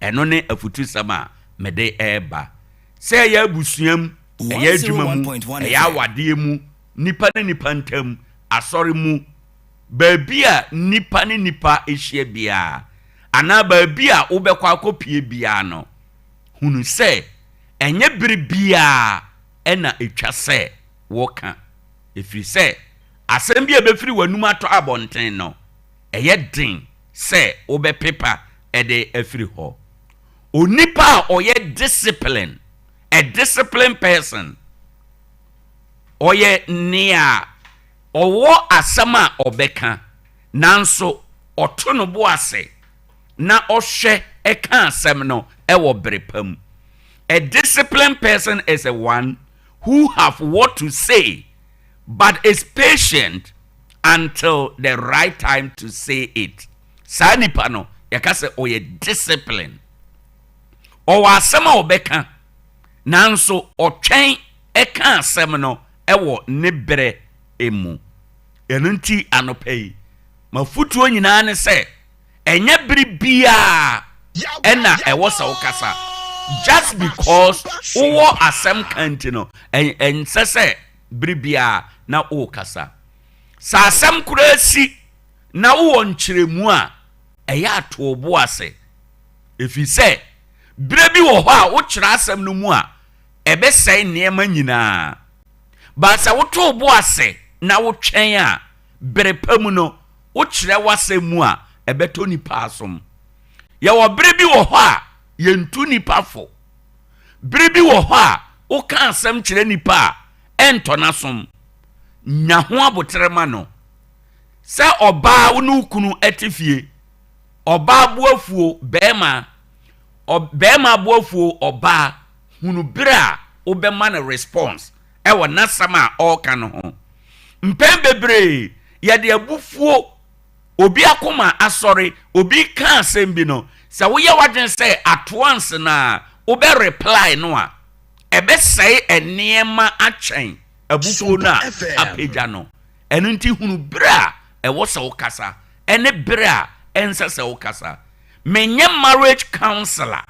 eno ne afutu sama mede eba se ya busuam ya adwuma mu ya wade mu nipa ne nipa ntam asori mu baabi a nipa ne nipa ehia bia ana baabi a wobekwa akopie bia no hunu se enye biri bia ena etwa se woka efiri se asem bia befiri wanum ato abonten no eye din se obepepa ede afiri ho onipa oye discipline a disciplined person oye nia owo asama obeka nanso oto no bo ase na ohwe eka asem no ewo berepam. A disciplined person is a one who have what to say but is patient until the right time to say it. Sa nipa no yakase oye discipline owo asama obeka nanso otwen eka asem no ewo ne bere emu enunti anopei mafutuo nyina ne se enye bere bia ena ewo sa okasa just because owo asem kanti no ensese bere bia na okasa sa asem kurasi na wo nkyeremu a eya atobo ase efi se bere bi wo ho a wo kyerɛ asem no mu a ebe sai niema nyina ba sa wo to bo ase na wo twen a bere pam no wo kyerɛ wasem mu a ebe to nipa asom ye wo bere bi wo ho a ye ntu nipa fo bere bi wo ho a wo ka asem kyerɛ nipa a ento na som nya ho abotrema no se oba wo no kunu etifie oba boafuo bema boafuo oba hunu bra obema na response ewo nasama oka no ho mpem bebre ye de abufuo obi akoma asori obi ka asem bi no se wo ye wadwen se at once na obe reply no a ebe sei eniema atwen abufuo na apeja no enu nti hunu bra ewo se okasa ene bra ense se okasa menye marriage counselor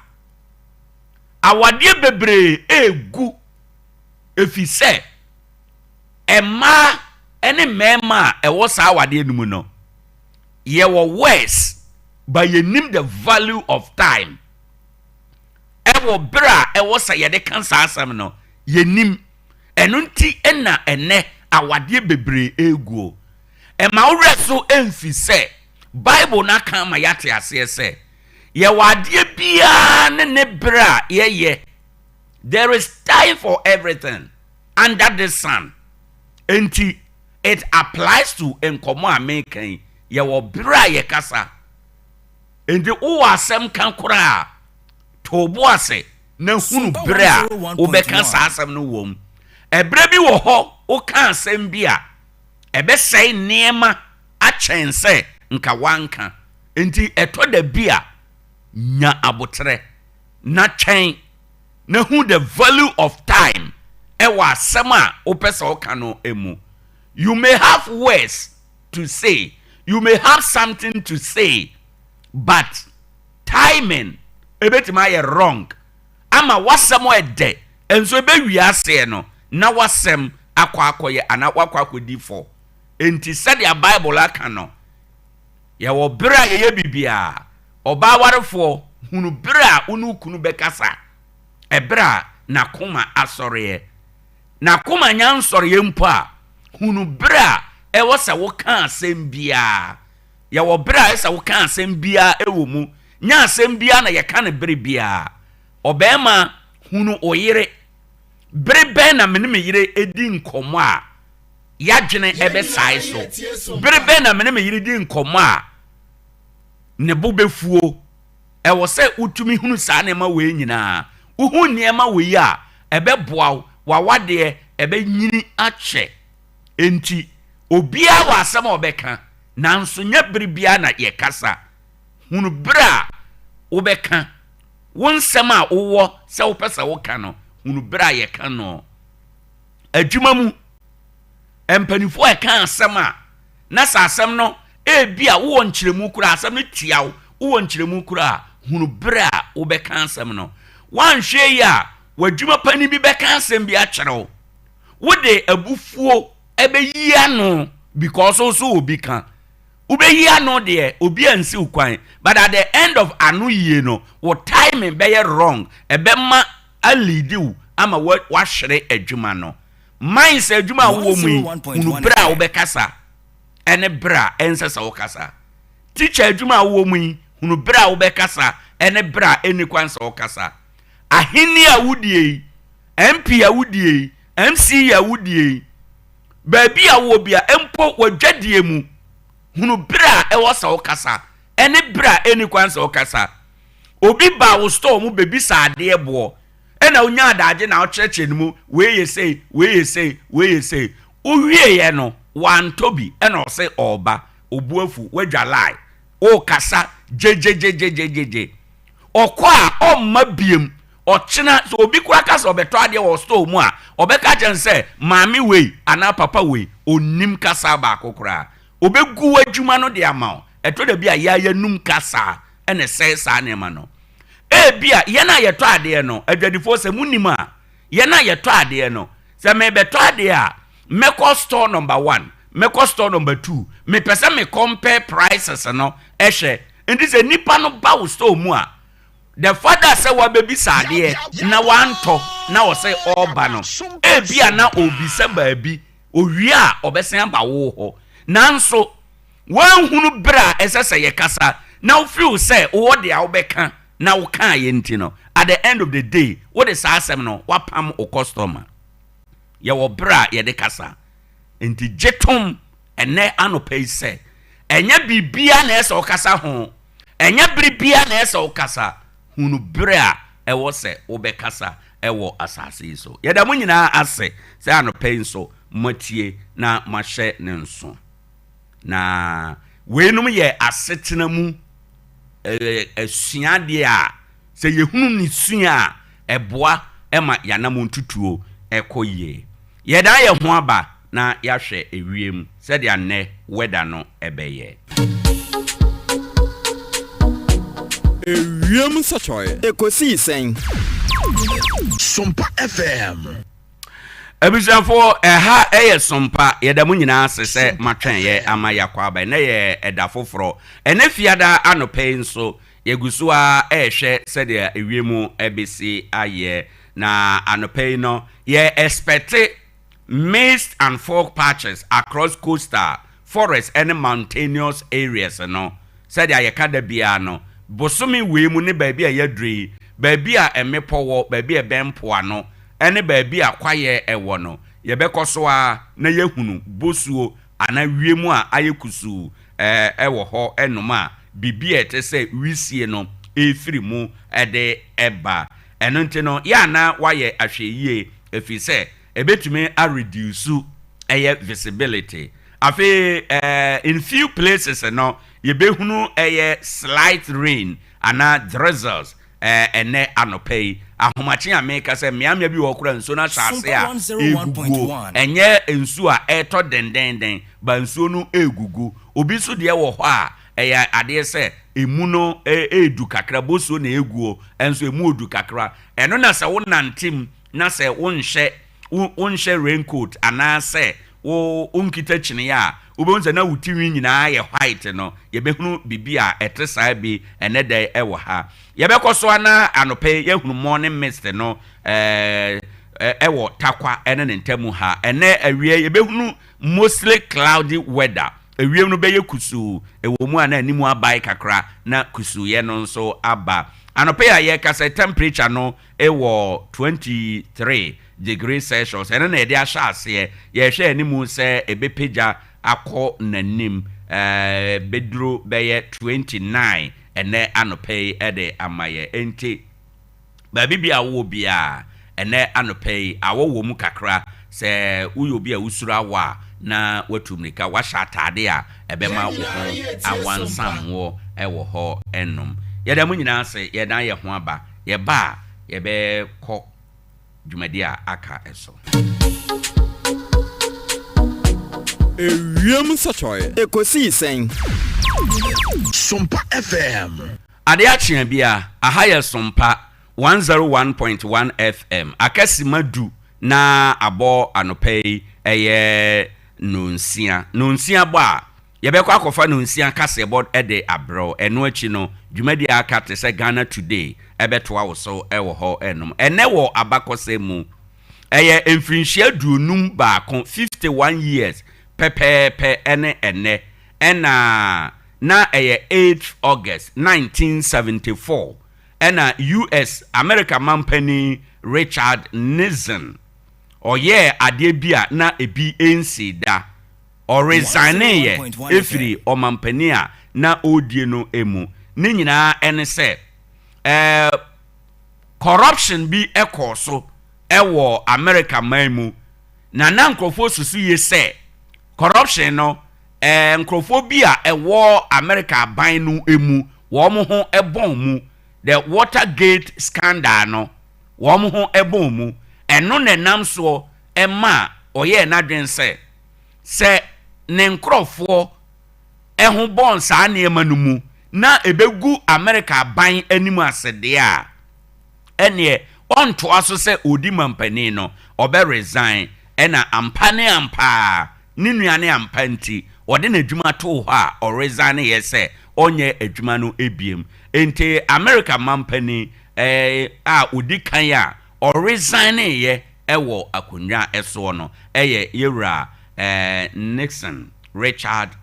awade bebre egu efise ema ene mema ewo sa awade enum no ye wo words by ye nim the value of time ewo bra ewo sa ye de kan sa asam no ye nim enunti ena ene awade bebre egu ema oreso emfise bible na kan ma yate ase ese ye wade bia ne bra ye there is time for everything under the sun enti it applies to enkomo american ye wo bra ye kasa enti o asem kan kora to bo ase na hunu bra o be kan sa asem no wom ebra bi wo ho o kan asem bia ebe sei niema achense nka wanka enti eto da bia nya abotre na twen na who the value of time ewa asema opesa okano emu. You may have words to say, you may have something to say, but timing ebetima ye wrong ama wasem ede enso ebe wiase no na wasem akwakoye ana wakwakodi for enti said the bible aka no ye wo bra ye bibia oba warefo hunu bra unu kunu bekasa ebra na koma asore na koma nyan sore mpo a hunu bra ewo se wo kan asem bia ye wo bra se wo kan asem bia ewo mu nya asem bia na ye kan bre bia obema hunu oyire bre ben na mene yire edi nkomo a yadwene ebe sai so bre ben na mene yire di nkomo a ne bo befuo ewo se utumi hunu sa na ma we nyina uhu niema we a ebe boa wawade ebe nyini ache enti obia wa asem obeka nanso nya bribia na ye kasa hunu bra obeka wonsem a wo se wo pesa wo ka no hunu bra ye ka no adwuma mu empanifo e kan asem a na sa asem no ebia wo nkyeremu kura asem no tiawo wo nkyeremu kura hunu bra wo be kansem no wan hwe ya wadwuma pani bi be kansem bi a kyerɛw wo de abufuo ebe yia no because also obi kan ube yia no de obi ansi ukwan but at the end of anu yie no wo timing be wrong ebe ma a lead you ama wa hwere adwuma no minds adwuma wo mu hunu bra wo be kasa ene bra ensesa wo kasa teacher adwuma wo mu hunu bra wo be kasa ene bra eni kwansa wo kasa ahini a wudie MP a wudie MC a wudie baabi a wo bia empo wadwadie mu hunu bra e wo sa wo kasa ene bra eni kwansa wo kasa obi ba wo store mu bebi sa ade ebo ena onya adaje na wo cheche mu we say owie ye no wan tobi ena o say oba obuafu wadwa lie o kasa jejejejejeje okwa omma biem ochina so obi kura kasa obeto ade wo store mu a obeka jense maami we ana papa we onim kasa ba kokura obegu adwuma no de ama eto da bia ya num kasa ene sesa ne ma no bia ye na yeto ade no adwadifo se munim a ye na yeto ade no se me beto ade a meko store number 1 meko store number 2 me pese me compare prices no ehwe ndi se nipa no ba wo store mu a the father say wa baby sade na wanto na wo say oba no bia na obi se ba bi owie a obesen ba wo ho nanso wan hunu bra esese ye kasa na feel say wo de a wo beka na wo kan ye ntino at the end of the day what is asem no wapam o customer ye wo bra ye de kasa enti jetom ene anopai se enya bibia na ese o kasa ho enya bribia na ese o kasa hunu bra e wo se wo be kasa e wo asase so ye da munyina ase se anopai so matie na mahye ne nso na wenum ye asetena mu asuade a se yehunu ni sua eboa ema yanam ntutuo ekoye ye da ye ho aba na yahwe ewiem se de anne weather no ebeye ewiem sachoy ekosi sen Sompa FM Ebisafo ha Sompa yedamu nyina sese matwen ye ama yakwa aba na ye edafoforo ene fiada anope nso yegusu a hwe sede ewiemu ebesi aye na anope no ye expect mist and fog patches across coastal forest and mountainous areas no sede ayekada bia no bosomi wemu ne baabi a yadri baabi a emepo wo baabi a bempo ano ene baabi a kwaye ewo no yebekoso a na yehunu bosuo ana wiemu a ayekusu ewo ho enoma bibia tese wisie no efiri mu ede eba eno ntino ya na waye ahweyie efise ebetumi a reduce visibility afi in few places no yebehunu slight rain ana drizzles ene anopei ahomache ameka se miamia bi wokura nso na hyase a egugu enye ensu a eto dendenden ba nsu no egugu obi so de wo ho a ade se emu no edu kakra boso na eguo enso emu odu kakra eno na se wonantim na se wonhye raincoat ana se wo onkita chine ya obonza na wutiwi nyina ye white no yebehunu bibia etesa bi enede ewo ha yebekoso na anope yehunu morning mist no ewo Tarkwa ene ntamu ha ene awie yebehunu mostly cloudy weather awie no beye kusu ewo mu ana animu abai kakra na kusu ye no nso aba anope ya ye kasa temperature no ewo 23 degrees Celsius ene na ede ahya ase ye hwe animu se ebepeja akọ nanim bedro beye 29 ene anopei ede amaye enti baabi bia wo bia ene anopei awo mu kakra se uyo bia usura awa na watumnika washa atade a ebema wo ho awansam wo ewo ho enum yeda mu nyina ase yeda ye ho aba ye ba ye be kọ dwumadi a aka eso ewiem sachoy ekosi sen Sompa FM Ade Akye Abia aha ye Sompa 101.1 FM akasimadu na abo anopei eye nonsia ba yebekwa akofa nonsia kasebod ede abro eno achi no dwumadi aka te se Ghana Today ebetoa wo so ewo ho enom ene wo abakosemu eye emfinhia duonum ba kon 51 years pepepe ene na eye 8 August 1974 ena US America Mampany Richard Nixon oye ade bia na ebi ensi da o resign ye efiri o mampani a na odie no emu ne nyina ene se corruption bi ekoso ewo America maimu na nkrofo susu ye se corruption no nkrofo bi a ewo America ban no emu wo mo ho ebon mu the Watergate scandal no wo mo ho ebon mu eno nenam so ema oye na dwen se ne nkrofo eho bon saa ne emanumu na ebegu America ban animu asede a ene onto aso se odi mampani no obe resign ena ampane ampa ni nuane ampanti ode na adwuma to ho a o resign ye se onye adwuma no ebiem ente America mampani a odi kan a o resign ye ewo akonwa eso no eye yewra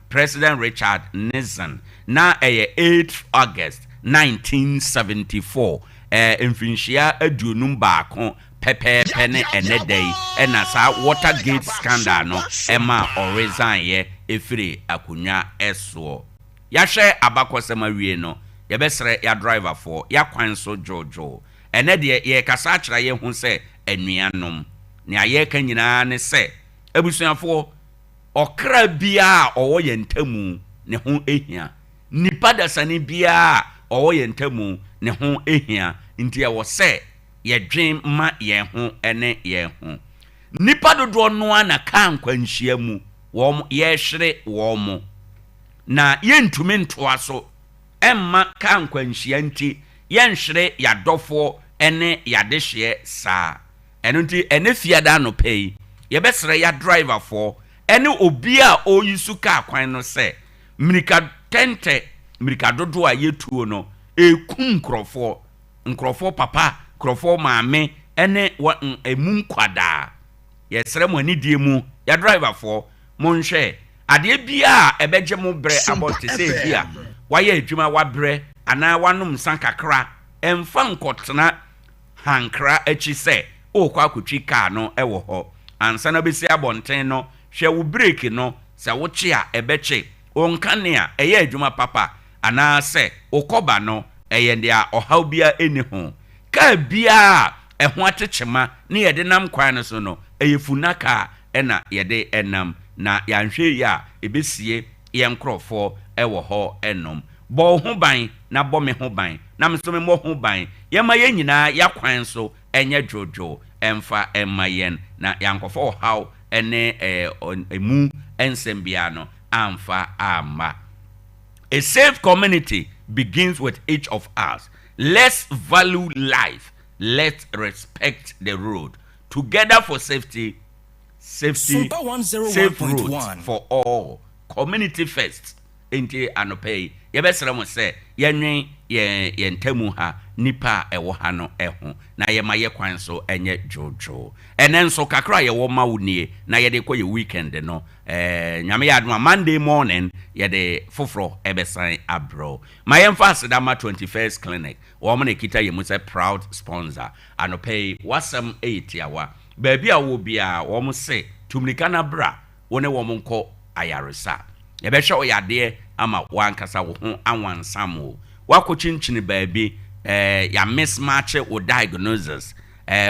President Richard Nixon na 8 August 1974 emfinhia aduonum baako pepepe ne enedai ena sa Watergate scandal no ema resign ye efiri akonwa eso ya hwe abakosema wie no ye besere ya driver for ya kwan so jojo ene de ye kasa akira ye hu se anuanom ne aye ka nyina ne se abusuafo okra bia owo ye ntamu ne ho ehia nipa dasane bia owo ye ntamu ne ho ehia nti ye wo se ye dwen ma ye ho ene ye ho nipa dodo no ana ka nkwanhia mu wo ye hwere wo na ye ntumi ntoa so emma ka nkwanhia nti ye nhwere ya dofo ene ya dehye sa eno nti ene fiada no pay ye besere ya driver for ene obi a oyusu ka kwan no se mrika tente mrika dodo a yetuo no ekum nkrofo papa nkrofo maame ene emu kwada ye sere mo ani die mu ya driver for monhwe ade bia ebeje mo bre about say bia waye adwuma wabre ana wanom sankakra emfa nkotena hankra achi se okwa akotwi ka no ewo ho ansa na besi abonten no hwe wo break no se wo che a ebeche onkane a eye adwuma papa ana se okoba no eye ndia ohaw bia eni ho ka bia eho atechema ne yede nam kwan no so no eye funaka ena yede enam na yanhwe ya ebesie ye nkrofo ewo ho enom bo ho ban na bo me ho ban na msome mo ho ban ye ma ye nyina ya kwan so enye jojo emfa emayen na yankofo how ene emu ensembia no amfa ama. A safe community begins with each of us. Let's value life. Let's respect the road. Together for safety, safe roads for all. Community first. Enti anopei. Yebesere mo se yenwen ye ntemu ha nipa ewo ha no eho na ye maye kwan so enye jojo enen so kakra ye wo ma wunie na ye de koye weekend no nyame ya aduma Monday morning ye de foforo ebesan abro maye mfast da ma 21st clinic wo mo na kita ye mu se proud sponsor anopei wasam 8 yawa baabi a wo bia wo mo se tumnika na bra wo ne wo mo nko ayaresa ye be hwe oyade ama wankasa wo ho anwansam wakochinchini baabi ya mismatch o diagnosis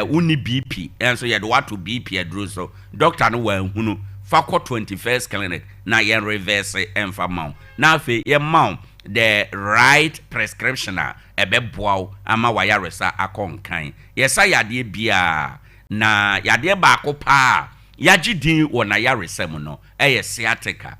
uni BP enso ye do watu BP adro so doctor no wa hunu fakọ 21st clinic na ye reverse emfa maw na afi ye maw the right prescription ebeboa ama waya resa akonkan yesa yade bia na yade ba akopa yagidin wo na ya resem no eye sciatica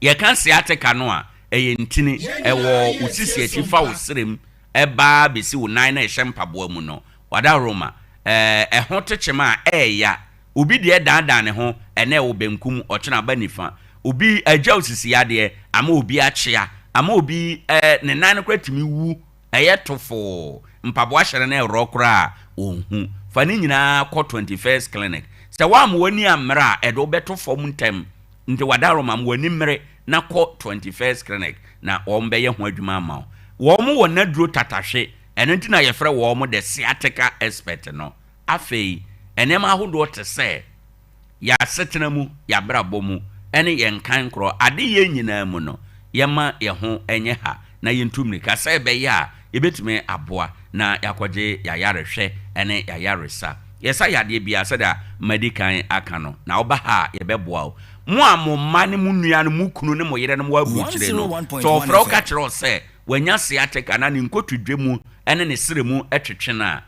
ye kan sciatica no a ntini ɛwɔ usisi achi fa usrem ɛba besi wo nan na ɛhyɛ mpaboa mu no wada roma ɛho techema ɛya obi de daadaa ne ho ɛna ɛwo benkum ɔkyena ba nifa obi agya usisi ade ama obi akyea ama obi ne nan no kwatimi wu ɛyɛ tofo mpaboa hyere na ɛro kora ohun fa ne nyina kɔ 21st clinic sɛ wa am wani amra ɛdo beto fom ntem nti wada roma wani mmere na kɔ 21st clinic na ɔmbɛyɛ ho adwuma ma wo mo na duro tatahwe ɛno nti na yɛfrɛ wo mo the sciatica expert no afei ɛnɛma ahodo te sɛ ya setena mu ya brabɔ mu ɛne yɛnkan korɔ ade yɛ nyinaa mu no yɛma yɛ ho ɛnyɛ ha na yɛntumni ka sɛ ɛbɛyɛ a yɛbɛtumi aboa na yakɔgye yayarehwɛ ɛne yayaresa yɛsa yadeɛ bia sɛda medikan aka no na woba ha yɛbɛboa wo mo a mo ma ne mo nua no mo kunu ne mo yere no mo abukyire no so ɔfrɛ wo ka kyerɛ wo sɛ wanya sciatica na ne nkotodwe mu ɛne ne sere mu ɛtwetwe na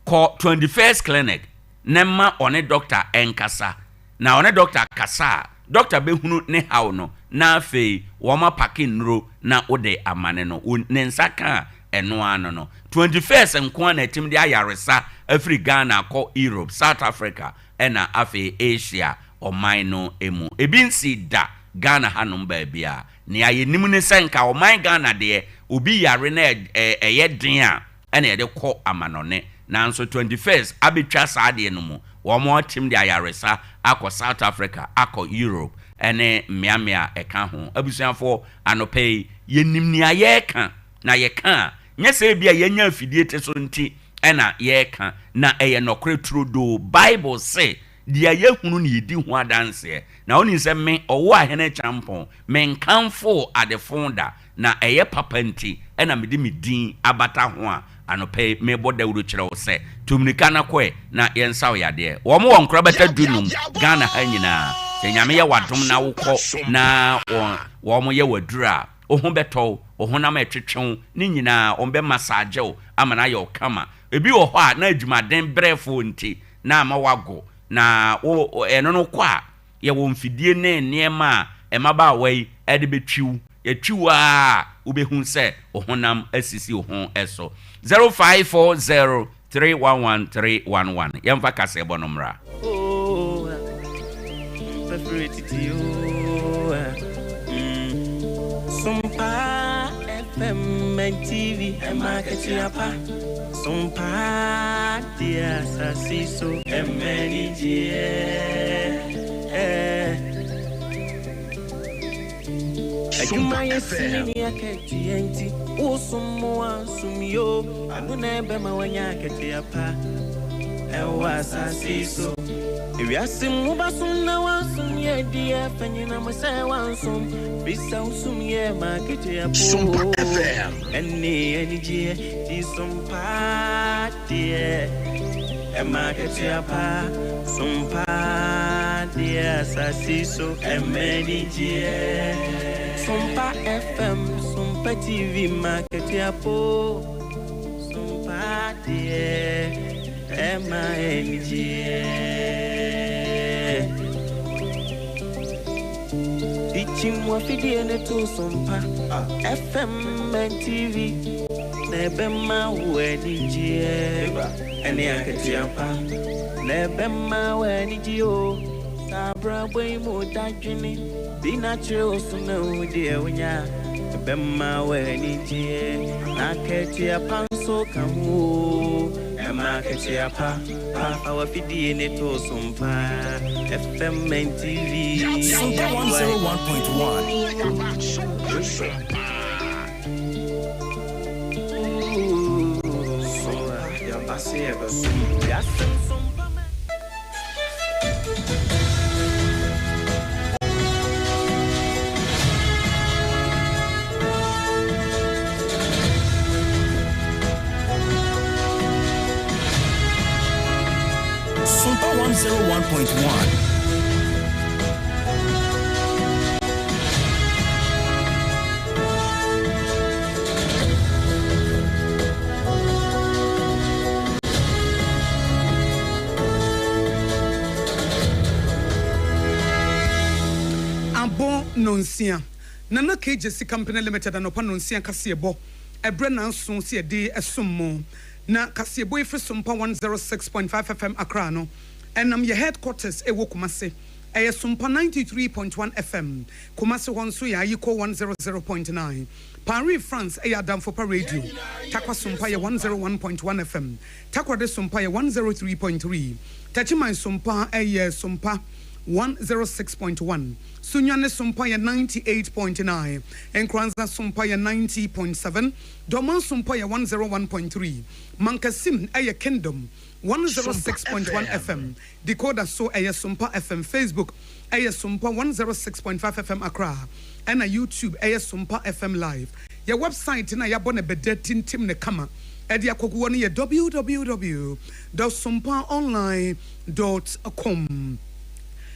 kɔ 21st clinic ne ma ɔne doctor ɛnkasa na ɔne doctor kasa doctor behunu ne haw no na afei wɔma pake nnuro na wode amane no ne nsaka eno ano no 21st nko na tim de ayaresa afri Ghana kɔ Europe South Africa ɛna afei Asia ɔman no emu ebinsi da Ghana hanom ba bia ne ayenim ne senka ɔman Ghana de obi yare na ɛyɛ den a ɛna yɛde kɔ amanone nanso 21st abetwa saade no mu wɔn tim de ayaresa akɔ South Africa akɔ Europe ɛne mmeamea ɛka ho abusuafo anopɛ yenim ne ayɛka na yɛka nyese bia yenya afidie te so nti ɛna yɛka na ɛyɛ nokre trudo Bible say dia yehunu ne yedi ho adanse na oni sɛ me Owoahene Acheampong me nkamfo adefonda na ɛyɛ papa nti ɛna mede me din abata ho a anopɛ me boda wuro kyerɛ wo sɛ tumnika na kɔe na yɛnsaw yade wo mo won krabata dunum Ghana ha nyina sɛ nyame yɛ wadom na wokɔ na wo mo yɛ wadura oho beto oho na ma twetwew ni nyina ombe massage o ama na yɛ kama ebi wo hɔ a na adwumaden brɛfo nti na ama wago na eno no kwa yɛ wo mfidie ne nneɛma a ɛmaba awai ɛde betwiw yɛtwiw a wobehu sɛ ohonam asisi oho ɛso 0540311311 yɛmfa kase ɛbɔ nomra Sompa FM and TV and market apa. Sompa dia sasiso and many Sompa FM. Usumo sumio anune bema wanya kete apa. Ewa sasiso. If you see Mubasum now, some ye dear, Fenina Massa, one some, Bisa some ye market Sompa FM. Any dear, this some party, a market apa, some party, as I see so, and many dear. Sompa FM, some TV market apo, some party, Ichimwa fidie ne to Sompa FM and TV Nebema weni jie Eni Acheampong Nebema weni jio Sabra bwe mo dajini Bina chio suna udie wanya Nebema weni jie Acheampong so kamu Acheampong our fidie ne to Sompa FM and TV Sompa 101.1 Sompa 101.1 nonsia Nana KJC Company Limited and upon Nsia Kasiebo, a Brennan Sun Siade, a Sumo, Na Kasiebo if Sompa 106.5 FM Akrano, and your headquarters, Ewo Kumase, a Sompa 93.1 FM, Kumase Wansuya, Yiko 100.9, Paris, France, a Damfopa Radio, Takwa Sompaya 101.1 FM, Takwa de Sompaya 103.3, Tachima Sompa, a Sompa 106.1, Sunyane Sompaya 98.9, Enkranza Sompaya 90.7, Doman Sompaya 101.3, Mankasim Aya Kingdom 106.1 FM, Decoder So Aya Sompa FM, Facebook Aya Sompa 106.5 FM Accra, and a YouTube Aya Sompa FM Live. Your website na ya bone bedetin tim ne kama. Edi akokuwani ya www.sompaonline.com.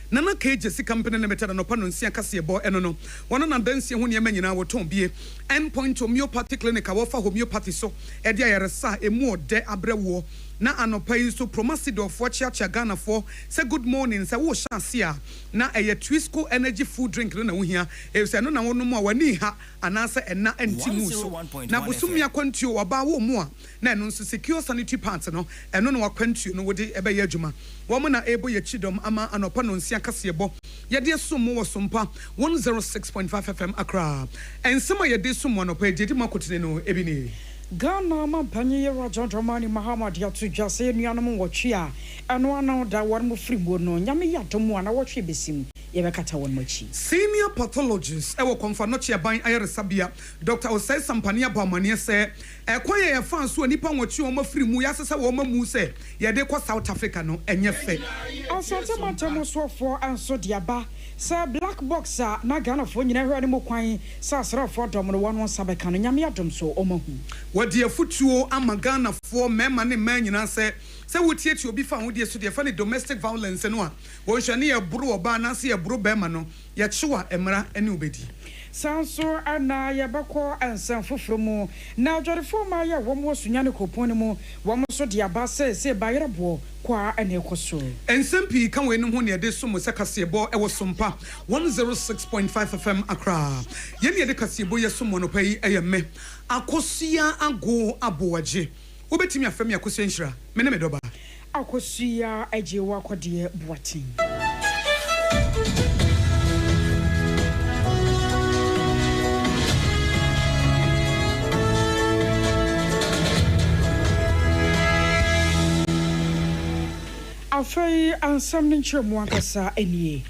Nana KJC Company Limited and upon Nsia Kasiebo enono. One on dansi ho nyema nyina woton bie. Endpoint homeopathic clinic awofa homeopathy so edi ayaresa emu ode abrewo na anopai so Promotional for Chiacha Ghana for say good morning say wo chance a na eye Twisco energy food drink na wo hia e say no na wono mu a wani ha anase ena entimu so na bosumi akwantuo waba wo mu a na eno nso secure sanitary parts no eno no akwantuo no wode ebe ye adwuma wo mu na ebo ye chidom ama anopa no nsia kasebo ye de somo wo sompa 106.5 FM Accra ensema ye de somo anopa de makotene no ebini Ghana mampanye yera John Dramani Muhammad ya tujase nuanom wotwe eno ana da warmo frimo no nyame yadomo ana wotwe besim yebekata won machi senior pathologist ewo konfanochi aban ayeresabia Dr. Osei Sampani abamane se ekwan ye fan so nipa wotwe o mafrimu ya sesa wo mamu se ye de kwa South Africa no enye fe asante matamo so for anso diaba sa black boxer na Ghana fo nyina hwade mo kwan sa asra fo dom no won sabeka no nyame yadom so o mahu wadi afutuo ama Ghana fo mema ne man nyina se wotie ti obi fa wodi so de fa ne domestic violence no a wo hwane ye buru oba na se ye buru bema no ye chewa emra ene obedi sanso ana yebako ansan fofromu na adworefo ma ya wo mo sunyane kopon mu wo mo so de aba se bayerebo kwa ene ekoso ensempi kan we no ho ne de so mo se kasebo e wo sompa 106.5 FM Accra ye ne de kasebo ye so mo no pai eyeme akosia ago abowaje obetimi afam ya kosia nhira me ne me doba akosia aje wa kwode boatin afei ansam ne nchemu akasa enie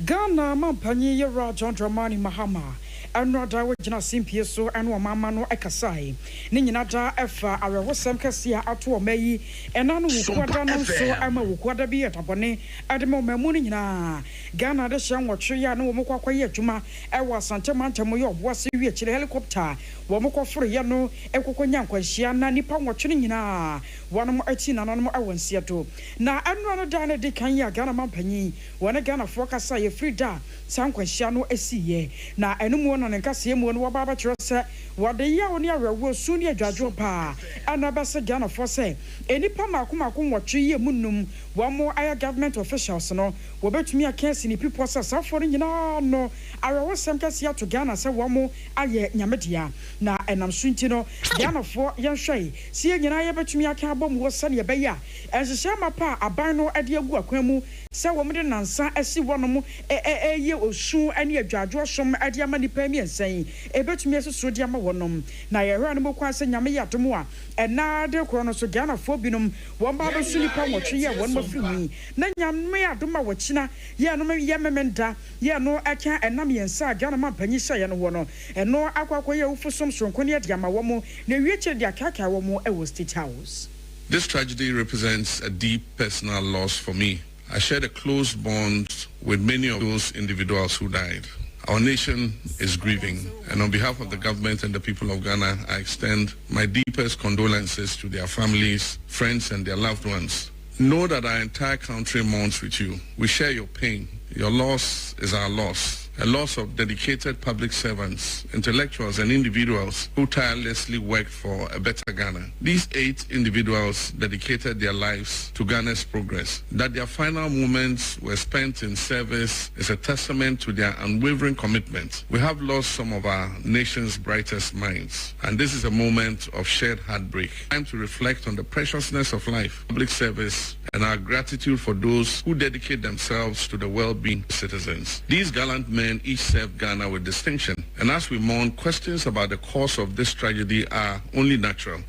Ghana mampanye yera John Dramani Mahama eno da wagina simpie so eno mama no ekasai ne nyina da efa awehosem kasia ato omayi ena no wukwada no so ama wukwada bi etabone ademo mamu ne nyina Ghana de hye nwotwe ya no wo mokwakoye adwuma ewo asante mantamo ye oboase wie kire helicopter wo mokoforo ye no ekokonya nkwanhia na nipa nwotwe ne nyina wonom achi na nonom awansia to na eno no da ne de kan ya Ghana mampanyi wona Ghana fo kasa ye frida sankwanhia no asiye na eno na nkase mu no waba kyerese wade ya oni awewo su ne adwadwo pa anabase Ghana fo se enipa makomako nwotwe ye munum wo mo aya government officials no wo betumi akansi ni people say safo nyina no awewo sem kase ya to Ghana se wo mo aye nyamedia na enam sunti no Ghana fo yenhwei sie nyina ye betumi aka abom wo se ne be ya enhyehyɛ mapa aban no ade agu akwan mu se wo mo de nansa asi wonom ye osu ani adwadwo som ade ama nipa mi ensan ebetumi esusu de ama wonom na ye hwa no mokwa se nyame yadom a ena de kro no so Ghana fo binom won ba be su nipa nwotwe ye won mafiri na nyame yadom a wachina ye no ye memenda ye no aka enam yensa Ghana mampanyi hye ye no wo no eno akwakoye ufusom sonko ne de ama wo mo na wiechire de akaka wo mo e wo State House. This tragedy represents a deep personal loss for me. I shared a close bond with many of those individuals who died. Our nation is grieving, and on behalf of the government and the people of Ghana, I extend my deepest condolences to their families, friends, and their loved ones. Know that our entire country mourns with you. We share your pain. Your loss is our loss, a loss of dedicated public servants, intellectuals, and individuals who tirelessly worked for a better Ghana. These 8 individuals dedicated their lives to Ghana's progress. That their final moments were spent in service is a testament to their unwavering commitment. We have lost some of our nation's brightest minds, and this is a moment of shared heartbreak. Time to reflect on the preciousness of life, public service, and our gratitude for those who dedicate themselves to the well-being of citizens. These gallant men each served Ghana with distinction, and as we mourn, questions about the cause of this tragedy are only natural.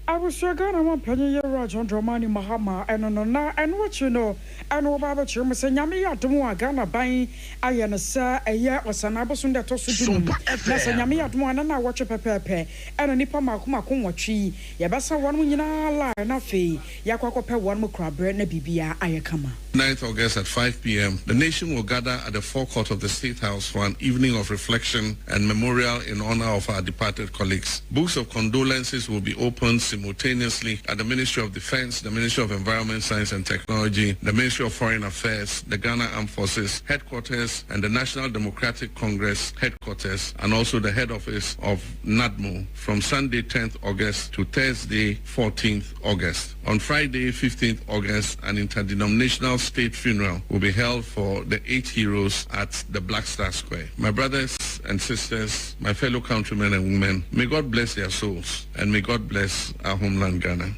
I was sure Ghana one penny year John Dramani Mahama and what you know, and what about you, Miss Yamia Duma Ghana buying I sir a year or Sanabos that also do. Yamia Duma and I watch a pepe and a nipa makuma kumwachi, Yabasa 1 million line of fee, Yakwakope 1 more crab bread, Nebibia, Ayakama. 9th August at 5 p.m., the nation will gather at the forecourt of the State House for an evening of reflection and memorial in honor of our departed colleagues. Books of condolences will be opened simultaneously at the Ministry of Defense, the Ministry of Environment, Science and Technology, the Ministry of Foreign Affairs, the Ghana Armed Forces headquarters, and the National Democratic Congress headquarters, and also the head office of NADMO from Sunday 10th August to Thursday 14th August. On Friday 15th August, an interdenominational state funeral will be held for the 8 heroes at the Black Star Square. My brothers and sisters, my fellow countrymen and women, may God bless their souls, and may God bless our homeland Ghana.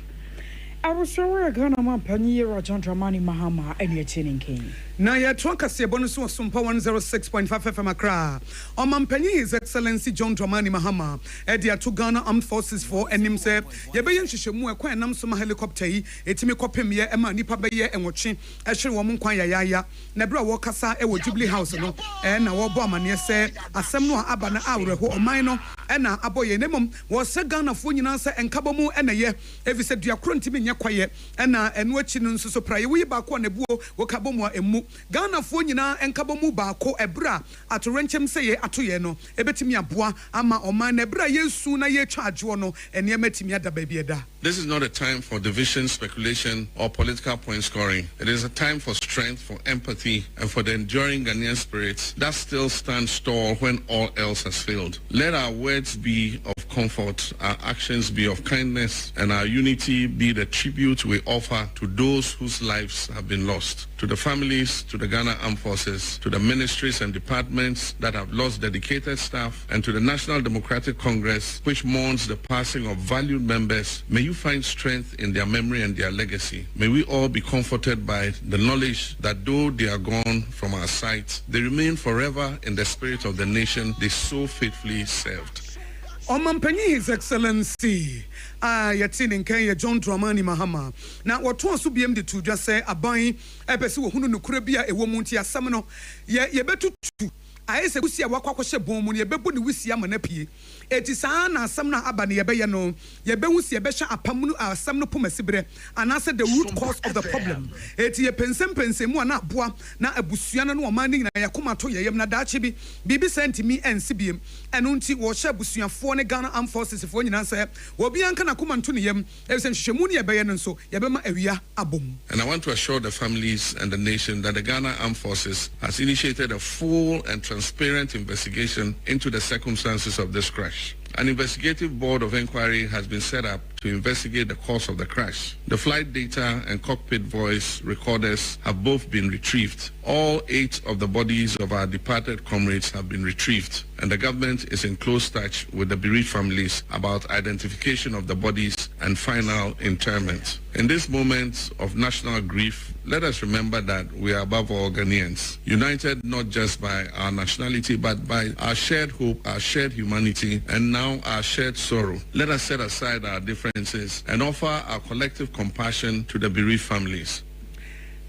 I was sure Ghana man penny year John Dramani Mahama and your tuning king. Na ya tuanka siya bonus wa Sompa 106.5 FM Accra. Omampenyi His Excellency John Dramani Mahama Ade Akye Ghana Armed Forces for enimse yebeye nhyehyemu ekwa enam soma helicopter yi etimi kopem ye ema nipa beye enwoche ehwe wo nkwan yayaya na bra wo kasa e wo Jubilee House no na wo bo amane se asem no aba na awreho oman no na aboye nemom wo se Ghana fo nyina se enkabomu na ye evise duakro ntimi nya kwaye na enu achi no nso so praye wi ba ko na buo wo kabomu a emu Ghana fo nyina enkabomu ba ko ebra atorenchem se ye atoye no ebetimi aboa ama oman na ebra yesu na ye twaadwo no ene ematimi ada ba bieda. This is not a time for division, speculation, or political point scoring. It is a time for strength, for empathy, and for the enduring Ghanaian spirit that still stands tall when all else has failed. Let our words be of comfort, our actions be of kindness, and our unity be the tribute we offer to those whose lives have been lost. To the families, to the Ghana Armed Forces, to the ministries and departments that have lost dedicated staff, and to the National Democratic Congress, which mourns the passing of valued members, may you find strength in their memory and their legacy. May we all be comforted by the knowledge that though they are gone from our sight, they remain forever in the spirit of the nation they so faithfully served. Omampenyi His Excellency yatini Kenya John Dramani Mahama na watu asu biem de tudwa se aban epese wo hunu nukure bia ewo mu nti asam no ye betutu ayese busia wakwakwhye bom mu ne bebu ne wusia manapie eti saa na asam na aba ne yebeye no yebehu sie behye apam no asam no pomasibre anase the root cause of the problem eti ye pensempensemu na aboa na abusua no o man ni na yakoma to yeyem na daache bi bibi sentimi ensibiem eno nti wo hye abusuafo ne Ghana Armed Forces fo nyina se wo bi anka na koma nto ne yem ebisen hwehwemu ne yebeye no so yebema awia abom. And I want to assure the families and the nation that the Ghana Armed Forces has initiated a full and transparent investigation into the circumstances of this crash. An investigative board of inquiry has been set up to investigate the cause of the crash. The flight data and cockpit voice recorders have both been retrieved. All 8 of the bodies of our departed comrades have been retrieved, and the government is in close touch with the bereaved families about identification of the bodies and final interment. In this moment of national grief, let us remember that we are above all Ghanaians, united not just by our nationality but by our shared hope, our shared humanity, and now our shared sorrow. Let us set aside our differences and offer our collective compassion to the bereaved families.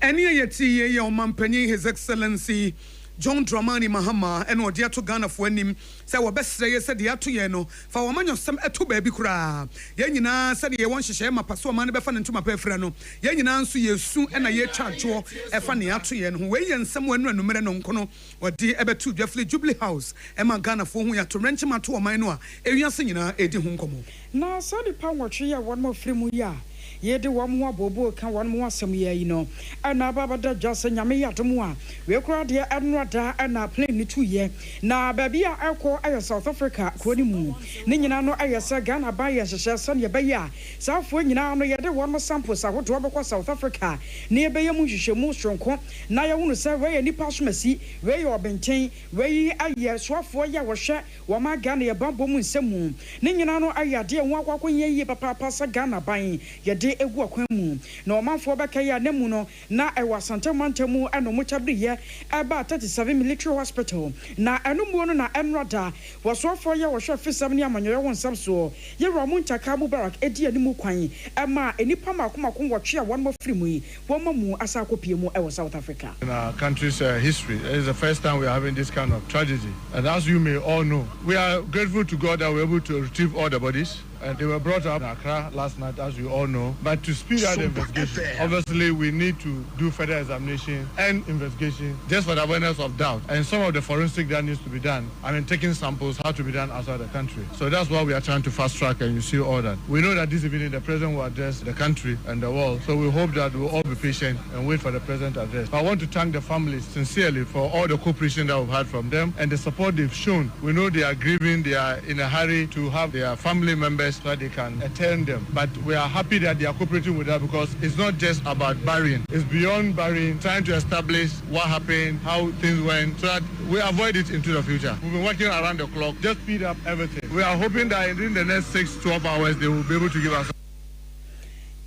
Eni yeti ye Omampenyi His Excellency John Dramani Mahama eno odi ato Ghana fo anim se wo besre ye se de ato ye no fa wo manyo sem eto ba bi kura ye nyina se de ye won hyehyɛ mapaso o man be fa ne ntoma pa afira no ye nyina nso yesu na ye twaadwo e fa ne ato ye no we ye nsem wanu anumere no nkono odi ebetu dwafle Jubilee House e ma Ghana fo hu ya to renchima to o man no a ewiase nyina edi hu nkomo na so di pa nwotwe ya won mo firi mu ya ye de wo mo abobo ka won mo asem ye yi no ana baba da jase nyame yadom a we kura de enroda ana plane ni tu ye na baby a ekọ ayo South Africa ko ni mu ne nyina no ayese Ghana ba ye hyehyɛ so ne be ya safo nyina no ye de won samples ahodo obekọ South Africa ne be ye mu hyehyɛmu stronko na ye hunu se we ye nipa somasi we ye obenten we aye soafo ye wo hwɛ wo ma Ghana ye bambo mu nsemu ne nyina no ayade ho akwakọ ye papa pasa Ghana ban ye de egu akwan mu na omanfo beka ya nemu no na ewa santamantamu eno mo chabriye eba 37 military hospital na eno mu no na enroda wasofo ye wo hwe fisam ne amanyo won sam so ye ramu ntaka Mubarak edi animu kwan ema enipa makomako wotwe a won mo firi mu yi won mu asa akopie mu e South Africa. In our country's history, it is the first time we are having this kind of tragedy. And as you may all know, we are grateful to God that we were able to retrieve all the bodies. And they were brought up in Accra last night, as you all know. But to speed up the investigation, obviously we need to do further examination and investigation just for the awareness of doubt. And some of the forensic that needs to be done, taking samples have to be done outside the country. So that's why we are trying to fast track, and you see all that. We know that this evening the president will address the country and the world. So we hope that we'll all be patient and wait for the president to address. I want to thank the families sincerely for all the cooperation that we've had from them and the support they've shown. We know they are grieving, they are in a hurry to have their family members so that they can attend them. But we are happy that they are cooperating with us because it's not just about burying. It's beyond burying, trying to establish what happened, how things went, so that we avoid it into the future. We've been working around the clock, just speed up everything. We are hoping that in the next 6-12 hours, they will be able to give us.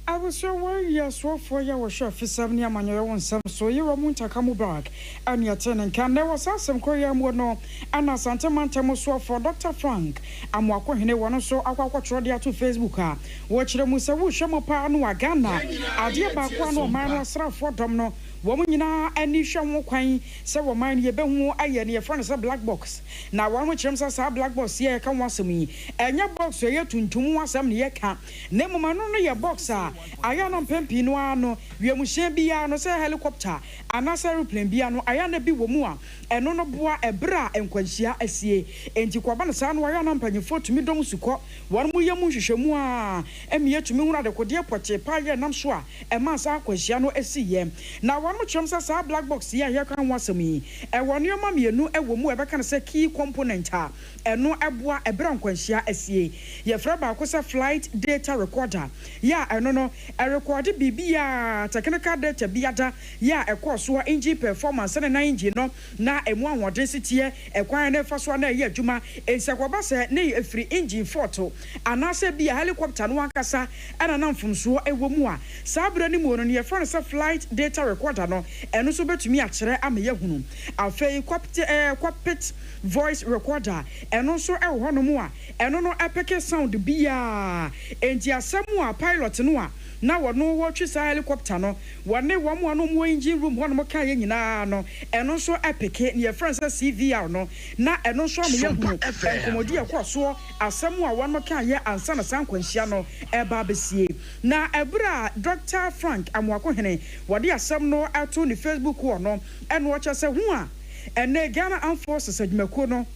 I was so worried so for your chef for 7 years on your own some so you were Muntaka Mubarak and your tenant can there was some Korean no and a Santa Mantamo so for Dr. Frank and Owoahene one so aquatrodia to Facebook watch the Musa Shamopa no Ghana Ade Akye no man sra for domno woman nyina ani hwɛ kwan sɛ wo man ye be hu aye ne yɛfrɛ no sɛ black box na wɔn mo kyerɛm sɛ sa black box ye ka wasɛm yi ɛnya box ye tuntum wasɛm ne ye ka ne mama no no ye box a aya no pempi no ano wiamuhyɛn bia no sɛ helicopter anasa aeroplane bia no aya na bi wɔ mu a ɛno no boa ɛbra enkwanhyia asie enti kwaba no sa no aya na mpanyefo tumi dɔm sukɔ wɔn mo ye mu hwehwɛmu a ɛmiye tumi hu adekode pɔkye pa ye nam so a ɛma sa akwanhyia no asi ye na Chum sa black box here kan wasami e wonu ma mienu e wo mu e beka say key component a eno eboa e bra nkwanhia asie ye fra ba ko say flight data recorder ya eno no e record bibia technical data biada ya e course so engine performance na engine no na emu anwodin sitie e kwan na fa so na ye adwuma ensekwoba se na e free engine fault anase bia helicopter no ankasa ana na mfumso e wo mu a sabra ni mu no ye fra say flight data recorder no eno so betumi akere ameye hunu afei cockpit voice recorder eno so e ho no mu a eno no epeke sound bia enti asemu a pilot no a na wono wo twi sa helicopter no wone wo mo no mo engine room ho no mo kan ye nyina no eno so epeke ne friend say CVR no na eno so ameye hunu enkomodi ekoso asemu a wono kan ye ansa na sankwanhia no eba besie na ebra Dr. Frank Amoakohene wode asem no ato ni Facebook wo no eno wo kyese hu a ene Ghana Armed Forces adwumako no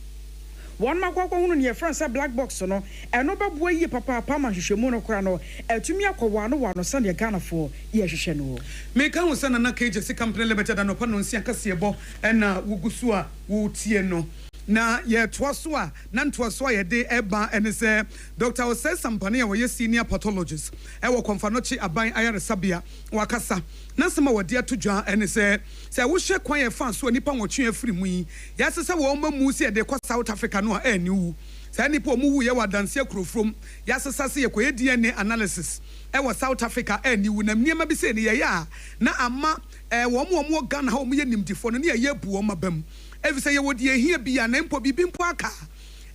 one makwa hunu ne friend say black box no eno beboa yi papa ma hwehwemu no kora no atumi akwa no wano sane Ghana for ye hwehwe no me kan wo sana na KJC company limited no pa no nsia kase ebo ena wugusu a wo tie no na ye toaso a na ntoaso a ye de eba ene se Dr. Osei Sampane a wo ye senior pathologist e wo Konfanochi aban ayaresabia wakasa na sema wodi atodwa ene se wo hwe kwan ye fan so nipa nwotwe afiri mu yi ya se wo mamu se de kwa South Africa no a eni wu sa nipa mu wu ye wadanse akurofrom ya se sase ye koye DNA analysis e wo South Africa eni wu na niema bi se ne ye ya na ama wo mo Ghana ha wo ye nimdifo no ne ye bu wo mabam evise ye wodi ehia bia na mpo bibi mpo aka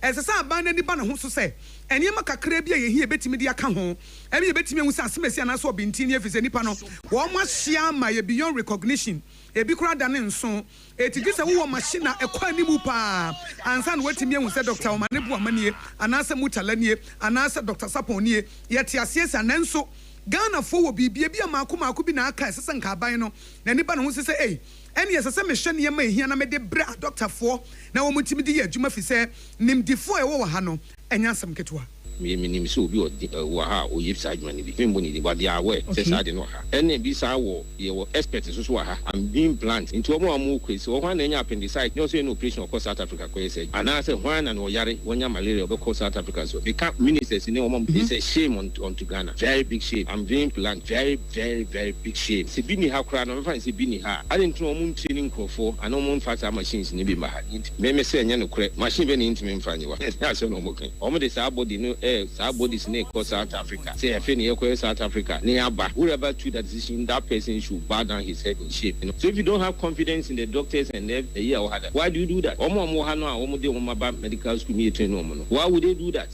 esesa aban ni ba na ho so se eniema kakra bia ye hia betimi de aka ho ebi ye betimi hu se asemesi ana so obinti ni evise nipa no wo mo ahia ma ye beyond recognition ebi kura da ne nso etigi se wo machine ekwa ni mu pa ansa na wetimi hu se Dr. Omane Buamanie anase Mutalanie anase Dr. Saponie ye te asiesa na nso Ghana fo wo bibia bia maako bi na aka esesa nka aban no na nipa no ho se eni esesa me hwe ne ma ehia na me de bra doctor fo na wo mutimi de ye adwuma fi se nimdifo e wo ha no enya asem ketwa minim so bi wa ha o yip side man bi membo ni but they are aware say side no ha ene bi sa wo ye wo expert so so ha I'm being blunt into omo amu kwesi wo hwan na nya appendicitis no say no operation across South Africa ko say ana say hwan na no yare wonya malaria be South Africa so they can't ministers in omo it's a shame on to Ghana, very big shame. I'm being blunt, very big shame. Se bi ni ha kra no me fa se bi ni ha I didn't know omo training crofo and omo factor machines ni bi ma ha me say nya no kre machine be ni ntimi mfa ni wa na say no mo kan omo de sa body no sa body snake ko South Africa say efe ni ko South Africa ni aba whoever took that decision that person should bow down his head in shame, you know. So if you don't have confidence in the doctors and the year why do you do that? Omo ha no a omo de omo ba medical school me train omo no, why would they do that?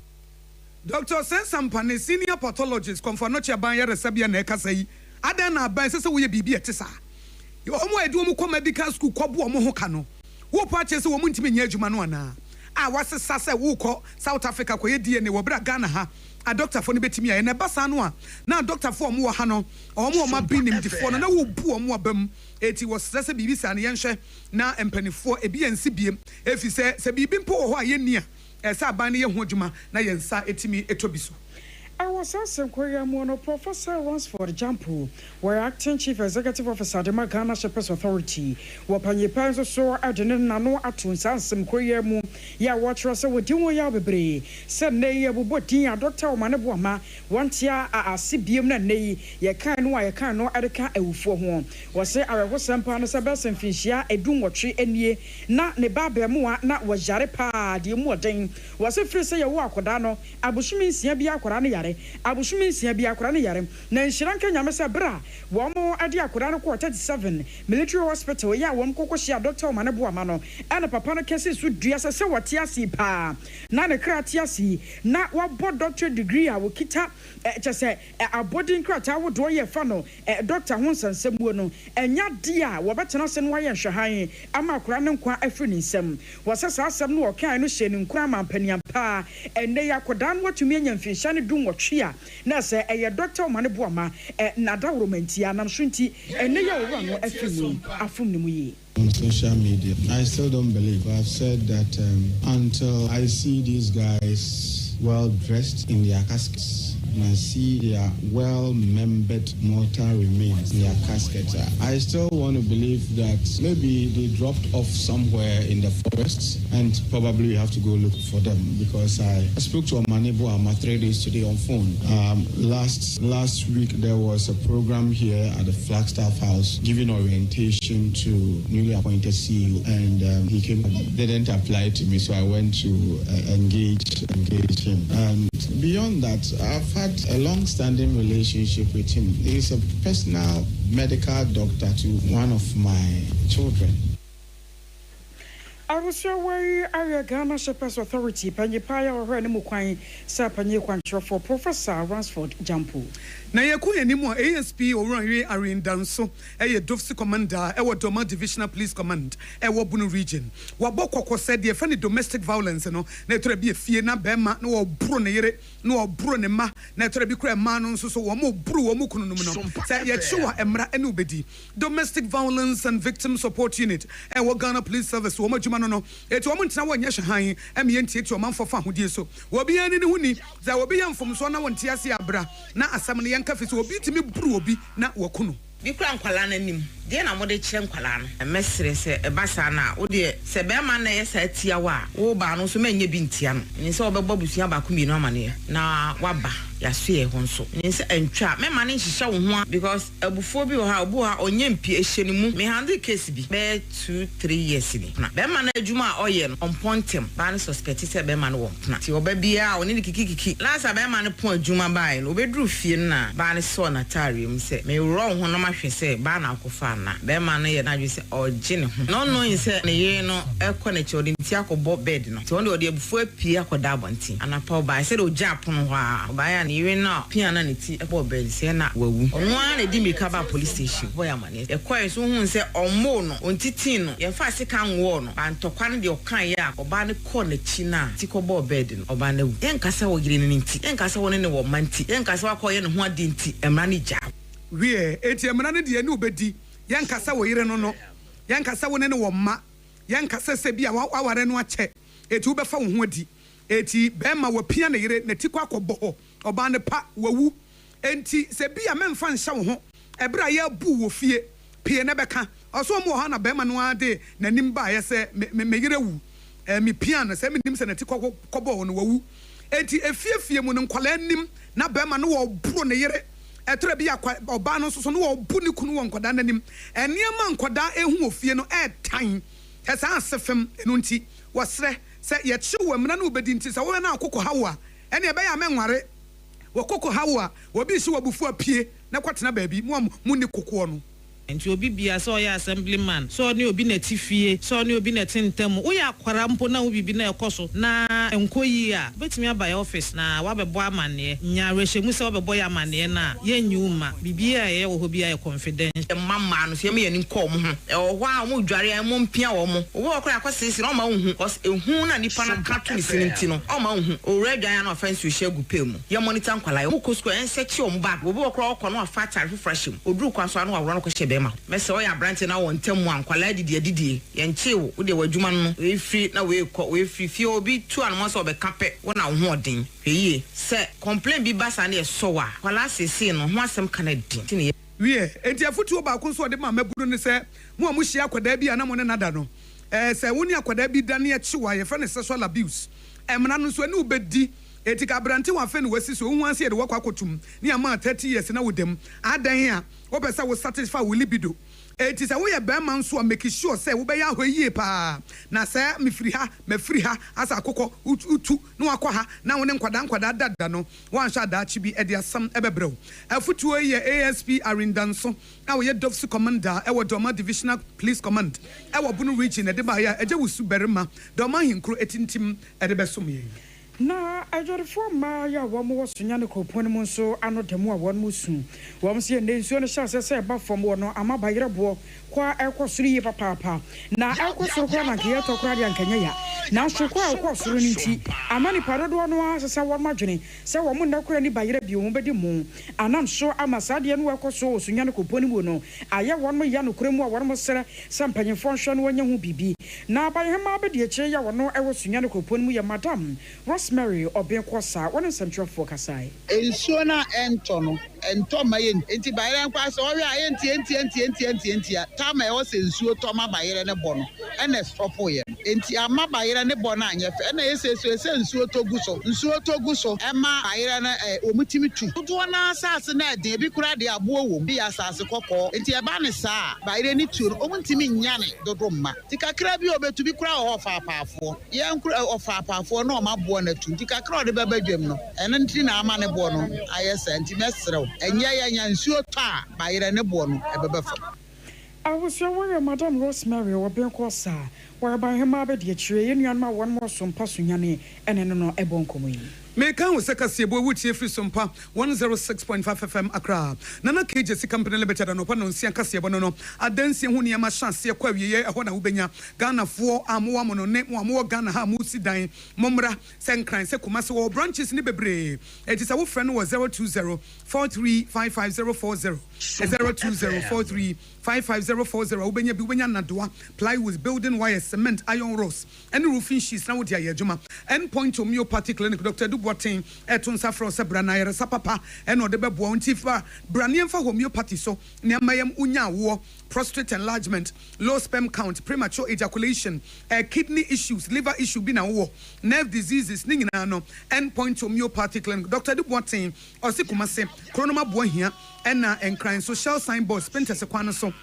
Dr. Sompa, senior pathologist, Confanocha Banya Resabia Nekasai, Adana Basis, we be at Tessa. You almost do more medical school, Kobu Mohokano. Who purchase a woman to me near Jumanuana? I was a Sasa Wuko, South Africa, Koyedi, and Wabra Ghana, a doctor for Nibetimia, and a Basanwa. Now, Doctor for Muahano, or more my being before, and no poor Muabum. It was Sasa Bibis and Yansha, now and Penny for a BNCBM. If you say, Sabibim Po, why near. Esa bani ye hojuma na yensa etimi etobiso. I was asking Korea Professor Ransford Jampo, where acting chief executive officer the Ghana Shepherd's Authority, Wapanye Panzo so Adenin Nano Atun Sansum Korea Mu, ya watch us with you yabebre, said nay Bubotin, Dr. Manabuama, one tia a CBM nay, ye can why I can no Adaka e for home. Was say I was some Panasabas and Fishia, a doom what tree and ye, not Nebabe Mua, not was Jarepa, the Moording, was a free say a walk Odano, Abushimi Siabia Korani Yare. Abushumi sia bia akora ne yare na nhyiranka nyamesa bra wo mo ade akora no 37 military hospital ya wo mkoko hia Dr. Manabuama no ena papa no kese su dua se wote asi pa na ne krati asi na wo doctorate degree a wo kita chese abodin krata wo do ye fa no doctor ho nsansemuo no enya de a wo betena se no ye nhwehan ama akora ne nkwa afri ne nsam wo se sa asem no wo kan no hye ne nkwa mampaniam pa enne ya kodan watumi anya mfinhya ne dum Chia na say a Dr. Manabuama nada romantia nam sunti ene ya wo no afimi afum ne mu yi. On social media, I still don't believe. I've said that until I see these guys well dressed in their caskets and I see their well-membered mortal remains in their caskets, I still want to believe that maybe they dropped off somewhere in the forest and probably we have to go look for them, because I spoke to Manabuama 3 days today on phone. Last week there was a program here at the Flagstaff House giving orientation to newly appointed CEO, and he didn't apply to me, so I went to engage him. And beyond that, I've had a long-standing relationship with him. He's a personal medical doctor to one of my children. I was away area Ghana Shepherd's Authority, Panyipaya or Renimukwan, Sapanye Quantra for Professor Ransford Jampo. Na yeku enimo ASP Owoahene Acheampong Danso eye Dofsi Commander ewo Doma Divisional Police Command ewo Bunu Region wabokoko said the friend domestic violence no na etora bi efie na bema na wo bro ne yere na wo bro ne ma na etora bi kura ma no nso so wo mo bro wo mo kununum no say ye chiwa emra ene obedi Domestic Violence and Victim Support Unit ewo Ghana Police Service wo madwuma no no eto wo ntena wo nya hwan em ye ntie to manfofa hodie so wo bi ani ne huni za wo bi yamfom so na wo ntie ase abra na asam ne nka fisi obi timi buru obi na wakuno bi kura nkwala na nim de na mode kire nkwala no mesere se ebasa na wo de se be ma na yesa tia wa wo ba no so manye bi ntia no ni se obebo busia ba ku mi no amane na waba ya so ye ho nso ni se antwa me ma ne nhihye wo ho because abufo bi wo ha obu ha onye mpi ehye ni mu me handle case bi be 2-3 years ni na be ma na adwuma a oye no on pontem ba ne suspect se be ma no wo na ti oba bia oni ni kiki last be ma ne pon adwuma ba no obedru fie na ba ne so na tarium se me ro ho no ma hwe se ba na akofa na be ma no ye na dwe se ogine ho no se ne ye no ekọ na chodi nti akobo bed no ti wonde odi abufo apie akoda abonti anapa ba se do japon ho a ba ya ni we na piana ne ti ebo bed se na wawu onu a na di mika ba police station boy amane ekọ so hu se ommo no ontitin no ye fa se kan wo no antokwa ne de okan ya oba ne ko na chi na ti ko bo bed no oba na wu ye nkasa wo gire ne nti ye nkasa wo ne wo manti ye nkasa wa ko ye ne ho adi nti emra ne ja wie eti emra ne de ne obedi ye nkasa wo yire no no ye nkasa wo ne wo ma ye nkasa se bia aware no ache eti wo befa wo ho adi eti bema wa pia ne yere ne ti kwa akɔbɔ hɔ ɔba ne pa wawu enti sɛ bi a memfa nhyɛ wo ho ɛbra yɛ bu wo fie pie ne bɛka ɔso mo hɔ na bema no ade nanim ba yɛ sɛ me yere wu me pia no sɛ menim sɛ ne ti kɔbɔ hɔ no wawu enti efiefie mu no nkwala nim na bema no wɔ buro ne yere ɛtɔrɔ bi ɔba no so no wɔ bu ne kunu wɔ nkɔda nanim ɛnneɛma nkɔda ehu ofie no ɛtan ɛsan asefem enu nti wɔsrɛ sɛ yɛkye wɔ mena no obedi nti sɛ wo na akokɔ hawa ɛne ɛbɛyɛ amɛnware wɔ kokɔ hawa obi hye wɔ bufu apie na kɔtena baabi mu ne kokoɔ no nti obi bia sɛ ɔyɛ assemblyman sɛ ɔne obi na ti fie sɛ ɔne obi na ti ntam woyɛ akwara mpo na wo bibi na ɛkɔ so na ɛnkɔ yi a wobɛtumi aba yɛ office na wabɛbɔ amanneɛ nya rehyɛmu sɛ wabɛbɔ yɛ amanneɛ na yɛnyi wo ma biribi a ɛyɛ wɔ hɔ bi ayɛ confidential mama no sɛ yɛne nkɔ mo ho ɛwɔ hɔ a mo dware mo mpia wɔ mo wo wɔ kora akɔsisi na ɔma wo hu ehu na nipa na ka to ne sinti no ɔma wo hu owura dwan na offense wo hyɛ gu pe mu yɛ monitor nkwala mo kosko ɛnsɛ kye ɔmo bag wo wɔ kora ɔkɔ no afa tare fofrashim oduru kwa so ano aworo no kɔhyɛ bɛma mɛsɛ ɔyɛ abrante na wɔn ntam mu ankwala didie yɛnkye wo de wadwuma no we free na we free fie obi tu anoma sɛ ɔbɛka pɛ wo na wo ho ɔden hweye sɛ complain bi ba sa na ɛsɔ wa kwala sese no ho asɛm kana din wie enti afutuo ba ko so ɔde ma maburu ne sɛ mo a mo hyia akwadaa bi a na mo ne nada no sɛ wo ne akwadaa bi da ne akyi wa yɛ fɛ ne sexual abuse ɛmna no so ani wobɛdi eti ka brante wa fɛ ne wasi so wo anse yɛ de wakɔ akotum ne ama 30 years na wodam adan a wo pɛ sɛ wo satisfy wo libido eti sɛ wo yɛ bɛma nso a make sure sɛ wo bɛyɛ ahɔ yie pa na sɛ mefiri ha mafiri ha asa akokɔ utu na wakɔ ha na wo ne nkwada dada no wanhwɛ adaachi bi ɛde asam ɛbɛbrɛw afutuo yɛ ASP Arindanso na wo yɛ Dofsu commander ɛwɔ Doma Divisional Police Command ɛwɔ Bunu region ɛde ba ya ɛgye wusu berima Doma hinkro etintim ɛde bɛsom yɛ na adworefo ma ya wo mo sonya ne kopon mu nso ano demu a won mu su wo mo se ne nsuo no hya sɛ ba fam wo no ama bayerebo kwa ekosoro yi papa na ekosoro kwa na ke yeto kra dia nkanya ya na so kwa ekosoro ni nti ama ni parodo no asesa won madwene sɛ wo mo na kra ni bayere bi wo bedi mu anam so ama sade no ekoso sonya ne kopon mu no ayɛ won mo ya no kra mu a won mo sere sampanyefo hwɛ no wanya hu bibi na bayema be de kye ya wono ewo sonya ne kopon mu ya madam Mary Obenkosa one central focus ai ensuo na ento ma yen enti bayere nkwa so ori aye enti tama e wo se ensuo to ma bayere ne bo no ene stopo ye enti ama bayere ne bo na anye fe ene ese ensuo togu so e ma bayere na omutimi tu do na asase na de bi kura de abo wo bi asase kokko enti e ba ne sa bayere ni tu omutimi nyane dodo ma tikakra bi obetu bi kura o fa paafo ye nkura o fa paafo na o ma bo na tu tikakra o de bebadwem no ene ntri na ama ne bo no ayesa enti mesrew enye ya nyansuo ta bayere ne bo no e bebefa I was your Madam Rosemary or Benkosa, whereby him abed ye tree, and my one more some passunyane, and no ebon comi. Meka wo seka siebo wutie free Sompa 106.5 FM Accra. Nana KJC company limited no pa no nsia ka siebo no adansi hu ne ma chance kwa wiye ehɔ na wobenya Ghana fo amoa mo no ne mo Ghana ha mu si dan momra senkran se kumase wo branches ne bebre eti sa wo frɛ no 02043554040 02043554040 wobenya bi wobenya nadoa plywood building wire cement iron rods and roofing sheets na wo dia adwuma endpoint homeopathic clinic Dr. Dubotin eton safro se brana yere sapapa eno de bebo ntifa brane mfa homeopathy so ne amayam unya wo prostate enlargement low sperm count premature ejaculation kidney issues liver issue bi na wo nerve diseases ni nyina no endpoint homeopathic clinic Dr. Dubotin osikumase kronoma boahia ena enkran social signboard spenta se kwan so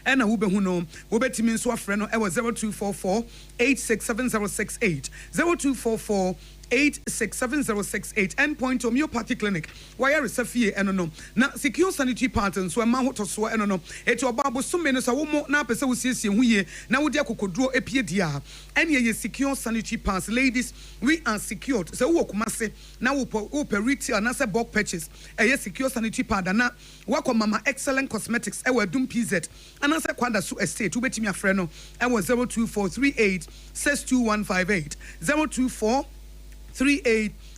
ena wo behu no wo betimi nso afre no e 0244 867068 0244 867068 endpoint homeopathy clinic wire resafie eno no na secure sanitary pattern so ma hoto so eno no eti obabo so me no so wo mo na pese wo siesie hu ye na wo dia kokoduro epie dia ene ye secure sanitary pass ladies we are secured so wo kumase na wo retail na se bulk purchase ye secure sanitary pad na wako mama excellent cosmetics e wadum PZ ana se kwada so estate wo betimi afre no e 02438 62158 02438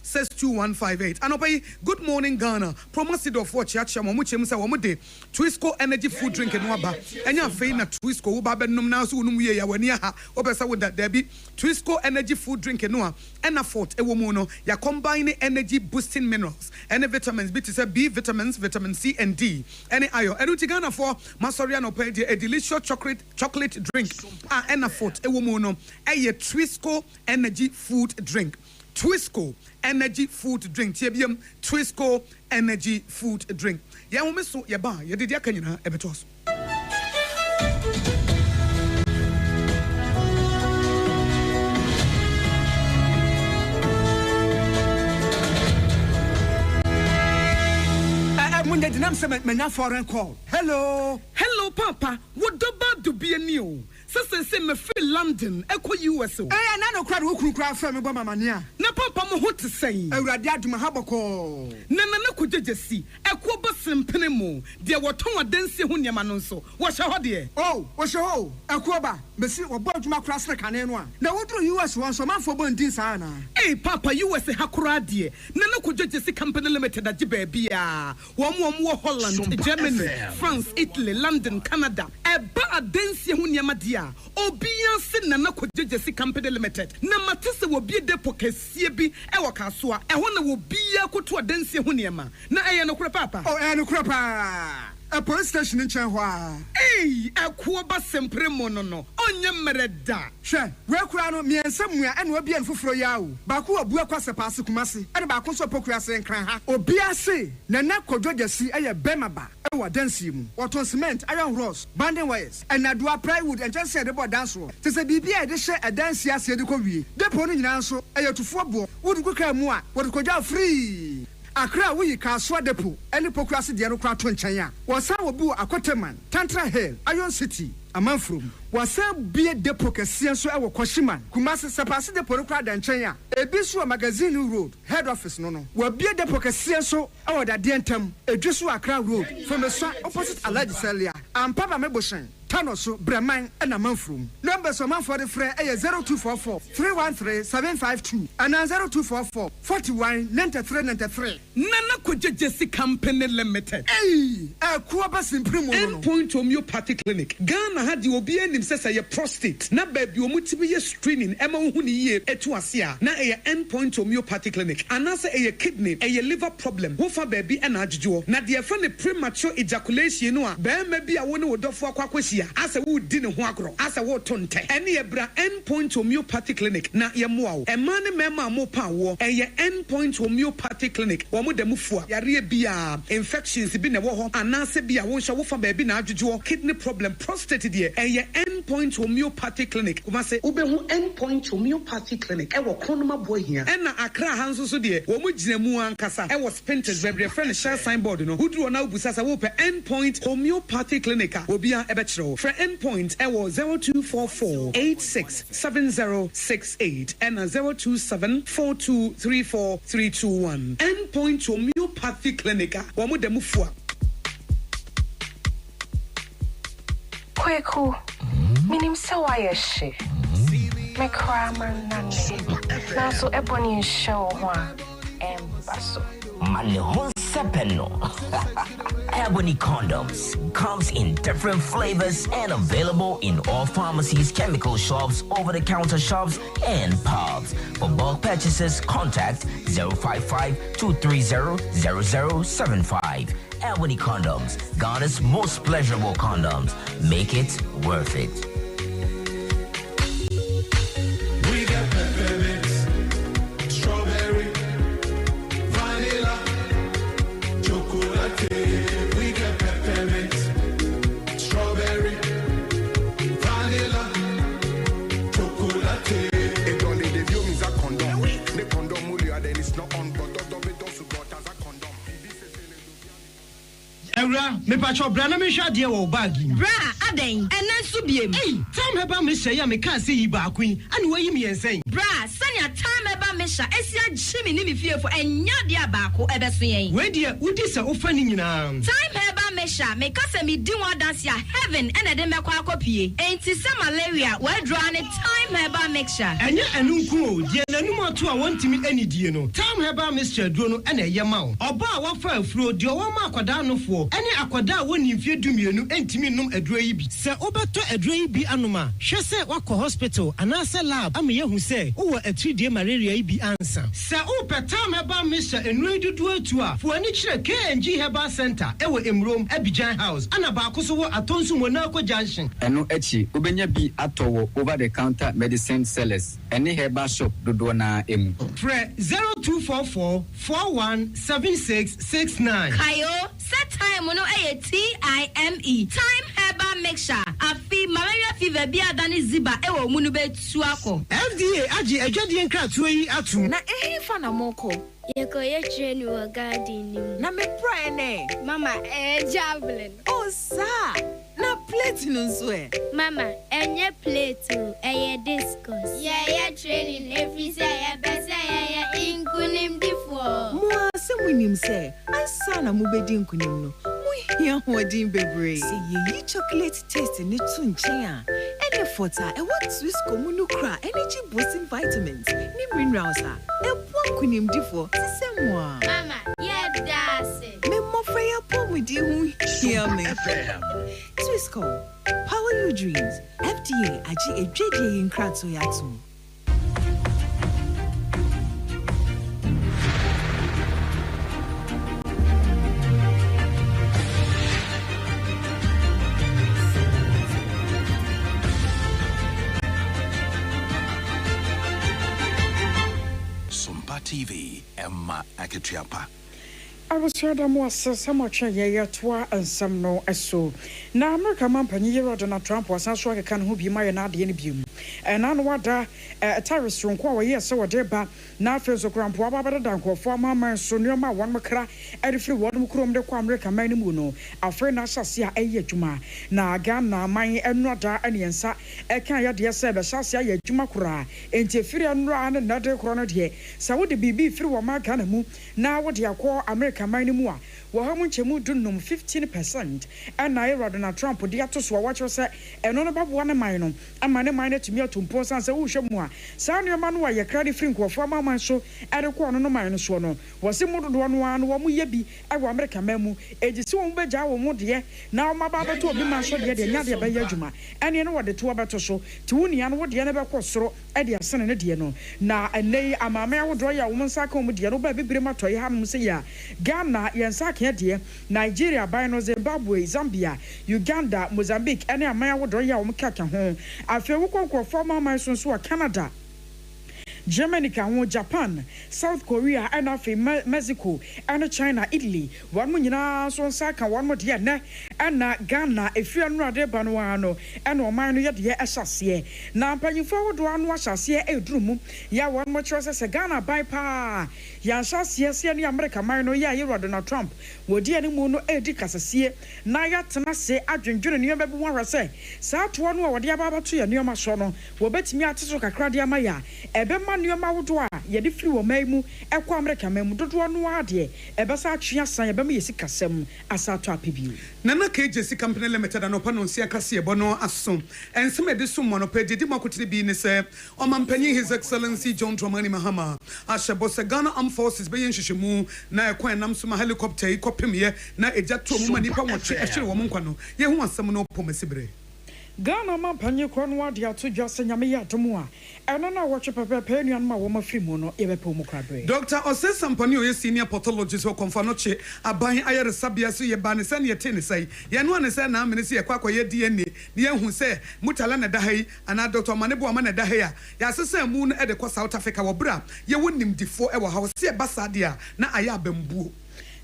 62158. Anopai, good morning, Ghana. Promoted of what Yacha Momuchemsa Wamude, Twisco Energy Food Drink and Waba, and your Faina Twisco, Babenum now, Sunumia, Waniaha, Obesa with that Debbie, Twisco Energy Food Drink and Noa, and a fort, a womono, ya combining energy boosting minerals, and vitamins, B vitamins, vitamin C and D, any iron. And Utigana for Masoriano Pay, a delicious chocolate drink, and a fort, a womono, a Twisco Energy Food Drink. Twisco Energy Food Drink. TBM Twisco Energy Food Drink. Ya wo meso ya ba ya de aka nyina ebetos. Munde dinam se menya foreign call. Hello Papa. What do bad to be a new? Say me feel London, Echo US. Eh, na no crowd wo kru from me bo mamania. Na papa mo what to say? Awurade aduma habako. Na ko jejesi. Echo basem penemo. De woton adansi ho niam no nso. Wo hye ho de. Oh, wo hye ho. Echo ba, besi wo bo aduma kra sre kane no a. Na wo dro US won so manfo bo ndin sa na. Eh, papa US hakura de. Na ko jejesi company limited agi ba bia. Wo Holland, Sompa Germany, FM. France, Italy, London, Canada. Eba adansi ho niam dia. Obian se na ko jejesi company limited. Na matese wo bi depo kesie bi e wo kaso a. E ho na wo bia koto adansi ho niam. Na eye no kura papa. Oh, no kura pa. A police station in Chenhua. Hey, a kuoba sempre monono. Onye mereda. She, we kura no me ensamua ene obi en foforo yawo. Ba ko abu akwase paase kumase. Ene ba ko so pokua se nkran ha. Obi ase na kodwogesi eye bemaba. E wa dansi mu. Waton cement, iron rods, banding wires, and adua plywood and just said about dance room. Te se bibia e de hye e dance ase de ko wie. Depo no nyina nso eye tufo bo. Wodu ko ka mu a, wodu ko ja free. Akra we Kaswa depo any pokrasi de no kra to nchen a wo sa wo bu akoteman Tantra Hill Iron City amanfrom wo sa bie depo kese so e wo Koshiman Kumasi sepase depo no kra da nchen a ebi so magazine road head office no wo bie depo kese so e wo da de ntam edwiso Akra road from so opposite Alhaji Celia ampaba meboshen Tanoso Breman and Amanfrum. Numbers of man for the fray 0244 313 752 and 0244 41 93 93. Nana Kojesi Company Limited. Hey, a Kuabas in Primo. Endpoint Homeopathy Clinic. Ghana had the Obian himself a prostate. Na baby, you multiple screening. Emma Huni etuasia. Na a endpoint Homeopathy Clinic. Anasa a kidney, a liver problem. Wofa baby and ajo. Na dear friend premature ejaculation. No, bear maybe I want to do for Quaquasia. As a wood dinner huagro, as a watonte, any ebra endpoint homeopathy clinic, na yamuao, a man mema mopa war, a ye endpoint homeopathy clinic, wamu de mufua, yaria bia, infections been a war, and nasa bia, wosha wofa baby na juju, kidney problem, prostate dear, a ye endpoint homeopathy clinic, kumase, ubehu endpoint homeopathy clinic, ewa konoma boy here, and na Akra hanso so dear, wamu jinemu ankasa, ewa spinters, baby, a friend share signboard, no, who drew an albusasa wope endpoint homeopathy clinic, obia ebetro. For endpoint, I was 0244 867068 and 027 4234 321. Endpoint homeopathy clinic. Wamu demufua. Kweku, minim se waye she. Me cry man nane. Now so ebony show one baso. Malehon Sepeno. Ebony condoms comes in different flavors and available in all pharmacies, chemical shops, over-the-counter shops, and pubs. For bulk purchases, contact 055-230-0075. Ebony condoms, Ghana's most pleasurable condoms. Make it worth it. We got peppermint, strawberry, vanilla, chocolate. We got peppermint, strawberry, vanilla, chocolate. It only the view is a condom. The condom will then it's not on, but it also got as a condom. Era, me pacho brana me sha de wo bag ni. Bra, aden, enen so biem. Hey, time heba me sha ya me kan say yi ba kwin. Ani wayi me ensen. Bra, sanya time heba me sha esia jimi ni me fiefo enya de abako ebeso yen. We de udi se ofa ni nyina. Time heba Herbal Mixture, make us me do what dance ya heaven and a dem kwa copy. Ain't it some malaria? We're drawing a time Herbal Mixture. And ya anunko, dear Nanuma to I want to meet any deano. Time Herbal Mixture, Drono, and a yamau. Or bar what fire flow, the Owama Aquadano for any Aquada when you fear do me no entiminum a draibi. Sir Obato a draibi anuma. She said Wako Hospital, and I said lab. I'm here who say, oh, a 3-day malaria be answer. Sir Opa Time Herbal Mixture and ready to do it for any K&G Herbal Center, Ewa Rome, Abidjan House, and about Kosovo at Tonsu Monaco Junction. And no Echi, Ubenya be Atowo over the counter medicine sellers. Any herbal shop do dona emu. Pre 0244 417669. Kayo, set time mono TIME. Time Herbal Mixture. Afi malaria fever bia dani ziba ewo munube tuako. FDA aji ejodi enkra tuyi atu. Na fana moko. Yekoye train wa garden. Na me prane. Mama, javelin. Oh, sa. Na plate no swear. Mama, enye plate discus. Yeah, training every say besa inkunim difo. Mo se winim say, ansa na mo bedi inkunim no. Mo hia hodin bebre. Say ye chocolate taste ni tu nchen a. Any fota e what Swiss comunu kra energy boosting vitamins. Ni minerals a. E po kunim difo. Se moi. Mama, yeah that's it. Me mo freya po with you hear me. Swisscom, power your dreams. FDA aji ejeje in kratso yatu. Sompa TV, Emma Aketriapa. I was heard a more so much a year toa and some no so. Now, America Mampany year Donald Trump was not sure I can who be my anadi any beam. And I know what a terrorist room qua year so a deba now feels a grandpa better than for Mamma so near my one macra and if you want chrome the Quamrica Manimuno, a friend I shall see a yetuma. Now again, now my and not any answer, a can ya dear said, shall see a jumakura, and Tiffy and Ran another chrono here. So would it be through a markanamu now what you call America Manimua. Wahamunchemu dunum 15%, and I Donald Trump would to so watch us and on about one mine, and my mind to me to impose and say, Ushamua. Sound your man, why your credit frink or former man so at a corner no minus one. Was a model one we be a American memu, a soon beja or more dear. Now my baba to be my shot yet another by Yajuma, and you know what the two about so to Union would the never cost so at your son and a diano. Now and they are my mare would draw your woman's saco with the baby brima to Yamusia. Ghana, Yansaki, Nigeria, Bino, Zimbabwe, Zambia, Uganda, Mozambique, and a mare would draw your Mukaka home. I feel we can former my sons who are Canada. Germany, Japan, South Korea, and Mexico, and China, Italy. One more so saka, one more dear, and Ghana, if you are not a Banuano, and one minor yet, yeah, a chassis. Now, paying forward one was a see a drum, ya one more choice as a Ghana by pa. Yan chassis, any America, minor, yeah, you Donald Trump. Would dear Muno Edicas a see, Naya Tanase, Adrian Junior, baby, one say, South one or the Ababa tree, and near my son, will bet me at Soka Cradia Maya, a bema near Maudua, yet if you were Memu, a Quamreca Mem, don't want no idea, a Bassa Chia San, Bami Sikasem, as our trapi. Nana KJC Company Limited and Opano Siakasia Bono Assum, and some edison monopedi democracy being say, on Mampany His Excellency John Dramani Mahama, Asha Bossagana Armed Forces being Shishimu, na Quanam Suma helicopter, copimia, na a jet to Manipa watch, actually Womanquano, ye want some no pomesibre. Ghana Mampany Kronwa dia to just Yamia Tomua, and I watch a paper penny and my woman Frimono, Eve Pomocabre. Dr. Ose Sampanio, senior pathologist or Confanoche, are buying Aya Sabia, so ye banisani a tennisay, Yanwan is an amnesty a quack ye DNA, the young who say Mutalana Dahe, and our Dr. Manebu Amana Dahea, Yasa moon at the South Africa or Bra, ye wouldn't him before our house, see a Bassadia, na Aya Bembu.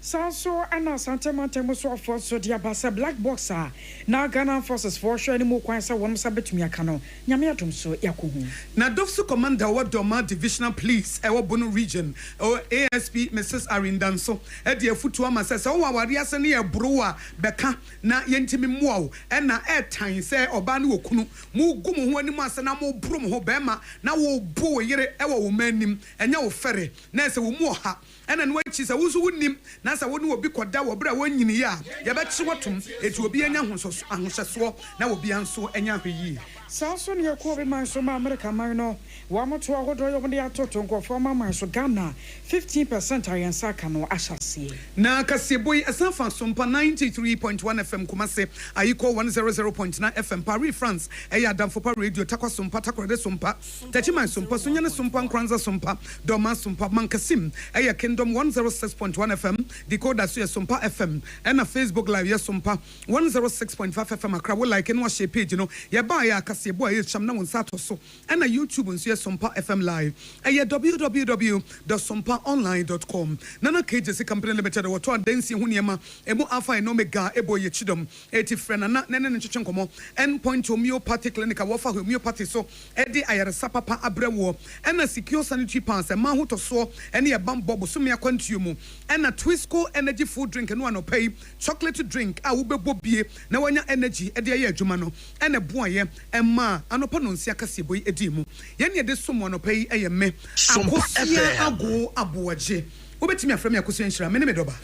Sanso and Santa Montemoso for so dear Bassa Black Boxer. Now Ghana forces for sure any more quinsa one sabit me a cano. Yamiatum so Yaku. Now Dofsu Commander what Doma Divisional Police, our Bono region, or ASP Mrs. Arindanso, at the Futuama says, oh, our Yasani a brewer, Becca, na yentimi wow, and na air time say or Banu Kunu, Mu Gumu when Masana mo brum hobema, now wo boy yere ever woman and your ferry, Nessa Moha. ɛna no akyi sɛ wo so wonim na sɛ wo ne obi kɔda wɔ bra wonyini ya yɛbɛkye watom eti obi anya ahohyɛsoɔ na obi anso anya hwee Saso ne yakɔ be man so ma America man no wa moto ahodo yo de atoto nkɔfo ma man so Ghana 15% ayensa ka no ahyase na kaseboy asanfa Sompa 93.1 FM Kumase ayiko 100.9 FM Paris France eya Damfopa radio Takwa Sompa Takwa de Sompa Tachiman Sompa Sunyane Sompa Kranza Sompa Doma Sompa Mankasim eya Kingdom 106.1 FM Decoder so Sompa FM and a Facebook live yes Sompa 106.5 FM Accra we like and watch page ya ba ya kaseboy cham na wonsato so and a YouTube nso Sompa FM live eya www.sompaonline.com nana KJC company limited wato adansi hu niema emu alpha and omega ebo ye chidom eti frena na nene nchiche nkomo endpoint homeopathic clinic wafa homeopathy so edi ayaresa papa abrewo ena secure sanitary pass ma ho to so ene ye bambo so me akwantuo mu ena Twisco energy food drink no anopai chocolate drink a wo bebo bie na wanya energy edi aye adwuma no ena boaye emma anopa no nsia kase boy edi mu ye ne de somo anopai eye me akosia ago aboaje obetimi afrem yakosia nshira me ne medoba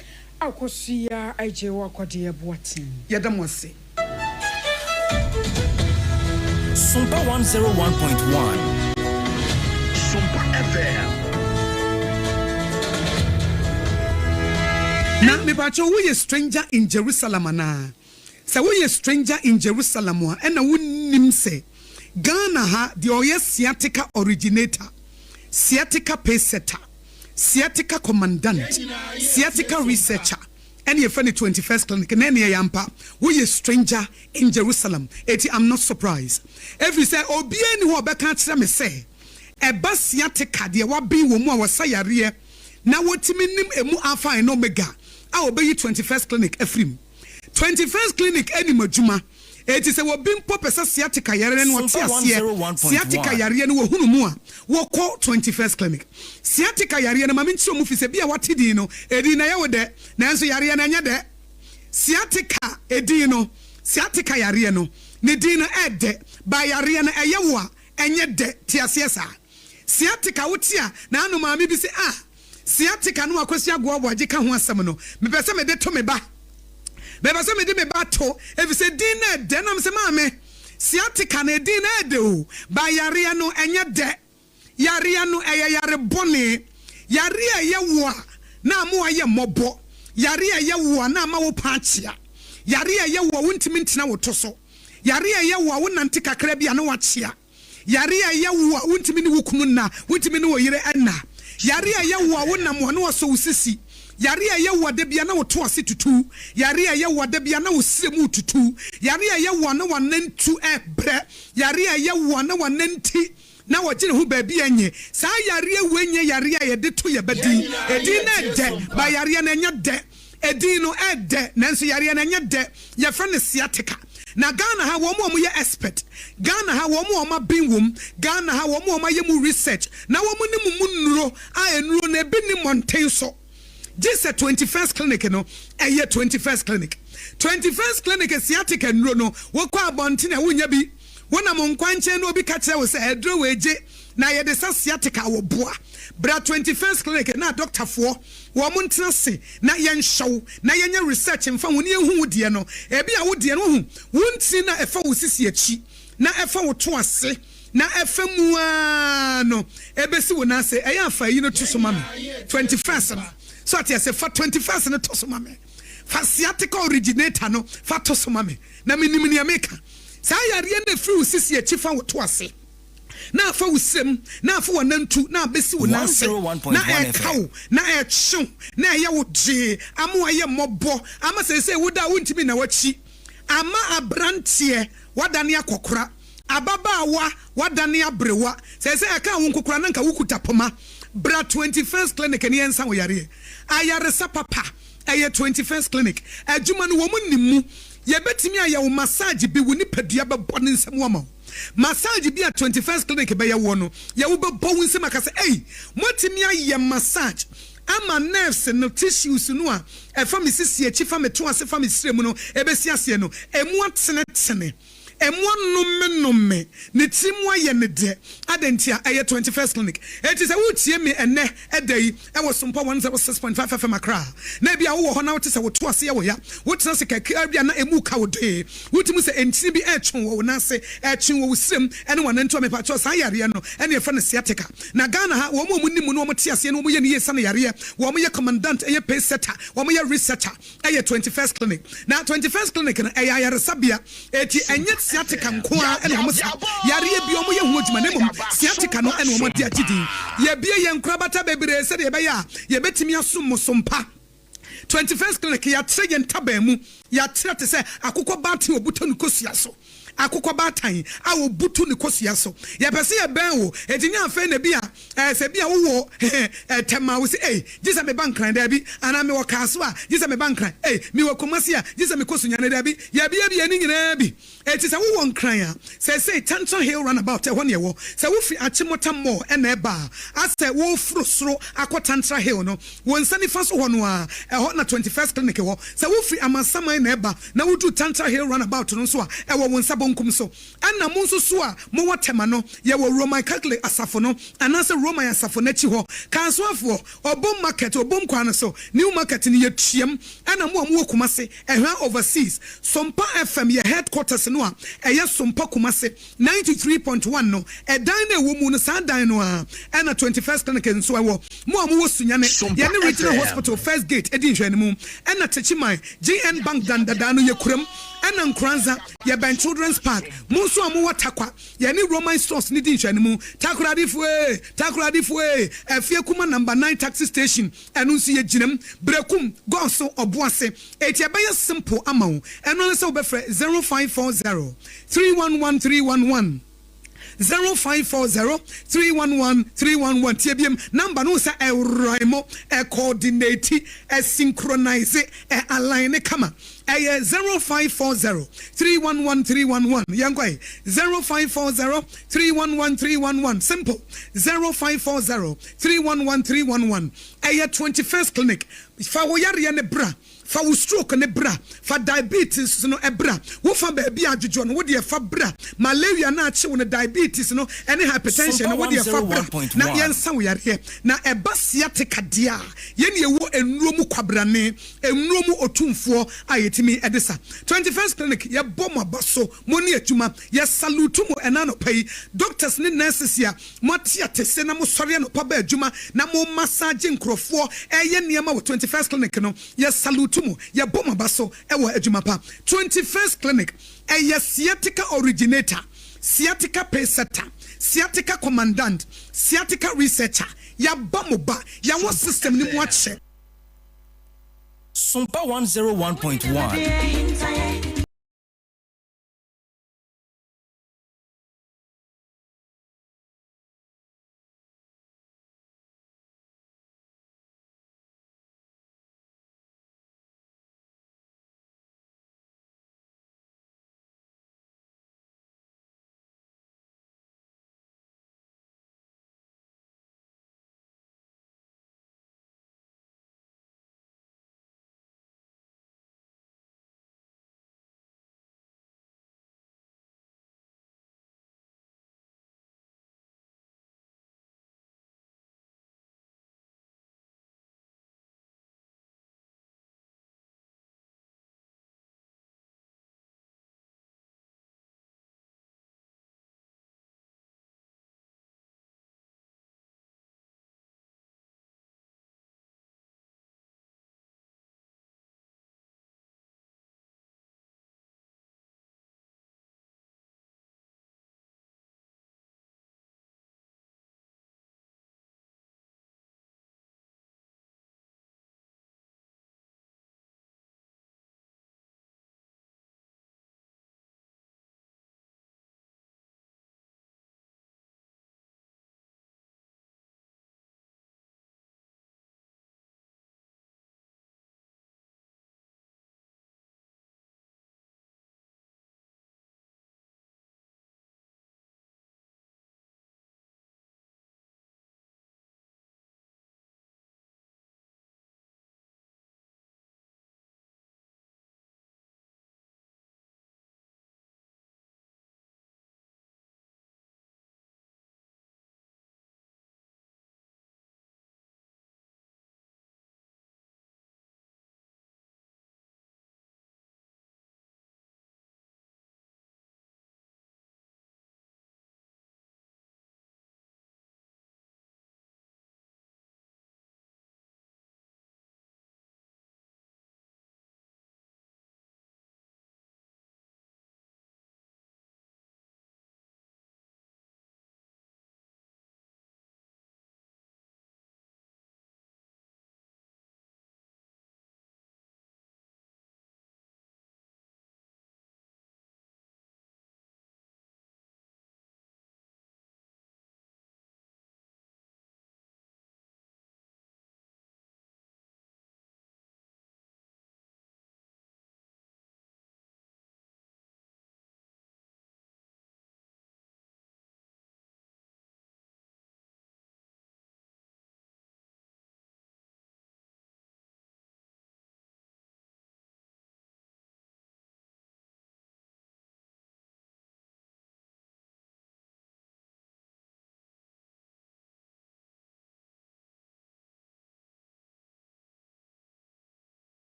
akosia aje wakwade aboatin yadamwase Sompa 101.1 Sompa FM. Na me pacho we a stranger in Jerusalem na. Sa we a stranger in Jerusalem wa na wonnim se Ghana ha the oye sciatica originator, sciatica pacesetter, sciatica commandant, sciatica researcher. And your friend 21st clinic and any yampa we a stranger in Jerusalem. I'm not surprised. Every say obi any who beka me say e ba sciatica de wa bi wo mu a wasayare na wotimi nim emu alpha and omega a obey 21st clinic afrim 21st clinic any majuma it is a wobim popesa sciatica yare no tia sciatica yare no hunu mu a wo call 21st clinic sciatica yare no maminchi omu fi se bia watidi no edi na yawo de na enso yare na nya de sciatica edi no sciatica yare no ne di no ede ba yare na eyewo a enye de tia siesa sciatica wotia na anu maami bi se sciatica no akosi agwo agye ka ho asem no me pese me de to me ba beba se me de me bato efi se din na de na me se maame sciatica na din na de o ba yare no enye de yare no yare bone yare ye wo a na mo aye mobo yare ye wo na ma wo paachia yare ye wo wontimi ntina wo to so yare ye wo wonante kakra bia na wachia yare ye wo wontimi ni wukum na wontimi ni wo yire enna yare ye wo wonam wo na wo so usisi yare ye wo de bia na wo to ase tutu yare ye wo de bia na wo siremu tutu yare ye wo na wanantu ebre yare ye wo na wananti na wajine hu baabi anye saa yare wenye yare ye de to ye badi edi na de ba yare na nya de edi no ede nanso yare na nya de ye fa ne sciatica na Ghana ha wo mo ye expert Ghana ha wo mo binwom Ghana ha wo mo ye mu research na wo mo ni mu nuro a enuro na ebi ni mountain so this 21st clinic no eye 21st clinic sciatica nuro no wo kwa abonti na wonya bi wona mo nkwanche na obi ka kire wo se edro weje na ye de sciatica wo boa bra 21st clinic na doctor fo wo mo ntena se na ye nhyew na ye nya research mfa woni ehu de no ebi a wo de no hu wonti na efa wo sisi achi na efa wo to ase na efa mu no ebesi wo na se eya afa yi no to so mame 21st no so ati ase fa 21st no to so mame fa sciatica originator no fa to so mame na minimini ameka sa yare na free sisi achi fa wo to ase na fa usem na fa wanantu na besi wo nanse na ekaw na echu na ye wo je amo aye mobo ama se wo da wontimi na wachi ama abrantie wadane akokora ababaawa wadane abrewa se eka wo nkokora na nka wukuta poma bra 21st clinic ne yensa wo yare ayare sapapa aye 21st clinic adwuma no wo munnimu ye betimi aye wo massage bi wo nipadua bebo ne nsem wo ma massage bi a 21st clinic be ye wo no ye wo bebo wo nsem aka se motimi aye massage ama nerves no tissues no a efa me sisi achi fa me to ase fa me siremu no ebesi ase no emu atene emo numme ne timwa ye ne de adentia eye 21st clinic it is a wutie me ene edai e was Sompa 106.5 FM Accra na bia wo ho na wote se wo to ase ye wo ya wotena se kaka bia na emu ka wo de wotimu se entini bi etwen wo na se etwen wo srem ene wana nto me pa cho san yare no ene e fa na sciatica na Ghana ha wo mo nimu no mo te ase no mo ye ne ye sa na yare wo mo ye commandant eye pay setter wo mo ye researcher eye 21st clinic na 21st clinic na eye yare sabia eti enye sciatica nko a ene wo sa yare bi wo mo ye hu adwuma ne mum sciatica no ene wo mo de atidi ye bie ye nkura bata bebre se de be ya ye betimi asom mo Sompa 21st clinic ya tre ye ntaba mu ya tre te se akukọ bate obuto no kosia so akukọ batan a obuto ne kosia so ya pese ye ben wo etinya afa na bia se bia wo tema wo se jisa me bankran da bi ana me wo kaso a jisa me bankran me wo komasi a jisa me kosunya na da bi ya bia ni nyina bi eti se wo nkran a se Tanton Hill runabout ho ne wo se wo fi Achimota mall na eba ase wo frusro akotantra hill no wo nsani fa so ho no a ho na 21st clinic wo se wo fi Amasaman na eba na wo du Tantra Hill runabout no so a wo nsa bonkum so ana mo nso so a mo watema no ye wo Roman Catholic asafo no anase Roman asafo na chi ho kansoafo obom market obom kwan so new market ni yetuam ana mo Kumase ehwa overseas Sompa FM ye headquarters no a eye Sompa Kumase 93.1 no edan na wo mu no sa dan no a ana 21st clinic nso wo mo sunyane ye ne regional hospital first gate edin hwani mu ana techiman GN Bank dandada no ye kuram ana nkranza ye ben children's park munso amu watakwa ye ni Roman stores ni din hwani mu takuradifwe afie kuma number 9 taxi station enu nso ye ginam brekum gonso oboase eti be simple amount enu nso be 0540 311311 0540-311-311 TBM number no say Raimo coordinate synchronize align kama 0540-311-311 Yangway 0540-311-311 simple 0540-311-311 21st clinic fa wo yare ne bra fa wo stroke ne bra fa diabetes no ebra wo fa ba bia adwojo no wo de fa bra malaria na ache wo no diabetes no ene hypertension no wo de fa bra na yensa wo yare na eba sciatica dia ye ne wo enuro kwabrane enuro otumfo ayetimi edesa 21st clinic ye bom abaso mo ne atuma ye salute mo ena no pai doctors ne nurses ya mo tiatese na mo sori no pa ba adwuma na mo massage nkrofo eye niam wo 21st clinic no ye salute mo ye bom abaso ewo adwuma pa 21st clinic eye sciatica originator sciatica pacesetter sciatica commandant sciatica researcher ya bamoba ya wo system ni mo ache Sompa 101.1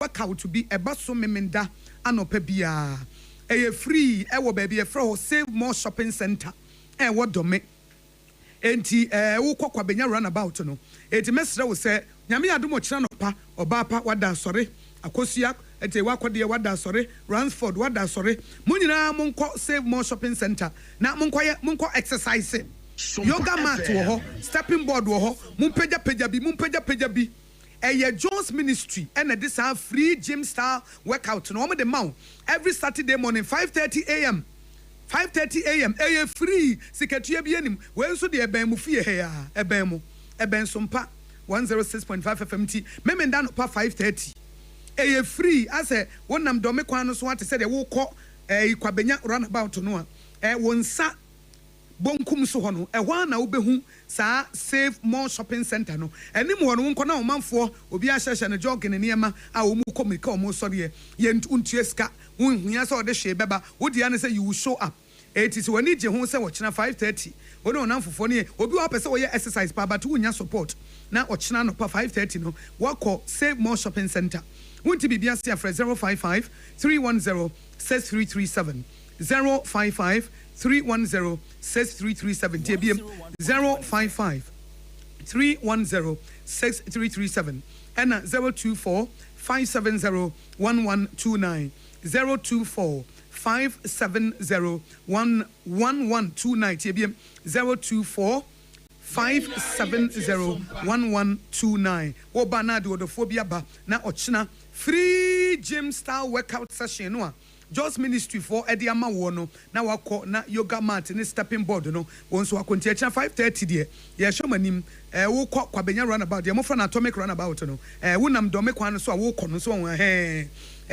workout to be a basso memenda anope bia a free ewo baby a fro Save More Shopping Center what do me enti wo kwakwa benya runabout no enti mesre wo se nyame adomo kira no pa obapa wada sore akosua enti wakode wada sore Ransford wada sore munyina monko Save More Shopping Center na monko exercise yoga mat wo ho stepping board wo ho mumpagya bi Jones Ministry and this are free gym style workout no the mount every Saturday morning 5:30 a.m. 5:30 a.m. Free secretary bi anim we so de eben mu fie he ya eben Sompa 106.5 FMT memenda no pa 5:30 free ase wonam dome kwan no so ate se de wo kɔ kwabenya runabout no wonsa bonkum so hono ehwa na obehu saa Save More Shopping Center no enim hono nko na omanfo obi ahyehye ne jogging ne niema a omu komika omu sɔre ye ntueska wonhia sɛ ɔde hwe beba wodi ane sɛ you will show up it is when je ho sɛ wɔkyena 5:30 wona onamfofo ne obi wa pɛ sɛ wɔyɛ exercise pa but wonya support na ɔkyena no pa 5:30 no wɔkɔ Save More Shopping Center wonti bibia se afrɛ 055 310 6337 055 310 6337 TBM 055 310 6337 and 024 570 1129 024 570 1129 TBM 024 570 1129 Obana do the phobia ba na ochina free gym style workout session no Jones Ministry for Ade Akye na wako na yoga mat ne stepping board no wonso akonti echa 5:30 de ye hwemanim wo kwabenya runabout de mo fra na atomic runabout no wonam dome kwan so a wo kɔ no so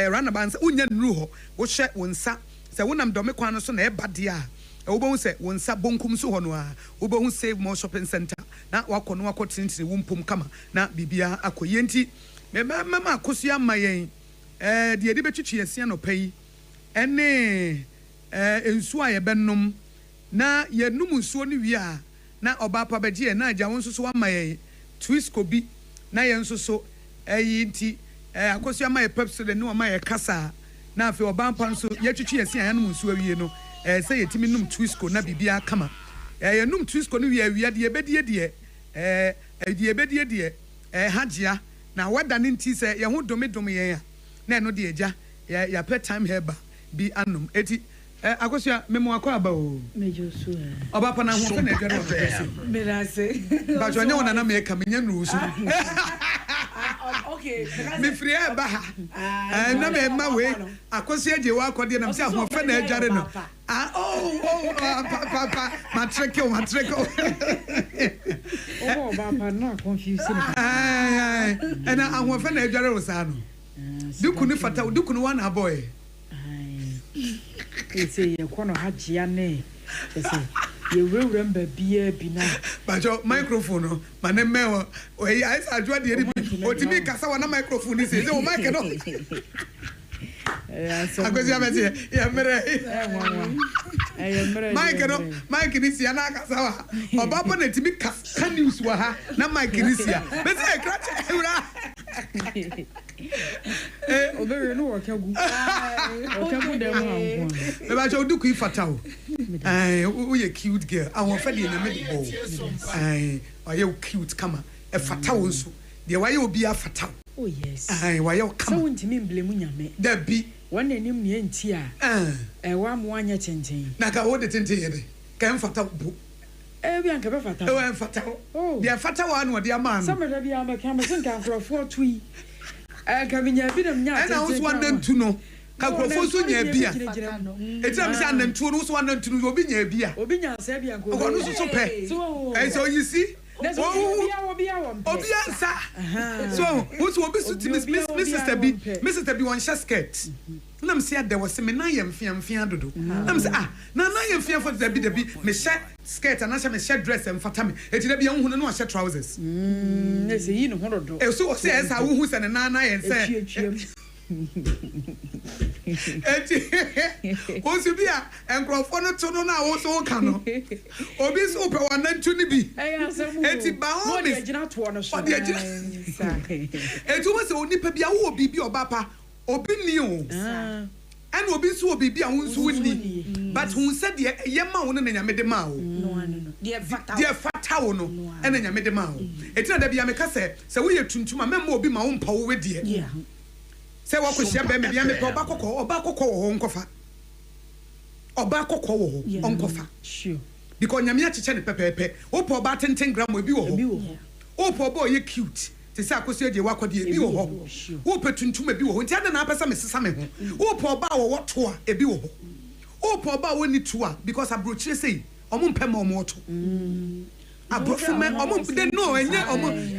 runabout unya nru ho wo hye wonsa se wonam dome kwan so na eba de a wo bo se wonsa bonkum so ho no a wo bo Save More Shopping Center na wako no wako tintiri wumpum kama na bibia akoye nti mama akosua mayen de edi betwitwi asia no pai ene ensu a yebenum na yenum nsuo ni wi a na obapa beje na agya won so amaye twisco bi na yen so nti akosua maye pepsi de no maye kasa na afi obampa nso yetwitwi asia yanum nsuo awie no se yetimi num twisco na bibia kama yenum twisco ni wi awia de ebedie hagea na wada ne nti se ye ho domedom yen a na eno de agya ya pet time heba bi anum eti akosua memo akọ aba o mejosu oba pa na ho fe na edware o merase ba jo nya wona na me ka menya nusu okay me free eba ha na me ma we akosua je wa akode na me se ho fe na edware no papa matreke o ba pa na confuse ni na ho fe na edware o sa no dukunu fata dukunu wana boy ese ye kono hagea ne ese ye wewura mba bia bi na bajo microphone no mane mewo oyi ai sa adwa de bi otimi kasa wana microphone se o mic no akozi abeti ya mere mic ni sia na kasa wa obabo na timi kasa news wa ha na mic ni sia beti e krache ewura obere no wakagu dem am e ba jo duku ifatao o ye cute girl awon fa de na me bo o ye cute kama e fatao nso de wa ye obi afatao oh yes wa ye kama so ntimi mblemu nyame da bi wona enim ne enti a wa mo anya tenten na ka wo de tenten ye de kan fatao bu bi anka be fatao o fatao de fatao anu de ama no so me da bi am ka me senka nkrofo tui kaminya bi nam nya tenten na wo so wanantu no ka nkrofo so nya bia etina me se anantu no so wanantu no obi nya bia obi nya sa bia nko no so pe so you see obi ansa so who's obi so ti Mrs. Bi one skirt na me se there was me na yem fiamfia dodo na me se na yem fiam for the bi me shirt skirt and na me shirt dress em fata me etina bia hu no shirt trousers na se yi no ho dodo so say esa hu se na yen say Osibia and Crawford to know now also can. Obis open one and two nibi. Eti baomi. It was only Pebia will be your papa. Opinion. And Obis will be a wounds windy. But who said the Yama and I made the mouth? No, dear fat town, and then I made the mouth. It's not that Yamaka so we are to my memo be my own power with dear. Yeah. Say what could she be me tobacco or bacco on cofa. Or bacco on cofa. Sure. Because Yamia Chichen Pepe, oh, poor batten 10 gram will be oh, poor boy, you cute. The Sacosia de Wako de Bio. Oh, petun to me, who tell an apple some Samuel. Oh, poor bow, what tour, a bio. Oh, poor bow, we need to because I brought you say, Omum Pemo Moto. I brought from men, they know, and yet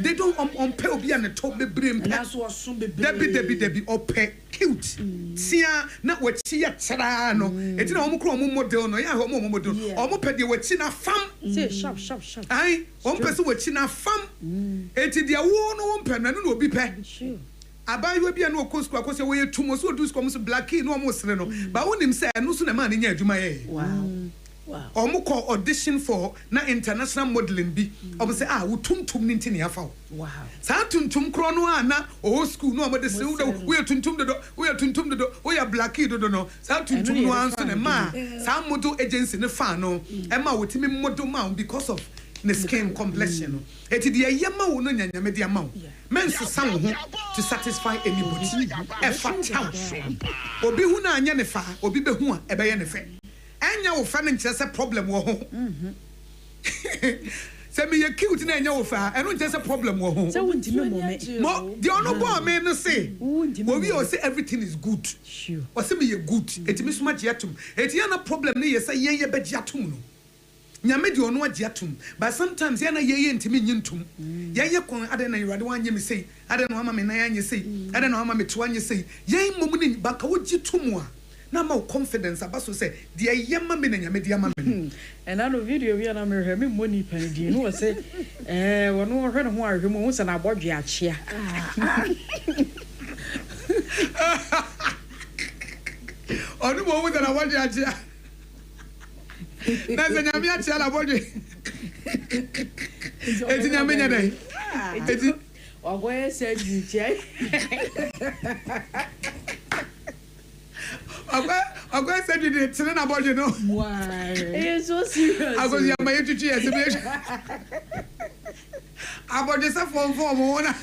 they don't on pay be and the top be brim. That's what soon be Debbie, or pay cute. See, not what she at Sarano. It's no more model, no, ya homo model, or more petty with China fam. Say, shop. Aye, one person with China fam. It's the one pen and no be pay. Sure. I buy you be no coast because away two most do come to black no almost no. But when him say, no sooner man in your Jumae. Wow. Omuko audition for na international modeling bi obse wo tuntum ninti ne afa wow sa tuntum kro no ana o school no amade se we tuntum dodo we ya black dodo no sa tuntum no anso ne ma sa model agency ne fa no e ma wotimi model ma because of the skin complexion no eti de yema wo no nyanyame de ama wo men so san ho to satisfy anybody e fa town obi hu na anya ne fa obi be hu a e be ye ne fe anya wo fa ne nkyese problem wo ho se me ye cute na anya wo fa eno nkyese problem wo ho se wontime mo the honorable me no say we all say everything is good sure o se me ye good etimi suma giatum eti na problem ne ye say ye be giatum no nyame de ono agiatum but sometimes ye na ye ntimi nyintum ye kon ade na yirade wanye me say ade no ama me na anye say ade no ama me to anye say ye mom ni baka wo gitum a na ma confidence abaso say de yema me na nyame de ama me and I know video we na me hwe me money pan di no say wono hwe no ho ahwe mo so na abodwe achia onu mo wo na abodwe achia na se nyame achia la abodwe eti nyame nya dai eti ogoye se ji chai I said you did tell about you know. Why? It's so serious. I was my YouTube yes. About this form one.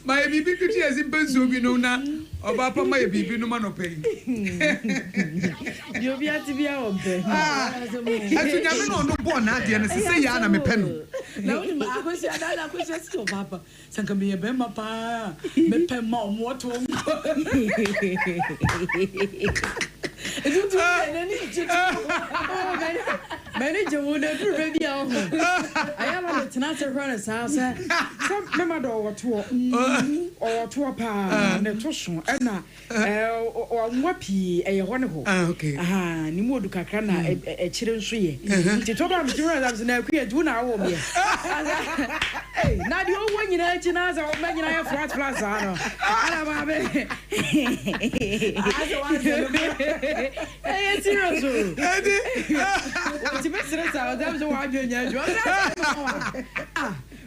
My baby is in Benzo, you know now. About my baby no man pay. You'll be at to be out there. I think I don't know born at the end. Say Yana me pen. No, I was just to Papa. Some can be a bema pa. Me pen mom what home. Manager would have ready out. I am a tenant runners house. Some member or two or pa nutrition and or wappy a wonderful. Okay. Ah, Nimudu Kakana a children tree. To talk about materials and a queer do now. Hey, now the old one you know, Chinaza or Magna have flat plaza. Hey, it's serious. What's the best? That was why you're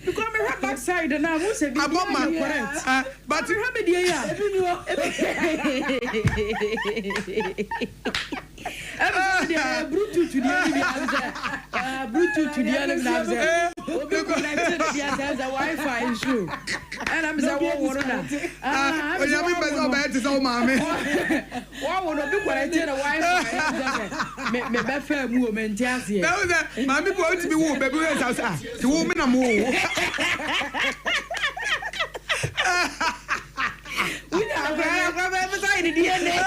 because me have backside and I won't say about my correct. But you have a dear. Bluetooth to the Bluetooth to the other connected to the Wi-Fi issue. And I'm the one. Why would I do what I did a Wi-Fi? Me better movement. Yes, Mammy going to be woman, baby. The woman I'm more. We have the DNA.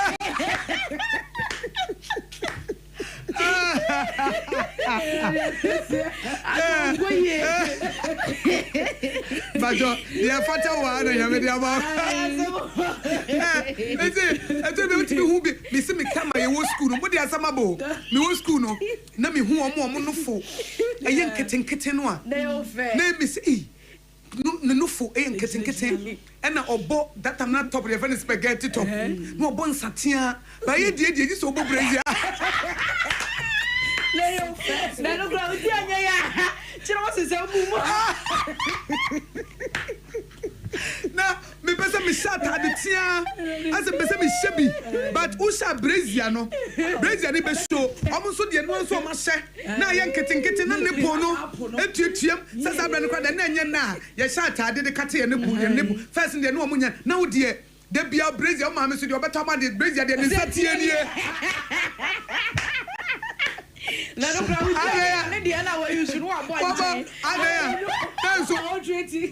But you are fatter one, and you have it about. I tell you, who be me come my old school, but they are some abo. Me old school, no, me who are more monofo. A young kitten one. Name me say. nufu nkete ena obo that I'm not top of the spaghetti top no bon satia ba ye die so obo brazia na no gra uti anya ya chira wose se obu na me pesa me shot adetia as me pesa me shebi but usha brazia no brazia ni be show omo so de no so ma hye na ye nkete na ne po no etuetuem sasa bra ne kwa na nya na ye shot ade de kate ye ne po ye ne po first de no omo nya na wo de de bia brazia o ma me so de obeta ma de brazia de ne satie nie na no gra uti ne de na wa use no abo anje ade na so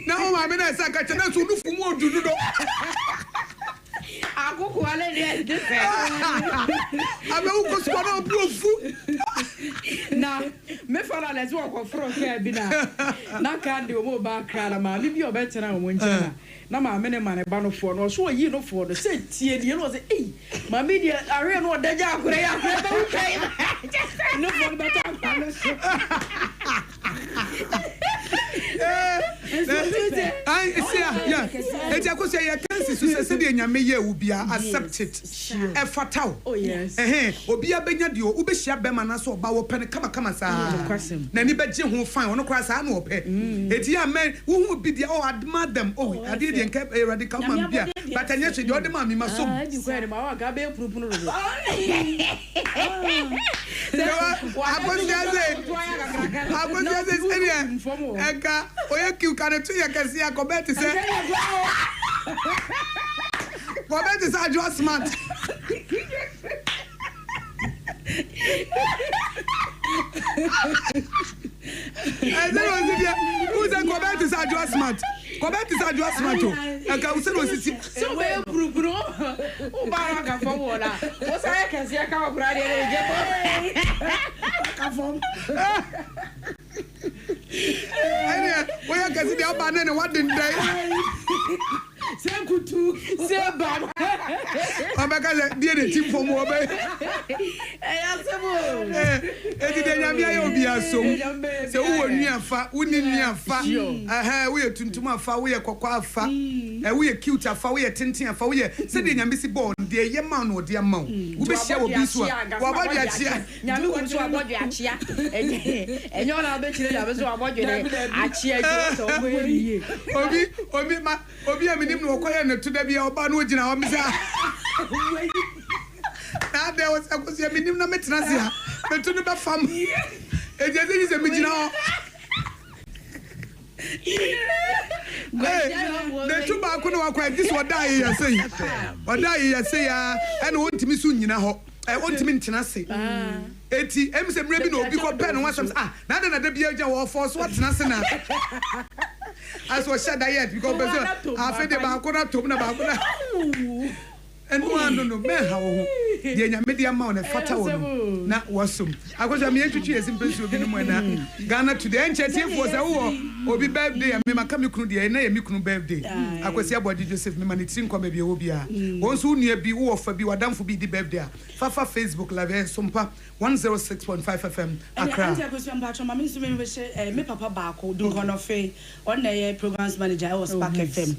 na o ma me na sa ka che na so nufu mu odu do akoko ale de fe abe u ko so na ofu na me fala le zo ko fro ka bi na ka de o mo ba kra na ma bi obetena o mo nchina na ma me ne ma ne ba no fo no so yi no fo no se tie die no se ma me die are no daja akure ya akure ba u kai no fo no beta pa no so I see yeah e ko say ya kansi so se de nyame ye ubia accept it e fatao oh yes obia benya de o be hia be ma na so ba wo pen kama sa na ni be je ho fine ono kra sa na wo pe eti ya men wo hu bi de oh admire them oh ade de nka radical man bia but anya so de o de ma mi ma so di ko e ma wa ga be puru no do Eka oye ki ukane tu ya kasi ya kobeti se kobeti sa jo smart uze kobeti sa jo smart eka use no siti so we puru o ba ga fo wala o sa ya kasi ya ka wa kura de je bo ka fo we ya kasi dia ba ne what did they Senkutu seba abaka die de team for mo be asebo edi de nyamia ye obi asom se wo nuafa woni nuafa wo ye tuntum afa wo ye kokwa afa wo ye cute afa wo ye tintin afa wo ye se de nyame si ball de ye ma no de ama wo be hia wo bi so wo abodi achia nyame wo so abodi achia enyo na be chire ya be so abodi achia jo so bo ye obi amini no koye ne to da bia oba no gina o misa na de was akosi amini na metena se ha meto no ba fam ejezi ni se migina o de to ba ko no akwa this odai ya say ya ene wontimi so nyina ho wontimi ntena se eti emse mre bi na obi ko pen wasam na de na da bia gya wo force what tena se na as was said yet because I feel the Bakuna Tom na Bakuna and one no me how the media man and fata na wasum. I was a mere 2 years in Pennsylvania to be no more Ghana today and chatting for the obi birthday and me makami kunu and I mikunu birthday. I was here body Joseph me manitin come be obia. Once who near be wo for be wadam for be the birthday. Fafa Facebook live Sompa 106.5 FM Accra. And I was me papa Bako do one of on the programs manager I was Spark FM.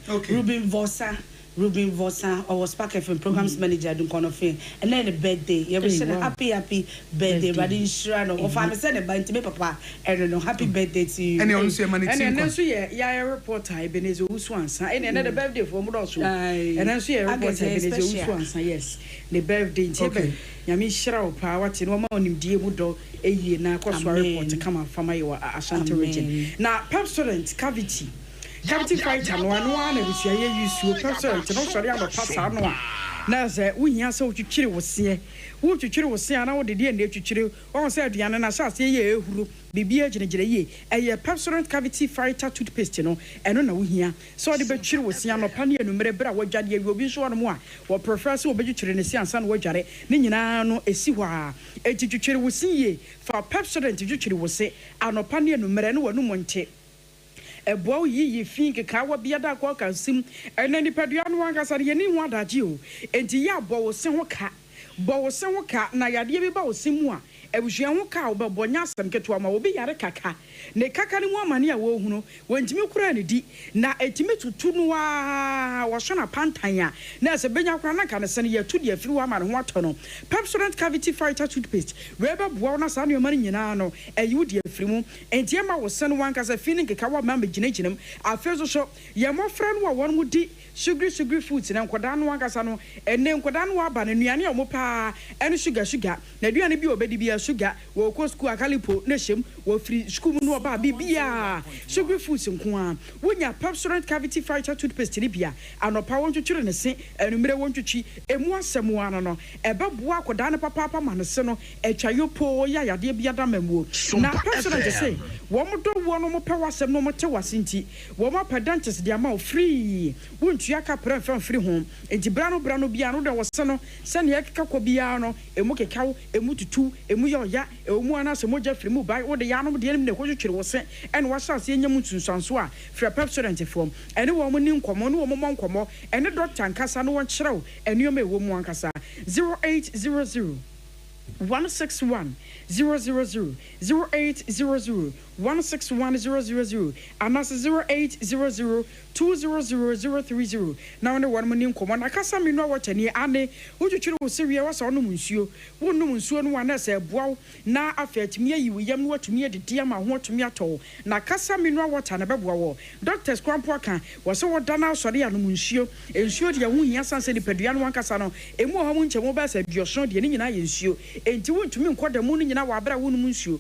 Ruben Vosa I was Spark FM programs manager do one of and then the birthday you wish happy birthday ready shrine of I said by me papa and no happy birthday to you. And also your money and then so yeah reporter Ebenezer Uswansa and another birthday for Mudosu. And then so yeah reporter Ebenezer Uswansa yes the birthday okay. Yami shira pa wati no ma onim die mu do eyi na akoswa report come from my Ashanti region na pep student cavity fighter no na bisia ye use pep student no sori am pasa no na say wuhia se otwitwire wo se na wo de de na etwitwire wo se aduane na sha se ye ehuru bibia ginegire ye eye pep student cavity fighter toothpaste no eno na wuhia so de betwire wo se no pa ne enumere bra wadwade ye obi so no mo a wo professor wo betwire ne se ansa na wadware ne nyina no esi hɔ a etwitwire wo se ye fa pep student twitwire wo se anopa ne enumere no wanu monte ebo yi fin keka wa bia da kwa kansim ena ni padua no ankasa ye ni hu adaje o enti ya bo wo se ho ka na yade bi ba wo se mu a ebusua ho ka obebo nya asem keto ma obi yare kaka ne kaka ne mu amane a wo hunu wantimi kura ne di na etimi tutu no wo so na pantanya na se benya kura na ka ne sene ya tu de afiri wa ma ne ho atono Pepsodent cavity fighter toothpaste weba boa na sa ne mari nyina no eyi de afiri mu enti ma wo sene wan ka sa feeling keka wa ma gina ginam afezo so ye mo fra no wa won mu di sugary foods na nkoda no wan ka sa no ene nkoda no aba na nuane a mo pa ene sugar na duane bi obedi bi sugar wo ko school akalipo na shem wo free school mu no oba bibia sugary foods nko a wonya Pepsodent cavity fighter toothpaste ni bia anopa won twetwere ne se enumere won twetwi emu asemu ano no ebe boa akoda ne papa ma ne se no etwayo po ya yade bia da mamuo na Pepsodent say wo mo do wo no mo pe wasem no mo te wasinti wo mo pedantist dia ma free wontua ka prefem free home enti brano bia no de wo se no se ne yakeka ko bia no emu kekaw emu tutu emu ya emu ana se mo ja free mu bai wo de ya no de ne ko twetwere wo se ene wa sase enya mu tunsanso a free Pepsodent form ene wo mo ni nkomo no wo mo nkomo ene doctor nkasa no won kyerɛw ene o wo mu ankasa 0800 161 000 0800 161 000 and that's 0800 200 now on the one morning come on akasa me no what any ane wotwetwere wo sewie wa so no munsuo wonum nsuo no wana se boaw na afetimi ayi wo yam no watumi edede ama ho atumi ato na akasa me no what na beboa wo doctors kwampo aka wo se wo dana asore ya no munsuo ensuo de ho hia sanse ni padua no wankasa no emu ho mu nkyemo ba sa duoson de ni nyina ye nsuo enti wontumi nkoda mu no nyina wa abra wonum nsuo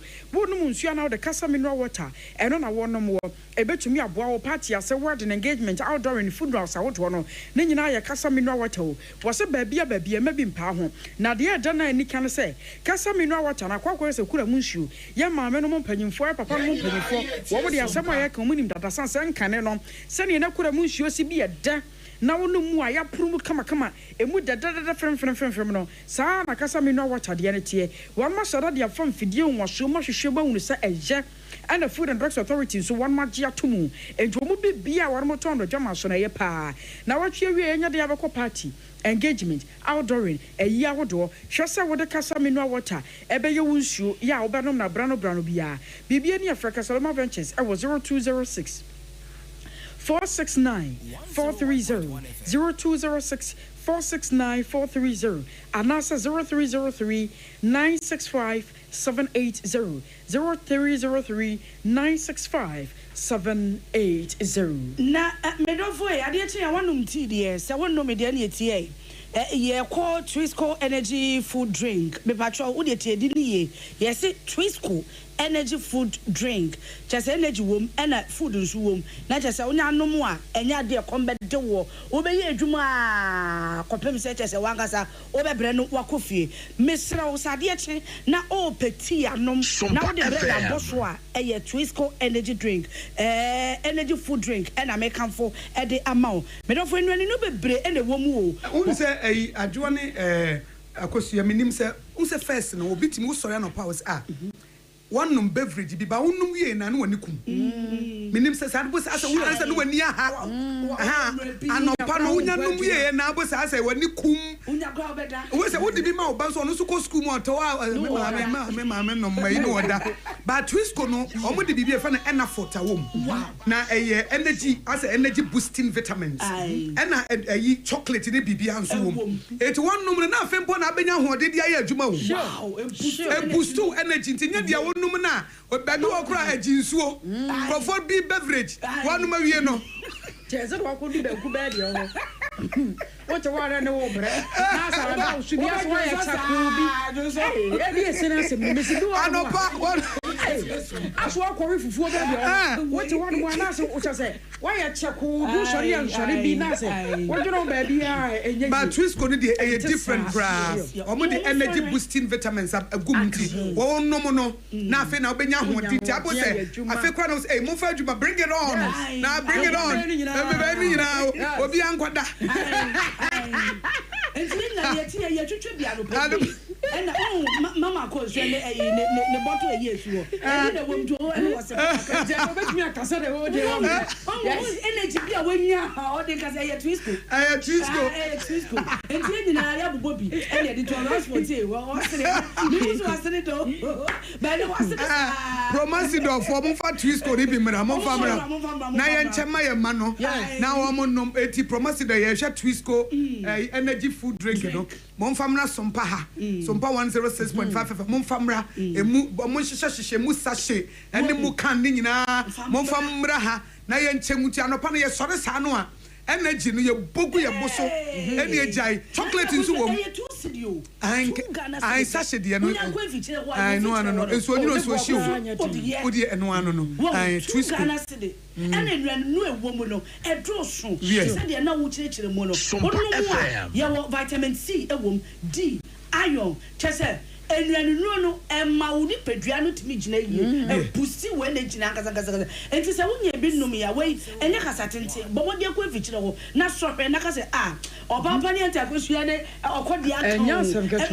na de kasa me water eno na wonom wo ebetumi aboa wo party ase word engagement outdoor and food house awoto no ne nyina ya kasa mineral water wo se baabia mabi mpa ho na de eda na ani kan se kasa mineral water na kwakwa se kura munsuo ye maame no mpanyimfo papa no mpanyimfo wo de asem aye kan munim data san se nkane no se ne na kura munsuo si bi eda na wonu mu a ya prumu kama emu dada frem no saa na kasa mineral water de ne tie wo ma sara de afam fidie nwaso ma hwehwe ba hunu se eje and the Food and Drugs Authority so one magia tumu and to be bia one more ton of jama so na ye pa na what we enya de abako party engagement outdooring a year wodo hwese wo de kasa mineral water ebe ye wunsuo ya obanom na brano bia bibia ni Africa Solomon Ventures e was 0206 469 430 0206 469 430 and that's 0303 965 780 0303 965 780 na medofo e ade tie wanum ti de se wonno me de na tie ye call Twisco energy food drink me patro wo de tie di ni ye se Twisco energy food drink just energy wom na food nso wom na just onya nom a enya de kombede wo obeye adwuma kopem se just wankasa obebre no wakofie mesra wo sade eche na o peti anom na wo de bre boso a eye Twisco energy drink energy food drink na me kanfo e de amao me don fo nuani no bebre na wom wo won se ayi adwo ne akosua minim se unse first no obitimi wo sori na powers one beverage bi ba wonum ye na no wanikum minim se sa bo sa wo ansa no wani aha anopa no wonya num ye na bo sa wanikum unya gwa obeda wo se wo di bi ma oba so no so ko school mo to ma no mai no oda but Twisco no omo di bi e fa na enafota wom na energy energy boosting vitamins na chocolate ni bibi anso wom et one num na afempo na abenya hoode di aye adwuma wom e boost energy ntinya dia num na obedu okra ajinsuo croford be beverage wanu ma wie no chezo wa ko di be ku be de ho what you want to know, na sa ba su dia so ya chaku bi e bi esena se me se do anopa aso akori fufuo be de what you want mo na se o chese wa ya chaku du sori ya sori bi na se what you know baby enye but Twisco no dey a different brand omo the energy boosting vitamins agumti wo nom no na afi na obenya hoditi abo se afi kwa no say mo fa adwuma bring it on na bring it on baby now obi ankoda Entini na yeti ya twetwe bia no pe And Mama calls you the bottle a year ago. And the woman to was energy when you are because I had Twisco. I had Twisco. And then I have Bobby. And the Toros for you. Was it all? But it was Promotional for Monfa Twisco, Monfa Nayan Chamaya Mano. Now I'm on 80 Promotional Twisco energy food drink. Monfamra Sompa, Sompa 106.5 Monfamra, a Monsha Musashi, and the Mukandina, Monfamra, Nayan Chemutiano Pania Sorasanoa, energy, your Bogu, your Bosso, any jai, chocolate in Zoom. I sashay the I know, it's what you know, so she would and one, I twist. And then no woman, a draw soon. Yes, and now we change the mono. Your vitamin C, a womb, D, iron, chesser. And then no, and Maudi Pedriano to me, a pussy when they Jinaka, and to say, when you been no me away, and I has attended, but what you're going to not stop and I say, or Pampani and Takusiane, or Cordia, and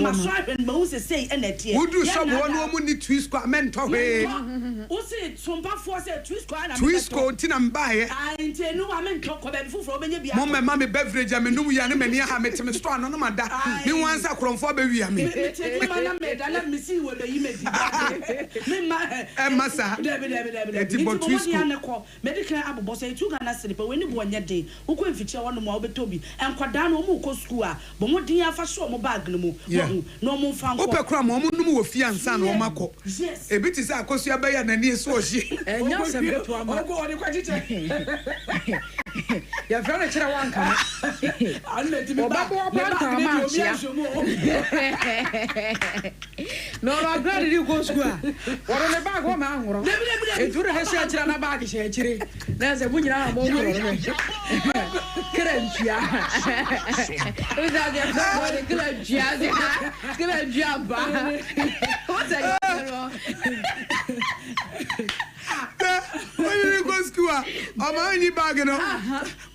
my stripe and Moses say, and that would do someone woman need twist mentor. What's it? Sompa force a twist Tinam by I intend no one talk about food from any mammy beverage. I mean, no, we are many have strong no matter. You want a crumb for baby. Let me see what you made. Massa, medical abu boss, a 2 Ghana slip when you born that day. Who could feature one more Toby and Quadano Muko Squa, but what do you have for sure? No more found Upper Cram, no fian son or Marco. Yes, a bit is a Cosia Bay and a near Swashi. And you're very sure one come. I'll let you No, I'm glad you go square. What on the bag of my own? It would have said a bag. There's a winner. When you go school, I'm only bargaining.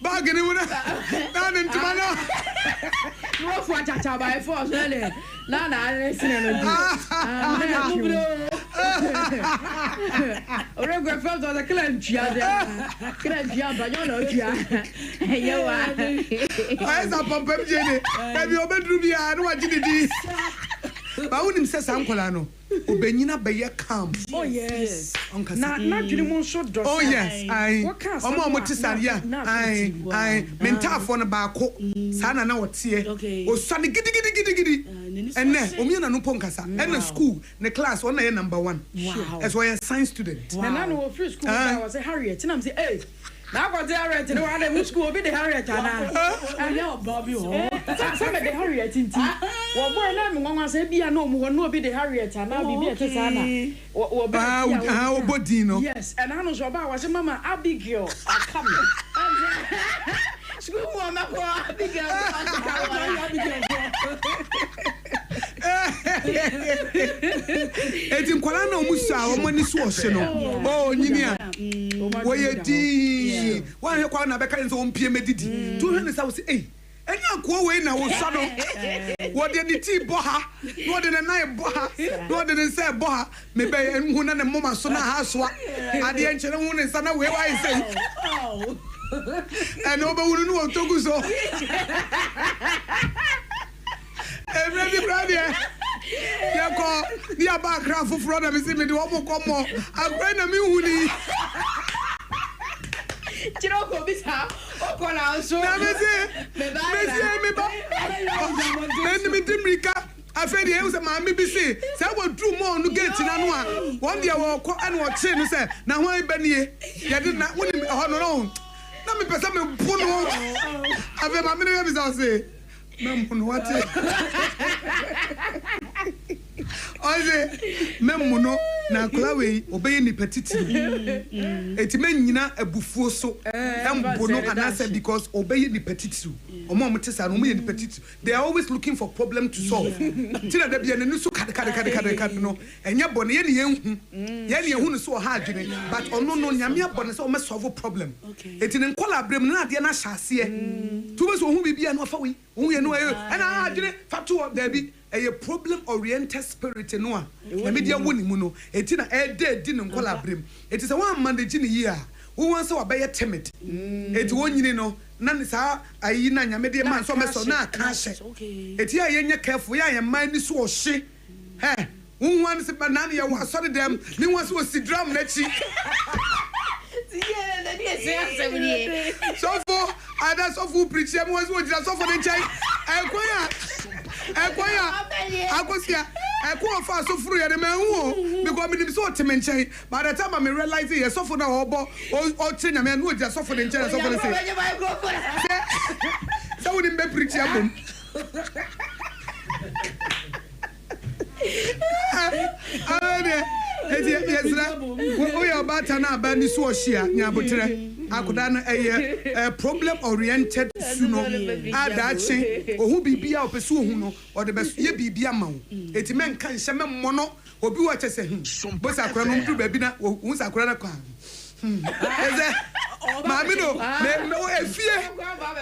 Bargaining with a down into my nose. No, for Tata by force, really. No, I'm listening. Oregua felt on the clench. Clench, but you're not here. You are. Where's a pump, Jenny? Have you been to be? I know what you did. But when him says Uncle Ano, Benina Bayer come. Oh, yes. Not you so drop. Oh, yes. I. What can't I mental for a barco. Sana now what's here. Oh, Sunny giddy. And then, Omina no Poncasa. And the school, the class, on the number 1. Wow. As well as science student. And I know first school, I was a Harriet. And I'm saying, hey. Now got the Harriet, and I went school be the Harriet. I know Bobby. Some of the Harriet in tea. Well, boy, I'm say be a no more, no be the Harriet, and I'll be a Tisana. Or how Bodino. Yes, and I know Joba was a Mama Abigail. I come. School woman, Abigail. It's in Colano Musa, when it's washing. Oh, Ninia. Where you why you call Nabekan's own PMD? 200 hours, eh? And now go away now, son. What did the tea boha? What did a night boha? What did it say boha? Maybe and one and a moment, so now has what? At the end, one is son away, I say. Oh, and nobody wouldn't know to go so. Every brother. Yeah, call the background for fraud. I'm saying, do I come more? I'm going to me. You know, go this house. Oh, call out so. I feel the house of my BBC. So I will do more to get in one day I will call and watch him. Say, now why Benny? You did not win him on her own. Let me pass him a pull. I've had my minute. I'll say, Mem, what? I say, Mem, na Clawe, obey ni petite. It mean Nina a buffo and Bono and I said because obey the petite. Or Momatis and Omi and petite. They are always looking for problem to solve. Till there be an new no, and your bonny any who is so hard, but oh no, Yamia bonus almost solve a problem. It's in collaboration, not the Anasha. To us who will be an offer we know, and I didn't fatu up there be. a problem oriented spirit no a na media woni mu no eti na di no nkola brem eti se wan manage ni yi a wo wan se wa be timid eti wonyini no na ni sa ayi na nyame de man so meso na aka hye eti a yenye careful ya ye man ni so o hye wo wan se banana ye wa so de dem ni wan se o si drum na chi so for ada so for preach em wan se o dira so for the chai Ekwaya akosia ekwo fa so furu ye de menhu because me nim so temenchen by the time I realize ye so for na obo o che nyame no dia so for the nchen so for the say so we be preach abom we are about na ba ni so ohia nyabotre akoda no problem oriented suno adache ohu bibia opese ohu no o de be ye bibia ma wo eti men kan hye me mono obi wa chese bo sakora no mdu ba bi na hu sakora na kwa eze maami no me efie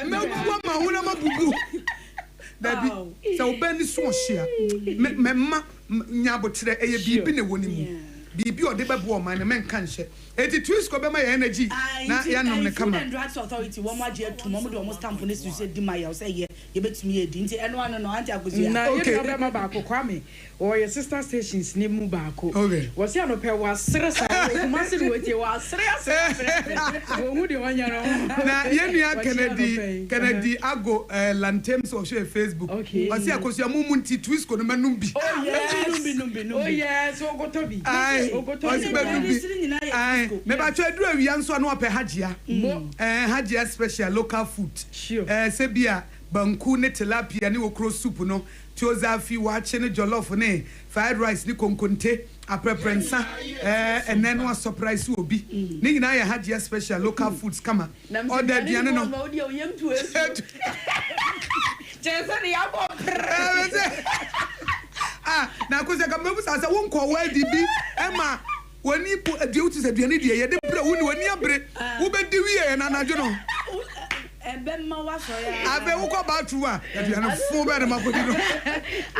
me gbo ma hu na mabubu dabi so obani so ohia me ma nyabotre bibi ne woni mu bibi o de bebo o man men kan hye eti twist ko be ma energy na ya nom ne kama drugs authority wo ma je to mo de o stamp ne su se di ma ya o say ye betumi edi nti eno ano no anti akosia na ye no be ma ba akokwa me o your sister stations ne mu ba ako wo se ano pe wa sere sa o ma se wo tie wa sere wo hu de wanya no na ye nua Kennedy ago lantems o share Facebook o se akosia mu nti twist ko no manum bi oh yes o go to bi o go to bi me ba twa duru awia nso na ope hajia hajia special local food se bia banku ne tilapia ne okro soup no tiozafi wa che ne jollof ne fried rice ne konkonte apreprensa enen wa surprise obi ne nyina ya hajia special local foods kama order diane no Jason ya bo na ko se ka mebu sa won ko wa di bi ema woni po aduutu se duane die ye de bra woni woni abre wo be di wie na najo no ebe ma wa so ya abe wo ko ba tru a aduane fo be na makodi no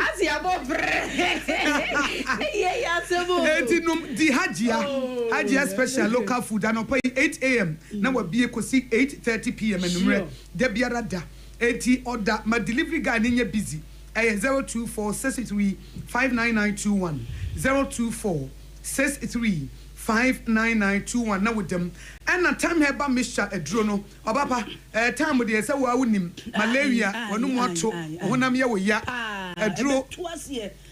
asi abo bre ye ya sebo eti no di hajia special local food and up 8 am na wa bie ko see 8:30 pm enumre de biara da eti order my delivery guy nye busy 02463599921 02463599921 na with them and na time heba Mr. Edro no obapa time de say wa wonim malaria wonu mu ato honam ye wo ya Edro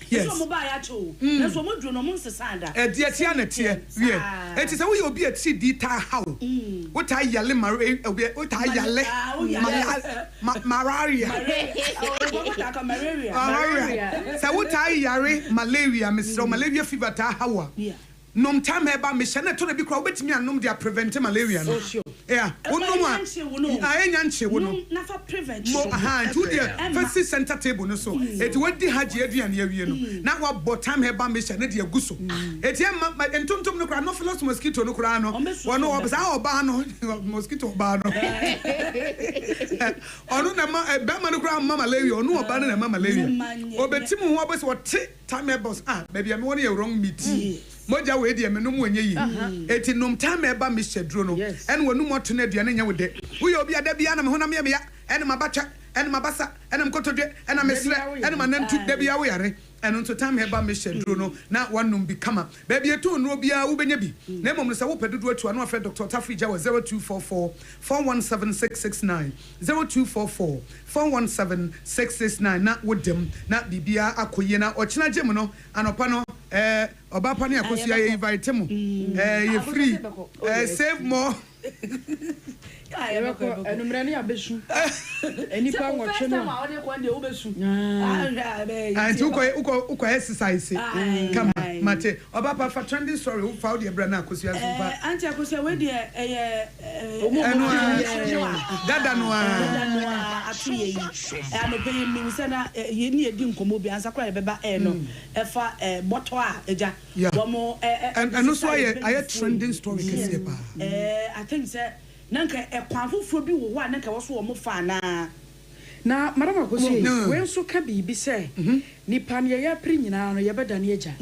yes so mo ba ya cho na so mo dro no mo nsesanda de tia na tie wie eti say we obi ati di ta haw what I yale mare what I yale malaria say what I yare malaria Mr. malaria fever ta hawa nom time heba me hye na to na bi kra obetimi anom dia prevent malaria no yeah wonom a anya nche wono na for prevent mo to dia first center table no so eti wadi haji aduane awie no na wa bo time heba me hye na dia guso eti entontom no kra no philos mosquito no kra no wono obsa oba no mosquito oba no onu na ma be ma no kra ma malaria onu oba no na ma malaria obetimi ho obese wote time heba baby me woni wrong meat moja we de me no mu enye yi eti nom time eba me hyedro no ene wonu moto na aduane nya wode wo ye obi ada bia na me honam ye me ya ene mabatwa ene mabasa ene mkotodwe ene mesre ene manantu da bia wo yare ene nto time eba me hyedro no na wanum bi kama ba bia to no bia wo benya bi na mom no se wo pedodo atu anu afa Dr. Tafrija wa 0244417669 0244417669 na wodem na bibia akoye na ochina gem no anopa no oba pani akosia ye invite mu ye free save more enumrani abesu enipa nwotwe no and uko exercise come mate oba pa for trending story who found the brand akosia so far anti akosia we de dada no atu ye anope mi se na ye ni edi nkomo bi ansa kra beba no efa bottle a eja wo and also I trending story kese pa I think say nanka ekwan foforo bi wo wa nanka wo so wo fa na na madam akosi we nso ka bibi say nipa ne ya pri nyina no ye beda ne agya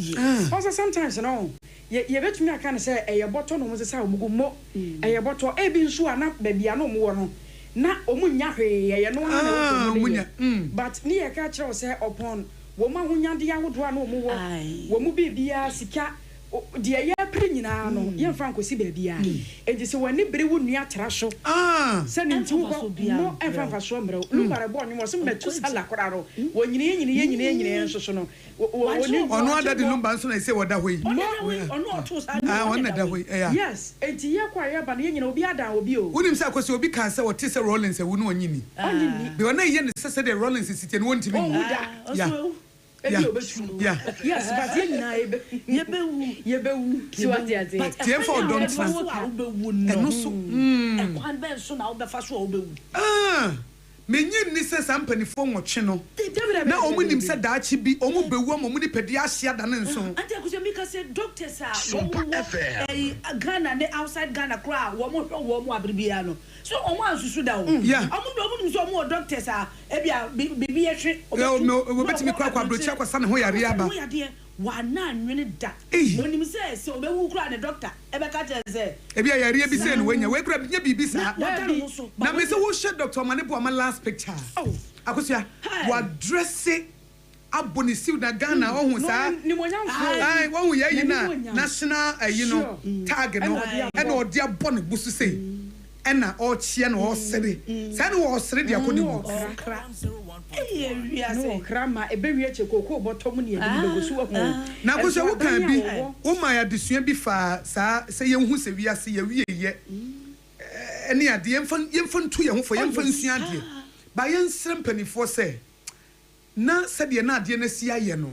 also sometimes no ye betumi aka ne say e ye boto no mo se say omugo mo e ye boto e bi nso ana ba bia no mo wo no na omunya hwe ye no ana omunya but ne ye ka kire say upon wo ma hunya de ahodo ana omu wo mu bibia sika de ya pri nyina no ye mfa nkosi ba bia enti se wani bere wo nua tra so se ne nti wo no emfa so mre lu bare bo nwo se metu sala koraro wo nyine so no ono ada de number so na se woda hoi ono oto sala wona da hoi yes enti ye kwa ye ba ne nyine obi ada obi o wonim se akosi obi kan se wote se Rollins e wo no onyini be wona ye ne se de Rollins siti ne wonti bi yeah. Yes, but you see what they are saying. But you for don't trust. No so. And one ben so na obefa so obewu. Menyi ni se sampani fo nwotwe no. Na omunim se daachi bi omu bewu omu ni pedi ahia da ne nso. Ante akuso mi ka say doctors are Ghana ne outside Ghana kra wo mo abribia no. So omo ansusu da o. Omu so omu doctors are e bia bibi ehwe. We betimi kra kwa brochi akwasa ne ho yare aba. Wa na nwene da. Onim say so obewu kra ne doctor e be ka say. E bia yare bi say no wanya we kra binya bibi sa. Na me say wo she Dr. Manepo ama last picture. Akosia wa dress aboni siw na Ghana ohun sa ai won ye na national tag no e na odi aboni busu say e na o chie na o sere sa na o sere dia kodi bu no krama e be wie che kokoo bottom ne edi begosu ho na ko se wo kan bi o ma ya desua bi fa sa se ye hu se wi ase ye wie ye ene ade yemfa ntu ye ho fo yemfa nsua ade ba yen srempanifo se na sede na ade na si aye no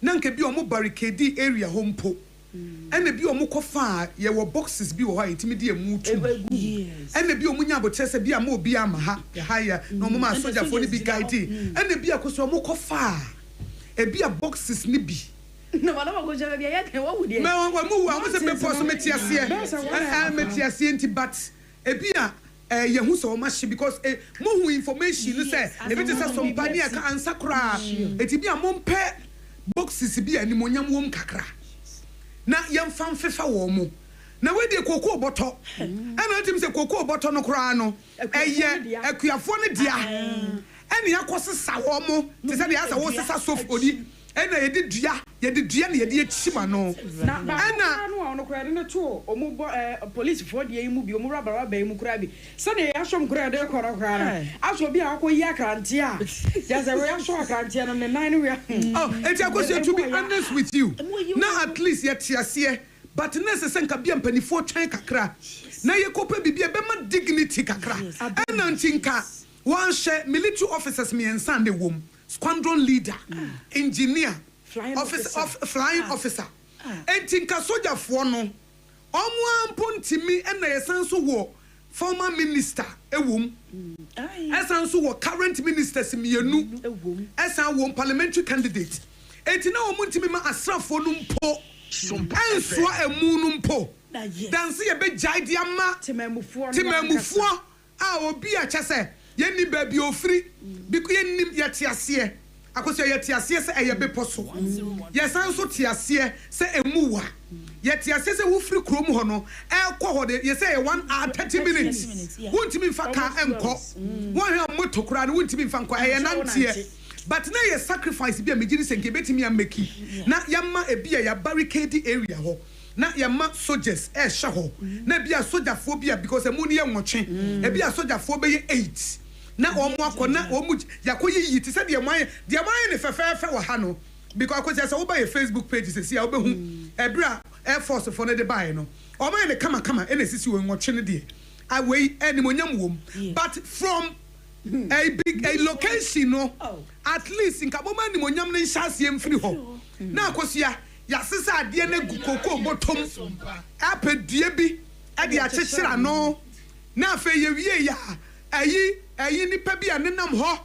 na nka bi o mo barricade area hompo ene bi o mo kofa ye wo boxes bi wo ha intimi de emu tu ene bi o mo nya abotre se bi ama obi ama ha ye ha ya no mo ma soldier fo ni bi guide ene bi akoso mo kofa e bi a boxes ni bi no wala ko jara bi ya ke wo wudi me wo mo wo se be poso metiase metiase nti but e bi a ye hu so ma hye because mo hu information say e bi te say Sompa ne ka ansa kra eti bi a mo mpe boxes bi ani mo nyam wom kakra na yemfa mfefa wo mo na we de kokoo boto ana tim se kokoo boto no kra no eye akuafo ne dia ene yakosesa wo mo te say de asa wo sesa sof odi ena ye de dua na ye de chima no na ana no ono kra de no to omu police for de mu bi omu raba mu kra bi so de yasom kra de kora aso bi akoyi akrante a ya ze we yaso akrante no ne nine we eti akosi to be honest with you na at least ye tiase but necessary nka bia mpanifo twen kakra na ye kopa bibia be ma dignity kakra ena ntinka wan she military officers me ensande wom squadron leader engineer flying officer entinka soldier fo no omo ampontimi na yesanso wo former minister ewom esanso wo current ministers mienu ewom esan wo parliamentary candidate entina omontimi ma asrafo no mpo enso emu no mpo danse ye be jaide ama temamufo a obi a chese yenni baby ofri biku yennim yetiase akoso yetiase se eyebe poso yesanso tiase se emuwa yetiase se wo fri krom ho no ekọ ho de ye say 1 hour 30 minutes wontimi fa ka enko wo hwe motokura no wontimi fa nko eye nantie but na ye sacrifice bi a megiri senke betimi ameki na yamma ebia ya barricade area ho na yamma soldiers hye ho na bia soldier fo bia because emu ne ye nwotwe ebia soldier fo be ye 8 na omo akona omu yakoyi ti se de man ne fefefe wa ha no because akosi say wo ba your Facebook page se sia wo be hu ebra Air Force for no de buy no omo ne kama ene sisi wo nwotwe ne de away animonyam wom but from a big location no at least in kaboma animonyam ne nhyase mfiri ho na akosi ya sesa ade na gukoko botom apedue bi e de akyekira no na afa ye wie ya ayi nipa bi anenam ho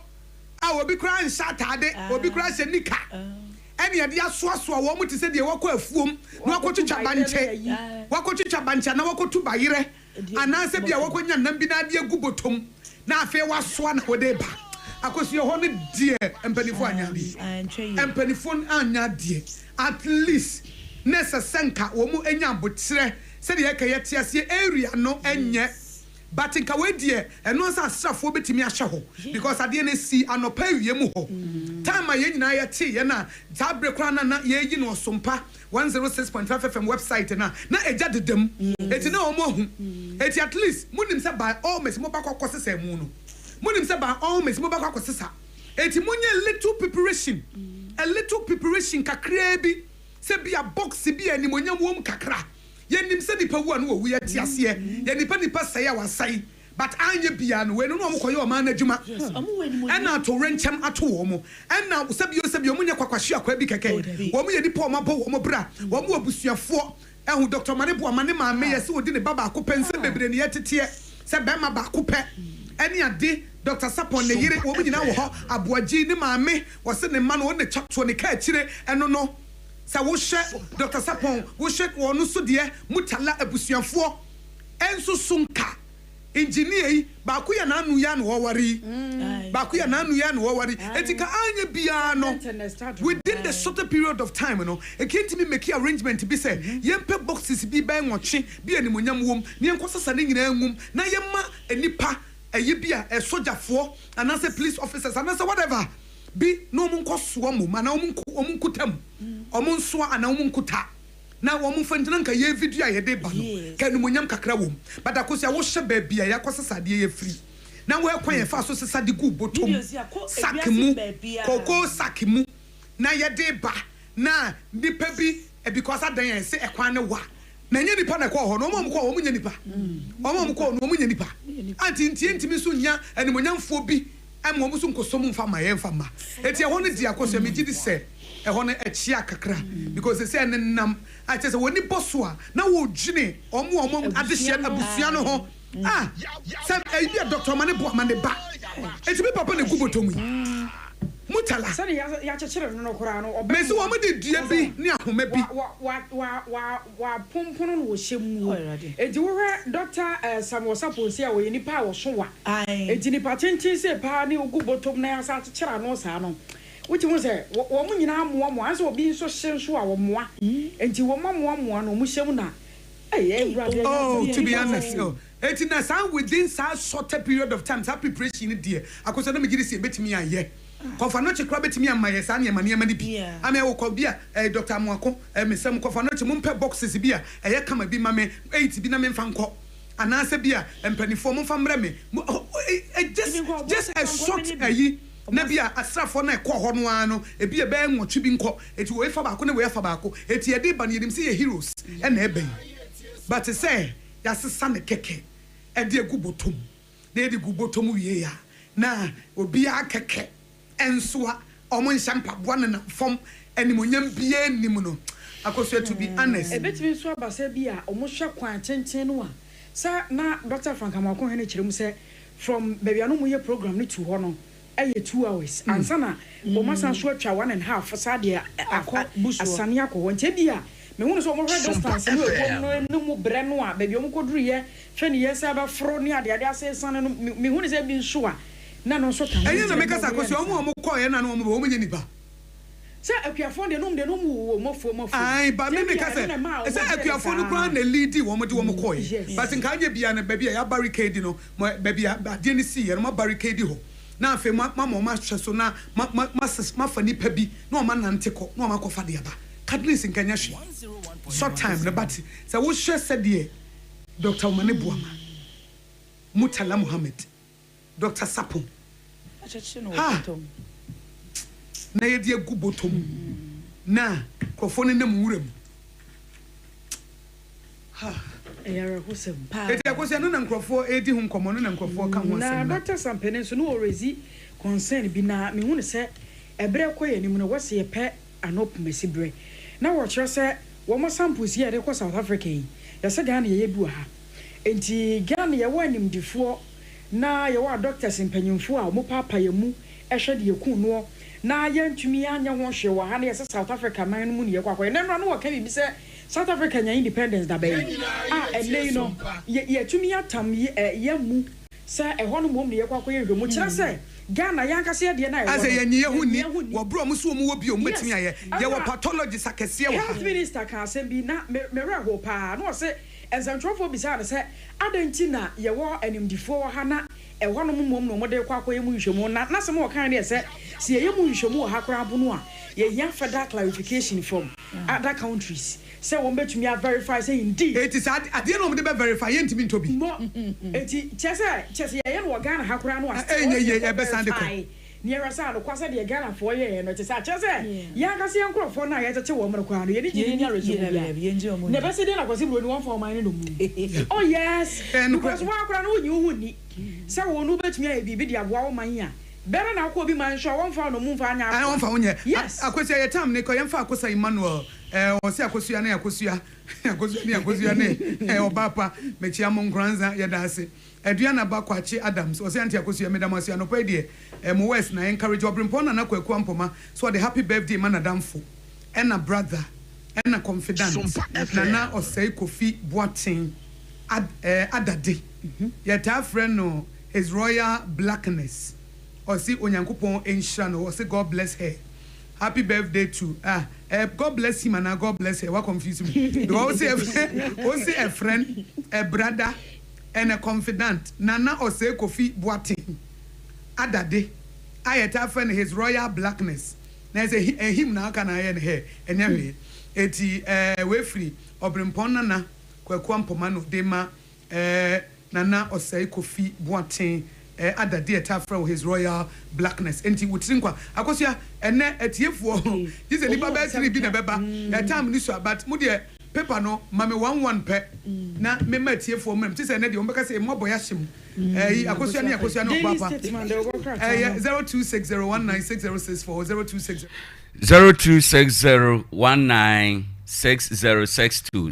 a obi kra nsatade obi kra se nika ene ye de asoasoa wo muti se de wakọ afuom na wakotwitwa banche na wakotu bayire ana se bia wakonya nam bi na de agu botom na afa wasoa na wode ba akosi ho ne die empanifo anya bi empanifo anya die at least nessa senka wo mu enya botre se de yeka yete ase area no enye but nka we die eno asa asrafo betimi ahye ho because ade na si anopa wie mu ho time ye nyina yete ye na zabre kra na ye yi no Sompa 106.5 FM website na eja dedem eti na omo hu eti at least munim se by all means mo bakwa kwose mu no munim se by all means mo bakwa kwose sa eti munye little preparation a little preparation kakra bi se bia box bi animonyam wom kakra ye nim se nipa wu anu wo ye ti ase ye nipa sai a wasai but anye bia no we no mo koye o ma na adwuma ena to renchem ato wo mo ena sebio munye kwakwahwe akwa bi keke wo mo ye nipa o ma bo wo mo bra wo mo abusuafo ehu Dr. Manebo amane ma me ye se odi ne baba akopɛ nse bebre ne yetete se be ma ba akopɛ ene ade Dr. Sapon ne yire wo nyina wo ho aboagi ne maame wo se ne ma no ne chato ne ka akire eno no sa wo hye Dr. Sapon wo hye wo no so de mutala abusuafo enso sunka engineer ba ku ya na anu ya no wari ba ku ya na anu ya no wari etika anya bia no within the shorter period of time no e can't me make arrangement be say yempe boxes bi ba enwoche bi animonyam wom ne enkosasa ne nyina ngum na yemma enipa bia a soldierfo and as a police officers and as whatever be no mun koso mo mana omun kutam omun so ana omun kuta na omun fantina nka ye video a ye de ba no ka animonyam kakra wom but akosia wo hye ba bia ya kosasa de ye free na wo ekwan ye fa so sesa de gu botom sakimu koko sakimu na ye de ba na nipa bi because adan ye se ekwan ne wa na nya nipa na ko ho no mo ko wo nya nipa mo ko no mo nya nipa anti ntimi so nya animonyamfo bi am wo so nkosom mfa ma ye mfa ma eti ho ne dia koso me gidi se e ho ne echia kakra because se ne nam a che se woni boso a na wo dwene omo adehia abusua no ho se e bi Dr. Manebo amane ba eti bi papa ne gubotomu mutala sani ya chechere no kora no mesi wo mede dua bi ne ahoma bi wa pompono no wo hyemu enti wo hwe Dr. Samuel Saponsi a wo yeni pa wo so wa enti ni patentin se pa ne ogu botom na ya sa chechere no sa no wuti mo se wo mu nyina mo anse obi nso hye so a wo moa enti wo mo no mu hyemu na to be honest enti na san within such short period of time that preparation there akoso na me gidi se betimi aye kofa no chekra betimi amaye sa ne mane mane bi ame wo ko bia Dr. Amuako mesem kofa no che mumpe boxes bia eye kama bi mame 8 bi na me mfa nko anase bia empanifo mfa mra me just a short ayi na bia asrafo na ekọ ho no ano ebi ebe nwotwe bi nko eti wo efa baako na wo efa baako eti ede ba ne yedim se ye heroes e na eben but say ya sesa ne keke ede gubotom na ede gubotom wie ya na obi akeke ensoa omon champa boa na fom animonyam bia nim no akoso to be honest ebetimi so abasa bia omohwe kwan tenten no a sa na Dr. Frank Amakon hene kirem se from baby anu moye program ni to ho no eye 2 hours ansana o masan so atwa 1.5 sa de asane akọ nche bia me hu so omohwe distance no mu bre no a baby omokoduru ye hwe ne ye sa ba fro ni ade ase sane no me hu ne se bi nso a na no so kan enye na make sa kosi omo ko ye na no omo nye nipa se akuafo de no wo mofo ai ba me make se akuafo no kran na lead wo mo de wo mo ko ye but nka anye bia na baby ya barricade no baby de ni si ye no barricade ho na afi mama ma hweso na ma fa nipa bi na o ma nante ko na o ma ko fa de aba cadlis nkanya hwe short time na but se wo hwe se de Dr. Manebo ama Mutala Muhammad Dr. Sapon na yedi gubotom na kofo ne nam wuram eyara hosem pa eti akosia no na nkrofo edi hu nkomo no na nkrofo ka ho asem na Dr. Sampene so no already concern bi na me hu se ebre koye ni mu no wose ye pe anop mesibre na wo kire se wo mo samples ye de ko South Africa yi ya se Ghana ye bi wa ha enti Ghana ye wa nim difo na ye wa doctors mpanyimfo a mo papa ye mu ehwe de yeku no na ye ntumi anya ho hwe wa ha na ye South Africa man mu ne ye kwakwa na no wo ka bi se South Africa nya independence da bay ene no ye tumi atam ye mu Sir, a one mom near Quack, which I say, Ghana, Yanka said, the night. As a year who need what Bromusu will be on with me. There were pathologists I can see. Health Minister can send me not Mirago Pa, no, say, as I'm trouble beside us, Adentina, ye war and him before Hannah, and one mom no more Quack, not some more kind of said, see a young Shamu Hakra Bunua, ye young for that clarification from other countries. So one bet me I verify say indeed. It is at the end of the verify to be more. Chessa, I am Ghana Hakran was near us out of Quasa de Ghana for ye and it is such as Yanka see uncle for night at a woman crown. Never said I was in one for mine. Oh, yes, and because walk around you would need. So one who bet me a video wow my. Better now could be my show one for the move. I don't found yet. Yes, I could say a time, Nico, and Facosa Emmanuel, or Sacosia, Acosia, or Papa, Mechiamon Granza, Yadasi, Adriana Bakwachi Adams, or Santia Cosia, Madame Siano Pedie, and West, and I encourage your Brimpona and Aquampoma, so the happy birthday, Manadam Fu, and a brother, and a confidant, Nana or say Kofi Boating, Adade, yet our friend no, his royal blackness. Or see Onyankopon enshano or say God bless her. Happy birthday to God bless him and God bless her. What confuse me? Also a friend, a brother, and a confidant. Nana or say Kofi Boating. Adade. I had a friend his royal blackness. There's a him now can I end her. And anyway, eti way free or Brimpona na Kwampomano Dema Nana or say Kofi Boating. Other dear Tafra his royal blackness. And he would think, Akosia, and at here for this a little battery been a beba, a time this, but Mudia, Pepper no, Mammy 1 pet. Now, member here for mem, tis an idiom because a moboyashim. Akosia, no papa. 0260196064 0260196062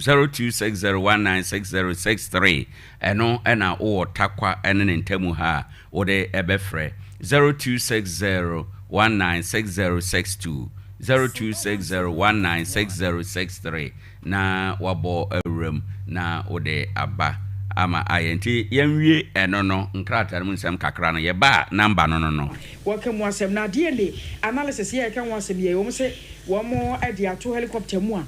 0260196063 eno ena o takwa ene ntemu ha o de ebefre 0260196062 0260196063 na wabo awrem na o de aba ama ayenti yenwie eno no nkrata mu nsem kakra no ye ba number no welcome wasem na DNA analysis here kan wasem ye wo say one more at the two helicopter mu a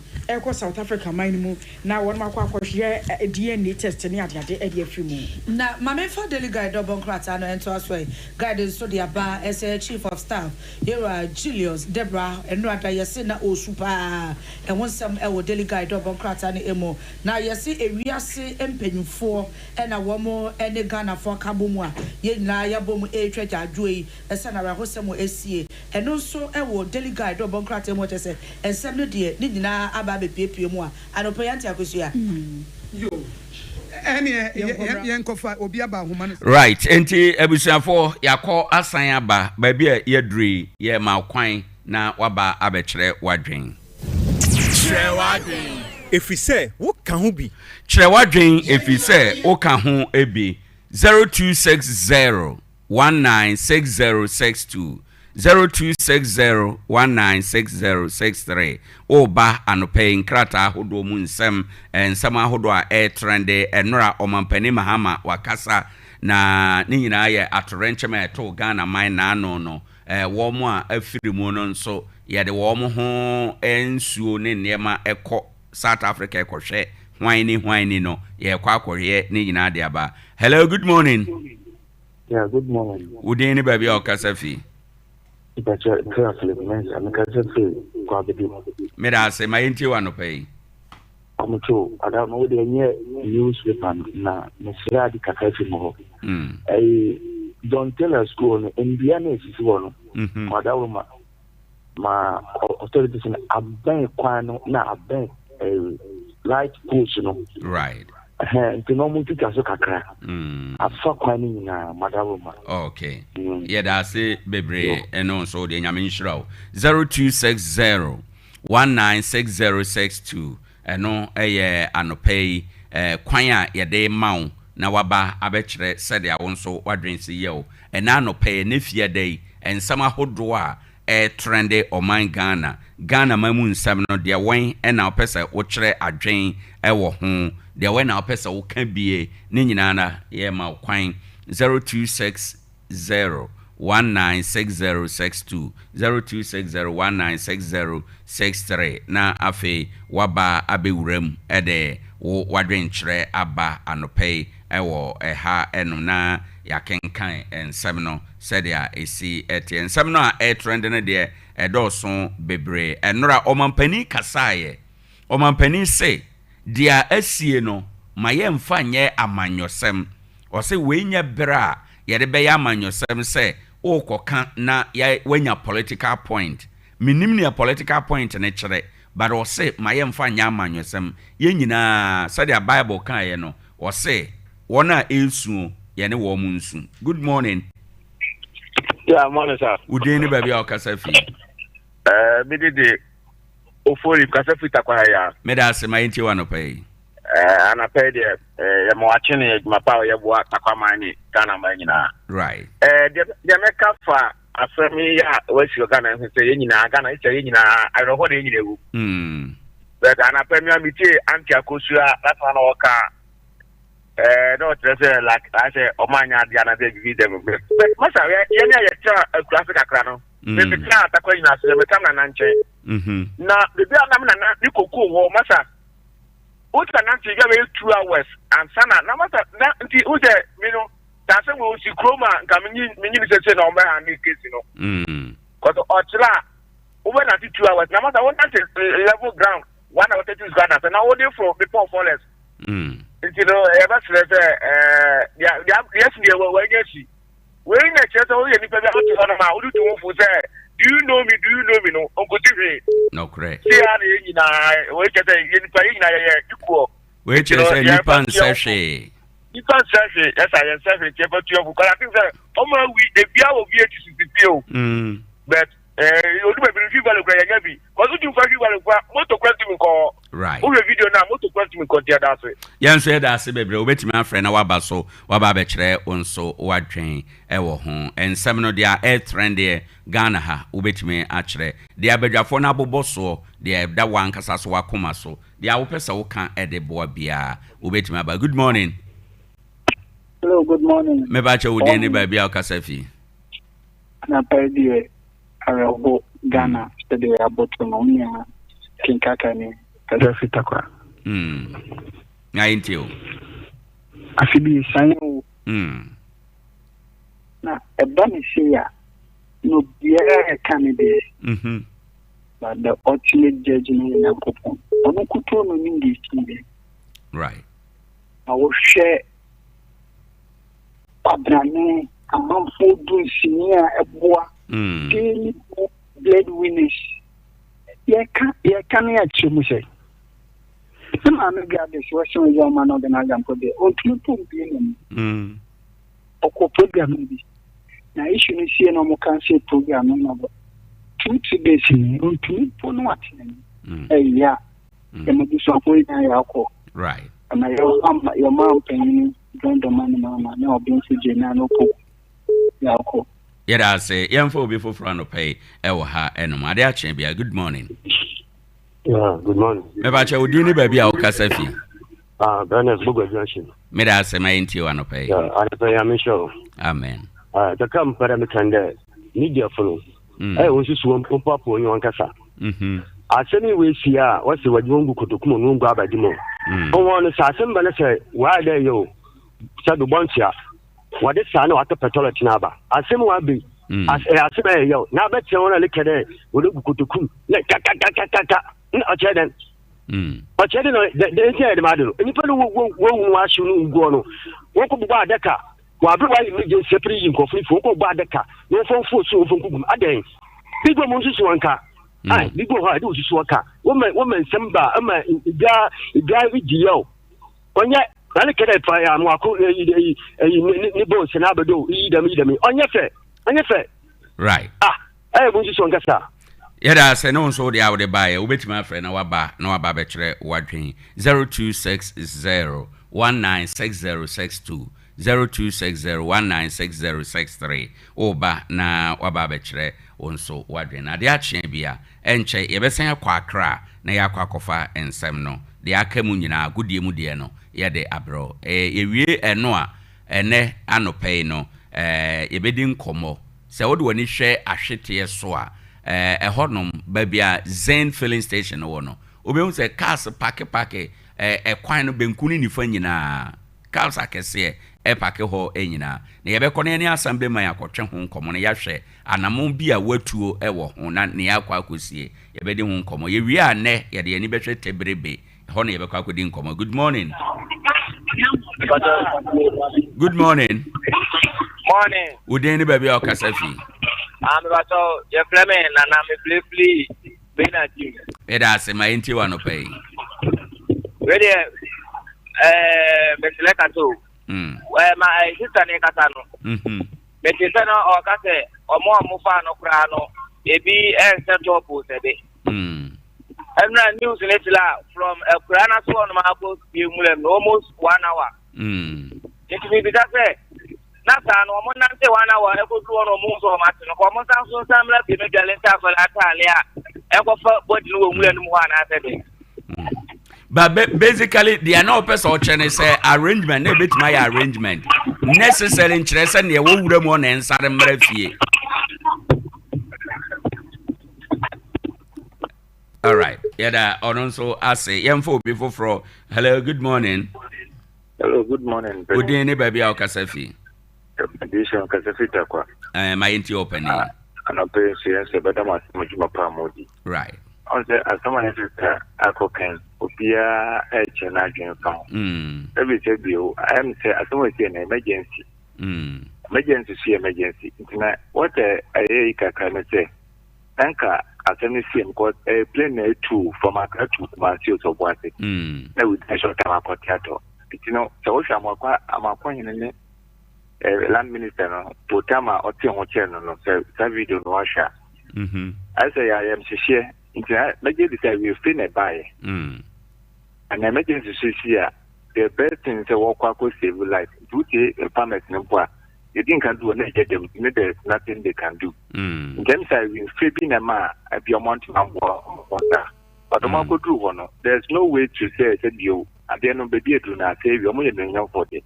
South Africa mine mu na one ma kwa hwe DNA test ni ade e afi mu na mame for daily guide double crata no ento aswe guide so the aba as a chief of staff here Julius Debra eno ada yesi na osupa e won sam e wo daily guide double crata ni emo na yesi ewiase empanyufo e na wo mo ene Ghana for kabomu a ye na yabom e twetwa adwoyi e se na rahosem esie eno so e wo daily guide double crata mo tese ensem no de ni nyina aba be piepie mu a anopoyanti akosua yo ene yenkofa obi aba homa right enti ebusuafo yakọ asan aba ba bia yedri ye ma kwan na waba abekere wadwen kire wadwen efise wo ka ho bi kire wadwen efise wo ka ho ebi 0260196062 0260196063 oba anope nkrata ahodo mu nsem ensem ahodo a trende enora omampani mahama wakasa na ni nyina ye atorenchema eto Ghana mine na no wo mu a afiri mu no nso ye de wo mu ho ensuo ne niema ekọ South Africa ekohwe hwan ni no ye kwa akohwe ni nyina de aba. Hello, good morning. Yeah, good morning. Udeni baby okasafi. Meda se mayenti wano pay. Amucho, I don't know the newspaper na mesra di kakafi mo. Don't tell us go on Indiana is one. Madawuma ma authorities in aben kwano na aben light coach no. Right. Nti no muntu kaso kakra. Afa kwani na madawuma. Okay. Yeah, that's it bebre eno so de nyame nhyiraw. 0260196062 eno eye anopay kwan a yede mawo na waba abekere sede awon so wadwensi ye o. Ena anopay ne fie dai ensama hodo a trende oman Ghana mamu nsam no de wen ena opese wo kire adwen ewo ho de wen na opese wo ka bie ni nyina na ye ma kwan 0260 196062 0260196063 na afe waba abewuram ede wo wadwenkyerɛ aba anopɛi ɛwɔ ɛha ɛnom na yakenkan ensɛm no sɛdeɛ esi ɛte ensɛm no a ɛtrend no deɛ ɛdɔɔso bebree ɛnora ɔmampani kasaeɛ ɔmampani se dia asie no ma yɛmfa nyɛ amanyɔsɛm ɔse weinya bere a yɛde bɛyɛ amanyɔsɛm sɛ okɔka na wanya political point minim ne political point ne kyerɛ but ɔse ma yɛmfa nyɛ amanyɔsɛm yɛn nyinaa sɛdeɛ bible kaeɛ no ɔse wɔn a ɛsuo yɛne wɔ mu nsu. Good morning. Yeah, morning sir. Udeni baby a ɔkasa fi. Me de ofori kasa fi Tarkwa ya. Me da se ma yenti wa no pay. Anapɛ de ya mo ache ne adwuma pa ya bo Tarkwa man ni Ghana man nyina. Right. De meka fa asɛm ya wasi Ghana se ye nyina Ghana se ye nyina ayro de nyina wu. But anapɛ mi amiti anti akosua that one oka no just like I say omanya Diana de give them. But masa ye nya ye tra classic akra no. Me tra Tarkwa nyina se me tam na nche. Na bebi anam na ni koku wo masa Uta nanti gabe 2 hours and sana na masa na nti uje mino ta se wo si kroma nka menyi se na omba ani kesi no koto ochira ube na 2 hours na masa won nanti level ground 1 hour 30 Ghana so na wo dey from before forest nti no e ba sele se yes ni we nyesi we nya chese wo ye ni pe bi oti hono ma wo du wo fu se do you know me no onkotiwe no correct see how you na we chese ye ni pa ye na ye ikuo we chese ni pan seshe yes I am self che but you because I think say omo we e bia wo bi etisi o but odu be bi value kwa ya bi cause you fa value kwa moto question ko right o video na moto question ko dia da so yan so da se bebre obetimi afre na waba so waba be kire onso wadwen ewo ho ensem no dia air trend there Ghana ha obetimi a kire dia badwafo na aboboso dia da wankasa so wakoma so dia wo pesa wo kan ede boa bia obetimi aba. Good morning. Hello, good morning. Me ba che wodi ni ba bia okasafi na pedi arabo Ghana stede aboto no nya kinkaka ni kada fi Tarkwa nga intio afibi sanyo na eba ni sia no biara kan be but the ultimate judge ni na kopon ono kuto no ningi kibe right awo hwe abrane amamfo dun sinia eboa daily blood winners ye kan ya chemu se na me ga de so so yo man organize ko de o tun pum bi ni o program bi na issue ni sie no mo kan se program no ba two days ni o tun po no atene ya e mo bi so ko ya ko right na yo man pen don do man mama na obi so je na no ko ya ko yada say yemfo obi foforo no pay ewo ha enom Ade Akye Abia. Good morning. Yeah, good morning. Me ba che odi ni ba bia o kasafi Bernard Bugwajanshi. Me da say my enti wa no pay I pay am sure. Amen. The come parameter media follow wo susu won popo onye won kasa asemi we sia wase wadwongu kotokumo no ngwa abadimo won no sa asem ba na say wa da yo sa do bontia wade sa na wata petrol tina ba asem wa bi asem yo na ba tie won le kede wo do kotokum le kaka na ocheden ocheden no de ntia de madu ni pa no wo wa shu no ngo no wo ko buba adaka wa bi wa mi je sepri yin ko fo ko buba adaka no fo so fo kugum aden bigo mo nsusu wanka ai bigo ha de nsusu wanka wo men samba ama ga wi yo onye na kede pa ya no ako ni bo se na bedo idami onye fe right mo nsusu wanka sa yada se no so de awde bae obetimi afre na waba be kire wadwen 0260 196062 0260196063 oba na waba be kire onso wadwen na Ade Akye Abia enche yebesen akwa akra na yakwa kofa ensem no de aka mu nyina godie mu de no ye de abro ewie eno a ene anopɛ no yɛbɛdi nkɔmmɔ sɛ wode w'ani hwɛ ahweteɛ so a ɛhɔnom baabi a Zen filling station wɔ no wobɛhu sɛ cars pake ɛkwan no benku ne nifa nyinaa cars akɛseɛ ɛpake hɔ nyinaa na yɛbɛkɔ no yɛne asɛm bɛma yɛakɔtwe ho nkɔmmɔ no yɛahwɛ anamon bi a watuo ɛwɔ ho na ne yɛakɔ akɔsie yɛbɛdi ho nkɔmmɔ yɛwie a nnɛ yɛde yɛni bɛhwɛ tebrebe hɔ no yɛbɛkɔ akɔdi nkɔmmɔ. Good morning. Good morning. Morning. Udeni baby o kasafi. About your Fleming and I'm play Benadi. Eda se my inti wano pay. Ready, Mr. Lekato. Where my sister Nekatano. Metisano or Cate or more Mufano Crano, a B and Central Post a day. I'm not news in from a Crana Swan Marcos, you almost 1 hour. It will be that way. Nasa no mo nante 1 hour e ko duo no mo so ma tino ko mo san so sam la bi me gale ta fa la ta le a e ko fa body no mu anu ho ana tebe. But basically they are no person or chene say arrangement na bit my arrangement necessary interest na e wo wura mu na ensare mra fie. All right. Yeah, also I say yemfo before fro. Hello, good morning. Hello, good morning. Good day, baby. I'll Kasafi. Edition Kasafi Tarkwa. My inti opening. And I'm paying serious about my Pramodi. Right. On the as someone is a cocaine, Upia H and Adrian Found. Every said you, I am say as someone say an emergency. Emergency, see emergency. What a can say. Anka, as any same got a plane 2 from a car to my sales of what it. That would a short time about theater. You know, so I'm a point in land minister, Potama or Tim Channel, so video no Russia. I say I am share. Emergency we finish by an emergency here. The best thing is a walk save life. Do a permit no poor. You didn't can do a get them. There's nothing they can do. In terms of we flipping a man at your mountain but the man could do one. There's no way to say you. And then on the day do not save your money in your body.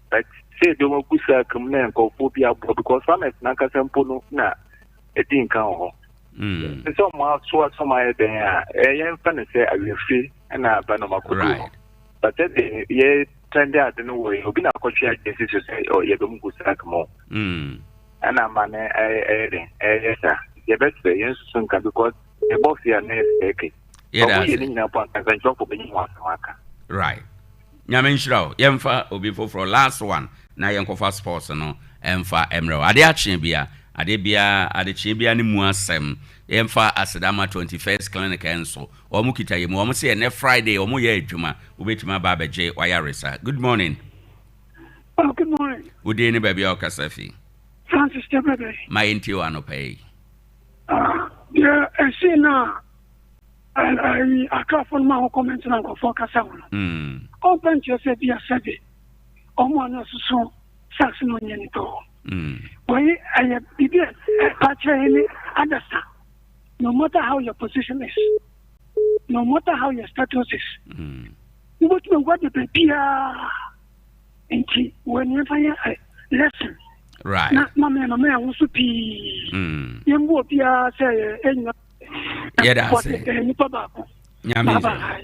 But say the one who say come and go phobia because some is not a simple na a thing can. So much so somewhere there. I am funny say I will free and I banama could right. But that ye turned out no way. You've been a coach against to say oh you don't go sack more. And I'm an yes sir. The best way yes soon can because the boss here next decade. Yeah, right. Nyamenshiro, yemfa obifo for last one. Na yenkofa sports no emfa emro. Ade Akye Abia, Ade Chibia ni mu asem. Yemfa Asedama 21st clinic enso. Omu kita yemu, omu se ne Friday, omu ye adwuma. Ubetuma ba beje wayaresa. Good morning. Oh, good morning. Good day ni baby okasafi. Francis Tebebe. My intio anope. Yeah, I see now. I can't find my comments and go focus on. Open to yourself, be a savvy. Omo so saxon on any door. Why I have any understand. No matter how your position is, no matter how your status is, you want to what the baby when you find a lesson. Right. Not mamma, mamma, wants to be. You will be a say, yeah, that's it.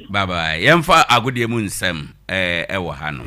Bye bye. Yemfa agudie mu nsem ewo ha no.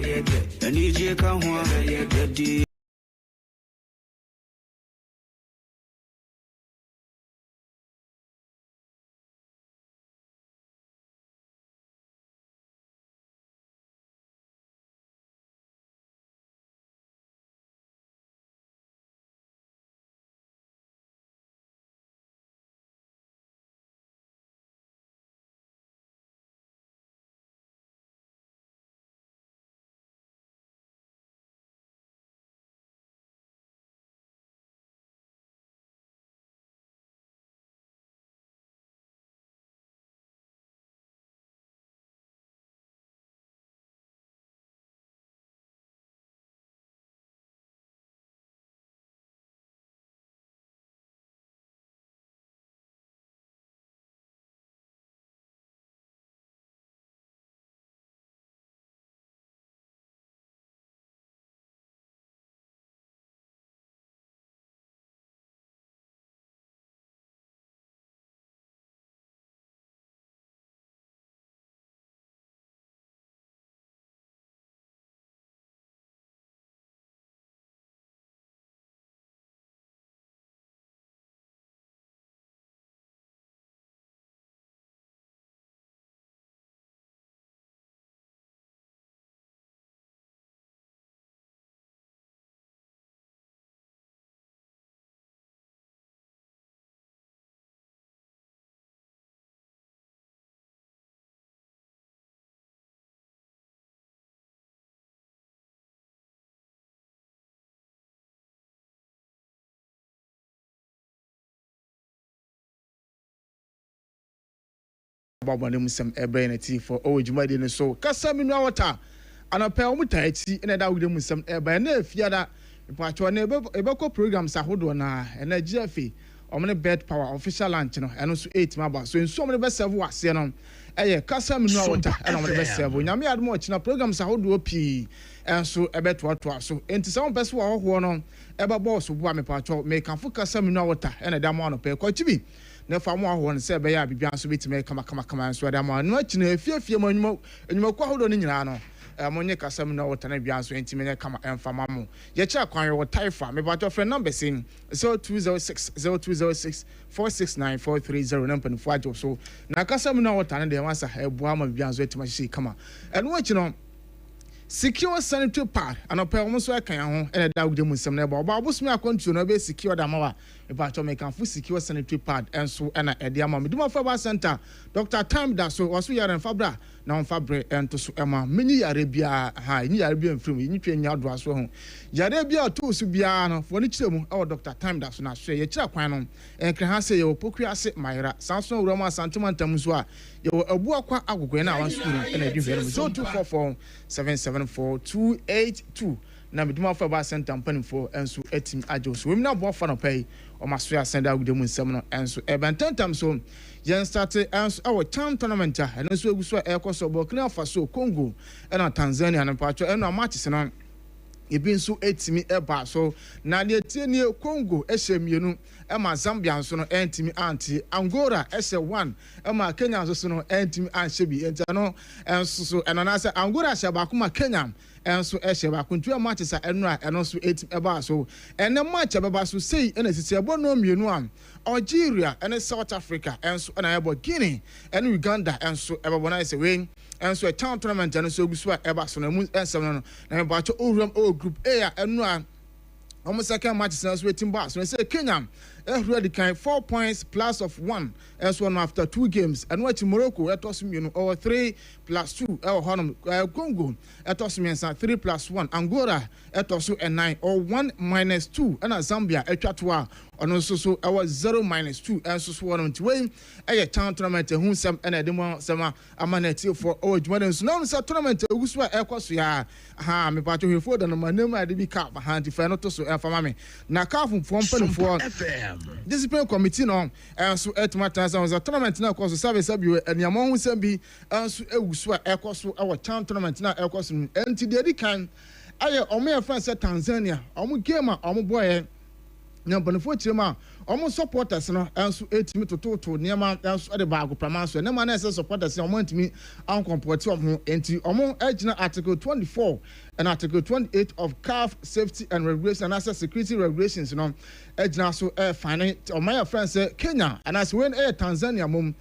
Baba ne musem ebe na ti for o juma de ne so kasa mi no wata anapa o muta ati na da wude musem ebe na afiada ipacho na ebe ko programs ahodo na na giafe omne bed power official lunch no eno so 8 maba so enso omne be serve wase no eye kasa mi no wata eno omne be serve nyame admo ochina programs ahodo pi enso ebe to so enti se on pese wo ho no ebe boss bo amepacho me kan fu kasa mi no wata ena da mo no pe ko chibi na fa mo aho se be ya bibia so bitime kama so da mo no achina efiefie mo enyuma kwa hodo ni nyina no monye kasam na wotana bia so entime kama emfama mo ye cha kwan wo taifa me ba to friend number sin 0206 469 number fo ajo so na kasam na wotana de wasa ebua ma bia so etima shi kama eno achi no secure sanitary pad anopa omo so akan ho ene da wudem nsem na ba oba obosumi akontu no be secure da mawa e ba to me kan fu secure sanitary pad enso ena ede ama me duma faba center Dr. Time da so waso yare fabra na on fabre ento so ema mini yare bia ha ni yare bia mfrim yi twa nya do aso ho yare bia to so bia no fo ni kiremu e Dr. Time da so na so ye kira kwan no enkre ha se ye opokua ase mayra sanso wurama santimantam so a ye abu akwa agogwe na wan school ena di hwere 0244 774 na meduma fa ba center mpanimfo enso etim ajo so wemna bo fa no pay o maso ya senda agudem nsem no enso ebentantam so yen start enso our town tournament eno so eguso ekoso Burkina Faso Congo ena Tanzania na pacho eno matches no ebi nso etimi eba so na de tienie Congo ehemienu ema Zambia nso no entimi anti Angola ese 1 ema Kenya nso no entimi anshebi enta no enso so eno na se Angola sheba kuma Kenya enso eheba kuntu matches a eno a eno so etimi eba so ene match eba so sei ena sisi ebo no mienu am Algeria ene South Africa enso ena ebo Guinea ene Uganda enso eba na se we enso a town tournament ene so gusu a eba so na mu ensem no na ba cho orum o group A a eno a almost second match since waiting boss. When say Kenya, ready kind 4 points plus of 1 as one after 2 games. And watch Morocco at Osimian or 3 plus 2 Honum Congo at Osimian 3 plus 1 Angola at also a 9 or 1 minus 2 and Zambia at Chatwa on also so our 0 minus 2 and so one to win a town tournament whom some and a demo sama amaneti for all Jordan. So now it's a tournament who's where Ecosia ha me part of for the name I did be cap behind if I not so for me. Now car from for discipline committee no and so at my time was a tournament now cause service and Yamon who be and so Ecoso our town tournament now Ecoso and today they can I my friends at Tanzania game boy na bonfo chirema omo supporters no enso etimi toto niam enso de baago pramanso na man ese supporters omo ntimi ancomport omo enti omo agina article 24 and article 28 of CAF safety and regulation and access security regulations no agina so fine my friends say Kenya and as when Tanzania mum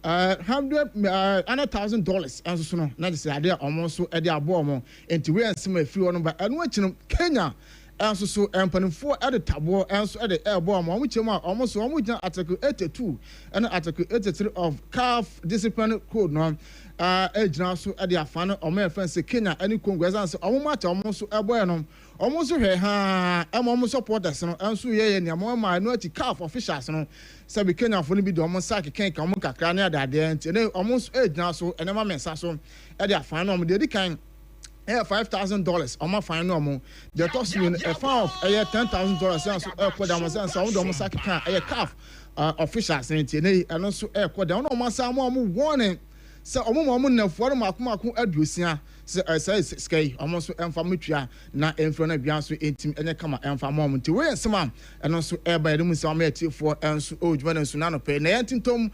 $100,000 enso so no na say ade omo so e de abo omo enti we ensema free ono ba eno achino Kenya enso so empanifo at the tabo enso at the airborne mo chema almost so mo article 82 and article 83 of CAF discipline code no ejina so at the afano o me fence Kenya any Congo enso o match o so eboy no o so hwe ha e supporters no enso ye ne mo ma no ati CAF officials no sabi Kenya fo no bi do mo sack ken ka mo kakra na adade enti ne o so ejina so enema mensa so at the afano mo de kan $5,000 on my final no the toss me a fan of $10,000 and so sound almost like a calf officials and also air down on my son warning so na for maku adusia say sky almost enfamitria na enfrona bianso entim enye kama enfamom ti we ensema and also air by them so ameti for enso ojuma so na no pe na yentintom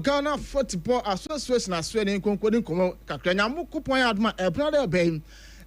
Ghana football association aswe konkodin komo kakra nyamo kupon adma ebna be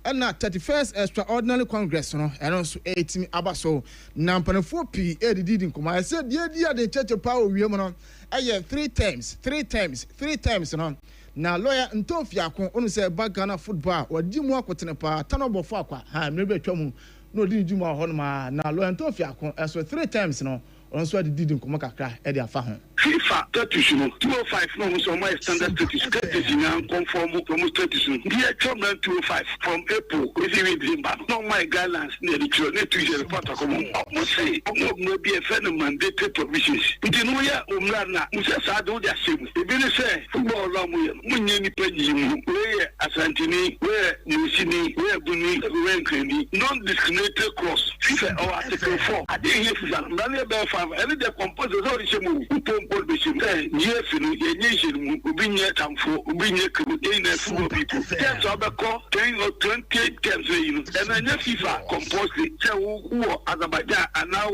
and 31st extraordinary congress no and also 18 abaso na mpanefo p edidi nkomo I said dia the church power wiem no 3 times no na lawyer Ntofia ko onu say Ghana football wadi mu akotene pa tanobofo akwa ha mrebe twamu no di juma ho no ma na lawyer Ntofia ko so 3 times no on so did nkɔmɔ kakra e de afa ho FIFA status no 205 no so my standard status in conform from status no the children 205 from April we see December no my guidelines near the children to the report come on say no be a phenomenon mandated provisions nti no ya umra na musa sa do dia same e bi say football la mu munye ni peji mu we asantini we musini we buni we nkani non discriminated cross FIFA or article 4 ade here FIFA na le be 5 and the composer so the mu Paul Bishop, yes, a nation, Ubinia Tamfo, Ubinia, in a full people. 10 Abaco, 10 or 28 terms, and then FIFA composed it, who Azerbaijan, and now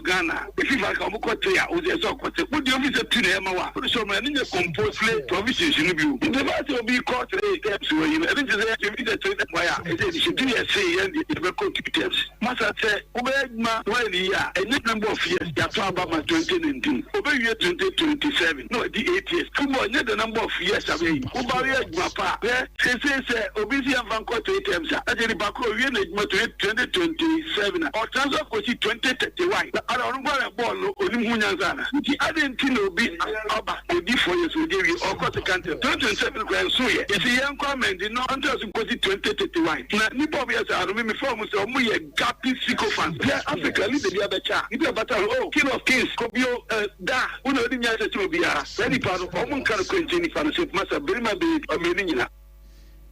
Ghana. If FIFA come Kotea, or the Soccer, would you visit to the so many composed provisions in view. The matter will be caught 8 terms, and it is a trade wire. It should be a say and the record terms. Massa said, Ubegma, well, yeah, a number of years, that's about 2019. Over year 2027, no, the 8 years. Football, not the number of years away. Ubaria Guapa, say, Obisi and Vanco 8 times. At the Bako, we need 2027 or transfer for 2031. I don't want a ball, Olimunazana. I didn't know be Abba, the difference will give you all got the country. 2027 grand Suya. It's a young comment, the non to go to 2031. Nipobias are remember from us, or we a gappy sycophant. Africa, leave the other child. It's a battle, oh, King of Kings, Kobio, da. Uno di nyasa chobia ready paro omun kan kwentini fa no se masa berima be ameni nyina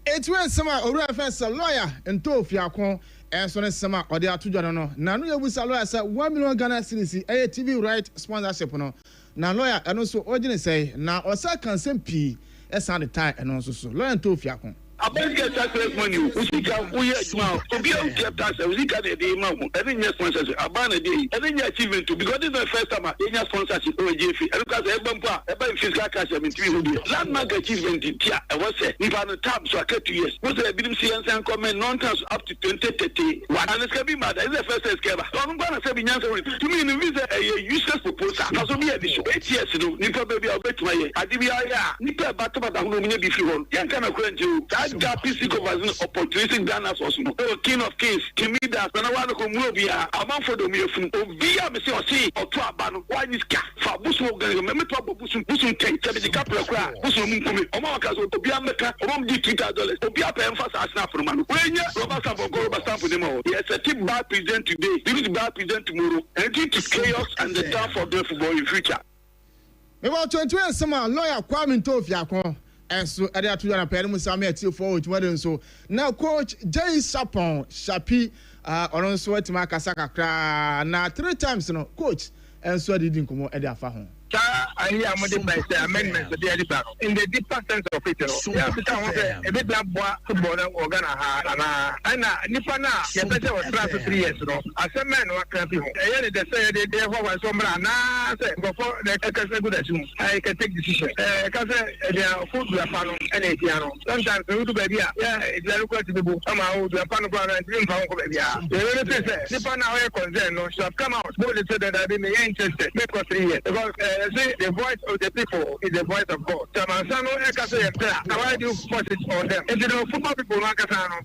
etwe sama owura fesa lawyer ento fiakon enso ne sama ode atodwa no na no yebusa lawyer say 1 million Ghana cedis TV right sponsorship no na lawyer eno so ogine say na osa kan sempi esa de tie eno so lawyer ento fiakon About get tax money, we see now. To be on kept tax, we got a day, man. Every year sponsorship, about a day, every year achievement to because this is the first time I sponsorship or JF. And because every fiscal cash, I mean, 300 landmark achievement in Tia. I was saying, if I'm a tab, so I get 2 years. Was a bit of and comment non tax up to 2030. And it's going to be mad. It's the first escape. I'm going to say, to me, in visa, a useless proposal. Now, so be a issue. 8 years, Nipa baby, I'll bet my Adibia, Nipa Bataba, who may be free. Young kind of friend you. PC covers opportunity Ghana also. Oh, King of Kings, Kimi that when I want to come over here, I'm on for the Mufin. Oh, via me say or to abandon. Why is cat? For Busu, remember to Busu take the capital crack. Busu Mukumi, Omakas, Obiamaka, $1,000, Obiapa emphasis snap from man. When you Robert Sampo go stamp with them all. Yes, a tip bad present today, this is bad present tomorrow, and it is chaos and the time for the football in future. About 20 summer lawyer Kwame Ntofiakon. And so Ade Akye Abia Musame ati forward to so now coach Jay Sapon Shapi on so etima kasa kakra na 3 times no coach and so did nkomo Ade afa ho I hear by the amendments of the in the deeper sense of it. Yeah, because a bit of football organ and Nipana, you better was 3 years ago. As a man, what can people? I they say they were some before the good as you. I can take decisions. Because they are food to a panel and a piano. Sometimes we do baby. Yeah, it's very good to be booked. I'm out to a panel and dream for baby. Nipana, concern, no, should have come out. But they said that I've been interested. Make for 3 years. Because the voice of the people is the voice of God. Why do you force it on them? If you know football people,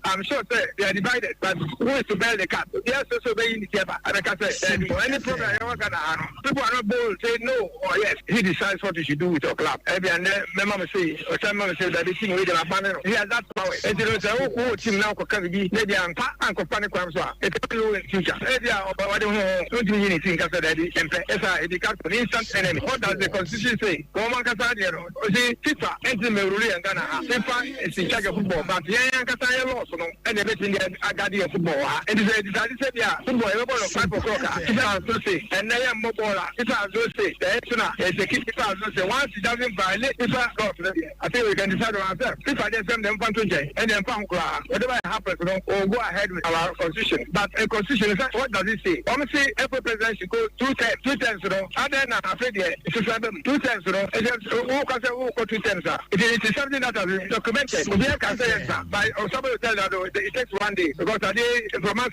I'm sure they are divided, but who is to bear the cat? Yes, also being the Jeba. And like I said, any problem people are not bold say no or yes. He decides what you should do with your club. Every and then remember say, or someone says that this thing with the abandon. He has that power. If you know say, oh, team now can be maybe I'm Uncle Panic Crams. It's a future. If you are about don't do anything after that. It's a instant enemy. What does the Constitution say? Woman Casadiano, FIFA, Anti-Meruri and Ghana. FIFA is in charge of football, but Yan Casaya lost, and everything Agadi of football. And they decided to say, yeah, football, everybody of 5 o'clock. And they are Mobola. If I do say, the Exuna is the kid. If I do say, once it doesn't violate, if I think we can decide on ourselves. If I just send them Pantunja and then Pankla, whatever happens, we'll go ahead with our Constitution. But a Constitution, what does it say? Honestly, every president should go 2 times, and then I'm afraid 2 times, who can say who 2 times? It is something that has been documented. We can say yes, but somebody will tell that it takes 1 day because a day from and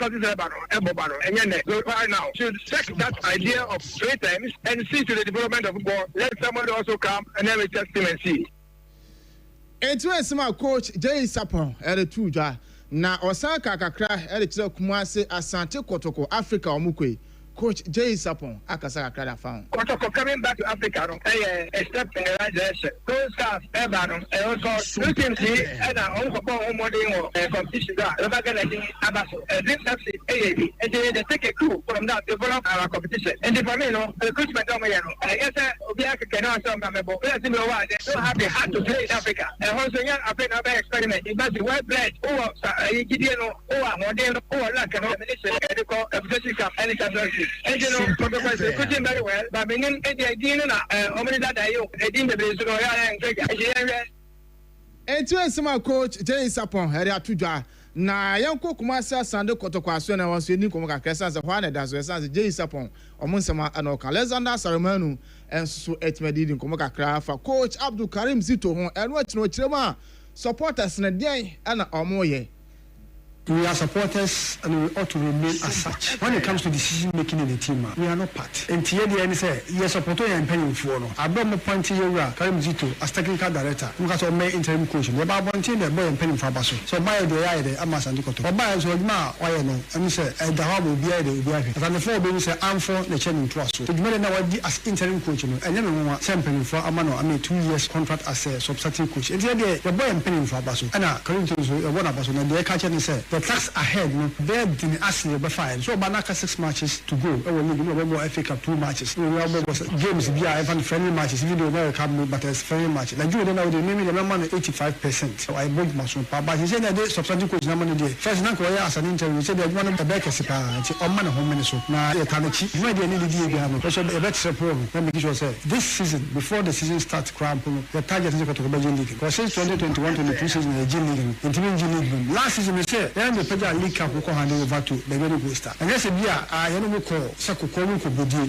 right now should check that idea of 3 times and see to the development of football. Let somebody also come and then we test him and see. It's where some coach Jay Sapon at the 2 na Osaka kakra at the Kumase Asante Kotoko Africa Omukwe Coach Jay Sapon akasa akra found. Coming back to Africa, a step in the right direction. Those staff, Evan, also looking see and also competition. Never get anything about this AAB, and they take a clue from that develop our competition. And if I mean, the recruitment, I guess Obiaka cannot some member. They don't have the heart to play in Africa. And also, young African experiment. It must be well bred. Or Gideon, or Modern, or Lacan, medical, cup, and country. And you know, recruiting very well, but beginning the idea, only that I didn't and to answer coach Jay Sapon, Ade Akye na yanko kumasa sande kotokwa so na wanso ni komo kakra sanse hwana da so sanse Jay Sapon omunsema anoka Alexander Saramanu enso etmedi din komo kakra fa coach Abdul Karim Zito ho eno achino chirema supporters na den ana omoye. We are supporters and we ought to remain as such. When it comes to decision making in the team, we are not part. And here the end say, yes, supporter and paying for no. I brought my point here, Karim Zito as technical director. Because of my interim coach. We are one team that boy and paying for Basso. So by the eye, I'm a Sandicoto. But by as well now, why no? And say, the hub will be the Ubiaki. And the floor being say, I'm for the changing to us. So the man now as interim coach, and then we want paying for Amano. I mean 2 years contract as a substantive coach. And here the boy and paying for Basso. And Karim Zito, one of us, and the catcher and say, the tax ahead, no, they're the Arsenal by 5. So Banaka 6 matches to go. I will need FA Cup 2 matches. We have games, even friendly matches. Even though they come, but it's friendly matches. Like you don't know, they maybe the number 85%. So I bought my son, but he said that they substantive coach number day. First, now as an interview, he said that one of the backers is a man of home minister. Now, you can't achieve. You might be any idea. Also, the better problem. Let me just say, this season, before the season starts, the target is to go to the League. Because since 2021-22 season, the G League, the G League. Last season, they say, the League Cup will hand over to the very good star. And yes, I don't call Sako Kobu,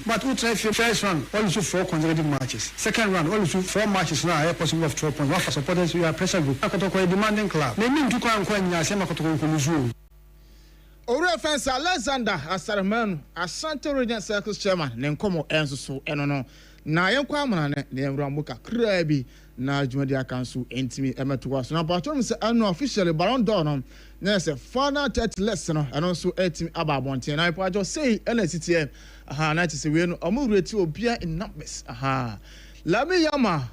but we try first round, only 4 consecutive matches. Second round, only 4 matches now, possible of 12 points. What for supporters, we are pressure group. Akotoko a demanding club. They mean to come and Yasema Kotoko. Ore fence Alexander Asaraman, Asante Region Circus Chairman, Nenkomo Enzo Enono. Na yankwa amana ne Rambuka Krabi na Jumadia Council intimi emetuwa. So na patron say anu officially Baron d'Or no na say final 30 lesson and also etimi ababonte na ipo ajo say NCTM na ti say we no omu rate obia in numbers Lami Yama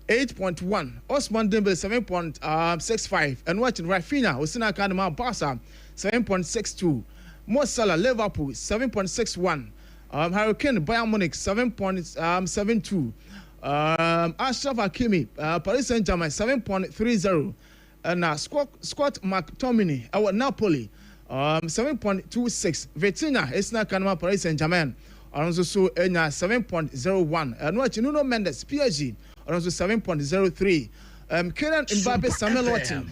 8.1 Osman Dembele 7.65 and watching Rafinha Osina Kanema Barca 7.62 Mo Salah Liverpool 7.61 Hurricane Bayern Munich 7.72 Ashraf Hakimi Paris Saint-Germain 7.30 and Scott McTominay our Napoli 7.26 Vitinha Esna Kanema Paris Saint-Germain also so 7.01 and watch Nuno Mendes PSG also 7.03 Kylian Mbappe Samuel Ortin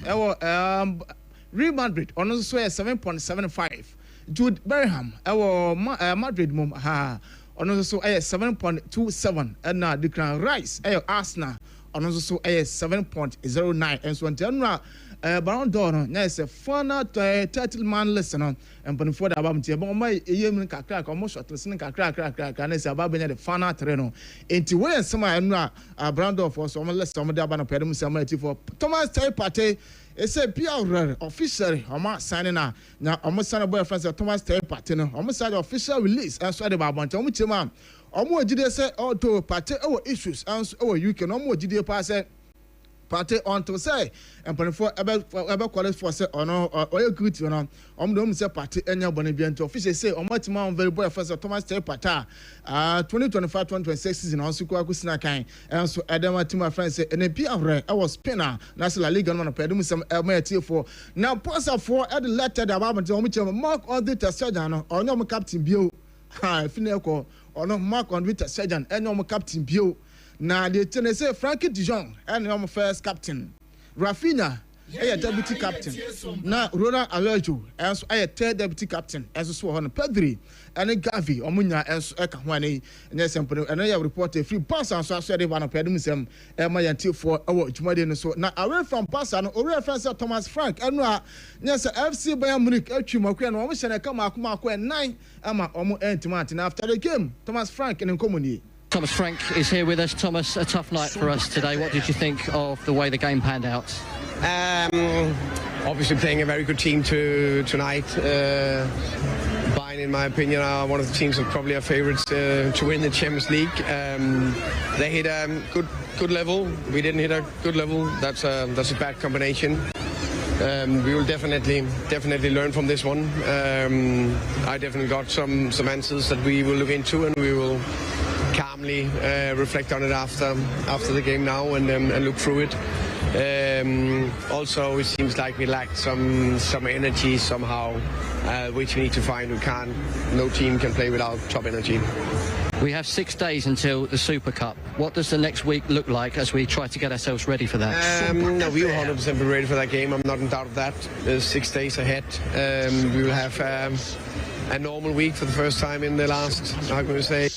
Real Madrid also 7.75 Jude Bellingham our Madrid mom also 7.27 and Declan Rice Arsenal also 7.09 and so on general Baron d'Or yes a final 30-man lesson and before the album but my yemen kakra almost short listening kakra can say about the final treno into where some Baron d'Or for some less some of the abana pedum for Thomas Tay Partey. It's a PR officially, I'm signing now. Now, I'm signing boy friends Thomas Tay Partey. I'm signing official release and so the Babant. I'm with you, Omo Jide say auto Partey our issues and you can Omo Jide pass Partey on to say and for about quality for say or no or you good you know don't say Partey any boni to officially say Omo Tima very boy friends Thomas Tay Partey 2025-2026 season also kwa kusina kan and so Adam Tima friends say and PR I was spinner National League on pedum some MT for now pass for at the letter the about Omo mark on the surgeon or no captain bio fineko or no mark on the surgeon and no captain bio. Now the Tennessee Frankie de Jong and our first captain. Rafinha, deputy captain. Now Ronald Araujo, as a third deputy captain, as so on Pedri and Gavi, Omunya as Ekahwane, and yes, and I have reported free pass and so I said one of Pedum, Emma until for our Jumadin. So now away from pass and away from Thomas Frank, and yes, FC Bayern Munich, Elchimo, and almost and I come out 9 Emma Omo Antimartin after the game. Thomas Frank and in Comedy. Thomas Frank is here with us. Thomas, a tough night for us today. What did you think of the way the game panned out? Obviously playing a very good team tonight. Bayern Bayern, in my opinion, are one of the teams that probably are favorites to win the Champions League. They hit a good level. We didn't hit a good level. That's a bad combination. We will definitely learn from this one. I definitely got some answers that we will look into, and we will calmly reflect on it after the game now and look through it. Also, it seems like we lacked some energy somehow, which we need to find. No team can play without top energy. We have 6 days until the Super Cup. What does the next week look like as we try to get ourselves ready for that? No, we will 100% be ready for that game. I'm not in doubt of that. There's 6 days ahead. We will have a normal week for the first time in the last, how can we say,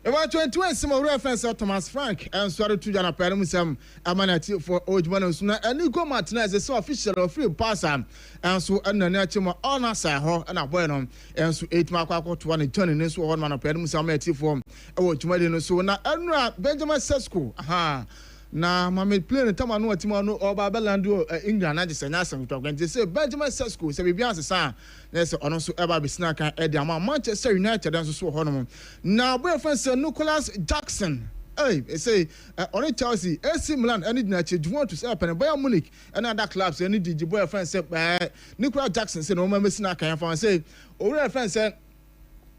About 21 some reference Thomas Frank and sorry to Jana Paramusam Amanati for Ojman Suna and Nico Martinez is so official of free passer and so and the nature honor Saho and a bueno and so 8 mark to 1 turning in so one man of Paramusam for Ojman so now Benjamin Sesko. Aha. Na mama play no tama no atima no oba belando England na just na asem to gante say Benjamin Sesko say bibia asesa na say ono so eba besina kan e dia Manchester United and so hono na boyfriend say Nicholas Jackson say on Chelsea AC Milan any na che want to say pen Bayern Munich and other clubs any di boyfriend say Nicholas Jackson say no mama besina kan fa say owura friend say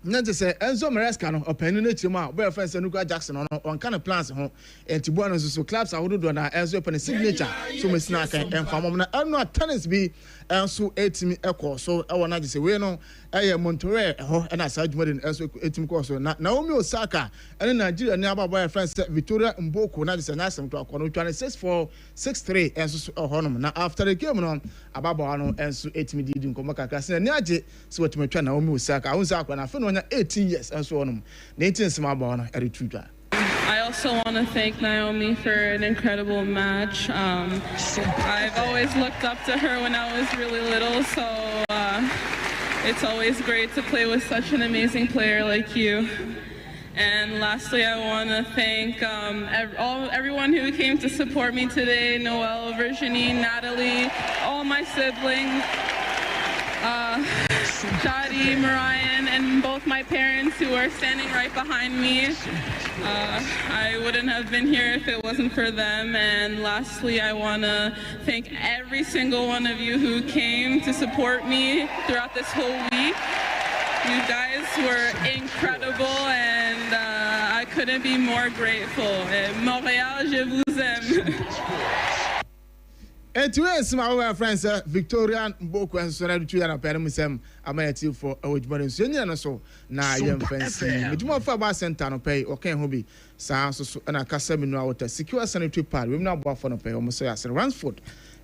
Nanti say Enzo Maresca no opinion na chima boy friend say Nicolas Jackson on kind of plans ho enti bo no so clubs ahodo do na Enzo pen signature so mesina kan enfam na no tennis bi enso etimi ekọ so e wona je say we no Monterrey ho na sa adwuma enso etimi kọ so na Naomi Osaka ene Nigeria ni aba boy friend say Victoria Mboko na je say na asem to akọ no 6463 enso so honom na after the game no ababa no enso etimi didi nkomo kakra se na age so wetimi twa Naomi Osaka ahun sa akọ na fe no 18 years and so on. I also want to thank Naomi for an incredible match. I've always looked up to her when I was really little, so it's always great to play with such an amazing player like you. And lastly, I want to thank everyone who came to support me today, Noelle, Virginie, Natalie, all my siblings, Shadi, Marian, and both my parents who are standing right behind me. I wouldn't have been here if it wasn't for them. And lastly, I want to thank every single one of you who came to support me throughout this whole week. You guys were incredible, and I couldn't be more grateful. Montréal, je vous aime. And to us, my friends, Victoria Mboko and Sonadu Chuyana Paramusam, Amayati for Ojman Senior, so now young fancy. But more for about Santano pay or can hobby. Sounds and a Casamino out a secure sanitary part. We've now bought for no pay almost as a Ransford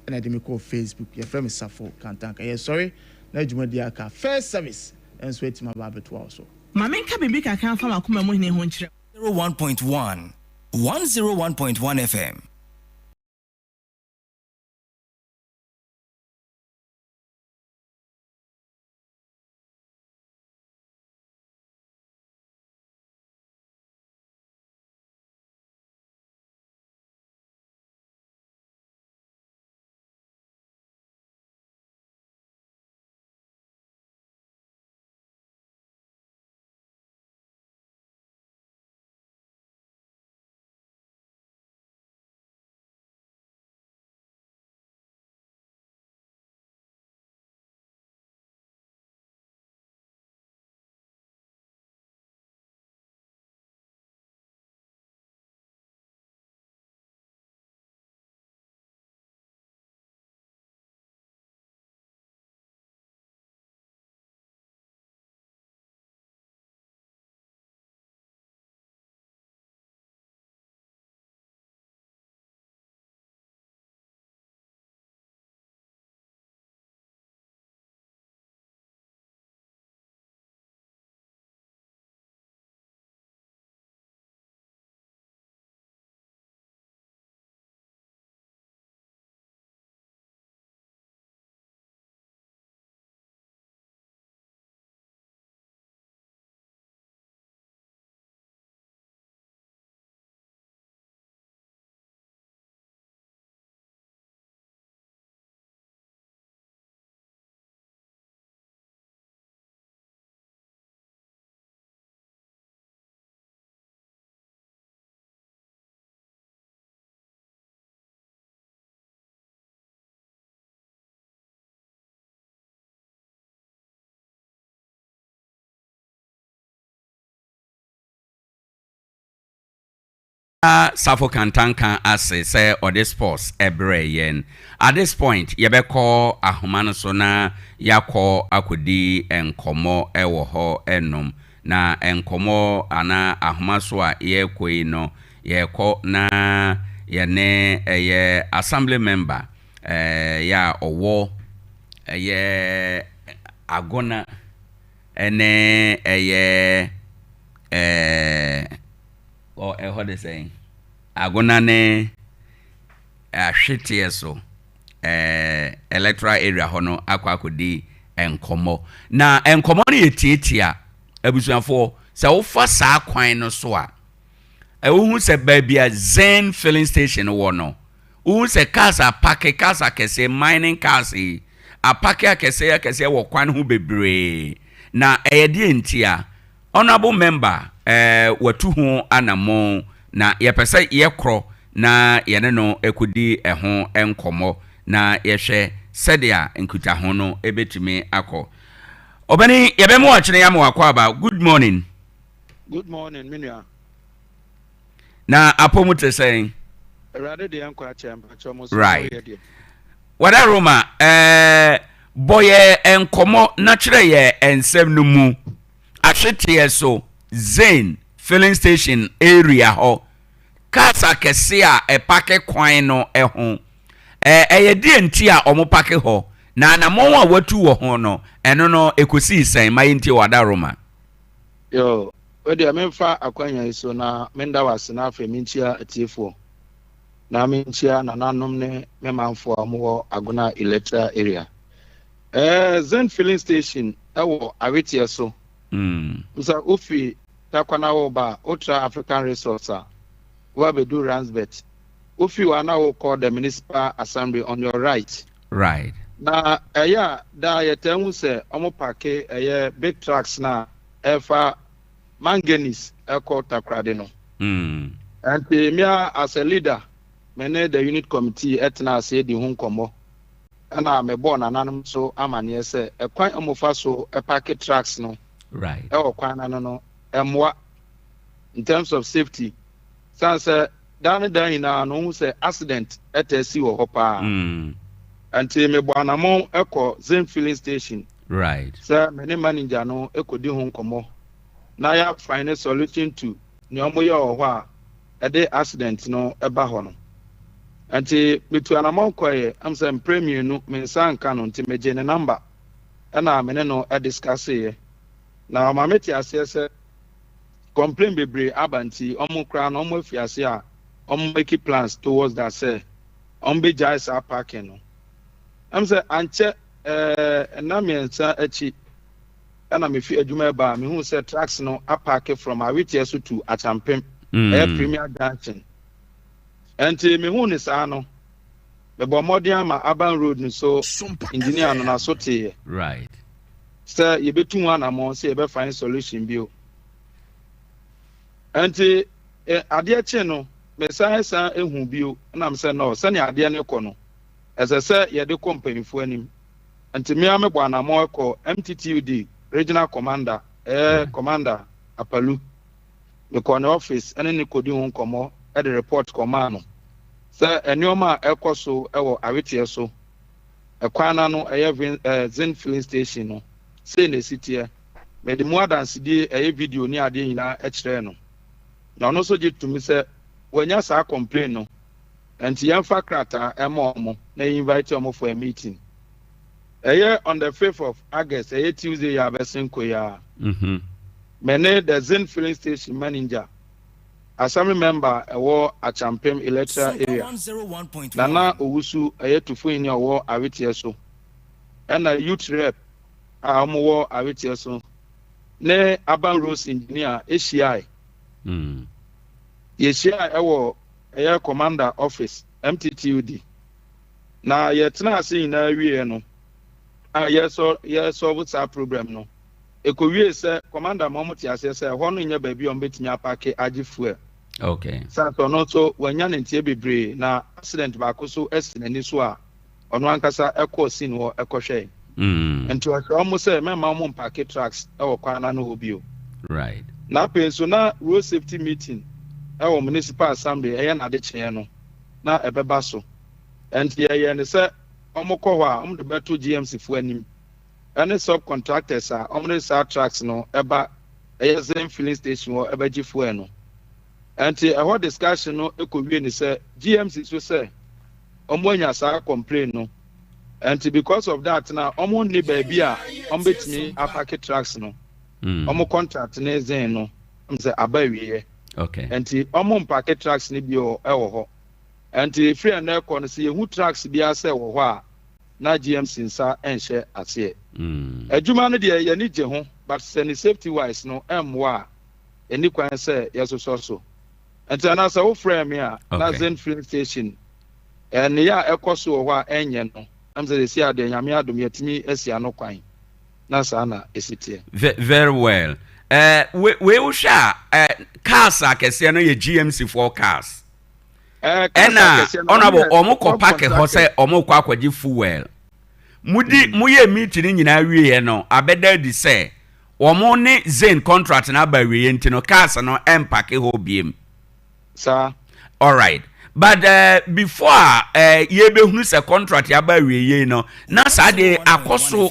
and I didn't call Facebook. Your friend is Safo, can't thank you. Sorry, Najumadiaka, first service and sweat my barber to also. Mamenka Bibica can't from a Kuma 101.1 101.1 FM. Safo Kantanka ase say or this sports ebre yen. At this point, yebeko ahomano so na yakọ akodi enkomo ewo ho enom na enkomo ana ahomaso a yekoi no yekọ na yene eye assembly member ya owo eye agona ene eye what they saying? Agonane shitty so electoral area hono akwakodi enkomo na enkomo ne yetiatia abusuafo se wo fa saa kwan no so a ewu se baabia Zen filling station wo no wo se casa park casa kese mining cars a park kese wo kwan ho bebre na eyede ntia honorable member watu ho anamo na yepese yekro na yene no ekudi eho enkomo na yehwe sedia nkuta ho no ebetumi akọ obani yebemu achire yam wakọ aba. Good morning minua na apomute saying Ade Akye Abia right wada Roma boye enkomo na kire ye ensem no mu ahwete so Zen filling station area ho casa kese a epake kwan no eho eyedi nti a omo pake ho na anamon a watu wo ho no eno no ekosi sen mai nti wada Roma yo wedi amemfa akwanya iso na menda wase na afa minchia atiefo na minchia na nanom ne memanfo amwo agona electoral area Zen filling station ewo awete so Msa ufi takwana oba Ultra African Resource wabedu Ransbet ufi wana wo call the municipal assembly on your right na da yetenwu se omo pake big trucks na efa manganese eko takrade no and me as a leader mene the unit committee etna say di hu nkomo ana me born ananum so amane se ekwan omofa so epake trucks no right kwana no emwa in terms of safety sanse dan na no say accident etasi wo hopa anti me boanamo eko Zen filling station right sir many manager no ekodi ho nkomo na ya find solution to ni omo ye ho a ede accident no eba ho no anti bitu anamo koye am say premier no me sanka no nti meje ne number na me ne no discuss ye na mameti asese complain bebre abanti omo kra no omo afiase a omo make plans towards that say ombe jaisa parking no am say anche na me nsa achi na me fi adwuma ba me hu say trucks no apark from Awitiaso to Acheampong premier junction enti me hu ne sa no be bo modern ma Aban road no so engineer no na so te right sir you be too one among say be find solution bio anti ade ache no me say ehu bio na me say no sani ade ne ko no ese say ye de company fu anim anti me am bo anamo ko MTTUD regional commander commander Apalu me ko na office ene ne kodi hu nkomo e de report command no say enioma ekoso ewo Awitiaso ekwana no Zen filling station no say na city me the more than CD video ni ade nyina e kire no na no so je to me say wanya sa complain no enti yamfa krata emo na invite omo for a meeting on the 5th of August Tuesday ya besenko ya mene the Zen filling station manager assembly member ewo Acheampong electoral area nana owusu tufo ni owo Awitiaso and a youth rep amowo Awitiaso ne Aban Rose engineer ACI yeshia ewo commander office MTTUD na yetna ase na wie no yeso what's our program no ekowie se commander momoti ase se ho no nya ba bi on betinya park agi fuel okay so no so wanya ntie bebre na accident ba ko so esinani so a ono ankasa ekọ sin wo ekohwe enti o so mo se mema mo park trucks e wo kwana no obio right na pe so na road safety meeting ɛwɔ municipal assembly ɛyɛ na de kyɛn no na ɛbɛba so ɛnti ɛyɛ ne sɛ ɔmo kɔ hɔ a ɔmo de bɛto GMC fo anim ɛne subcontractors a ɔmo de saa trucks no ɛba ɛyɛ zen filling station hɔ ɛbɛgye fuel no ɛnti ɛhɔ discussion no ɛkɔwie ne sɛ GMC so sɛ ɔmo anya saa complain no ɛnti because of that na ɔmo ne baabi a ɔmo betumi apake trucks no ɔmo contract ne zen no ɔmo sɛ aba awie okay ɛnti ɔmo mpake trucks ne bi ɛwɔ hɔ ɛnti free and ɛkɔ no sɛ yɛhu trucks bi asɛ wɔ hɔ a na GMC nsa ɛnhyɛ aseɛ adwuma no deɛ yɛni gye ho but sɛ ne safety wise no ɛmmoa a ɛni kwan sɛ yɛsosɔ so ɛnti anaasɛ wo frɛ me a na zen filling station ɛne yɛ a ɛkɔ so wɔ hɔ a ɛnyɛ no am sɛ si adeɛ nyame adom yɛtumi asi ano kwan na saa na ɛsiteɛ very well we wohwɛ a cars akɛseɛ no yɛ GMC 4 cars ɛna ɔnabɔ ɔmo kɔ park hɔ sɛ ɔmo kɔ akɔgye fuel moyɛ meeting nyinaa wieɛ no abɛda di sɛ ɔmo ne zen contract na aba wieɛ nti no cars no ɛmpake hɔ biem saa alright but before yɛbɛhunu sɛ contract aba wieɛ no na saa de akɔ so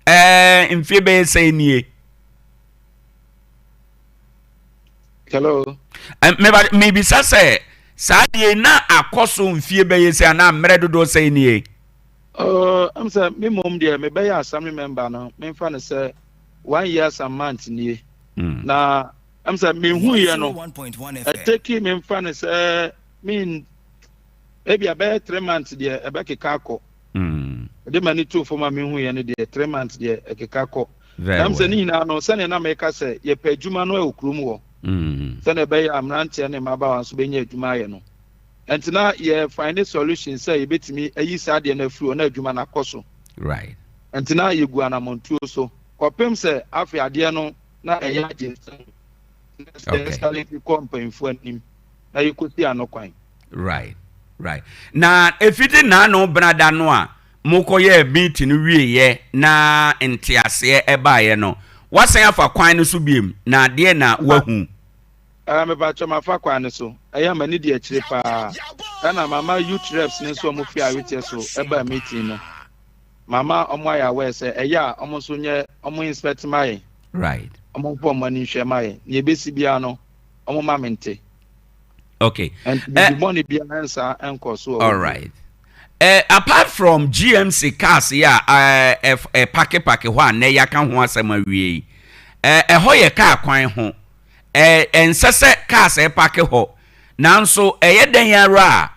mfie bɛyɛ sɛ nie hello maybe sɛ saa de na akɔ so mfie bɛyɛ sɛ ana mmerɛ dodo sɛ nie I'm saying, me mom dear, me be a assembly member no. Me fan say 1 year some month nie. Na I'm saying me who here no. Take me fan say mean maybe about 3 months there a back kako. The money too for my me who here there 3 months there a kako. I'm saying na no send na make say ye pe djuma no e okrum wo. Send be am rant ne maba so be nya djuma ye no. And now you find a solution, say, you bet me a year sad and a flu and a Jumana coso. Right. And now you go on a montuoso. Or Pim say, after Adiano, not a yard. Okay. Company for him. Now you could see no coin. Right. Now, if you didn't know, Brother Noah, Mokoye meeting ye na entiase eba no. What's saying for coin subim? Na dear na wahu. I'm about to my fakwan so. I am an idiot chipa. And I'm mama youth reps in so mufia with so eba meeting. Mama omoya we say eya almost inspect my right. Omo money share my ye besi bia no omo mamente. Okay. And the money be answer and so. All right. Apart from GMC cars a pack one ne yaka ho asema wie. Hoye car kwan ho. Ensese cars pack ho. Nanso den yara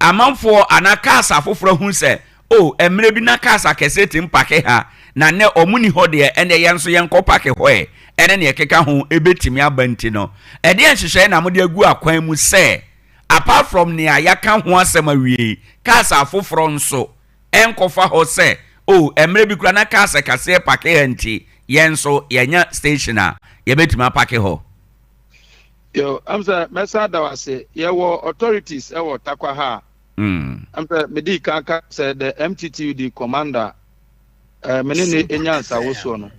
amanfo ana cars afoforo hu se emre bi na cars akese tim pack ha na ne omuni ho de ene yenso yenko pack ho ene ne keka ho ebetimi abanti no de enhyehyɛ na mo de agu akwan mu se apart from ne ayaka ho asema wie cars afoforo nso enkofa ho se emre bi kura na cars kase pack ha nti yenso yenya station a yebetimi pack ho. Yo, I'm the message that was say, authorities, Tarkwa ha. I'm the Medika said the MTTUD commander, Menini Enyansa was one.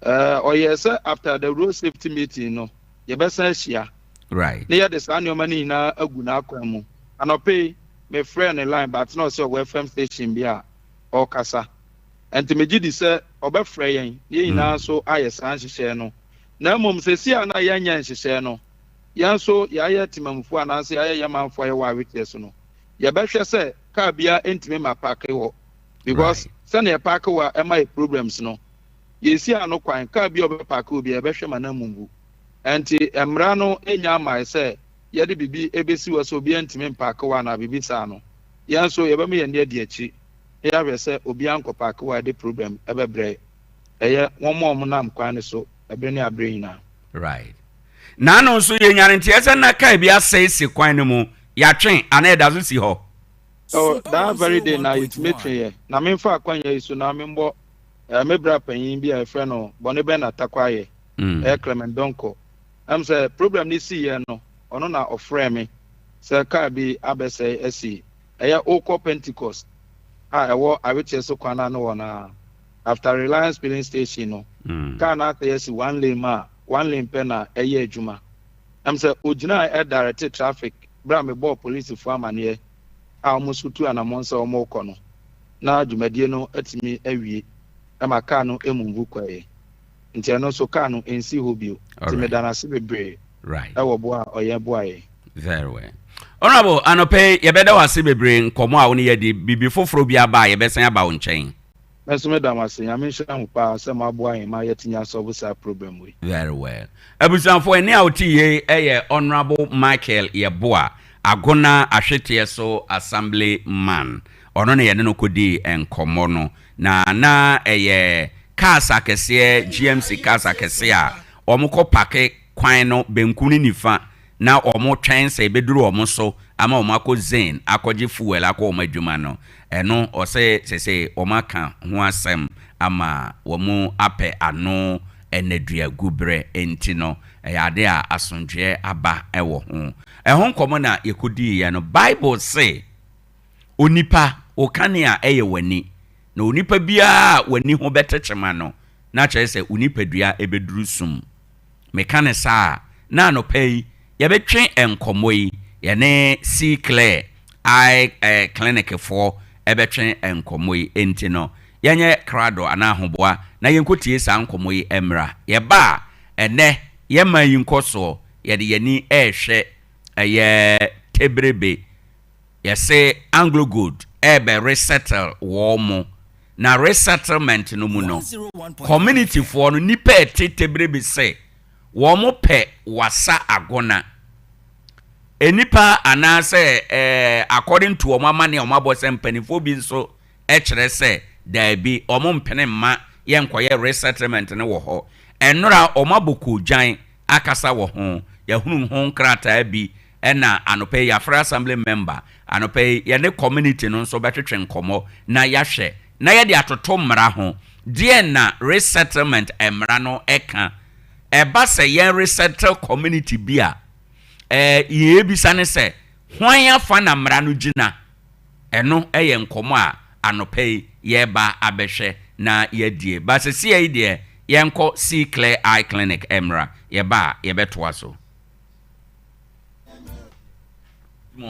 Or yes, after the road safety meeting, no, you best say, right. Near the annual money na a gunaquamu. And I'll pay my friend in line, but not so well FM station bia or Casa. And to me, say, Ober Fraying, ye now so I san share no. Now, mum says, see, and I yan share no. Yanso ya timamfu anase ya manfo ya wa witness no ya behwe se ka bia entime ma park ho because send ya park wa my problems no yesi ano kwan ka bia obe park obi ya behwe manamumbu enti emra no enya mai se ya de bibi ebesi wo so obi entime park wa na bibi sa no yanso ya be me ya ne de achi ya we se obi anko park wa de problem ebebre eye won mo nam kwan so ebre ne abre ina right. Nano so ye nyanti ese na kai bia sei kwan no mu ya twen ana da so si ho. Oh, that very day na it me twen na me fa kwan ye so na me mbo me bra panyin bia e frɛ no bone be na takwa ye. Clement Donko. Am say problem ni si ye no ono na ofrɛ me. Say ka bi abese esi. Eya okọ Pentecost. Ewo aweche so kwan na no na after Reliance filling station no. Ka na say esi one lane pen na eye adwuma am say ojina e direct traffic bra me ball police for amane almost to an amount so more kono na dwumadie no atimi awie ama car no emumbu kwae nti no so car no ensi hobio ti me dana se bebre right ewo boa oye boae very well honorable anope yebeda wase bebre nkomo a woni yedi bibi foforo bia ba yebesan aba wo nchen meso me dama se ya me hwa ho pa se ma boae ma yetinya solve sa problem we very well abusanfo eni a otiye eye honorable Michael Yeboa agona ahwete so assembly man ono ne yene no kodi enkomo no na eye kasa kese GMC kasa kese a omko pake kwan no benkuni nifa na omo twen se beduru omo so ama omo akọ zen akọje fuel akọ omo adwuma no eno ose sese omo aka ho asem ama omo ape ano enadua gubre enti no ade a asondwe aba ewo ho ehon komo na yekodi ya no Bible say onipa okania eye wani na onipa bia wani ho betechema no na kye se onipa dua ebeduru sum mekane saa na no pay yebetwe enkomoyi yene see clear eye clinic for ebetwe enkomoyi enti no yenye krado ana ahoboa na yenkotie saa enkomoyi emra yeba ene yema yinkoso yede yani ehwe eye tebrebe yese Anglo Good ebe resettle wo na resettlement no mu no community for no nipa tebrebe se wo mo pe wasa agona enipa anase according to omama ne omabo se mpanifo bi nso kire se da bi omo mpene ma yenkoye resettlement ne wo ho enora omaboko jan akasa wo ho yahunu ho krata bi ena anope ya fra assembly member anope ye ne community no nso betwetwe nkomo na yahwe na ye de atoto mra ho die na resettlement emra no eka eba se ye resettle community bia ye ebisa ne se hwan ya fa na mra no gina eno eye nkomo a anope ye ba abehwe na ye die ba se si ye die yenko see clear eye clinic emra ye ba ye betoa so. Good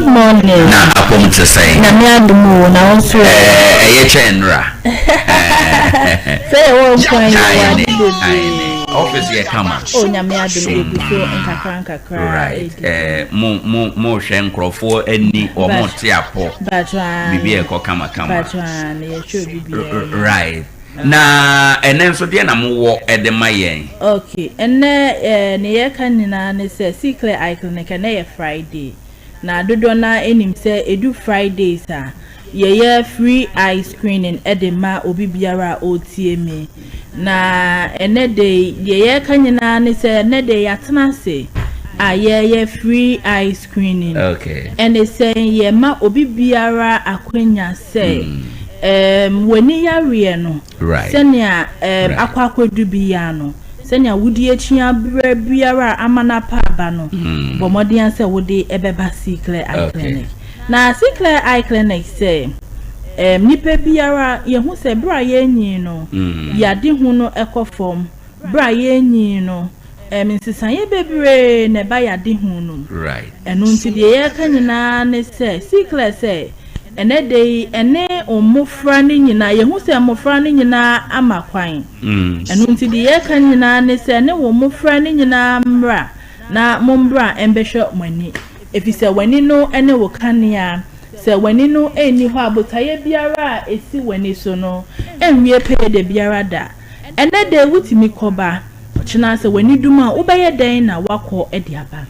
morning. Na akom to say. Na me adumu na onso. Ye chenra. Say one point office ye kama. Oh na me adumu so nkakra. Right. Mo hwe nkrofo ani omo te apo. Bibi e ko kama. Batwan ye show bibi. Right. Na enen so de na mo wo edema yen. Okay. Enne ne ye kan nyina ne say secret eye clinic na ye Friday. Na dodo na enim say edu Fridays a ye free eye screening edema obi biara otie me na ene de ye kanyina ne say ne de yatena se a ye free eye screening. Okay. And they say ye ma obi biara akwenya say wani yare no right senia akwakwadu biya no senia wudi achia biara amana pa aba no bomodian se wudi ebeba secret eye clinic na secret eye clinic say nipa biara ye hu se bra ye nyin no yade hu no ekofom bra ye nyin no nsisan ye bebre ne ba yade hu no right enu nti de ye kanyina ne say secret say ene de ene omofra ni nyina ye hu se mofra ni nyina amakwan enu nti de ye kan nyina ne se ne wo mofra ni nyina mra na mombra embehwe mani efise wani no ene wo kania se wani no eni ho abotaye biara esi wani so no enwie pe de biara da ene de wutimi koba china se wani duma ubeye den na wakọ ediaba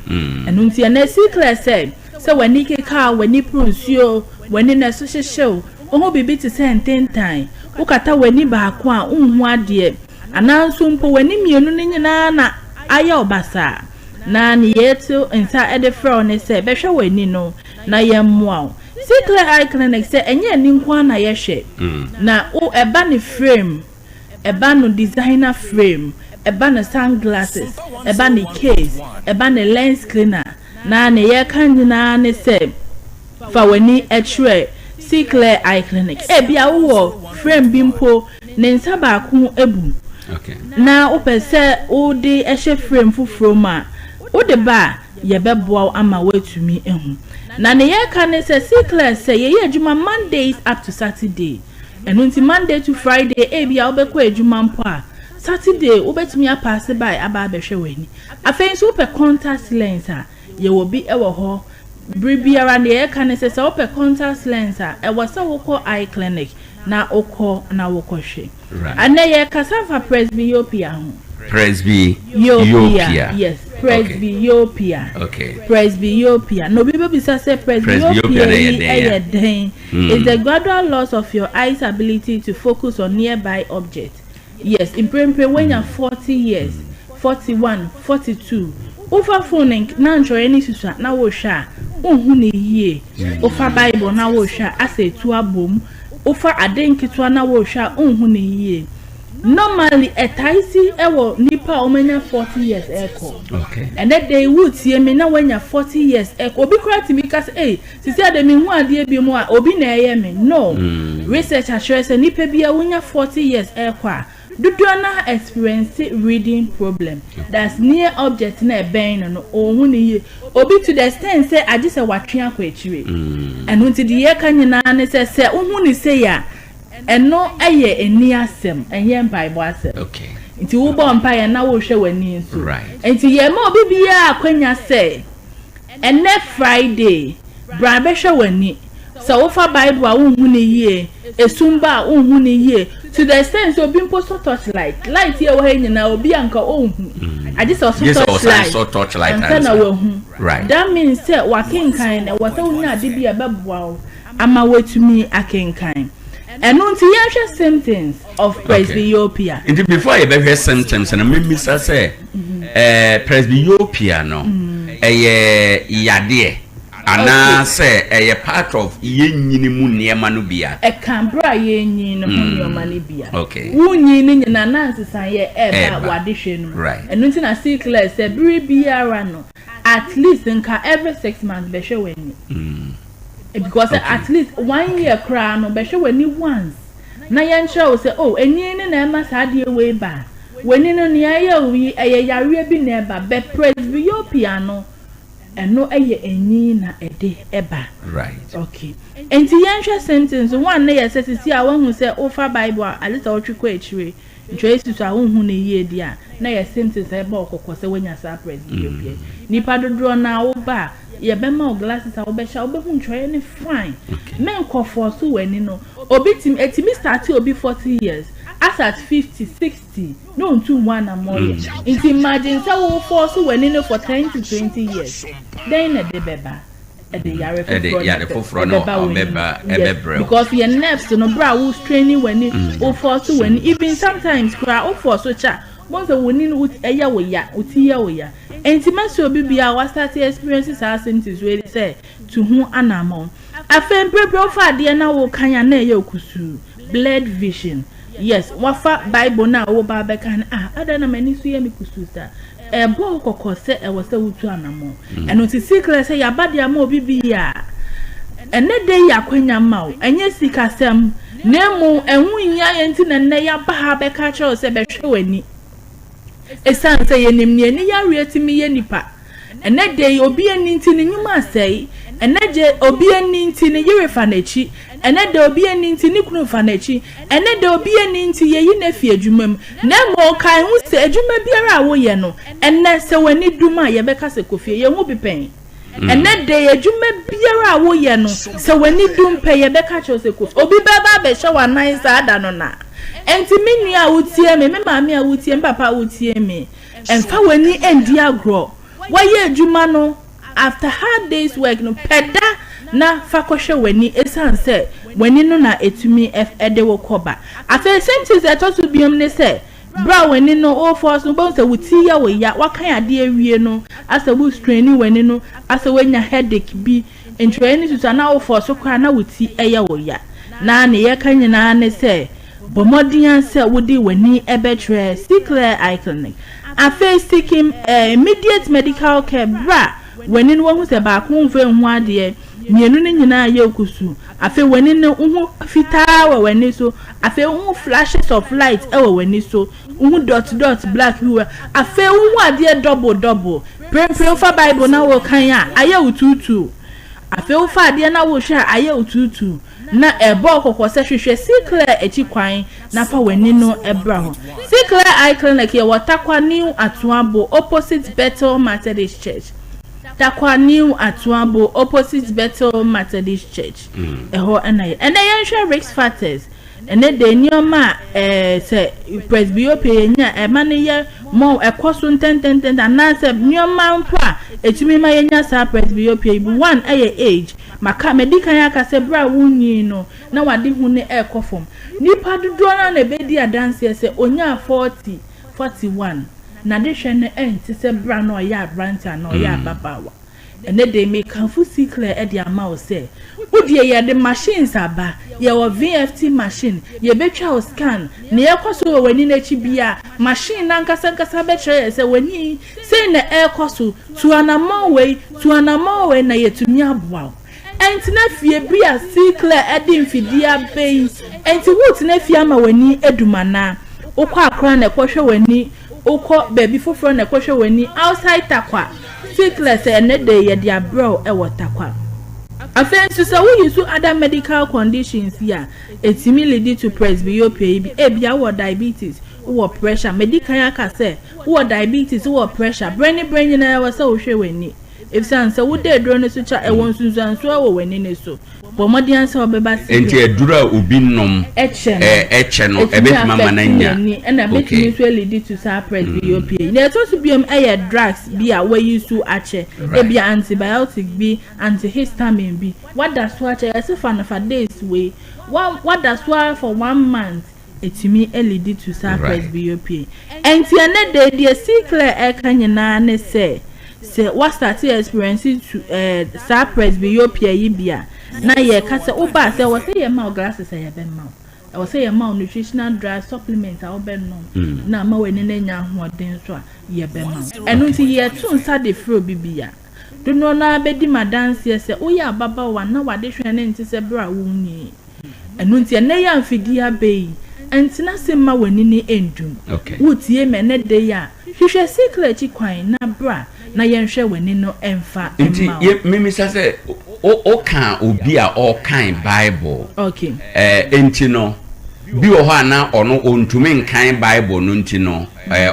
enu nti ene secret se wani keka wani pronsuo wani na so hyehyew oho bibi ti se ntentan ukata wani baako a unhu ade ananso mpo wani mienu ni nyina na aya obasa na ne yeto nsa ede fro ne se behwe wani no na yemmoa secret eye clinic se enye ni nkwa na yehwe na o eba ne frame eba no designer frame eba ne sunglasses eba ne case eba ne lens cleaner na ne ye kan nyina ne se fa wani etwe secret eye clinic bia wo frame bimpo ne nsa ba ko ebu okay na opese odi ehye frame fufuro ma wo de ba ye beboa ama watumi ehu na ne ye ka ne se class say ye adwuma Mondays up to Saturday eno nti Monday to Friday ebia obekọ adwuma mpo a Saturday obetumi pass by aba behwe wani afei so pe contact lens a ye wo bi ewo ho bribiara ne ye ka ne se ope contact lens a e wo se wo ko eye clinic na okọ na wo ko hwe ane ye kasafa presbyopia ho Presbyopia. Yes, presbyopia. Okay. Presbyopia. No, people say presbyopia is the gradual loss of your eye's ability to focus on nearby objects. Yes, in when you're 40 years, 41, 42. Over phone na ncho any susa na wo sha. Ohun ne yie. Over Bible na wo sha ase tu abom. Over adenkitu na wo sha ohun ne yie. Normally a taisi ewo nipa omenya 40 years eko. Okay. And that they would see me now when you're 40 years eko. Obi krati because si say de me hu ade bi mu a obi na eye me. No. Research has shown say nipa bia when you're 40 years eko a do na experience reading problem. That's near object na ben no ohun ni obi to the extent say I just say watwe akwa and unti the year kan nyina ne say ohun ni say ya eno eye eni asem enye Bible asem. Okay. Nti wo bo mpa ye na wo hwe wani nso. Right. Nti ye ma obi bia akwanya say ene Friday bra be hwe wani so wo fa Bible a wo hu ne yie esumba wo hu ne yie to the sense obi mpo so touch light ye wo ha nyina obi anka o hu I just also touch light and wo hu. Right. That means say wa kenkan na wo ta hu na de bia beboa ama wetumi akenkan. And unto the symptoms of presbyopia. Okay. Before you bear symptoms, and I say, presbyopia no, yade, and I say a part of yinimu near manubia. A cambra yin manibia. Okay. Woon yin in an answer, waddition. Right. And until I see class, a bribia at least in every 6 months, be showing. Because at least 1 year crown no be sure when you once na yan show say oh enyi ni na ma sa de way ba when no ni aya wi yare bi na ba be presbyopia no eno eye enyi na ede eba. Right. Okay. And the yan sentence one na yes see a one who say over Bible at least o twiko echire ntwe su a hu na ye dia na yes sentence e ba okoko se wanya sa presbyopia nipa dodo na wo ba ye be ma glasses a obe sha obe hu ntwe ne fine men kofo so wani no obi etimi start obi 40 years as at 50 60 no to one and more years imagine say wo force wani no for 10 to 20 years then na de beba e de yare for no beba because your nerves no bra wo straining wani wo force wani even sometimes cry wo force so cha once woni no eya wo ya utiya wo ya intimacy obi bia wa start experiences are symptoms we say to hu anamon afem prepare for ade na wo kanya na eya okusu blurred vision. Yes, wafa Bible na wo ba be kan ada na mani so ye mi kusu sta e bo kokko se e wo se wutu anamon eno ti secret say ya ba dia ma obi bia ene de ya kwanya ma o enye sika sem na mu enhu nya ye nti na ne ya ba ha be ka che o se be hwe wani esan say ye nim ne ni ya retimi ye nipa ene de obi ani nti ne nyuma sei ene je obi ani nti ne yire fa na chi ene de obi ani nti ne kunu fa na chi ene de obi ani nti ye yi na fi adwumam na mo kan hu se adwuma biara wo ye no ene se wani duma ye be ka se kofie ye hu bi pen ene de adwuma biara wo ye no se wani dum pe ye be ka che se kofie obi ba be hwe wa nan sa ada no na enti menu a wotie me maami a wotie papa wotie me emfa wani endi agro waye adwuma no after hard days work no peda na fakoshe wani esanse wani no na etumi ede wo koba afa sentence etoso biom ne se bra wani no o force no bon se wuti ya we ya wakan ade awie no asa bu straining wani no asa wanya headache bi entraining tutu na o force kwa na wuti eya wo ya na ne ye kan nyina ne se bomodian se wudi wani ebetre secret eye clinic afa seeking immediate medical care bra when in one was a back home for one day, mienu ne nyina ye okusu afi wani ne uhu fitaa wa wani so afi uhu flashes of light e wa wani so uhu dot black hu afi uhu ade double pray for bible na wo kan ya aye ututu afi ufa ade na wo hwa aye ututu na ebo kokko se hwehwe sikla echi kwan na fa wani no ebra ho sikla eye clinic ye Tarkwa new Atuabo opposite Bethel Methodist Church. Tarkwa new Atuabo opposite Bethel Methodist Church. Eho enaye yenhwe risk factors ene de nioma se presbyopia nya e mane ye mo ekoso ntententen na se nioma mpo a etumi ma yenya sa presbyopia ibu one age maka medical ya se bra wunyi no na wade hu ne ekofom nipa dodo na bedi adanse se onya 41 na de hwe ne enti se bra no ya branta no ya babawa ene de make kanfu sikle e de ama o se udie ye de machines aba ye wo VFT machine ye betwa o scan ne ekoso wani na chi bia machine na nkasa betwa se wani se na ekoso tuanama we na yetumi aboa enti na fie bia sikle e de mfidia bei enti wut na fie ama wani edumana ukwa akra na ekohwe wani ukọ baby foforo na ekohwe wani outside Tarkwa sikle se ne de ye dia bro e wo Tarkwa afensu so we use other medical conditions here etimi lead to presbyopia ebia wo diabetes wo pressure medical ya say wo diabetes wo pressure brain na wa so hwe wani if san so wo de dro no so cha e won sunsan so wo wani ne so bomodian se obeba si enti edura obi nom eche no ebetima mananya and ebetimi so lead to sa presbyopia na to so biom drugs bia we use to ache ebia antibiotic bi antihistamine bi what does what as if for days way what does what for 1 month etimi lead to sa presbyopia enti ene de sikle ekanyina ne se what start experience to sa presbyopia yibia na ye kase uba se wo se ye ma glasses ye ben ma wo se ye ma nutritional dry supplements a wo ben no na ma we ne nya hoden so a ye ben ma enu ti ye tun sa de fro bibia do no na be di madanse se wo ya baba wa na wade hwe ne nti se bra wo ni enu ti ne ya mfidia bei enti na se ma wani ni endum wutie me ne de ya hwehwe sikle chi kwan na bra na yenhwe wani no emfa enti mimi say o kan obi a o kan Bible enti no bi o ho ana ono ontumi nkan Bible no enti no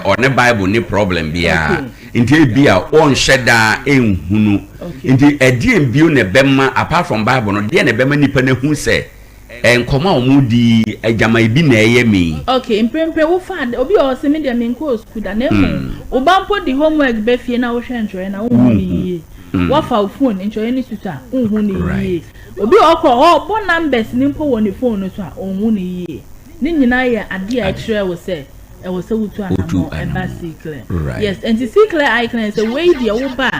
one Bible ni problem bia enti bi a on sheda enhunu enti ediem bio ne bema apart from Bible no de ne bema nipa na hu se enkoma omudi ejama ibi na eyemi impempe wo fa obi o se media me nko school da na hu obampo di homework be fie na wo hwenhwe na wo hu ni wo fa phone enjoy ni tuta wo hu ni obi okọ bo numbers ni mpo wo ni phone no so a wo hu ni ni nyina ye ade a kire wo se e wo se wutu anamo e ba sikle yes and the sikle icon is a way the wo ba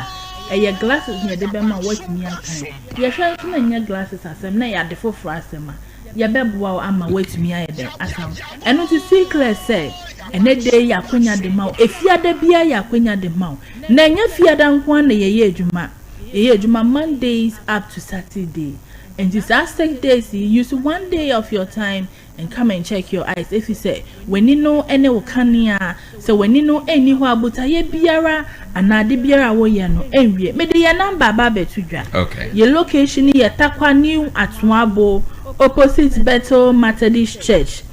ye glasses ne de be ma what mi akan ye hwe na nya glasses asem na ya de foforo asem ya beboa ama wetumi ayede asam eno ti sikle say ene de ya kwenya de ma efiada bia ya kwenya de ma na nya fiada nko na ye ejuma Mondays up to Saturday and this aspect days you use 1 day of your time and come and check your eyes if you say when you know any wakania so when you know any ho abuta ye biara anade biara wo ye no enwie me de ye number ba betudwa your location ye Tarkwa new Atuabo opposite Bethel Methodist Church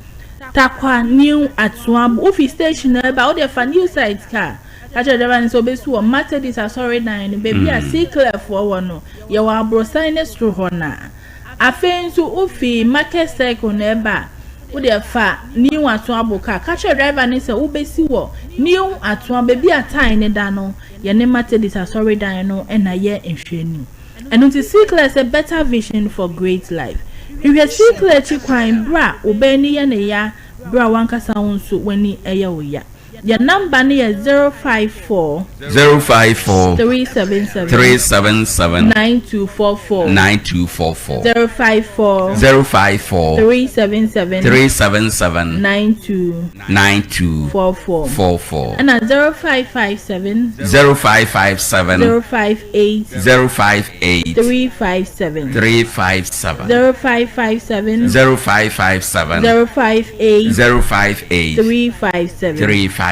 Tarkwa new Atuabo office station about the fan new site car Kacha Javan so be so Methodist sorry nine baby a sikle for one ye wa bro sinus through hona afenso ofi market cycle na eba wo de fa new Atuabo car kacha driver ni se wo be si wo new Atuabo baby a time ne da no ye ne Methodist sorry dan no e na ye nhwenu eno ti sikle is a better vision for great life we sikle chi kwan bra obeni ye ne ya bra wankasa wonso wani eye wo ya Your number is 054 054 377 377 9244 9244 054 054 377 377 9244 44 and 0557 0557 058 058 357 357 0557 0557 058 058 357 357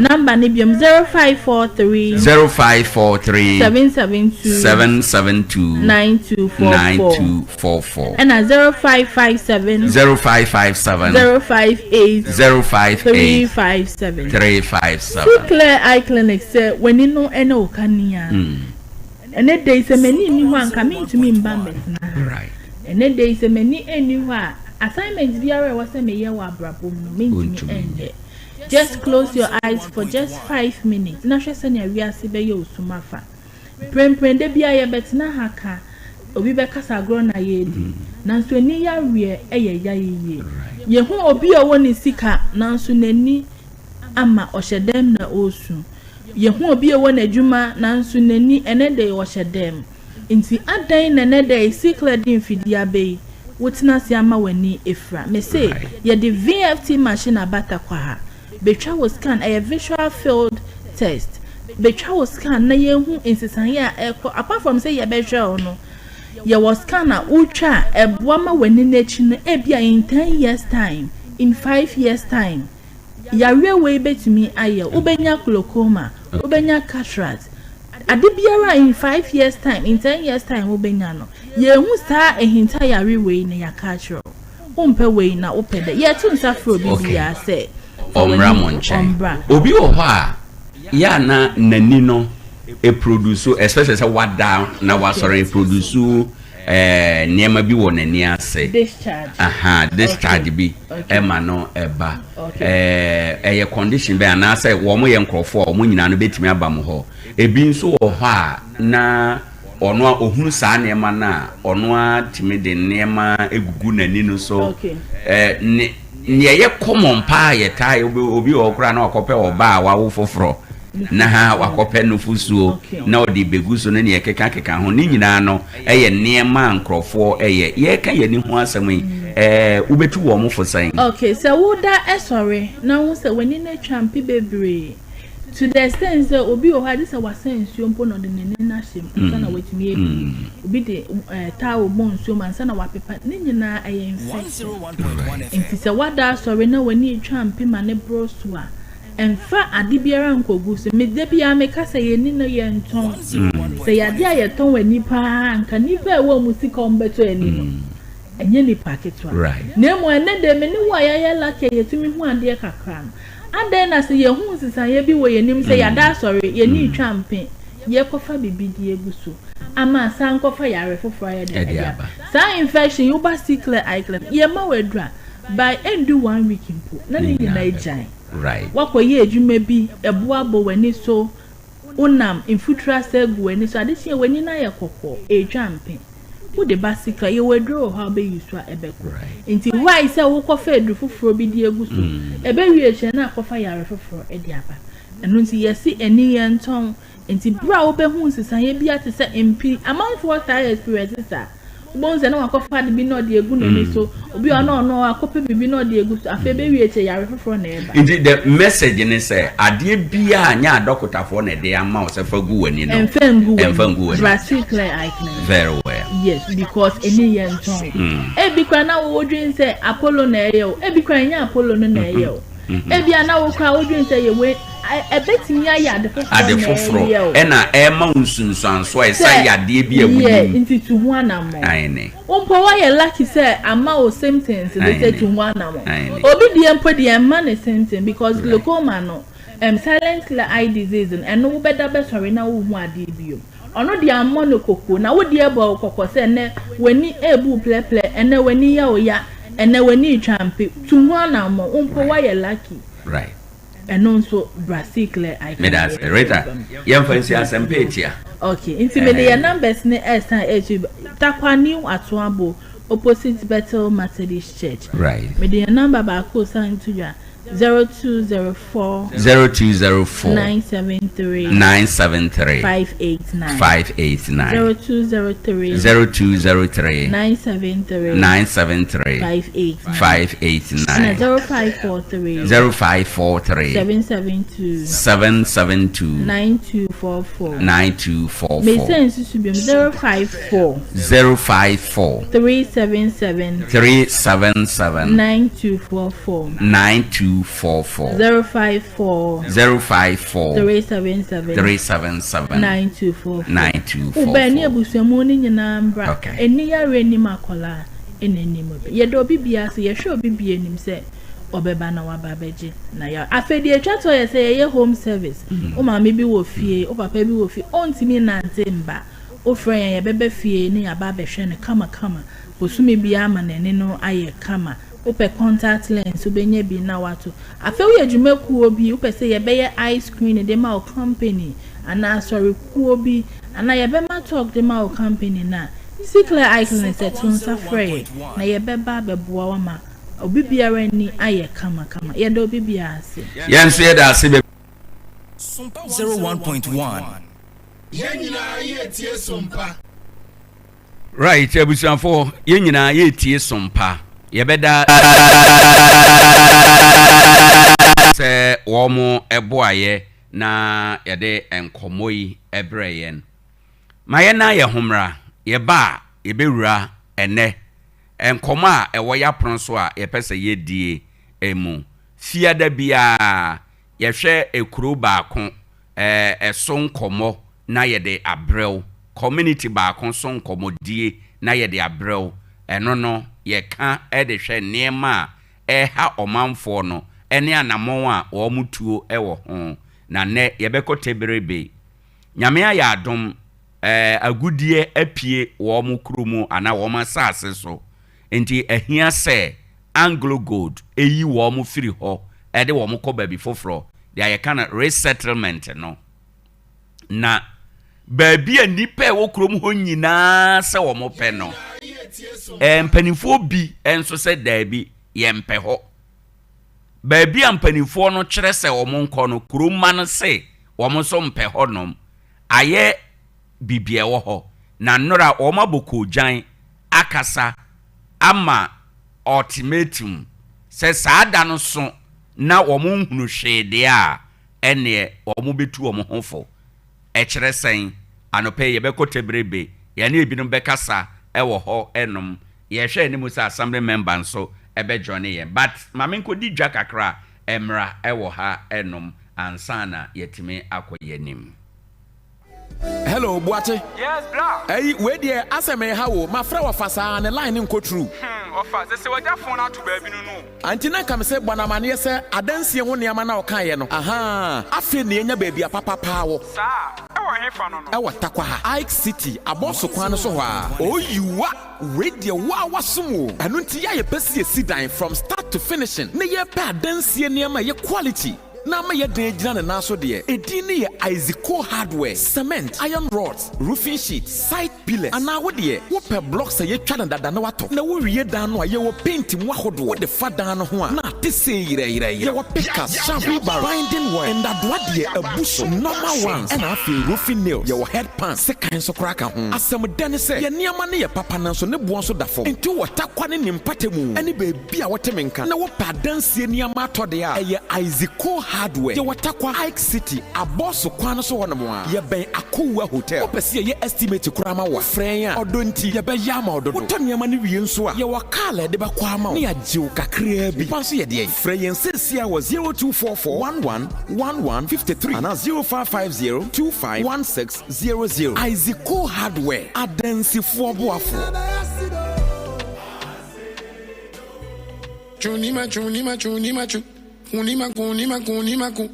number nibium 0543 0543 772 772 9244 and 0557 0557 058 058 357 357 Clear Eye Clinic say when you know any okania and then there is a many one coming to me in Bambet right and then there is a many anywhere assignments VR was a mayor brabum means me end. Just close your eyes for just 5 minutes. Nasha sanya wiase be yo sumafa. Premprende bia ye betina haka. Obi be kasa agro na yedi. Nanso ani ya wie eye ya yiye. Ye hu obi a woni sika nanso nani ama ohyedem na osu. Ye hu obi a woni adwuma nanso nani enede ohyedem. Nti adan na nede secret infidia be. Wotina si ama wani efra. Me say ye the VFT machine abata kwa ha. Betwa was scan a visual field test. Betwa was scan na ye hu insisan ya apart from say ye betwa no. Ye was scan na ultra ebwama wani nechi no ebia in 10 years time, in 5 years time. Ya we betumi aye ubenya glaucoma, ubenya cataract. Adibiara in 5 years time, in 10 years time ubenya no. Ye hu sa ehinta ya we na ya cataract. Umpe we na upede. Ye tunsa fro bibia say Omra monchen obi o ho a ya na nani no e produce especially say what down na wa sorry produce niema bi wo nani ase discharge bi e ma no eba ye condition be na say wo mo ye nkrofo o mo nyina no betimi aba mo ho ebi nso wo ho a na ono a ohunu saa niema na ono a timi de niema egugu nani no so Nye common pa ye tai obi okra na okope oba wa wo foforo na ha wakope no fusuo na odi beguso na ne keka ho ni nyina no eye niema nkrofo eye ye ka ye ni ho asem ubetu wo mo fosan okay so woda sorry na wo se wani na twampi bebre to the extent that obi o had this our sense you mpo no de ne na him sana wetimi ebi obi de tawo bonso man sana wa pepa ne nyina aye infect nti se wada sorry na wani twampi ma ne broso a emfa ade biara nkogu so me de bia me kasa ye ni no ye nton se ya de aye ton wani pa anka ni fa wo musika ombeto ani no enye ni paketwa na mo ene de me ni wa ya la ke yetumi hu ade kakra and then as ye hu sisa ye bi wo ye nim say ya da sorry ye ni twampe ye kofa bibidi eguso ama san kofa yare foforo ye de sa infection you ba sickle eye club ye ma wedra by end 1 week impo na ni na ejai wako ye adwuma bi eboa bo wani so unam infutra segu wani so ade sie wani na ye kokko etwampe wo de basically you withdraw how be you so ebeko nti why say wo kofa edu foforo bi di eguso ebe wie che na kofa yare foforo e di aba enu nti yesi eni ye nton nti bra wo be hu sisa ye bia te say mp amount for that experience sa bonze na wakofa de bi no de egu no ni so obi ono akope bibi no de egu so afa be wie che yare foforo na eba nti the message ni say ade bia anya dokotafo na de ama o se fagu wani no emfangu wani basically I can very well yes because eni ye nton e bi kwa na wo dwin say Apollo na eyo e bi kwa nya Apollo no na eyo e bi na wo kwa wo dwin say ye we ebetimi ya ade foforo ena ema unsunsanso esa yade bi agudi nti to hu anamo ayene ompo wa ye lucky say ama o symptoms they say to hu anamo obi di empo di ema ne symptom because glaucoma no silent eye disease and no better be sorry na wo hu ade bio ono di ammo no koko na wo di ebo koko say ne wani ebu pleple ene wani ya oya ene wani twampe to hu anamo ompo wa ye lucky right and also Brasicle I can that's Rita yam fancy asempetia okay into me the numbers ne esta Tarkwa new Atuabo opposite Bethel Methodist Church right me the number ba ko sign to ya 0204 973 589 0203 973 589 0543 772 9244 may send to be 054 377 9244 054 377 9244 ubani abusuamu ni nyina mbra eni ya reni makola eneni ye do bibia se ye hwe bibia nim se obeba na wababeje na ya afedi etwato ye se ye home service o ma me bi wo fie o papa bi wo fie ontimi nante mba o friend ye bebe fie ni aba behwe ne kama bosumi bi ama na ene no aye kama upe contact lens ubenye bi na watu afe wo adwuma kuo bi upe se ye beye ice cream de ma o company ana sorry kuo bi ana ye be ma talk de ma o company na Sikla icon setun safre na ye be ba be boa wa ma obi biara ni aye kama ye do obi biara ase yenso ye da ase be 101.1 Yenyina ye tie Sompa. Right, abusuafo yenyina ye tie Sompa ye beda se wo mo eboaye na ye de enkomoyi ebreyen maye na ye homra ye ba ye bewura ene enkoma ewo ya pronso a ye pese ye die emu fiada bia ye hwe ekuro baako son komo na ye de abrel community baako son komo die na ye de abrel eno no ye ka e de hwe niema ha omanfo no ene anamon a wo mutuo ewo ho na ne ye bekoteberebe nyame ya adom agudie apie wo mu krumu ana wo masase so enti ahia se Anglo Gold eyi wo mu firi ho de wo mu ko ba bi foforo de aye kana resettlement no na baabi anipa wo krom ho nyina se wo mu pe no empanifo bi enso se daabi ye mpe ho baabi ampanifo no kyere se wo mu nko no kroma no se wo mu so mpe ho nom aye bibie wo ho na nnora wo maboko jan akasa ama ultimatum se saada no so na wo mu hunu hwede a ene wo mu betu wo mu hofo e kyere sen anope ye bekotebrebe ye na ebinom bekasa ewo ho enom ye hwe animu sa assembly member nso ebe join ye but mamenko di dwa kakra emra ewo ha enom ansana yetime akoyenim. Hello, Boate. Yes, bra. Hey, where there? Asame hawo. My friend wa fasa and the line nko true. Ofa, they say what your phone out to baby no. Antina kam say bwana mane say adansie ho niam na okan ye no. Aha. Afi ne nya baby papa pawo. Sir, e wo hefa no no. E wo takwa ha. Ike City aboso kwan so ho a. Oh you are radio wa wasomo. Anu nti ya ye pesi sidan from start to finishing. Ne ye pa adansie niam ye quality. Na ma ye den gina na naso de edi ne ye Isaac hardware cement iron rods roofing sheets side pillars ana wo de wo per blocks ye twa na dada na wato na wo wie dan no ye wo paint mu ahodo wo de fa dan no ho a na te se yire ye wo pickers shampoo bar binding wire and adwa de abuso normal ones and afi roofing nails ye wo head pan se kan so kraka ho asem den se ye niam ne ye papa nan so ne bo so dafo enti wo takwa ne nimpatemu ani be bia wo temenka na wo pa dansie niam atode a ye Isaac hardware ye watakwa Ike City aboso kwan so wono mo a ye ben Akowa hotel opese ye estimate kurama wo fren a odonti ye be yama ododo wotoniama ne wie nso a ye wakala de ba kwa ma ne ya jiw kakra bi panso ye de fren yen sesia wo 0244111153 and 0550251600 Isaac hardware adansi boafo Chunima Kunimaku.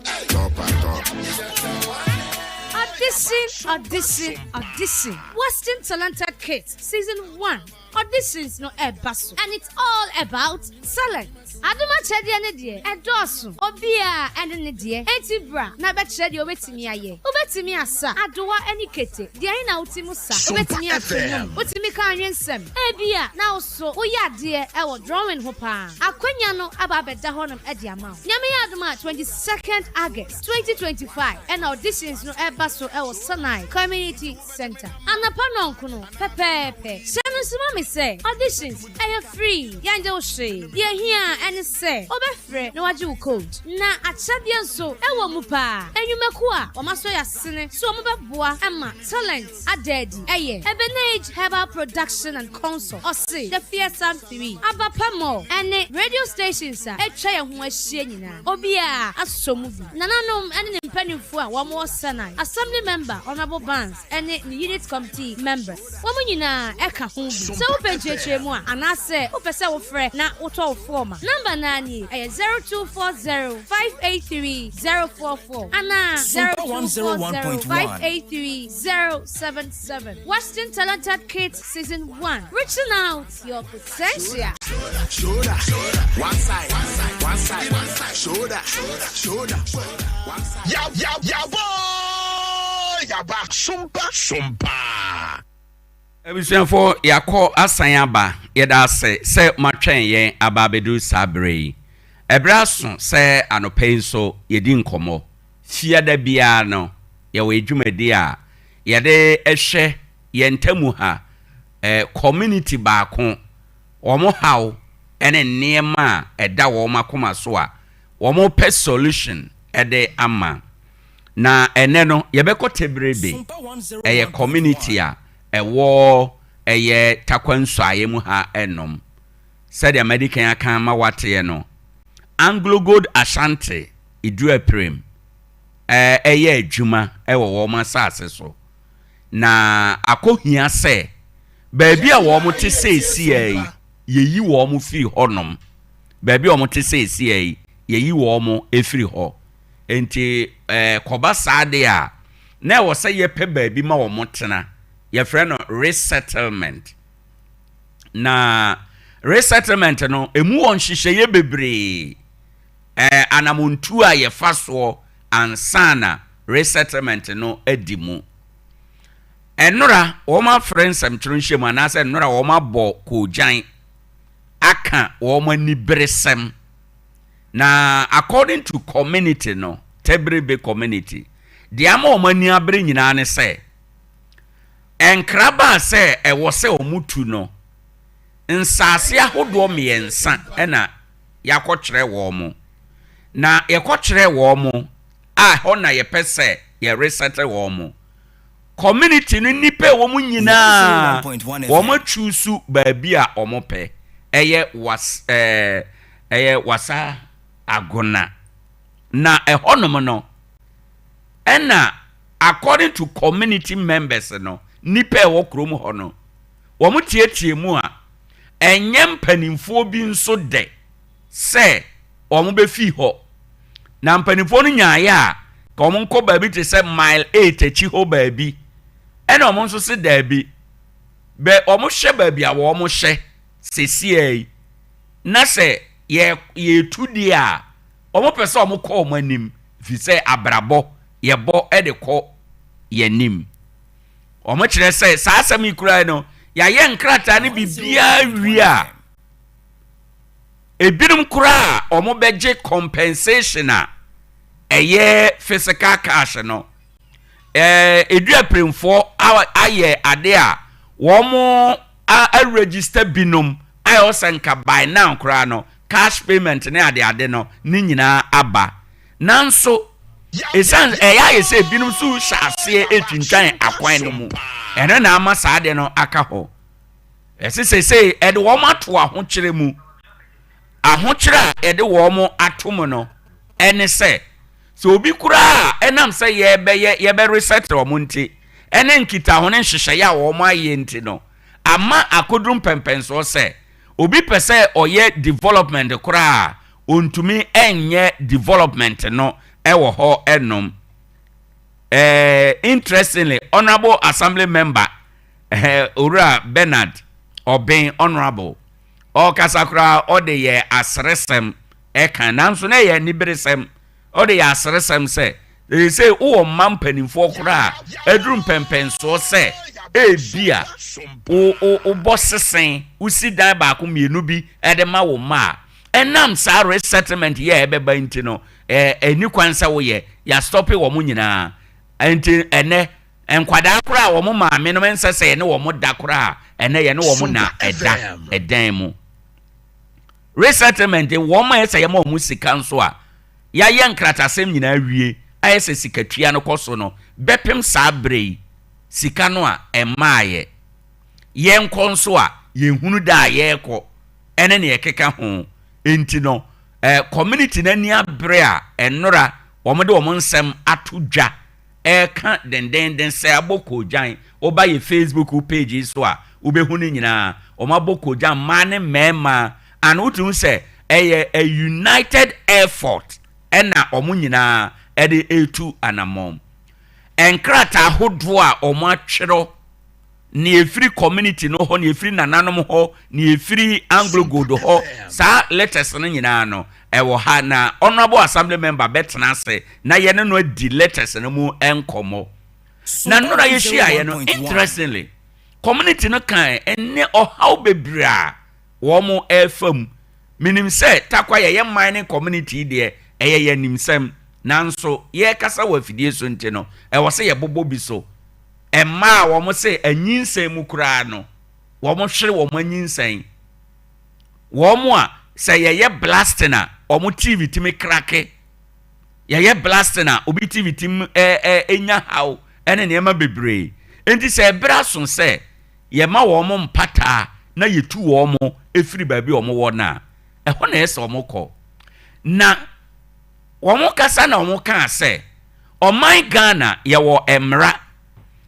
Audition. Western Talented Kids Season 1. Auditions no basso. And it's all about talent. Aduma chedi ane die. Edosu. Obia ene ne die. Enti bra. Na be chedi obetimi aye. Obe Obetimi asa adowa eni kete de ayi na utimu sa obetimi afem utimi ka anwensem ebia na oso oyade e wo drawing ho pa akwanya no aba beda honum e de ama nyame yadoma 22nd August 2025 and auditions no eba so e wo Sanai Community Center anapa no nkono pepepe senu sima me say auditions e free yanje wo hwe ye hia ene say obefre na waje wo code na achade nso e wo mu pa enwumeku a o maso ya sene so mo beboa ema talent adedi eye Ebenage Herbal Production and Council osi the fearsome 3 abapamo ene radio stations a etwa ye ho ahie nyina obi a asomu bi nananom ene ne mpanimfo a wo mo Sanai assembly member honorable bands ene the unit committee members wo mo nyina eka ho bi so wo pencheche mu a anase wo pese wo frɛ na wo to wo forma number 9 eye 0240583044 ana 0240583077 Western Talented Kids Season 1 reaching out your potential. Shoulder, one side, shoulder. Ya boy, ya back, Sompa. Ebusuafo yakọ asan aba yeda se matwen yen aba bedu sabre ebra so se anopen so yedi nkomo fiada bia no ye we dwumadi a yede ehwe yentamu ha community baako omo haw ene niema eda wo makoma so a wo pe solution ede ama na ene no yebekọ tebrebe eye community a ewo eye takwanso ayemu ha enom said American aka ma wate no Anglo Gold Ashanti idu aprem eye adwuma ewo wo masase so na akohia se baabi a wo mo te sesi yeyi wo mo firi honom baabi wo mo te sesi yeyi wo mo efiri ho enti koba saade a na wo se ye pe baabi ma wo mo tena your friend resettlement na resettlement no emu won hihye bebre anamuntu a ye faso ansana resettlement no edimu enura wo ma friends am trunhye mu anase enura wo ma bo kojan aka wo ma nibresem na according to community no tebrebe community dia ma wo ma ni abre nyina ne se enkraba se ewo se omutu no nsase ahodo miensa ena yakɔkyerɛ wo mo na yakɔkyerɛ wo mo a ho na yepese ye reset wo mo community no nipa wo mo nyina wo mo choose baabi a wo mo pɛ eye wasa agona na ehonom no ena according to community members no nipa wo krom ho no wo mo tietie mu a enyem panimfo bi nso de se wo mo be fi ho na mpanimfo no nyaaya a ka wo mo nko baabi te se mile 8 echi ho baabi ena wo mo nso se daabi be wo mo hye baabi a wo mo hye sesi na se ye tudi a wo mo pese wo mo kɔ wo mo anim fi se abrabo ye bo e de kɔ ye nim omo kire say sa asami kura no ya ye nkrata ne bibia wi a ebirum kura omo beje compensation a eye physical cash no edu apremfo aye ade a wo mo a register binum ayo senka by now kura no cash payment ne ade no ni nyina aba nanso esan eya yese binum su hyase etwintwan akwan no mu ene na ama saade no aka ho esese ede wo mato ahokyere mu ahokyere ede wo mo atom no ene se so obi kura enam se ye be reset wo mo nti ene nkita ho ne nhyehyɛ ya wo mo aye nti no ama akodrum pempenso se obi pese oye development kura ontumi enye development no ewo ho enom interestingly honorable assembly member Ura Bernard Obin honorable o kasakura o de ye asresem eka nanso na ye niberesem o de ye asresem se they say o man mpanimfo kora edrum pempenso se bia o bossesen usi dan ba ko mienu bi edema wo ma enam sa resettlement ye ebeba nti no eni kwansa wo ye ya stop wo mu nyina enti ene enkwada kora wo mu maame no nsese ne wo mu da kora ene ye ne wo mu na edan mu resettlement wo ma ese ye ma wo mu sika nso a ya ye nkratasem nyina wie ayese sikatua no koso no bepem sa brei sika no a emaaye ye nkonso a ye hunu da ye ko ene ne ye keka ho enti no community na ni abre a enora wo mo de wo nsem atodwa ka den se aboko jan oba ye Facebook page so a ubehunu nyina o maboko jan mane mema and utu se a united effort ena omo nyina ede etu anamom enkrata hodo a omo atwero ni efiri community no ho ni efiri nananom ho ni efiri Anglo Gold ho sa letters no nyina no ewo ha na honorable assembly member betena se na ye no di letters no mu enkomo na no na ye share ye no interestingly community no kan enne ohaw bebra wo mo efam minim se takwa ye mining community de ye nimsem nanso ye kasa wa fidie so nte no ewo se ye bobo bi so emma wo mo se anyinsen mu kura no wo mo hwere wo mo anyinsen wo mo a se ye blasting a omo TV timi krake ye blasting a obi TV tim enya haw ene ne ma bebre enti se bra so se ye ma wo mo mpata na yetu wo mo efiri ba bi wo mo wo na eho na ese wo mo ko na wo mo kasa na wo mo kan se o my Ghana ye wo emra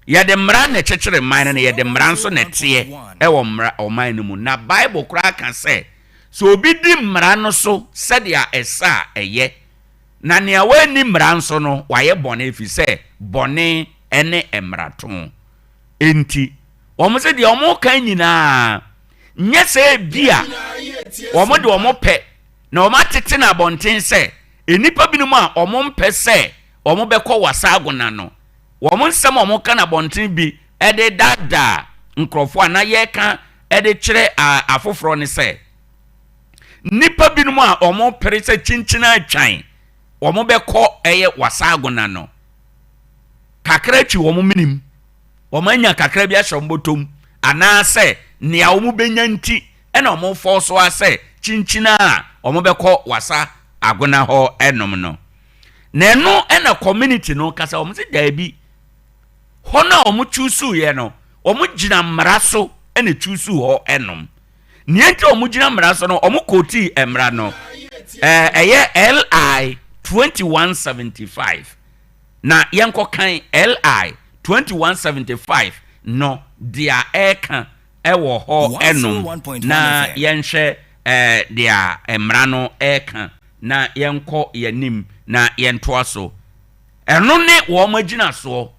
ye de mra na chechere man na ye de mra nso na tie wo mra o man no mu na Bible kra kan se so obi di mra no so sedia esa eye na ne awani mra nso no waye bone fi se bone ene emrato enti omo se de omo kan nyina nye se bia omo de omo pe na omo atete na bonten se enipa binum a omo mpe se omo bekọ wasagona no omo nsem omo kana bonten bi ede dada nkrofo na ye ka ede kire afoforo ne se nipa binum a omo pere se chinchina atwan omo bekọ eye wasagona no kakra twi omo minim omo anya kakra bi ashombotom ana se nia omo benya nti ena omo forso ase chinchina a omo bekọ wasa agona ho enom no na eno ena community no kasa omo se daabi hona omo chusu ye no omo gina mraso ena chusu ho enom niente omo gina mraso no omo koti emra no eye LI 2175 na yenko kan LI 2175 no dia eka ewo ho enom na yenhwe dia emra no eka na yenko yanim na yento aso eno ne wo magina so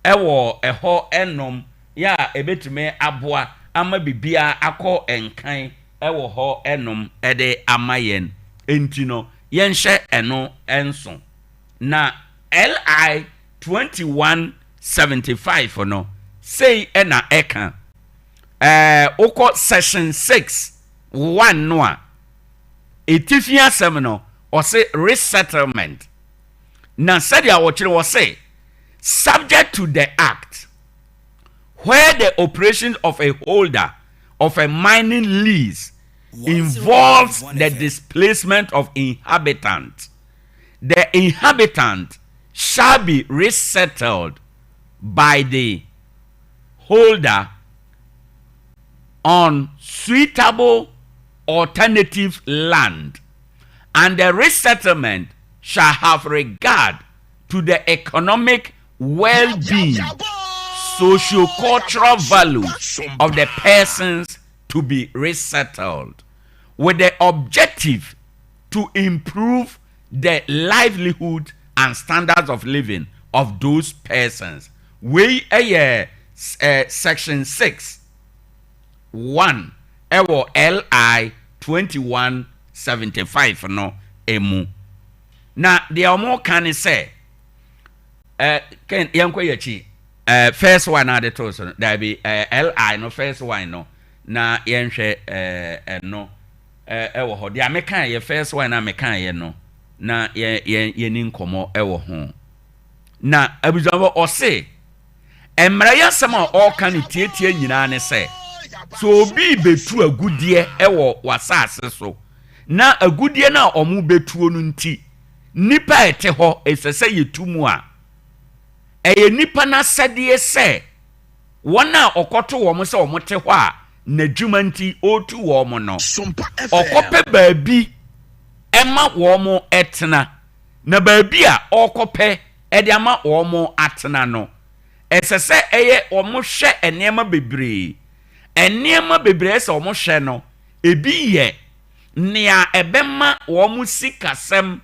ewo eho enom ya ebetume aboa ama bibia akọ enkan ewo ho enom ede amayen enti no yenhye eno enso na LI 2175 no say ena eka oko section 6 1 no a etifia sem no or say resettlement na said ya watching was say subject to the act where the operation of a holder of a mining lease involves the displacement of inhabitants, the inhabitant shall be resettled by the holder on suitable alternative land, and the resettlement shall have regard to the economic well-being, socio-cultural values of the persons to be resettled, with the objective to improve the livelihood and standards of living of those persons. We section 6 1 ewo LI 2175 no emu na the omo kan say Ken yanko yachi first one na de to so da bi li no first one no na yenhwe no ewo ho dia mekan ye first one na mekan ye no na ye ni nkomo ewo ho na abujanwo ose emra yasem a oka ne tietie nyina ne se so obi betu agudie ewo wasase so na agudie na omu betuo no nti nipa ete ho esese yetumu a eye nipa na sadie se wona okoto wo mo se wo mote ho a na dwuma nti otu wo mo no okope baabi ema wo mo etena na baabi a okope ede ama wo mo atena no esese eye wo mo hwe enema bebre se wo mo hwe no ebi ye nia ebema wo mo sikasem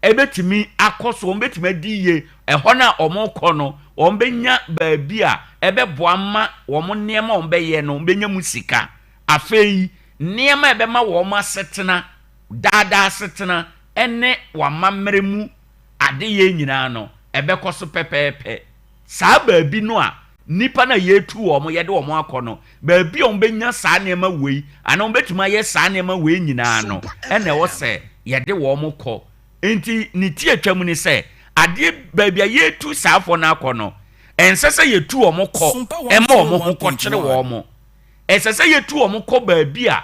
ebetimi akoso ombetimi adiye ehona omoko no ombenya baabia ebeboa ma wo mo niema ombeye no ombenya musika afei niema ebema wo mo asetena dada asetena ene wa mamremu adeye nyina no ebekoso pepepe saa baabi no a nipa na yetu wo mo yede wo mo akono baabi ombenya saa niema wei ana ombetimi aye saa niema wei nyina no ene wo se yede wo mo kɔ enti ni tie twam ni se ade baabia yetu saafo na akono ensese yetu wo mo kɔ ema wo mo ho kɔkyere wo mo ensese yetu wo mo kɔ baabia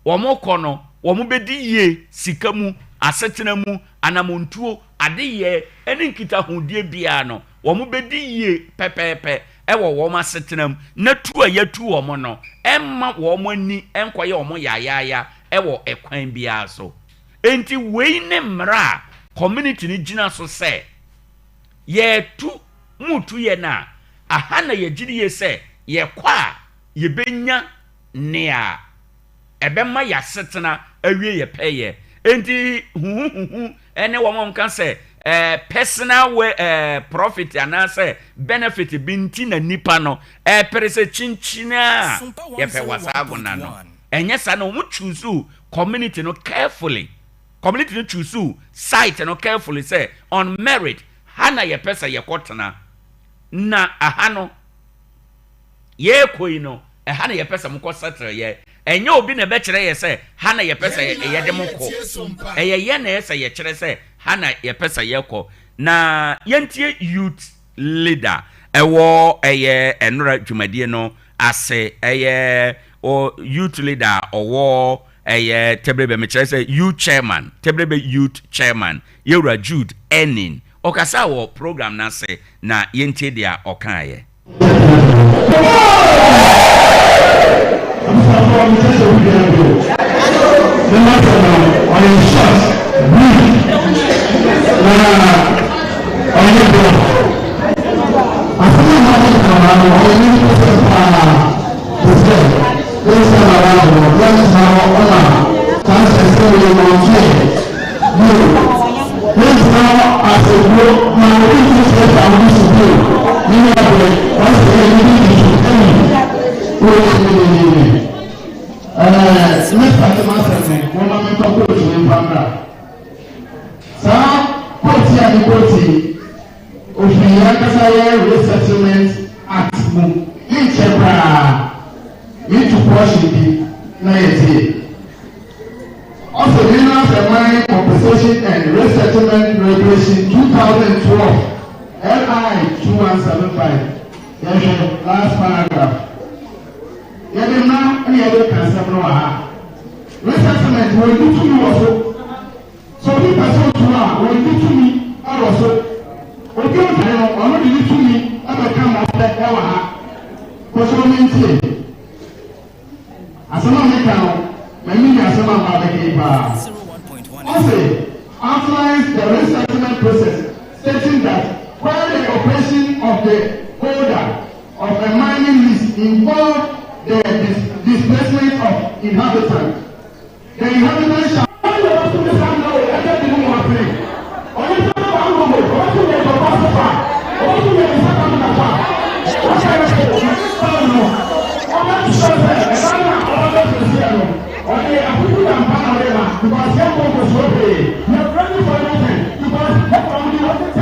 wo mo kɔ no wo mo bedi ye sika mu asetena mu anamontuo ade ye eni nkita hodie bia no wo mo bedi ye pepepe ewo wo mo asetena mu na tu a yetu wo mo no emma wo mo ani enkoye wo mo yayaya ewo ekwan bia so enti wei ne mra community ni gina so se ye tu mutu ye na aha na ye gidi ye se ye kwa ye benya nea ebema ya setena awie ye peye enti hu ene wo mom kan se personal profit ana se benefit binti na nipa no perese chinchina ye pe wasago na no enye sa no mu choose community no carefully community no choose site no carefully say on merit hana ye pesa ye kotena na ahano ye koi no hana ye pesa mu ko settle ye enye obi na be kire ye say hana ye pesa ye de mko ye na ye say ye kire say hana ye pesa ye ko na yentie youth leader ewo enura dwumadie no ase o youth leader owo Tebrebe me kire say youth chairman Tebrebe youth chairman Yewra Jude Enin okasa wo program na say na yentie dia okaye Resettlement Act in Chebra into Washington, also, Minerals and Mining Compensation and Resettlement Regulation 2012, LI 2175. Last paragraph. Any other concept resettlement will do to you also. So people will do to me also. Okay, I'm not really to me. I'm a come after Ewa. Because as a man, my media as a man, also outlines the resettlement process, stating that while the operation of the holder of a mining lease involved the displacement of inhabitants, the inhabitants shall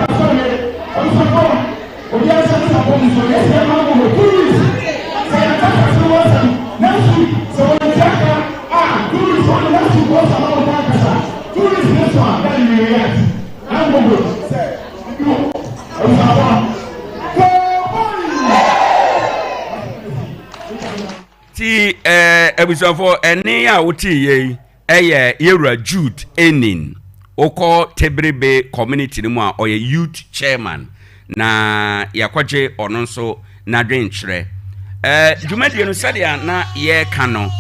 because Ti ebusafo ene a woti ye eye Yewra Jude Enin oko Tebrebe community ni mu a oye youth chairman na yakwaje ono nso na dwenkyerɛ dwumadie no sadia na ye kano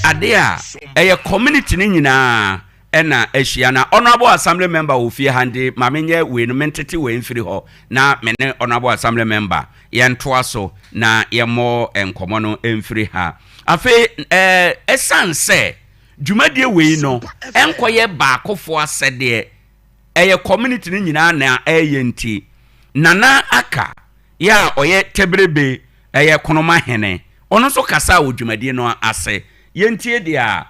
ade a community ni nyinaa ena ahyia na honorable assembly member ofie hande mamenye we no mentete we mfiri ho na mene honorable assembly member yentoa so na yemo enkomo no emfiri ha afi esanse dwumadie we no enkoye baakofo asede community ni nyinaa na nti nana aka ya oye Tebrebe konoma hene ono so kasa wo dwumadie no ase yentie dia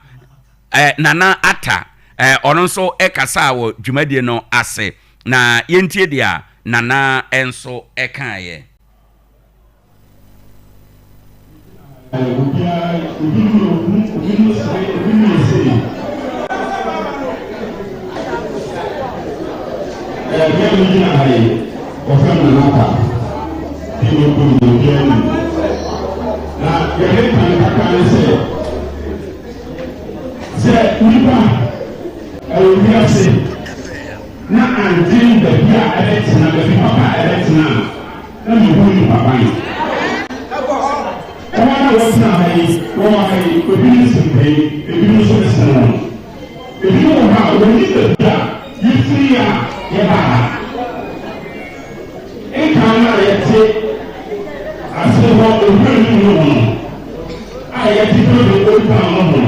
nana ata ono nso ekasa wo dwumadie no ase na yentie dia nana enso ekaye na andin the bia electina the papa electina na me hu ni papa yi ona was na hai obi simpe ebi so sana ebi no ha we ni the bia you free ya ba e kana ya te ase ho obi ni no a ya ti do o pa no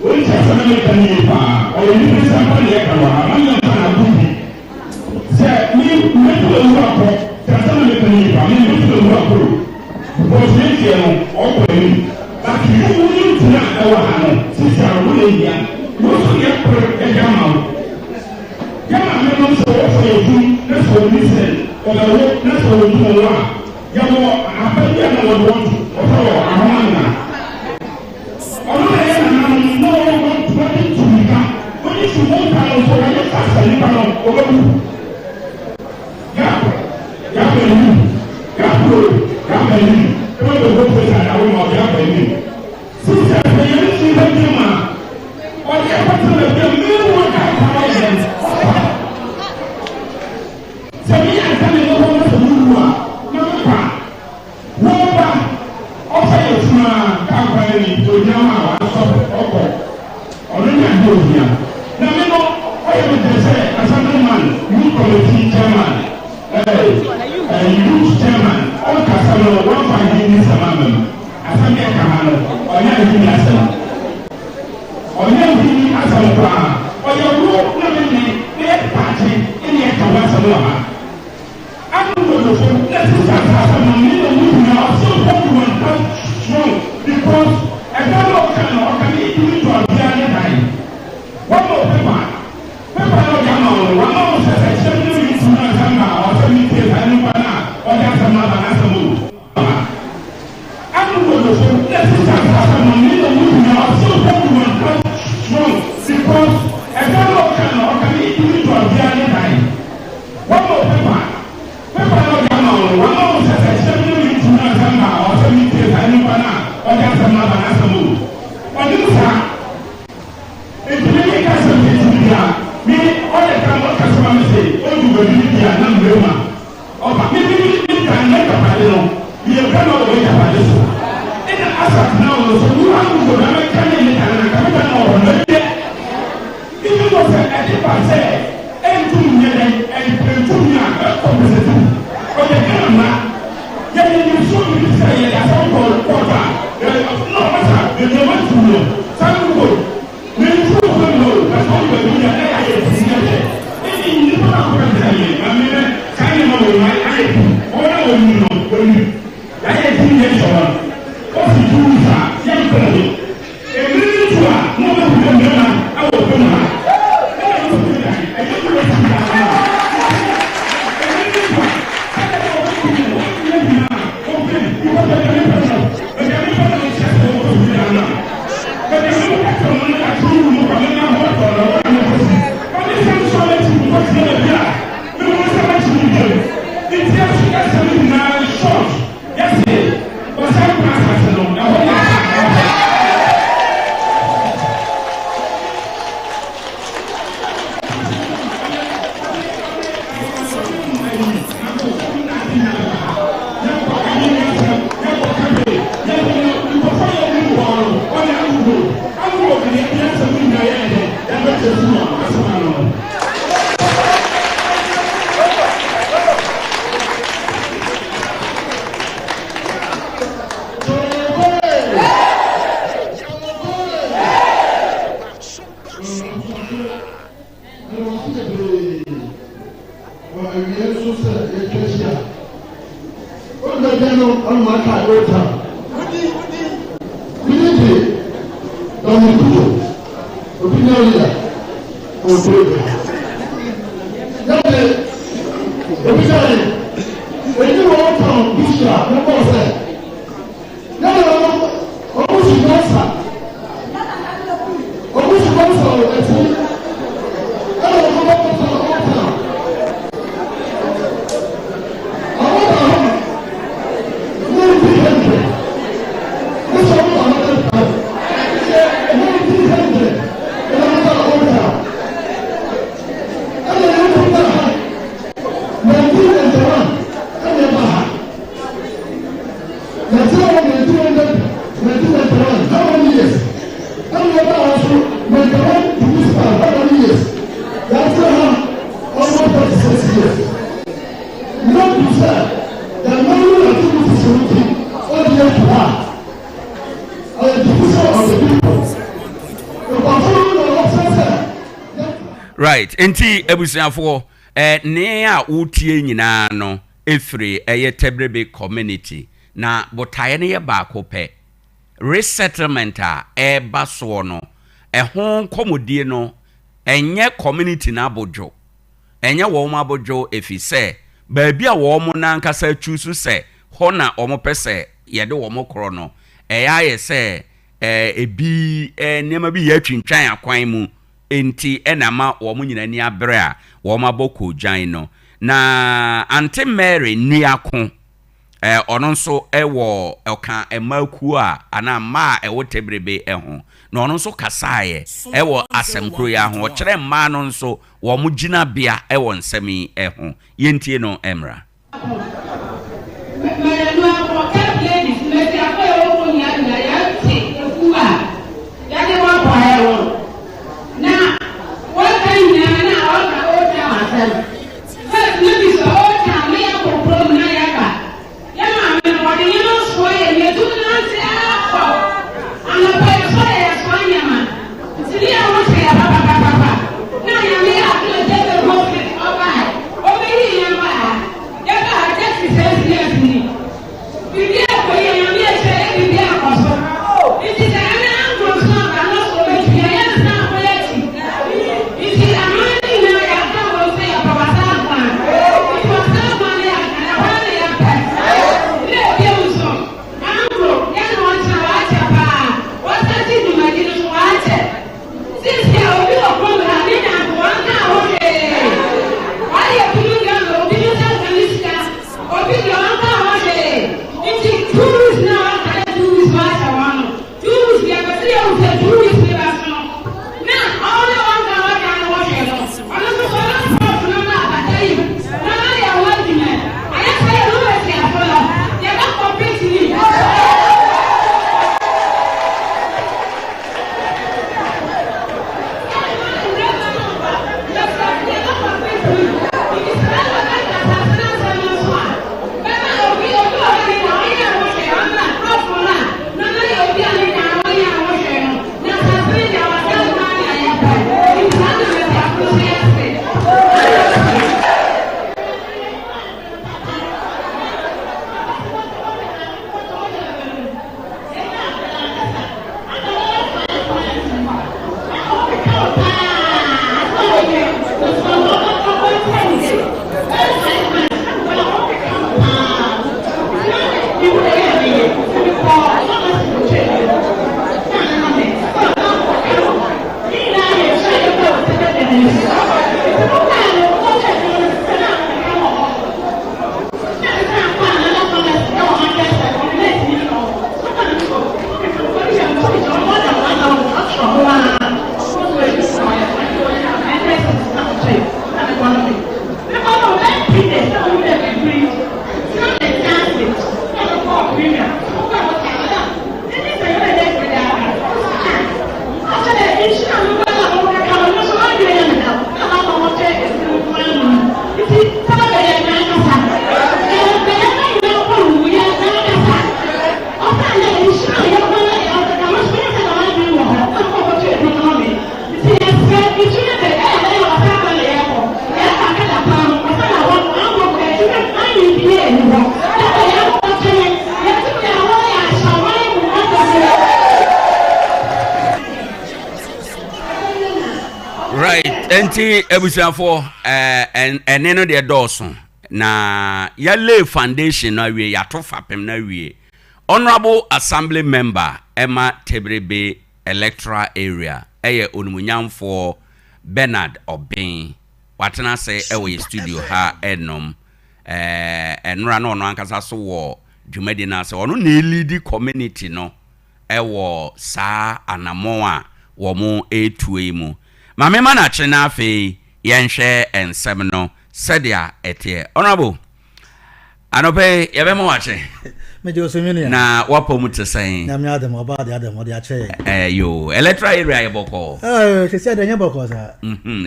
we just na ka ni pa o ni ni sa pa ya ka wa ma Right, enti ebusiafo ne a utie nyina no efiri tebrebe community na botaye ne ye baako pe resettlement a eba so no ho komodie no enye community na abodwo enye wo mo abodwo efise baabi a wo mo na nkasa chusu se ho na wo mo pese ye de wo mo kro no aye se ebi nema bi ya twintwan akwan mu enti enama wo mo nyina ni abre a wo ma boko jan no na Auntie Mary ni ako ono nso ewo oka emaku a ana ma ewo tebrebe eho na ono nso kasaye ewo asemkro ya ho kire ma no nso wo mo gina bia ewo nsemi eho yentie no emra Right, enti ebusiafo ene no de dawson na ya lay foundation na wie ya to fapem na wie honorable assembly member Emma Tebrebe electoral area eye onumunyamfo Bernard Obin watena say ewe studio ha enom enra no no ankasa so wo dwumadi na say ono na lead community no ewo saa anamo a wo mo etuwe mu Mame mana chena fe yenhwe ensem no sedia etie honorable anope yebemo wache mejo somini na wapo mutesen na mi adam oba de adam odi ache yo electoral area yeboko se se de nyeboko sa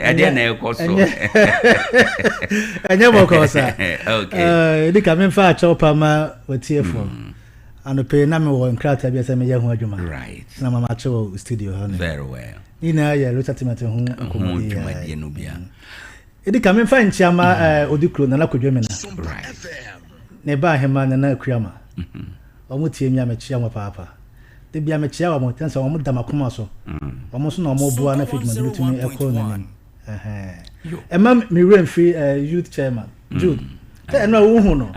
ede na ekoso nyeboko sa okay di ka me fa chopa ma watie fo anope na me wo nkrata bia se me ye ho adwuma right na mama cho studio ha very well ina ya rotatimate hu komodi no bia edi ka me fa nchiama odikro na nakodweme na right ne ba hema na akuama omo tie mi amechia mo papa de bia mechia wa mo tense omo damakoma so omo so na omo bua na fidma de tumi ekọ na ni ema mi remfi youth chairman Jude no wo no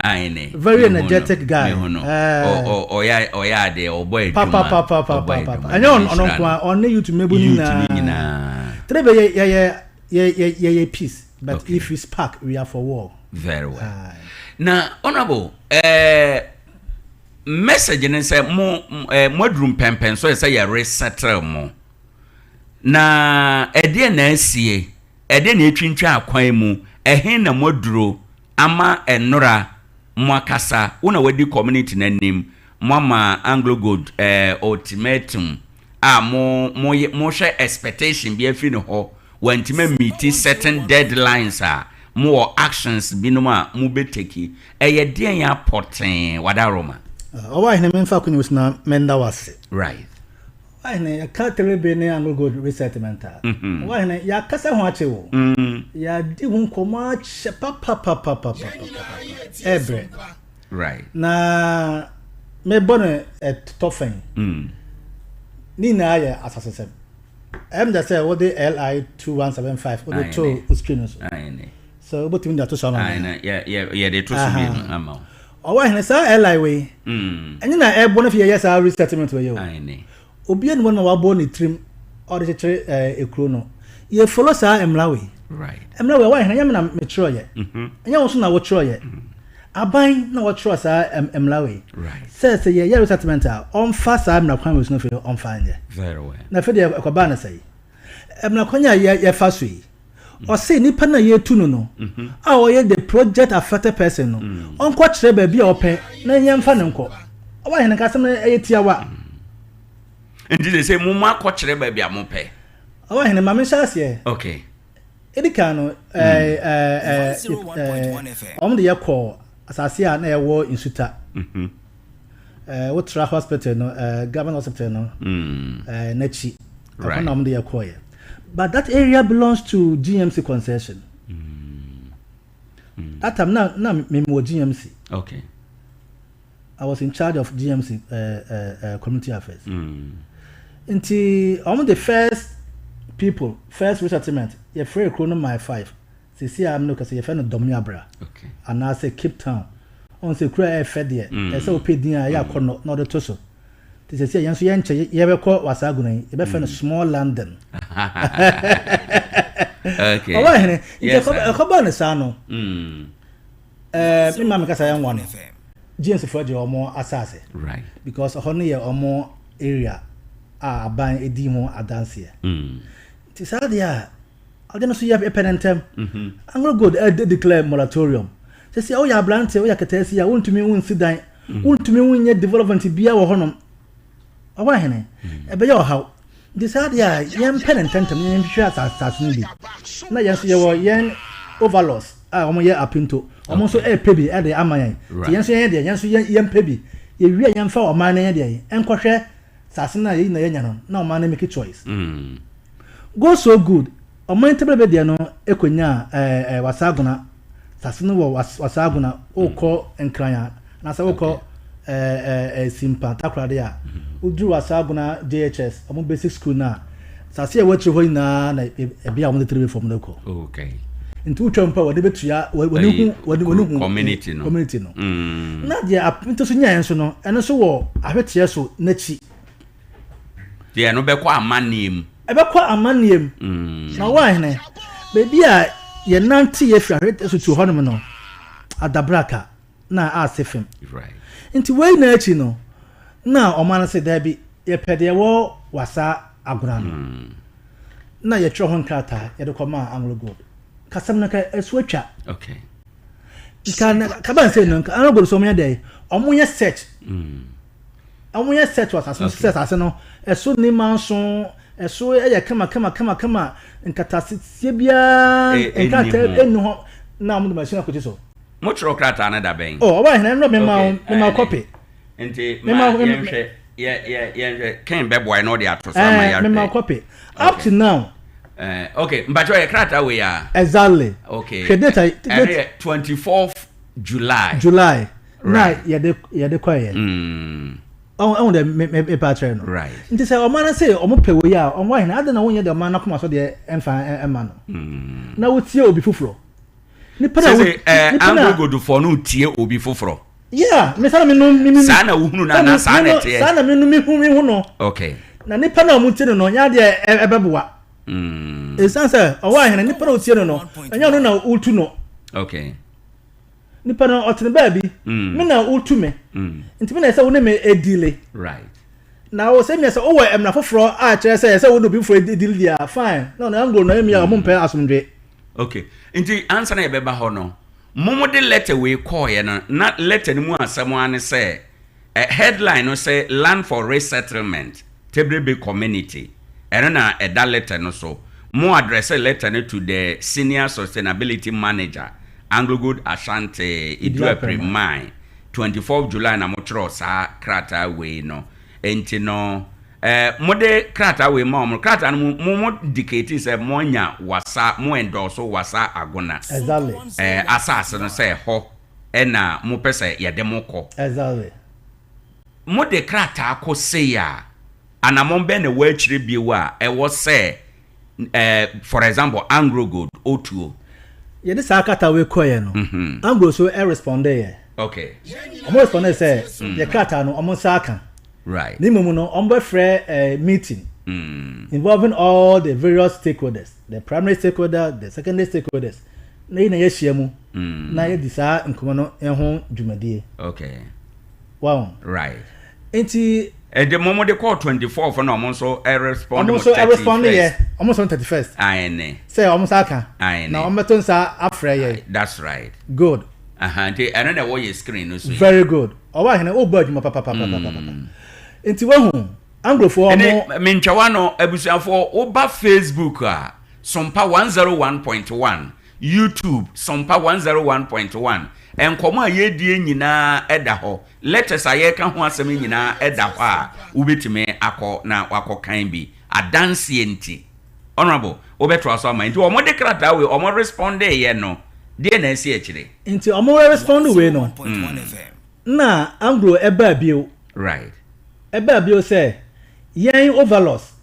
very energetic guy oya de oboy papa anya ono kwa on YouTube mebu ni na trebe ye peace but okay. If we spark we are for war very well na honorable message ne say mo drum pempen so say ya resettle mo na ede na asie ede na etwintwa akwan mu ehin na moduro ama enora mwakasa una wedi community nanim mama Anglo Gold ultimatum mo share expectation bi afi no ho wantima meet certain deadlines more actions binuma mu beteki eyede ya poten wadaroma Owoahene memfa kunyus na menda wase right Owoahene ya katerebe ne Anglo Gold resettlement Owoahene ya kasa ho ache wo ya di hu nkoma ache papa ebre right na me bone tofen ni na ya asasesem just say what the LI 2175 what the to screen so but in that to some yeah they to some am Owoahene sa LI we enyi na e bone fi yes our resettlement we yo obi enu na wa bo ni trim or the ekro no ye follow sa emlawe right emlawe Owoahene nyam na metro ye enya wo so na wo tro ye aban na wo tro sa emlawe right say ye resettlement on fa sa na kwan we so no fe on fa nje very well na fe de akwaba na say emna kwanya ye fa so yi o say nipa na ye tu no a o ye the project affected person no on kwa kire ba bia open na nyemfa ne nko Owoahene ka sem na ye tiawa ndi they say mu ma kwa kire ba bia mo pe Owoahene ma me shase okay edika no de ye call asase a na ye wo insuta Wotra hospital no government hospital no nachi right na de ye call ye but that area belongs to GMC concession that time na me mo GMC okay I was in charge of GMC community affairs until the first resettlement ye free chrono my 5 see am no kase ye fe no Domiabra okay and I say Cape Town on say kura e fe de e say opedin a ya kono no de to so ti say yenso ye nche ye be ko wasagunan ye be fe no small London okay Owoahene ye ko ba ne sa no me ma me kasa yan won GMC for the omo asase right because hono ye omo area a ban edi mo adanse ti sa dia alden so ye penentem Anglo Gold declare moratorium say o ya blante o ya ketesi ya wontumi wonsi dan wontumi wonye development bia wo honom Owoahene e be ye o haw ti sa dia ye penentem ye hwe asase ni bi na ye so ye wo ye overloss omo ye apinto omo so e pebi e de amayan ti ye so ye de ye so ye pebi ye wi ye mfa o man na ye de enkohwe sase na ye na ye nya no na o man na make choice go so good omo intebele be de no ekonya wasaguna sasino wo wasaguna oko enkranya na sa oko Simpa Tarkwa dia udru wasaguna JHS omo basic school na sase e watri ho na ebia omo de from no ko okay nti utwampa wode betua wode community no na dia apinto so nyan so no eno so wo ahwetie so nachi dia no bekọ amaniem na Owoahene baby a ye nanti ye fi ahwetie so tu honom no adabraka na asefem right nti wey na achi no na omana se da bi ye pede wo wasa aguna no na ye tro ho nkrata ye de koma Anglo Gold kasam na ka eswatwa okay kana kaban se no Anglo Gold so me dey omunye search was as no eso ni manso eso ye kama nkatase bia nkata enu ho na omu machine akoti so mo tro krata na da ben Owoahene no me ma copy enti ye ken beboy no dey ato sama ya me ma copy up to now okay mbacho ye krata we ya exactly okay date 24th July right na ye de kwaye on the me patron right nti say omana say omo pewe ya Owoahene ade na wonye de omana koma so de emfa ema no na wotie obi fufuro ni pana Anglo Gold for no tie obi fufuro yeah me sana me sana uhunu na sana tie sana me hu no okay na ni pana omutie no nya de ebeboa esanse Owoahene ni pana otie no nya no na utu no okay ni pana otene baabi me na utu me nti me na say wo ne me edile right na wo say me say wo emna foforo a kire say wo no bi foforo edile dia fine no na Anglo no emi a mo mpe asomdwe okay nti answer na ebeba ho no momo de letter we call ye no na letter ni mu asem ane say headline no say land for resettlement Tebrebe community eno na eda letter no so mo address letter no to the senior sustainability manager Anglo Gold Ashanti Iduapre mine 24th July na motro sa krata we no enti no mode krata we ma krata no mo dictate say monya wasa mo endorso wasa agona exactly asase no say ho na mo pese ye de moko exactly mode krata akose ya anamon be na wa chire biewa wo say for example Anglo Gold otuo ye de sakata we koye no Anglo so respond ye okay omo respond say ye krata no omo saka right ni mumu no ombo free meeting involving all the various stakeholders, the primary stakeholder, the secondary stakeholders na ina yeshia mu na ye disa nkomo no ehun dwumadie okay wow right enti the moment they call 24th na omo so respond ye omo so 31st ayene say omo saka ayene na omo to sa afre ye that's right good enti eno na wo ye screen no so very good Owoahene o ba adwuma papa enti wahu Anglo for omo mentwa no abusuafo oba Facebook a Sompa 101.1 YouTube Sompa 101.1 enkomo a yedie nyina eda ho letters a ye ka ho asem nyina eda ho a ubetime akọ na wakọ kan bi adanse enti honorable obeto aso ama enti omo de krata we omo respond ye no de na esi ekire enti omo respond we no na Anglo eba bio right eba bio say yen overloss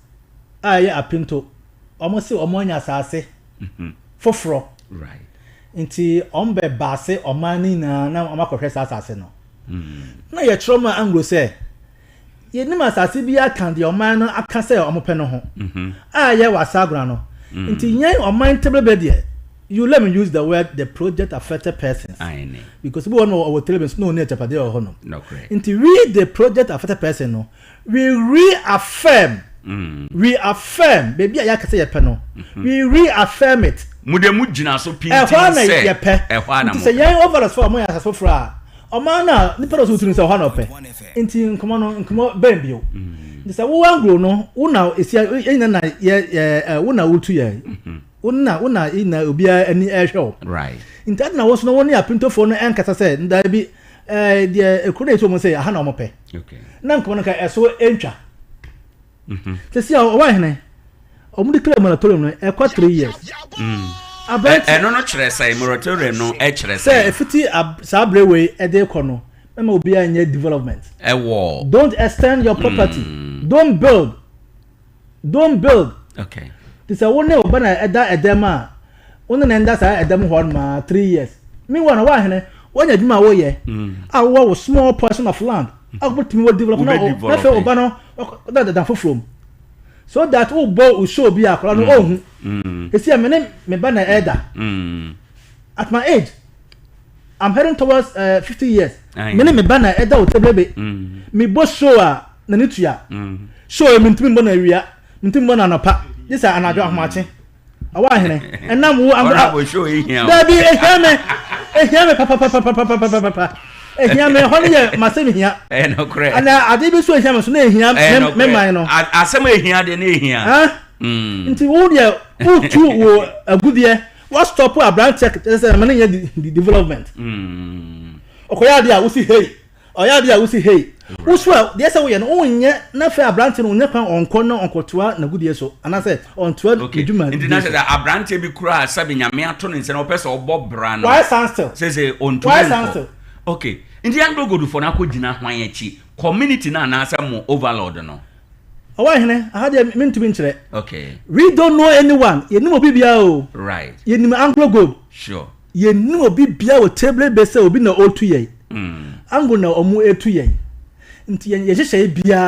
aye apinto omo se omo nya asase foforo right nti ombe base omani na amakohwe asase no na ye troma Anglo say ye nim asase bi aka de oman no aka say omo pe no ho aye wasagura no nti yen oman Tebrebe de you let me use the word the project affected persons because we want our television no need chapade or hono no correct nti read the project affected person no we reaffirm baby aya kase ye pe no we reaffirm it mude mu gina so pinti say ehwa say yen overall for mo ya so fra o ma na ni pero so tunu say ehwa na pe nti nkomo ben bio ni say wo Anglo no una esia na ye una wutu ye una ina obia ani ehwe right nti na wo so no woni apinto fo no enkasa say nda bi de ekure so mo say aha na mo pe okay na nkomo no ka eso entwa se sia Owoahene omu declare moratorium no e kwa 3 years ɛno no kyerɛ sɛ moratorium no kyerɛ sɛ efiti saa brewe ɛde kɔ no ɛma obi anya development don't extend your property don't build okay this a one oba na ɛda ɛdɛm a one na ɛda saa ɛdɛm hɔ ma 3 years meanwhile na Owoahene when adwuma wo yɛ a wo small portion of land a wo timi wo develop na fe oba no da foforo so that wo bo show bi akora no ohun esi me ba na elder at my age I'm heading towards 50 years me ba na elder o teblebe me bo show a na nitua show me ntimi bo na awia ntimi bo na napa this are anadwo ahmache Owoahene enam wo am show ehia dabi ehia me papa ehia me ho ne masemi hia no correct ana ade bi so ehia me so na ehia me man no asem ehia de na ehia nti wo de wo tu wo agudie what stop a branch check say man nya the development okoya de a wo si hey oya de a wo si hey wo so de say wo ye no onye na fa branch no onye kan onko no onkotoa na agudie so ana say ontoa eduma nti na say da branch bi kura sabe nyame ato ne nse na opese obo bra no why stand say onto okay nti Anglo Gold for na ko gina hwan achi community na na say mo overlord no Owoahene aha de mentumi nkyere okay we don't know anyone yenim obi bia o right yenim Anglo Gold sure yenim obi bia o table be say obi na otu ye Anglo na omu etu ye nti ye hyehyɛ bia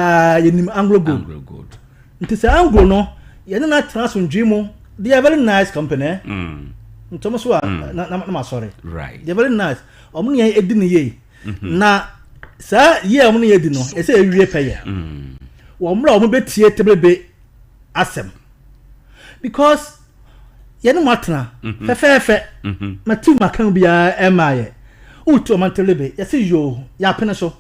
yenim Anglo Gold nti say Anglo no ye na transundwi mu they are very nice company ntomo so na sorry right they are very nice omu ne edi ne ye na sa ye omu ne edi no e say ewie peye wo mra omu betie tebrebe asem because ye no matena fefefe matu makan bia emaye utu omantelebe ye say yo ya pene so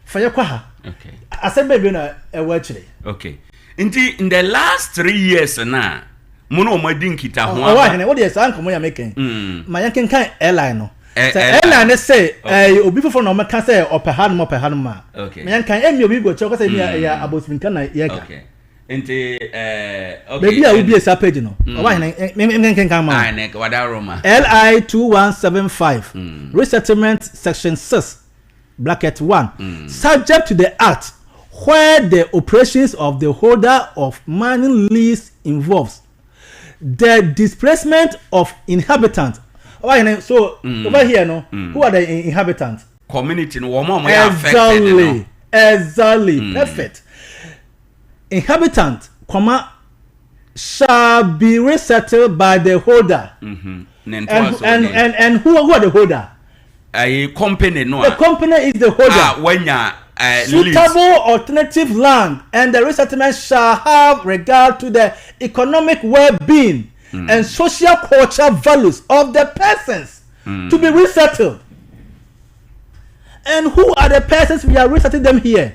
fa ye kwa ha okay asem bebe na ewa chire okay in the last 3 years na mono omadi nkita ho Owoahene wo de sa nkomo ya meken ma yanken kan airline no airline say obi fofo na o meka say opehan ma okay ma yankan emi obi go che say ya abosminka na ye ka okay nti okay baby a obi esa page no Owoahene menken kan ma nek wada roma LI 2175 resettlement section 6 bracket 1 subject to the act where the operations of the holder of mining lease involves the displacement of inhabitants. So over here, no, who are the inhabitants? Community, no, affected. Exactly, perfect. Inhabitants, shall be resettled by the holder. And who are the holder? A company, no. The company is the holder. When suitable alternative land, and the resettlement shall have regard to the economic well-being and social cultural values of the persons to be resettled. And who are the persons we are resettling them here?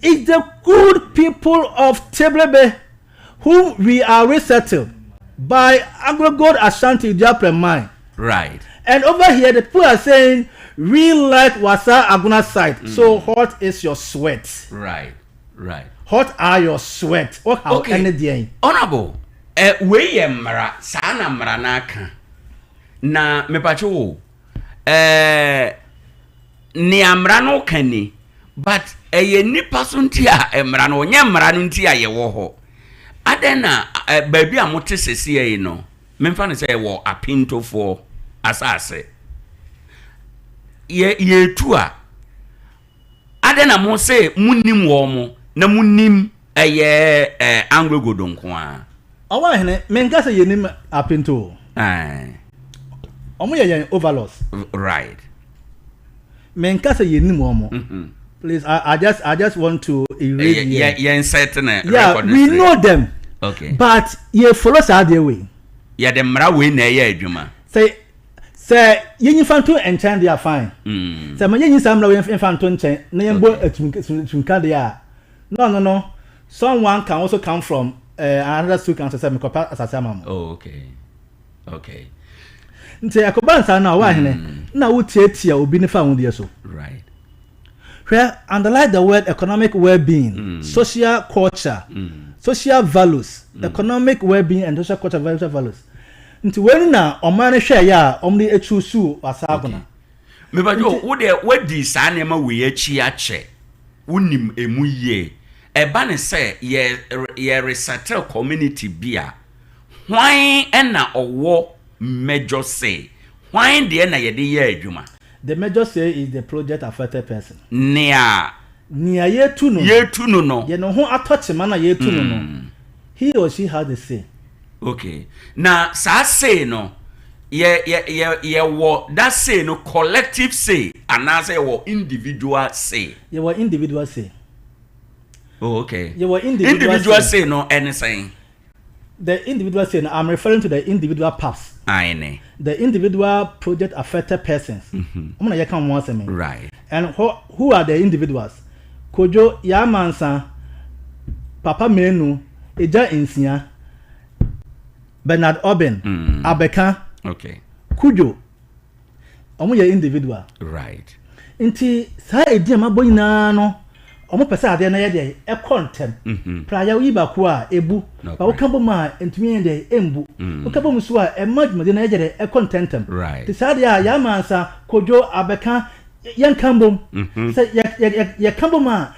It's the good people of Teblebe whom we are resettled by Anglo Gold Ashanti Diapre. Right. And over here, the people are saying, we like Wasa Aguna side. So hot is your sweat. Right. Hot are your sweat. Okay. Honorable, we mara sana mara naka na mepacho wo ni amra no kani but eye nipa so nti a emra no nya mra no nti a ye wo ho adena baabi a mote sese yi no memfa ne say wo apintofo asase ye tu a adena mo say munnim wo mo na munnim eye Anglo Gold nko a Owoahene menka say yenim apinto omo ye overlords right menka say yenim omo please I just want to erase yeah we know them okay but ye follow their way yeah the mra we na ye adwuma say yen fanto enchen they are fine say ma yen samra we fanto enchen na yen bo atunka they are no someone can also come from another school can say me kopa asase amam okay nti akobansa na Owoahene na wo tietia obi ne fa ho de so right where underline the word economic well-being social culture social values economic well-being and social culture values nti wenu na omane hwe ya omni echusu wasaguna me ba jo wo de wadi saa ne ma we achi ache wonim emu ye eba ne se ye resettle community bia hwan na owo major say hwan de na ye de ye adwuma. The major say is the project affected person. Nia ye tu no no ye no ho atoche ma na ye tu no he or she has the say. Okay, na sa say no ye wo that say no collective say and as ye wo individual say. Ye wo individual say. Oh, okay. Ye wo individual say no anything. The individual say no, I'm referring to the individual paths. Aye. The individual project affected persons. Right. And who are the individuals? Kojo Yamansa, Papa Menu, Eja Insia, Bernard Oben, Abeka, okay. Kujo. Omo individual. Right. Inti sa edia maboy na no. Omo pesa ade na ye de e kontem. Praya wi ba ko a ebu. Ba wo kambo ma entumi de embu. Wo kambo muso a e madwuma de na ye de e kontentem. Right. Ti sa de a ya mansa Kojo Abeka yan kambo. Say ye kambo ma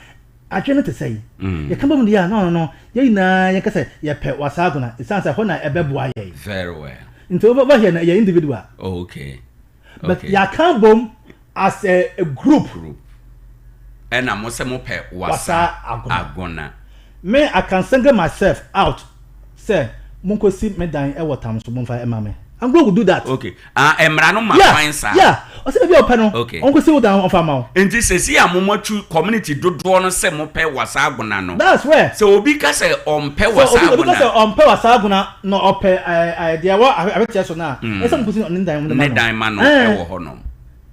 adwene te say. Ye kambo mu dia no ye na ye kase ye pe wasaguna. Isansa ho na ebeboa ye. Very well. Nti over here na ye individual. Okay. But ya kambo as a group. And I'm also more pet wasa agona. Me, I can single myself out. Say, Munko see me dying a water, so Munfa Emame. I'm going to do that. Okay. Emrano my fine sir. Yeah. I said, your panel. Okay. Uncle see down of our and this is here, Momo community do draw no se mo pe wasa agona no. That's where. So Obi ka say on pe wasa agona. Obi ka say on pe wasa agona no ope idea what I bet so now. E some putting on the man no e wo ho no.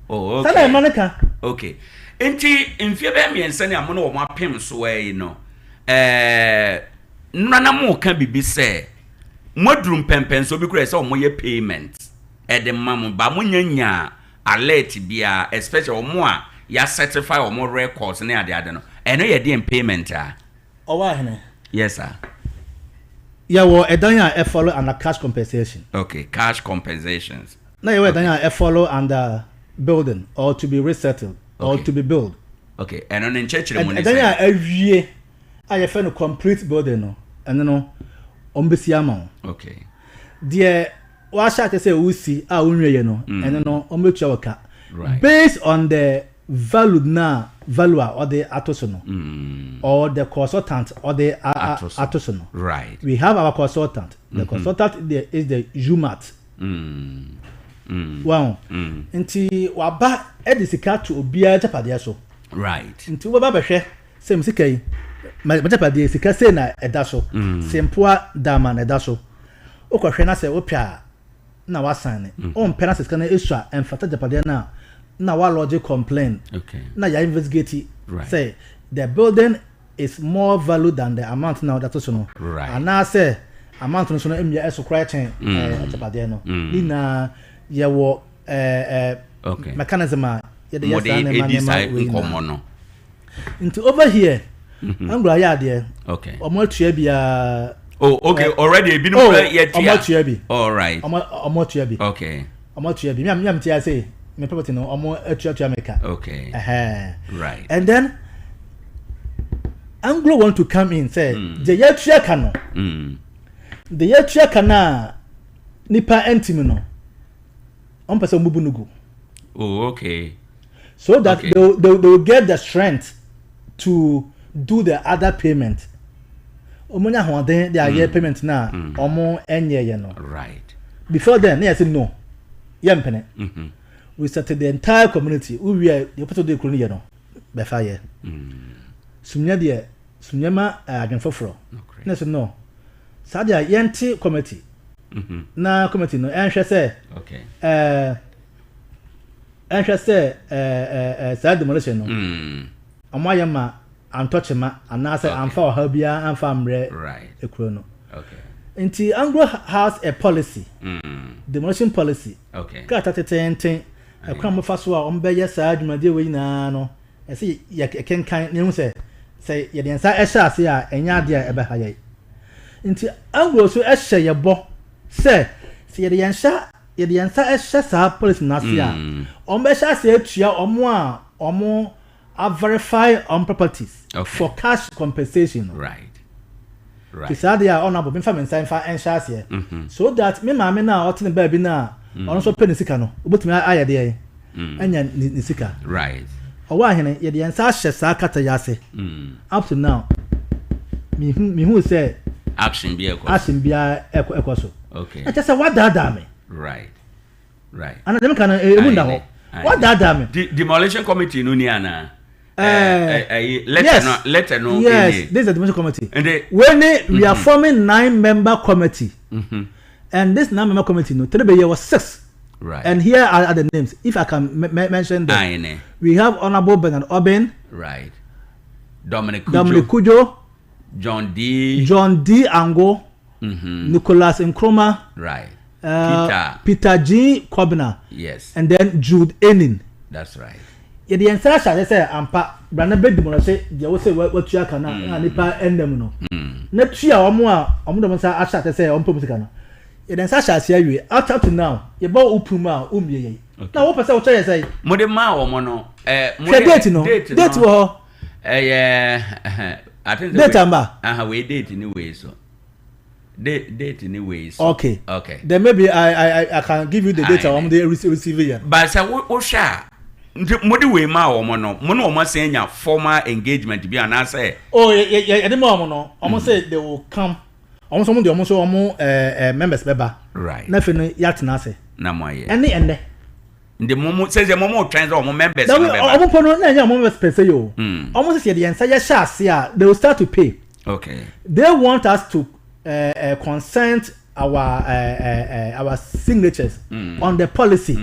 Oh, okay. Sada manaka. Okay. Enti mfie be miensa ne amono wo mapem so yi no nana mo ka bibi se modrum pempen so bi kura se o mo ye payment e de mam ba mo nyanya alert bia especially o mo a ya certify o mo records ne ade no eno ye de payment a Owoahene. Yes sir. Yeah, well, a follow under cash compensation. Okay, cash compensations. Now you a follow under building or to be resettled. Or to be built. Okay, and on in church and then every year I find a complete building no and no ombesiama. Okay. Dear what shall I say we see unwe no and no ombechuaka. Right. Based on the value or the atosono or the consultant or the atosono. Right. We have our consultant. The consultant is the UMAT. Wow. Nti waba edisika to obia japade so. Right. Nti waba behwe sem sika yi. Ma japade sika se na eda so. Sempoa dama na eda so. Okohwe na se opia na wasane. On pena sika na esua emfata japade na wa lodge complain. Okay. Na ya investigate. Right. Say the building is more value than the amount now that so no. Right. And now say amount no so no emia eso cry chain japade no. Ina yewo okay. Mechanism ye de yes into over here anglo ya there okay omo tua bia oh okay already been yet omo tua bi all right omo tua bi okay omo tua bi me tia say me property no omo tua meka okay right and then anglo want to come in say the ye tua ka no the ye tua ka na nipa entimi no on person bubunugu. Oh, okay. So that they will get the strength to do the other payment. Omonya hoden their year payment na omo enye ye no. Right. Before then, they said no. Yempene. We started the entire community. We were the part of the colony no. Be fire. Sumnya de sunyama agenfoforo. Na so no. Sadia yenti committee. Na committee no enhwe say okay enhwe say sad demolition no amayama antochema anase amfa oha bia amfa amre right ekuro no okay nti Anglo has a policy demolition policy okay ka tatetenten ekura mofa so a ombeye saa adwumade we nyina no ese ye kenkan ne hu say ye de nsa ehya ase a enya ade a ebe haye nti Anglo so ehye ye bo say See the answer. The answer is just a police nasia. Ombesha say tia omo a verify on properties for cash compensation. Right. Kisadia honorable me family sign for ensures here. So that me mama na otin baby na also pay nisika no. Obutumi aye dey. Anya nisika. Right. Owoahene ye the answer shesa kata yase. Up to now. Me who say action be ekwaso. Okay. I just say what that me. Right. And them can what that me. Demolition committee no ni ana. Letter no. Yes, this is the demolition committee. And when we are forming 9-member committee. And this 9-member committee no 3 year was 6. Right. And here are the names. If I can mention them. We have Honorable Bernard Obin. Right. Dominic Kujo. John D. Ango. Nicholas Nkrumah. Right. Peter G. Kobna. Yes. And then Jude Enin. That's right. Yeah, the answer they say ampa brana bed mo say they will say what you can na nipa endem no. Na tua omo dem say asha say ompo musika no. Yeah, the answer say awie up to now. You ba opum a omie. Na wo pese wo tell say mo de ma omo no date no. Date wo I think date amba. We date anyway so. Date anyway. So. Okay. Then maybe I can give you the date on the receive here. But say wo sha modi we ma omo no mo no omo say nya formal engagement bi ana say yeah the mo no omo say they will come omo so members beba right na fe no yatena say na mo ye ene the momo says the momo trends omo members beba omo pono na nya members per se yo omo say the answer ya sha say they will start to pay. Okay, they want us to consent our signatures on the policy.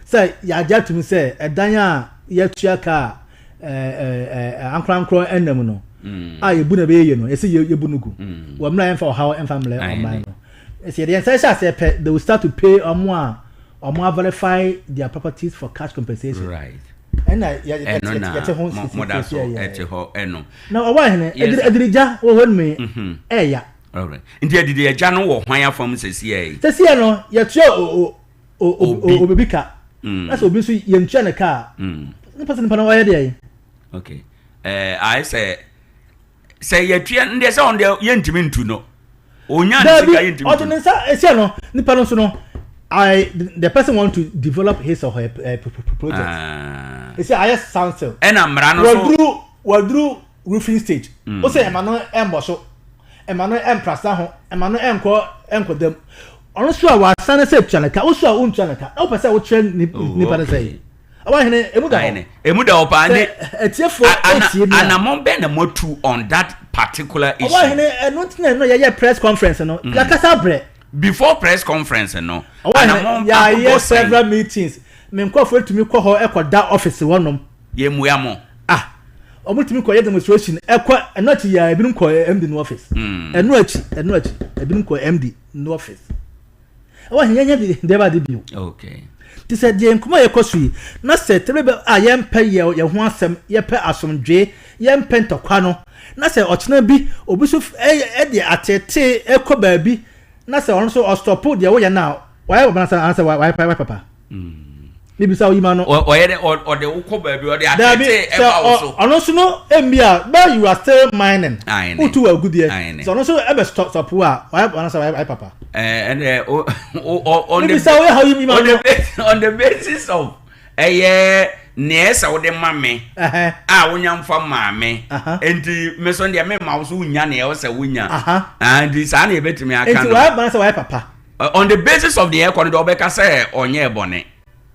Say ya get to me say edanya ya tuaka ankran enem no yebu na be ye no ese yebu nugu wo mra enfa how enfa mle online no ese the answer say they will start to pay omo verify their properties for cash compensation. Right. And na Owoahene edirija wo hon me eya. Alright. India did the Jano or Haya from Cecilia. Cecilia no, yet you Obibika. That's what we yen chana car. The person Panaway day. Okay. I say you're trying there's on the Yentimin to know. Onya ordinance, no, Nipanosuno. The person want to develop his or her project. It's I sound so. And I'm Wadru roofing stage. Also, Emmanuel Emboso. Emmanuel Emprasa ho Emmanuel enko dem ono so a wasane se chanaka wo so a un chanaka o pese wo tren nipa na say Owoahene emu da opa ande etiefo anamon be na motu on that particular issue. Owoahene eno tina no ye press conference no la kasa bre before press conference no anamon ya several meetings me nkofo tumi kɔ hɔ ekoda office wonom ye muamo omutimi ko demonstration ekwa enochi ya ebinum ko MD no office enochi ebinum ko MD no office Owoahene nya de ba de bio. Okay, ti se de nkoma ye kosui na se terebe a ye mpa ye ho asem ye pe asomdwe ye mpa ntokwa no na se ochena bi obisu de atete ekoba bi na se onso ostopo de wo ye na why answer why papa maybe say you man or the ukoba bi or the atete eba also onoso no embia but you are still mining utu a good year so onoso ebe stop a why answer why papa and on the basis of nesa wo de mame wonya mfa mame enti meso de me ma wo so nya na e wo se wonya and sa na e betimi aka no enti why answer why papa on the basis of the economy do obeka say onye ebone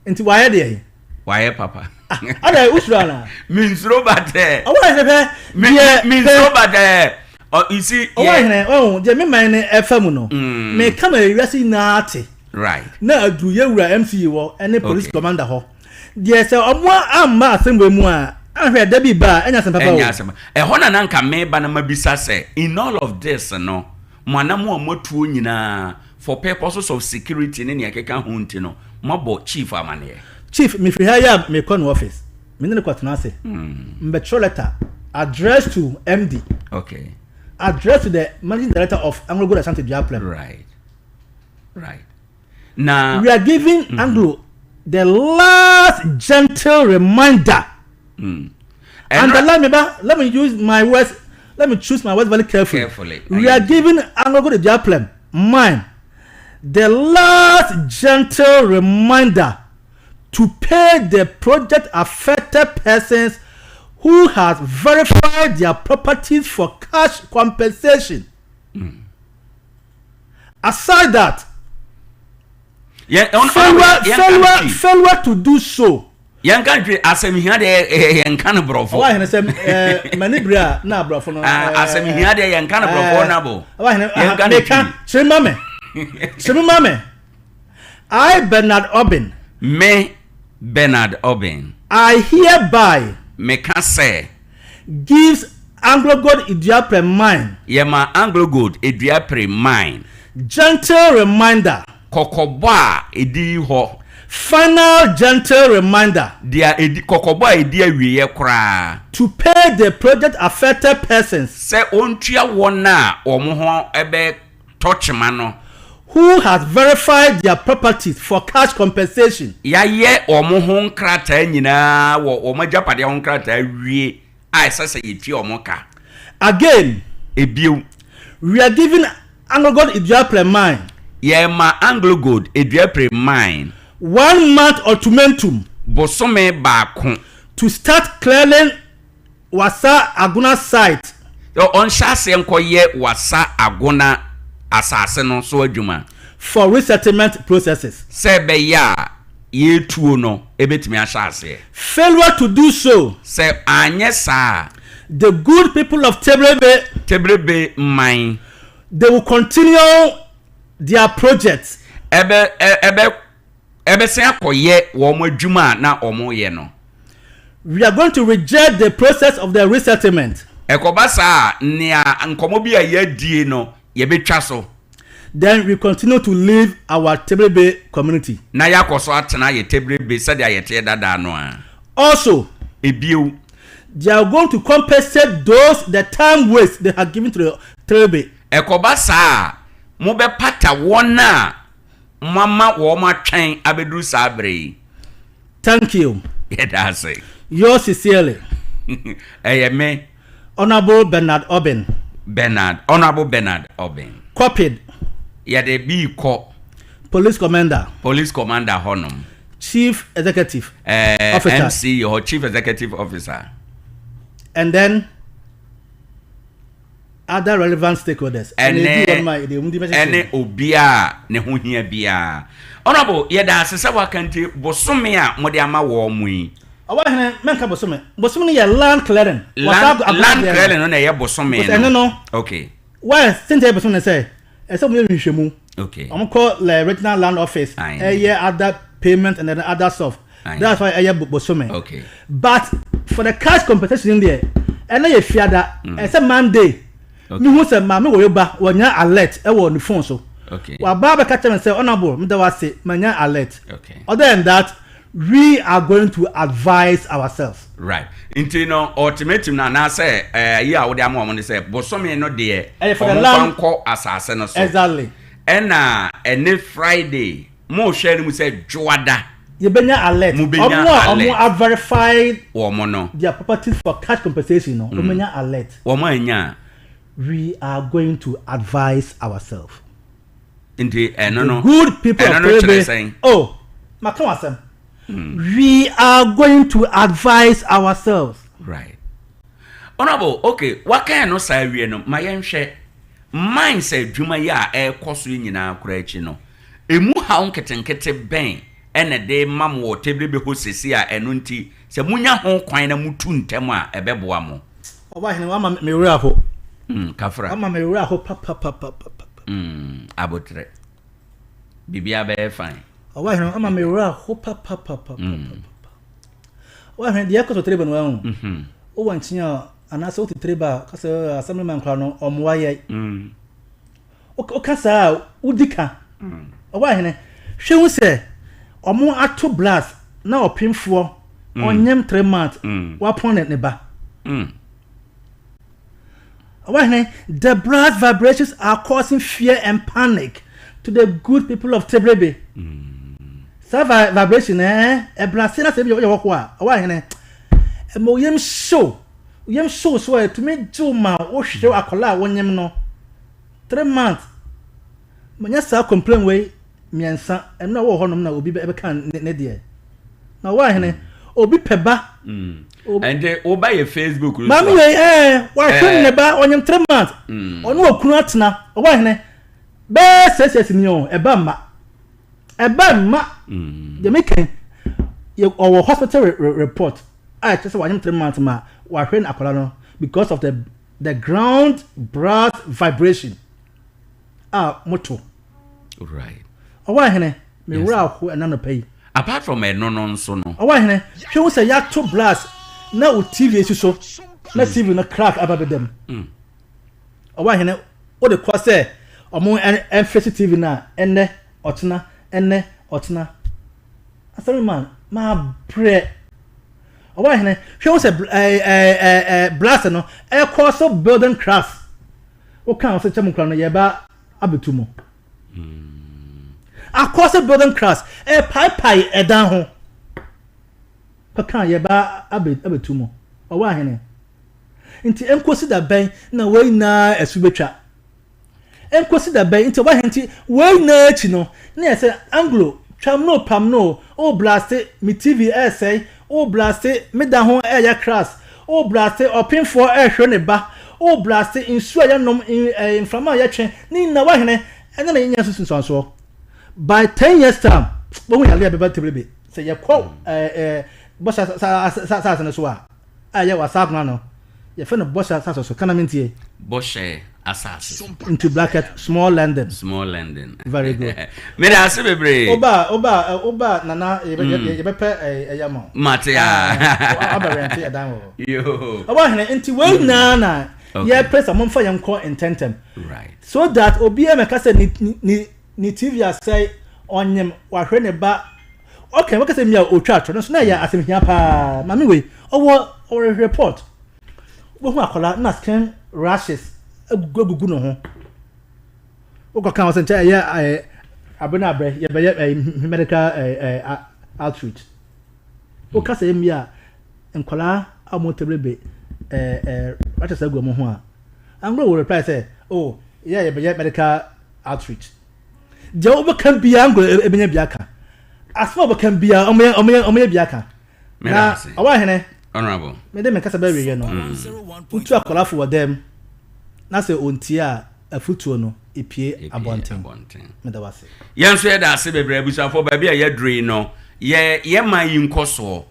enti why dey why papa ada usrana means robert Owoahene means robert you see Owoahene je me man FM no me kama ewasi na ate right na adu yewura MC wo ene police commander ho de se omo amma assembly mu a ahwe da bi ba enya sem papa wo ho na nka me ba na mabisa se in all of this no manamu amotuo nyina for purposes of security ne akeka ho nti no mabo chief amane chief me free hire me kon office me ne kwatena ase mbetro letter address to MD. Okay, address to the managing director of Anglo Good Ashanti Diaplem. Right. Now we are giving Anglo the last gentle reminder. And let me use my words. Let me choose my words very carefully. We are giving Anglo the Diaplem mine the last gentle reminder to pay the project affected persons who has verified their properties for cash compensation. Aside that, failure to do so. Young country, as I'm here, and can of brofo. Why, and Manibria, na brofo. As I'm here, and can of brofo, nabo. Shemame. I, Bernard Obin. Bernard Obin. I hereby. Say. Gives Anglo God Idiapre mine. Yema Anglo God Idiapre mine. Gentle reminder. Kokoba edi ho. Final gentle reminder. Dia edi kokoba edi awie kra. To pay the project affected persons. Se ontua wona omo ho ebe touchmano. Who has verified their properties for cash compensation. Ya ye omo ho nkrata nyina wo omo japade ho nkrata wie ai sasa yeti omo ka. Again, ebiu. We are giving Anglo God Idiapre mine. Yema Anglo God Idiapre mine. 1 month ultimatum. Bosome baako. To start clearing Wasa Aguna site. On shase enkoye Wasa Aguna asase no so adwuma. For resettlement processes. Sebe ya yetuo no ebetimi ashase. Failure to do so. Se anye sa. The good people of Tebrebe mine. They will continue their projects. Ebe se akoye wo mo adwuma na omo ye no. We are going to reject the process of the resettlement. Ekobasa nia nkomo bi ayadie no ye betwa so. Then we continue to live our Tebrebe community. Na yakoso atena ye Tebrebe said ayete dada no a. Also, ebiu, they are going to compensate those the time waste they have given to the Tebrebe. Ekobasa mo be pata wona mama wo ma twen abedu sabre. Thank you. Yeah, that's it. Yours sincerely. Me. Honorable Bernard Obin. Honorable Bernard Obin. Copied. Yeah, they be called Police Commander Honum. Chief Executive Officer. MC or Chief Executive Officer. And then other relevant stakeholders. And obia ne ho hia bia. Honorable, yeda sese wakanti bosome a mode ama wo mui. Owoahene menka bosome. Bosome ne ye land clearing. Land clearing no na ye bosome no. Okay. Why since bosome say ese mo nhwehwemu. Okay. I'm call the regional land office. Other payment and then other stuff. That's why bosome. Okay. But for the cash compensation in there, and ye fear that it's a Monday. Me who say mama wo yoba wonya alert e wo ni phone so. Okay. Wa baba catch and say honorable me da wa say manya alert. Okay. Other than that, we are going to advise ourselves. Right. Into no ultimatum na say yeah wo dey am wo say bosome no dey for the land ko asase no so. Exactly. And Friday mo share mu say joada. You benya alert. Omo have verified womo no. Their properties for cash compensation no. Benya alert. Womo anya. We are going to advise ourselves. Indeed, no. Good people of Prebe. Oh, Makawasem. We are going to advise ourselves. Right. Honorable, okay, what kind of say we no? My share. Mine say Juma ya koso nyina kura echi no. Emu ha onketenkete ben ene de mam wo Tebrebe ho sesi a eno nti se munya ho kwan na mutu ntem a ebeboa mo. Owoahene wa ma me wura ho. Kafra. Ama me wura ho papa. Abotre. Bibia be fine. Owoahene ama me wura ho papa. Owoahene de yakoso Tebrebe no hu. O wanchia anase o Tebrebe kasa assemblyman kra no omwa ye. O kasa udika. Owoahene hwehu se omo ato blast na opimfo onyem 3 months wapon ne ba. The blast vibrations are causing fear and panic to the good people of Tebrebe. So vibration a blast na se bi wo ko a Owoahene mo yem show so to me do ma wo hwe akola wonyem no 3 months manya sa complain we miensa em na wo honom na obi be kan ne de na Owoahene obi peba and oba your Facebook mami wa hwe ne ba onyem 3 months onu okunu atena Owoahene be sese ni o eba ma the making our hospital report I just want him 3 months ma wa hwe na akola no because of the ground brass vibration moto right Owoahene me wura ho enano pay apart from no nso no Owoahene hwe wo say ya to blast na o TV so na TV no crack ababedem Owoahene o de kwa say omo en face TV na enne otena asari man ma bre Owoahene hwe wo say blast no e cause of building craft o kan so chem kra no ye ba abetumo across building craft pai edan ho paka ye ba abetumo Owoahene nti enkosi da ben na we na asubetwa enkosi da ben nti Owoahene nti we na achi no na ye say anglo twam no pam no o blast me TV say o blast me da ho ya craft o blast open for hwe ne ba o blast insu ya nom inflama ya twen ni na Owoahene ena na nya susu so by 10 years time when we have be Tebrebe say ye call boss sa na so a ye WhatsApp na no ye fe no boss sa so kana mentie boss asas into bracket small London very good me da se bebre oba nana ye be pe yama matia abarent ya dan wo yo Owoahene nti we na ye press amon fa yam call intentem right so that obi e meka say ni TV say onyem wa hwe ne ba okay we ka say me a otwa atro so na ya asemhia pa mami we owo report wo hu akola na skin rashes agugugu no ho wo ka kan say ya abena abre ye be medical outreach wo ka say me a enkola amotebrebe rashes agumo ho a angro will reply say oh yeah ye be medical outreach Joe can be angry ebenya biaka asma can be omo biaka na Owoahene honorable me dem kasa ba we no utu akola for them na say ontia afutuo no epie abonten me da wase yenso ye da ase bebre abusafo ba bia ye dre no ye man yi nkoso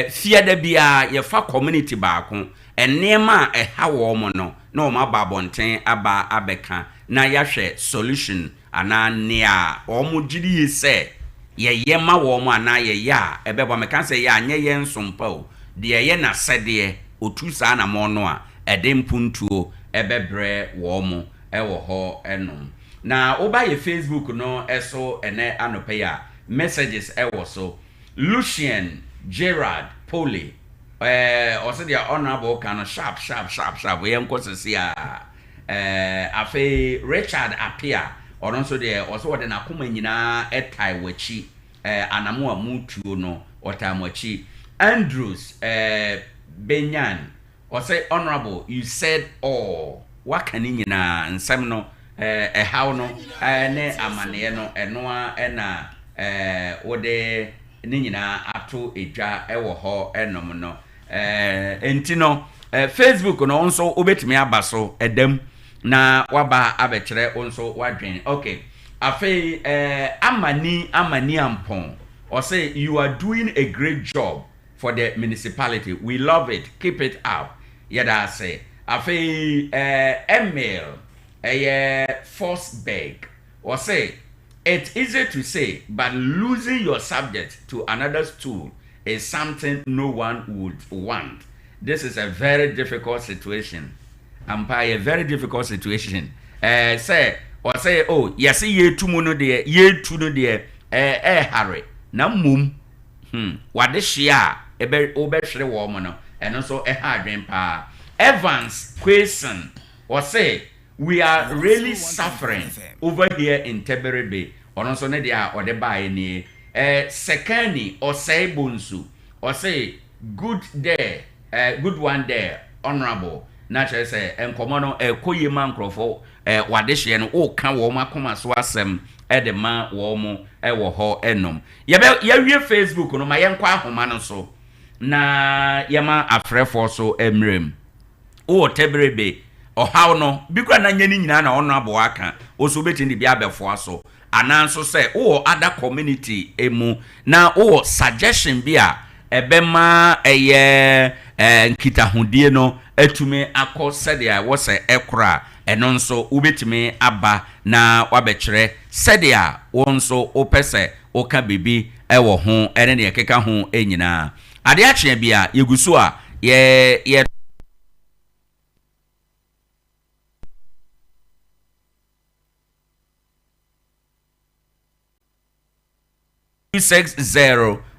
fie da bia ye fa community baako enema ha wo mo no na o ma ba abonten aba abeka na ya hwe solution ana nia omo gidi se ye ma wo mo ana ye ya ebebo me kan se ya anye ye nsompa o de ye na sede otu sa na mo no a edem puntuo ebebre wo mo ewo ho enom na oba ye Facebook no eso ene anope ya messages ewo so Lucien Gerard Poli also the honorable kind of sharp we am kwosisi a afi Richard Apia or also there also what na kuma nyina etai wachi anamo amutuo no otamwachi Andrews Benyan or say honorable you said all what can nyina nsem no how no ne amane no enoa ena wode ni nyina ato edwa ewo ho enom no enti no Facebook no nso obetimi abaso edam na waba abekere onso wadwen okay afei amani ampon or say you are doing a great job for the municipality, we love it, keep it up yada say afei Emil Forsberg or say it's easy to say but losing your subject to another stool is something no one would want. This is a very difficult situation. A very difficult situation. Say or say, oh, yes, ye two mono dear, ye two no dear, Harry. Now, mum, what this year, a very obeshe woman, and also a hard pa. Evans, question, or say, we are really suffering over here in Teberebe. Onoso ne dia ode bae ni sekani or say bunsu or say good there, good one there, honorable. Naturally say enkomo no koyema nkrofo wadehye no o ka wo makoma so asem de ma wo mo wo ho enom ye wie Facebook no ma yenkwa ahoma no so na yema afrefo so emrem o Teberebe ohaw no bikura na nyani nyina na ono abo aka oso beti ndi bia befo aso ananso say o other community emu na o suggestion bia ebema eye nkitahudie no etumi akọ sedia wo se ekra eno nso ubetimi aba na wabekere sedia wo nso opese oka bibi ewo ho ene ne keka ho enyina Ade Akye Abia yeguso a ye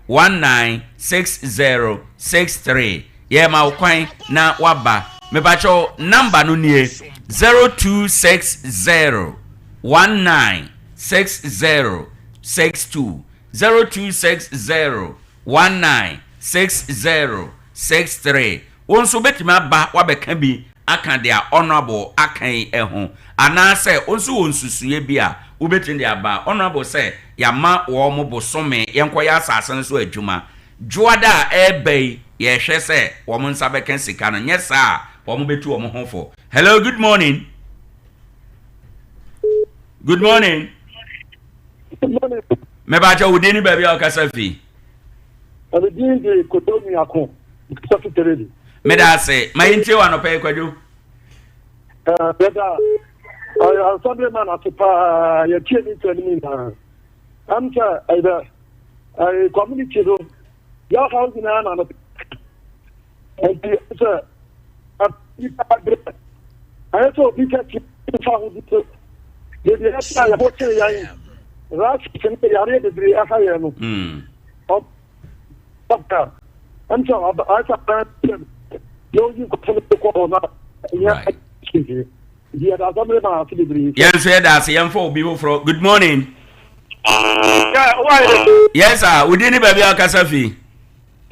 060196063 ye ma ukwan na waba mebacho number no nie 0260196062 0260196063 wonso betima ba wabeka bi aka dia honorable akan eho anase onso wonsusuye bia ubetin dia ba honorable say yama wo mo bosome yenkoya asase so adwuma joada ebei ye hwe say wo mo nsa beka sika no nyesa wo mo betu wo mo hofo. Hello, good morning. Good morning. Good morning. Me ba cha udini baby akasafi. Abi dingi kotomi akon. Kasafi teredi. Me da say my ntie wa no pay kwadu. Beda I sabi man atipa ya tie ni tani na. Amcha either community do ya house na na and sir I so be catch fa hu dito de ya ta ya hoche ya yi rashi kan ya re de ya ha ya no papa amcha I sa yo ji ko na ya dia da zamre ma fi de yes say that say for obi for good morning. Yeah, why? Yes sir, we didn't baby akasafi.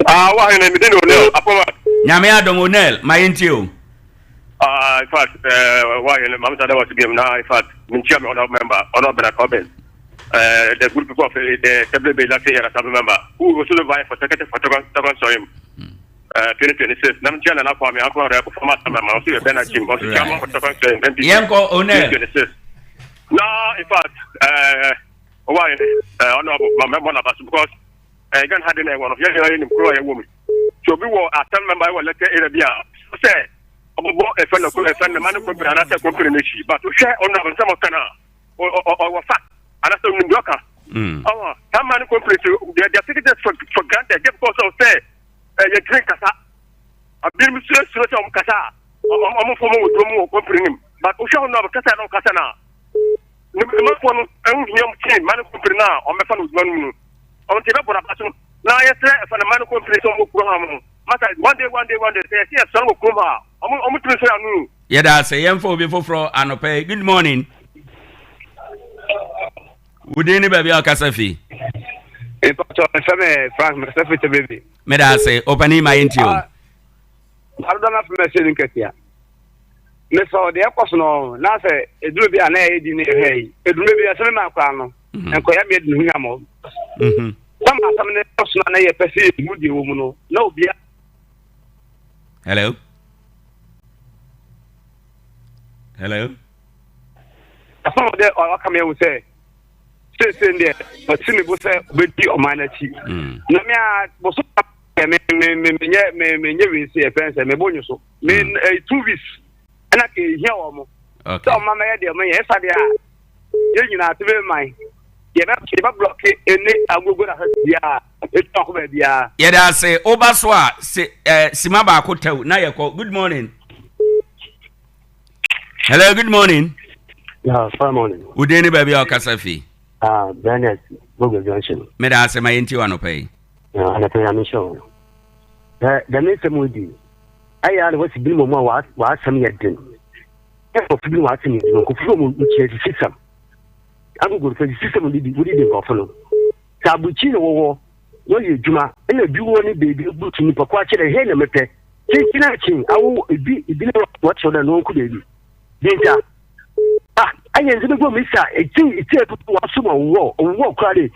Why na me dey Onel apoma. Nyame adom Onel, my intio. In fact, why na Mamsa da was game now in fact, min chairman honor member, honor brother Coben. The group people of the Teberebe last year as a member who was also vying for secretary for him. 2026. Nam chairman na kwa me akwa re performance member, so you better team because chairman for second Yenko Onel. 2026. Now in fact, why honorable member because again had one of your in pro woman. So we were a ten member were let Arabia say about a friend of a friend man company and a company but to share on some of Kana or fact and that's in Yoka. Our some man company they are taking that for granted just because of say you drink kasa a bill monsieur so kasa I'm from a company but we shall not kasa no kasa na no phone and you change man company now on my phone with man on the number of now yesterday for the man company some program matter one day say yes some kuma I'm to say anu yeah that say yem for before anope good morning udini baby akasafi e pa to feme Frank me safi te baby me da say open my intio pardon for message nketia me so de ekos no na say eduru bi ana e di ne hey eduru bi aseme ma kwa no enko ya me di hu yamo some ne person na ye pese mudi wo mu no na obi. Hello. Some of them are coming and say there but see me go say be di o manachi na me a bo so me we say fence me bonyo so me 2 weeks na ke hia wo mo so mama ya de me ya fa de a ye nyina te be mai ye ba block ene agogo na dia e talk ba dia ye da say obaso a sima ba ko taw na ye ko good morning. Hello, good morning. Yeah, fine morning. Udeni baby akasafi. Bennett, Google Junction. Me da say my enti wano pay. Ana pay am show. The next mudi. Aya what's bil mo wa sam yedin. for people watching it, no, from the system. I'm going for the system with the buffalo. Sabuchino, no, you Juma, and a do only baby boot to me for quite a hand of me. Taking I will be what so that no could be. Danger. I am the go, Mister. I think it's a to war crowded.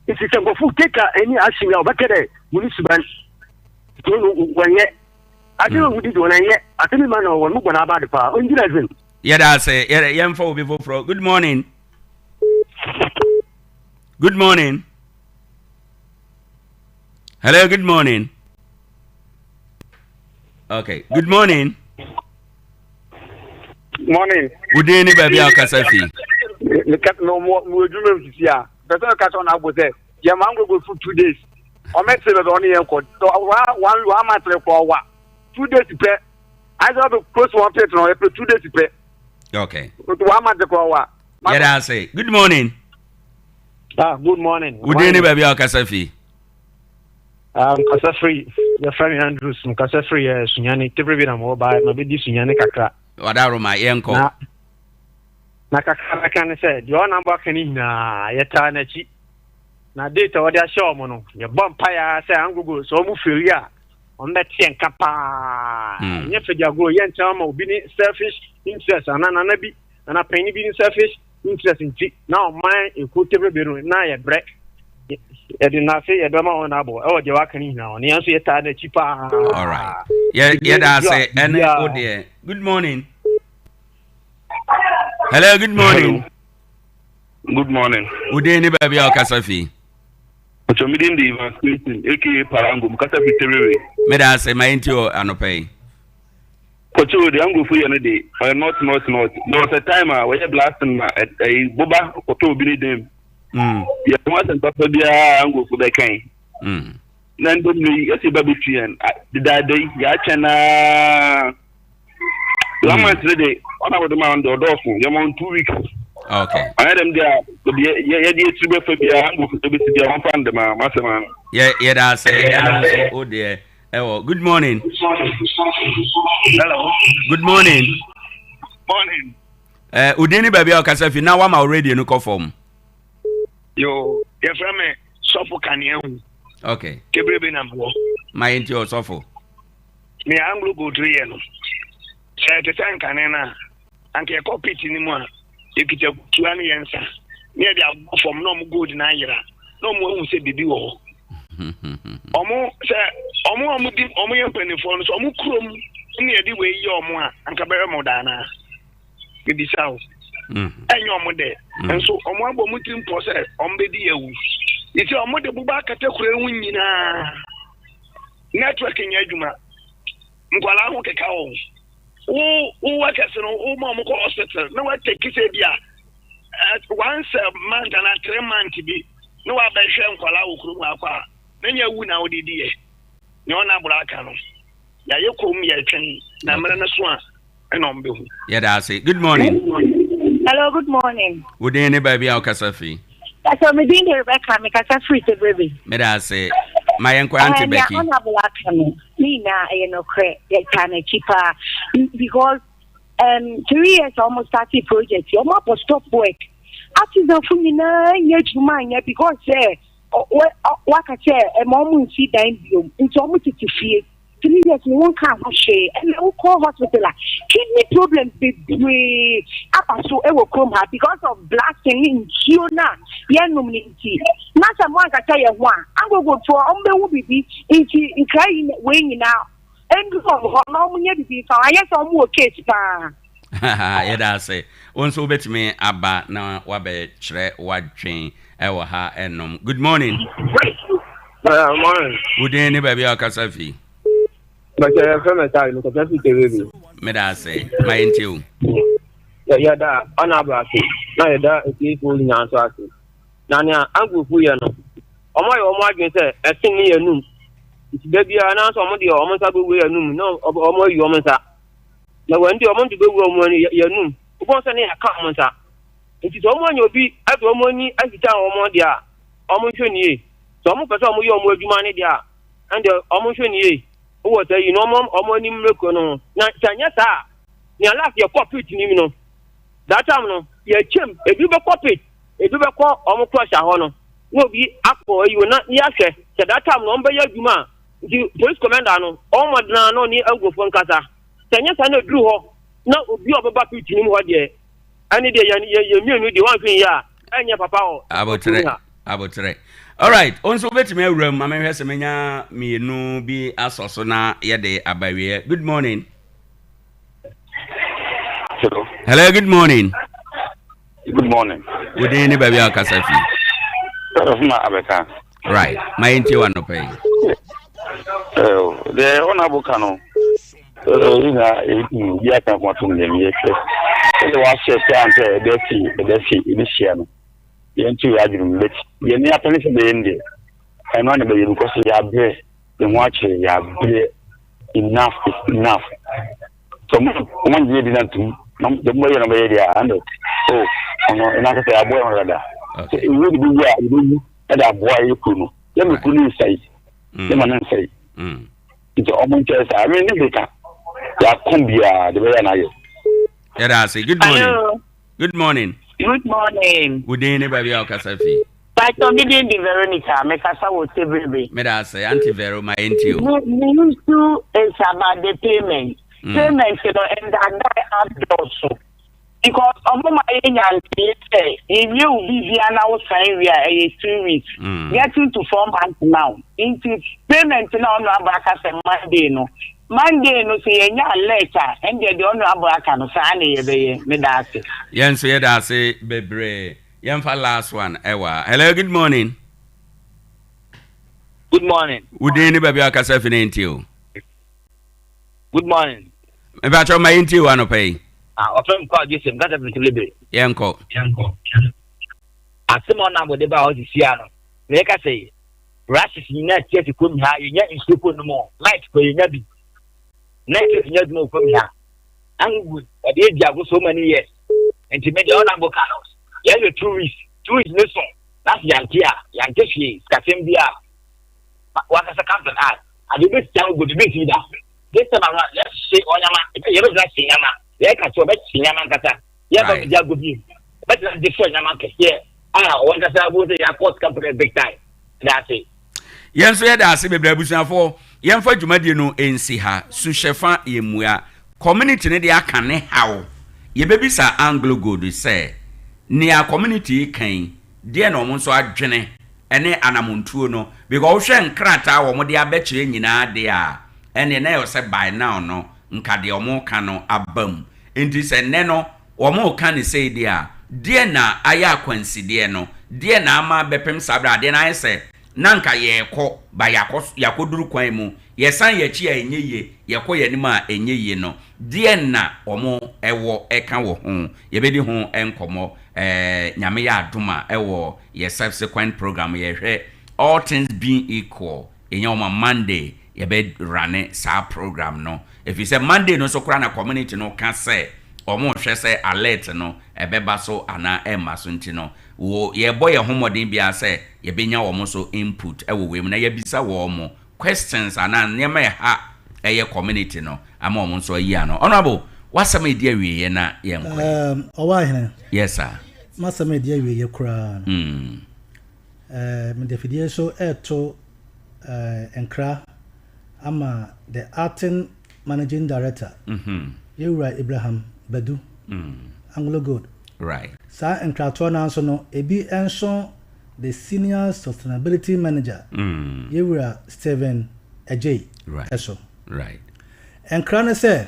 If it's a full taker, any action of Bakere, municipal. When yet, I don't know what you do when I yet. I tell you, man, or one about the power. Yeah, that's it. Yeah, young folk before pro. Good morning. Good morning. Hello, good morning. Okay, good morning. Morning. Good day, baby. Kasafi. No more. We do not see ya. But I catch on up with it. Your man will go for 2 days. I met the only uncle. One month for what? 2 days to pay. I got to close one plate on 2 days to pay. Okay. 1 month for what? Yeah, that's it. Good morning. Good morning. Good day, baby. Kasafi. Kasafi. Your friend Andrews. Kasafi. Sunyani. Tebre na mobile. No be di Sunyani kakra. Wadaro my uncle. Na kakra kan say. Your number kani na yeta na chi. Na data wadi show mo no. Your vampire say angugo so mu feria. On that thing kapa. Nye feja go yen chama obi ni selfish interest ana na bi. Na penny bi selfish interest nti. Now my ekotebre be no na ye break. Edi na say e do ma on abo. E o je wa kan ni na. Ni anso yeta na chi pa. All right. Yeah, that's it. And oh dear. Good morning. Hello, good morning. Good morning. Good day, baby. Kasafi. So me din di evacuation aka Parango Kasafi Terere. Me da say my intio anopay. Kocho the ango fu yene dey. Not. There was a time where blasting a boba koto bi ni dem. Ya tuma san papa bia ango fu be kan. Nan do me yesi baby tuen. Did day ya chana. Lama today on our demand or dofu. You want 2 weeks. Okay. I had them there. Yeah, tribe for the angle to be the one fan the man. Yeah, that's it. Oh dear. Oh, good morning. Hello. Good morning. Morning. Udini baby Kasafi now I'm already no call form. Yo, your friend me Sompa Kanye. Okay. Kebrebe na mo. My intio sofo. Me anglo go 3 years no. Say the time kanena anke copy ni mo. Ekita tuani yensa. Near the from no good na yira. No more who say bibi wo. Omo say omo yen penifo so omo krom ne yedi we yi omo a anka bere mo dana. Bibi saw. Enyo omo de. Enso omo abo mutim po say ombe di ewu. Iti omo de buba katakure hu nyina. Network nya adwuma. Nkwala ho keka wo. Who work as no mom go hospital. No what take it bia. Once a month and 3 months be. No wa be hwe nkwala wo kuru akwa. Na nya wu na odidi e. Ne ona braka no. Ya ye kom ye twen na mra na so a eno mbe hu. Yeah, that's it. Good morning. Hello, good morning. Good day, baby. Kasafi. So me din Rebecca me Kasafi te baby. Me da say my auntie Becky. Yeah, ona braka no. Me na no cre ye kana cheaper because 3 years almost started project. Your map was stop work. After the fumina yejuma because what I say a mom see dime biom into almost to fear 3 years no one can share and we call hospital kidney problems be up so e will come her because of blasting in Kiona ya nominati na someone ka tell you one I go for ombe wo bibi in cry when now and no munya bibi fa aye so mo case pa yeah, that's it. Once bet me aba na wa be chere wadwen e wo ha enom. Good morning. Morning. Good day, baby Kasafi. But I from a time to Kasafi TV. Me da say my intio. Yeah, da honorable. Na da e ko nya so ase. Na nya angu fu ye no. Omo adwen say e tin ni enum. Ti da bia na so omo de omo sa be we enum no omo yi omo sa. Na when the amount to go money, you know, once any account. It is almost your be at your money as the town or dear, almost 20. So I'm person who you are more money there, and the almost 20. Who was you know, mom or money, no, not Tanyasa. near last year copy to him no that time no ye chem e bi be copy e bi be call omo crush a ho no no bi akọ you na ya hwe se that time no mbe ya dwuma the police commander no omo dna no ni agofo nkasa senye sa na duru ho na obi obeba pit ni mu ho de ani de ye mienu de wan fin ya enye papa o abotre all right onso betime awuram ma menhwe se menya mienu bi asoso na ye de abawie good morning. Hello, good morning. Good morning. Good evening, baby. Akasafi. Right. My auntie want to pay. The honorable Kano. Yeah, I want to name you. The was a Desi initial. The entry argument. The near police in the India. I know the because you are there. The watch you are enough is enough. So, one year didn't do. The boy in the area, and oh, and I say, a boy on that. It would be where and a boy you could. Let me couldn't say, the man say, it's almost just, I mean, they can. That can be the way I am. Yeah, I say, good morning. Good morning. Good morning. Good evening, baby. Akasafi. But I'm meeting the Veronica, make us out to baby. May I say, Auntie Vero, my auntie. We used to, it's about the payment. Payment, you know, and that also. Because my auntie say, if you be now saying we are 3 weeks, getting to 4 months now. Into payment now, no abacas and Monday, no. Monday, no, say, later, and they don't know about no Sunday, that's it. Yes, that's it, baby. Young for last one, Ewa. Hello, good morning. Good morning. Good evening, baby. Akasafi into. Good morning. About your main tea, one pay. Often call you some better to live. Yanko. As someone now with the about the Siano. Like I say, rashes in that yet to come here, you yet in super no more. Light for you, Nabby. Next, you yet more from here. I'm good, but the age was so many years. And to make the honorable canals. Yeah, you're 2 weeks. 2 weeks, no song. That's Yankia, Yankishi, Scatembia. What has a company? I do this time with the big leader. This time around, let's say, Oyama, you don't see Yama. Yeah, I can bet Yaman Kata. Yeah, but they are good. But that's different Yaman. Yeah, what does I want to court company big time? That's it. Yes, we had asked me, Brabusan for Yan for Jumadino in Siha, Sushefa Yemua, community Nedia Cane how. Ye baby sa Anglo good, say. Near community came, dear no one so I jenny, and anamuntuno, because Shen Krata or Modia betchy in there. And the nail said by now, no, Nkadi or more cano abum. Into say neno or more can say dear. Dear na aya quincy dear no, dear na ma bepem sabra, then I say, Nanka ye ko by Yakudru Quamu, yesan ye chia in ye, Yako yanima en ye no, dear na or more ewo ekawo home, ye baby home and como, Nyamia Duma ewo, ye subsequent program ye all things being equal in your Monday. You be running sa program no. If you say Monday no so na community no can say or more say alert no ebeba so ana emma so ntino wo ye boy your homodin bia say ye benya wo so input e wo we na ye bisa wo mo questions ana nyema ha eye community no ama wo so yi ano honorable wasama dia wie na ye nkwa Owoahene. Yes sir. Masama dia wie ye kura me defidie so eto enkra ama the acting managing director Yura Ibrahim Badu Anglo Good right sa enkrato na so no ebi enso the senior sustainability manager Yura Steven Ajay right eso right enkra ne se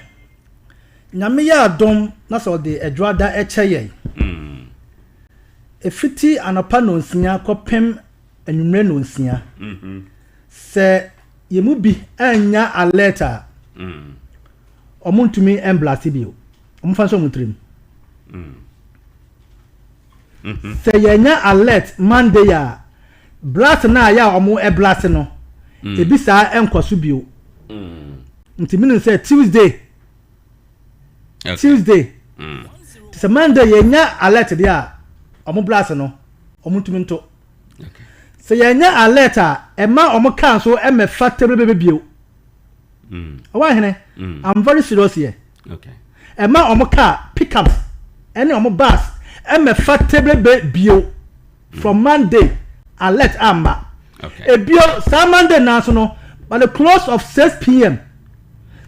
nyame ya adom na so de edwada echeye efiti anapa no nsia kopem anwumre no nsia se yemu bi anya alerta omuntumi emblatibio omfanso mutrim se yenya alert Monday ya blast na ya omu e blast no ebisa enkoso bio ntimi se Tuesday se Monday yenya alert dia omu blast no omuntumi nto se yenya alert a ema omu cancel emefa table bio Owoahene I'm very serious here. Okay. Emma omo car pickups any omo bus me fat table bio from Monday alert amba. Okay. A bio some Monday now so no by the close of 6 p.m.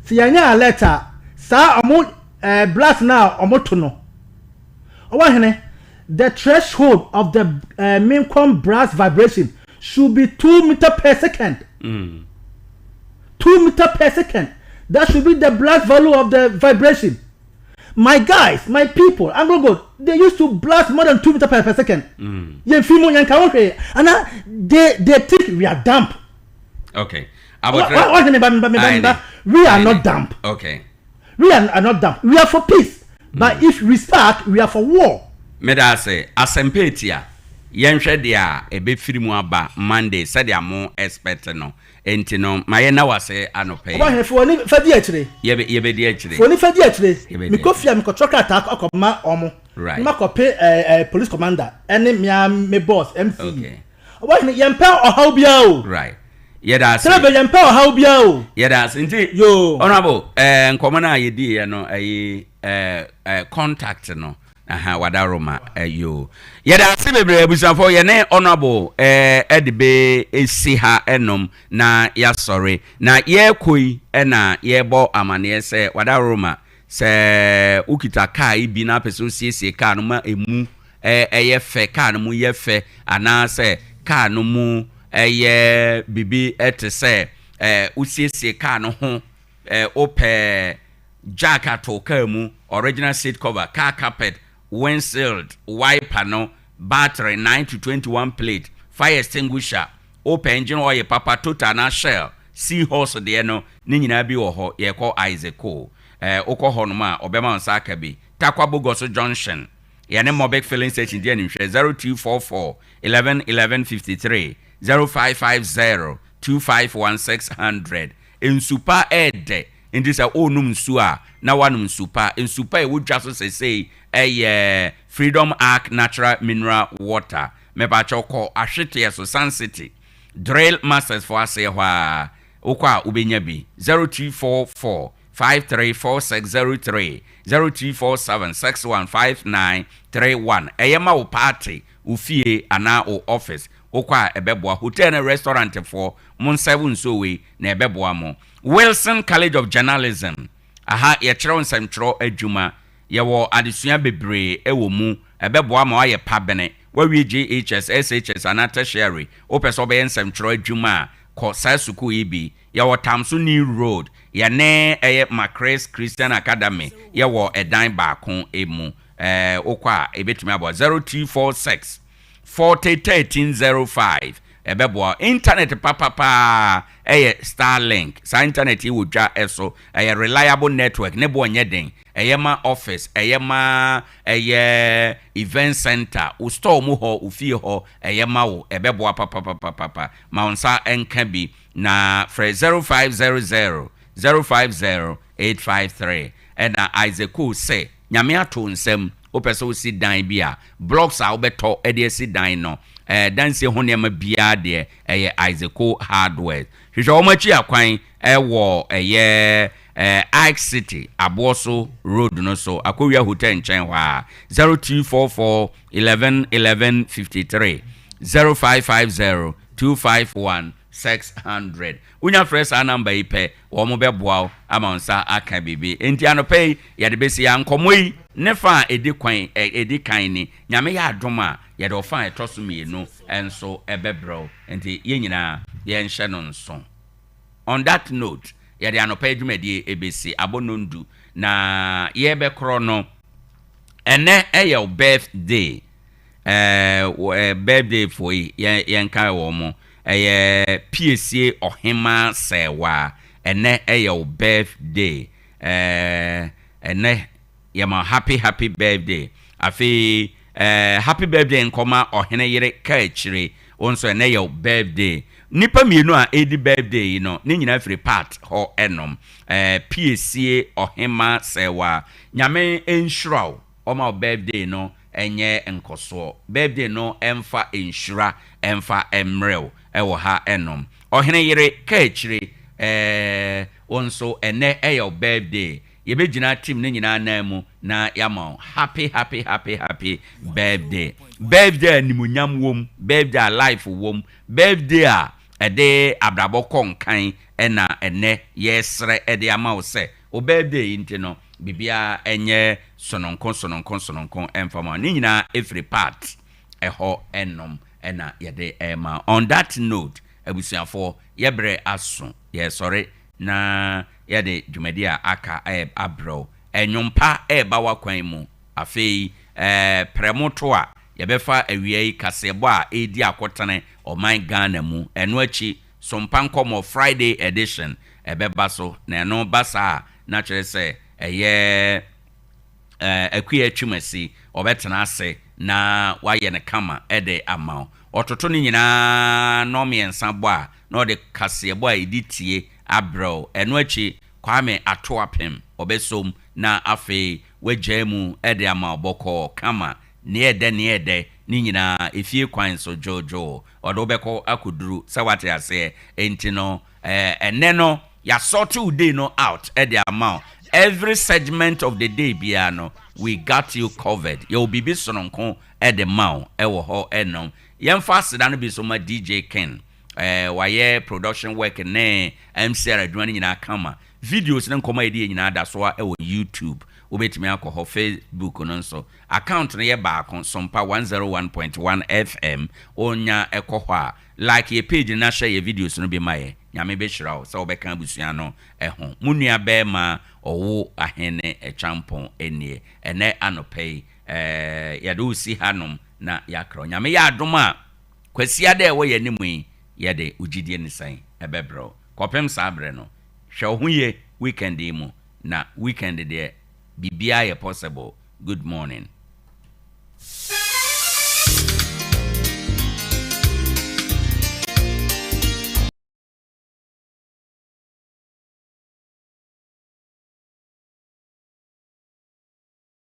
See anya alert sa omo blast now omo to no. Owoahene, the threshold of the minimum brass vibration should be 2 meters per second. 2 meters per second. That should be the blast value of the vibration. My guys, my people, I'm gonna go. They used to blast more than 2 meters per second. And they think we are damp. Okay. We are not damp. Okay. We are not damp. We are for peace. But if we start, we are for war. Meda say asempetia yenhwe dia ebe firimu aba Monday said dia mo expect no enti no maye na wase anope Owoahene fo ni fadi akire yebe di akire fo ni fadi akire mi kofia mi ko troka attack akoma omo right ma ko pe police commander ene me boss MC okay Owoahene yempa ohaw bia o right yeda say tell yempa ohaw bia o yeda nti yo honorable nkoma na yedi ye no ayi contact no wadaroma yo yeda sibebre abusafo ye ne honorable edibe esi ha enom na ya sorry na ye koi na ye bo amane se wadaroma se ukita car ibi na peso siesie car no ma emu ye fe car no mu ye fe ana se car no mu ye bibi etese usiesie car no ho ope jack atoka mu original seat cover car carpet windshield wiper no battery 9 to 21 plate fire extinguisher open engine oil papa total na shell seahorse de no ni nyina bi wo ho ye ko Isaac okọ no ma obema nsa aka bi Tarkwa Bogoso junction ye ne Mobek filling station de ni hwe 0244 11 11 53 0550 251600 ensupa ede ndi sa onum nsu a na wanum nsupa ensupa e wodwa so say Freedom Arc Natural Mineral Water me ba choko ahwete so Sun City Drill Masters for ase hwa okwa ubenya bi 0244 534603 0247615931 eyema wo party ufie ana o office okwa ebeboa hotel and restaurant for mon 7 so we na ebeboa mo Wilson College of Journalism aha ye kire onsam kiro adwuma ye wo adesua bebre ewo mu ebeboa ma aye pabene wawie GHS SHS ana tertiary opeso be nsam kiro adwuma ko sasuku ibi ye wo Tamso New Road ye ne Macrae Christian Academy ye wo edan baako emu okwa ebetumi abo 0246 401305 ebeboa internet papa Starlink sa internet iwodwa eso reliable network ne bo nyeden ma office ma event center u store mu ho u fie ho ma wo ebeboa papa ma onsa enka bi na 0500 050 853 na Isaac say nyame ato nsem opeso si dan bia blocks a obeto ede si dan no danse ho ne ma bia de Isaac hardware hwehwe omachi akwan wo Ike City Aboso Road no so akowia hotel nchen hwa 0244 11 11 53 0550 251 600 unya fresh number ipe wo mo beboa amansa aka bibi enti anope ya de besi ya nkomoyi ne fa edi kan ni nyame ya adoma ya de ofa etoso mienu enso ebebro enti ye nyina ye nhye no nso. On that note ya de anope adwumadi ebesi abonondu na ye be kro no ene your birthday birthday for ye nka wo mo PSA Ohima sewa ene your birthday ene yama happy birthday afi happy birthday nkoma ohene yere ka achire onso ene your birthday nipa mienu a edi birthday no ne nyina free part ho enom PSA Ohima sewa nyame enshraw oma birthday no enye nkoso birthday no emfa enshura emfa emrew ewo ha enom ohene yere ka achire onso ene your birthday yɛbɛgyina team ne nyinaa nan mu na yama happy birthday animunyam wom birthday a life wom birthday a ɛde abrabɔ kɔnkan ɛna ɛnɛ yɛsrɛ ɛde ama wo sɛ o birthday nti no bibia ɛnyɛ sononkon ɛmfama ne nyinaa every part ɛhɔ ɛnom ɛna yɛde ɛma on that note abusuafo yɛbrɛ aso yɛsɔre na yɛde dwumadi a aka abrɛw ɛnwompa ɛba wakwan mu afei prɛmoto a yɛbɛfa awia yi kasɛbɔ a ɛdi akɔtene ɔman Ghana mu ɛno akyi Sompa nkɔmɔ Friday edition ɛbɛba so na ɛno basa na kyerɛ sɛ ɛyɛ akuya twumasi ɔbɛtena ase na wayɛ ne kama ɛde ama ɔtoto ne nyinaa no mmiɛnsa bɔ a na ɔde kasɛbɔ a ɛdi tie abrɛw ɛno akyi Kwame Atoapem ɔbɛsom na afei wagya mu ɛde ama ɔbɔkɔ kama neɛdɛ ni nyinaa efie kwan so jojo ɔde wobɛkɔ akuduru sɛ wate ase enti no ɛnɛ no ya sort day no out ɛde ama every segment of the day bia no we got you covered you bibi sononko ɛde ma ɛwɔ hɔ ɛnom yɛmfa aseda no bi so ma DJ Ken wayɛ production work ne MC adwuma no nyinaa kama videos ne nkɔma yɛde nyinaa da so a ɛwɔ YouTube wobɛtumi akɔ Facebook no nso account no yɛ baako Sompa 101.1 FM onya ɛkɔ hɔ a like your page na share your videos no bi ma yɛ nyame bɛhyira wo sɛ wobɛka abusua no ɛho munua bɛma Owoahene Acheampong enie ɛnɛ anɔpɛ yɛde usi hanom na yakro nyame yɛ adom a kwasia da ɛwɔ yɛ nimu yi yɛde ugidie ne san ɛbɛbrɛ kɔpem saa brɛ no hwɛ wo ho yɛ weekend yi mu na weekend deɛ bibia yɛ possible. Good morning.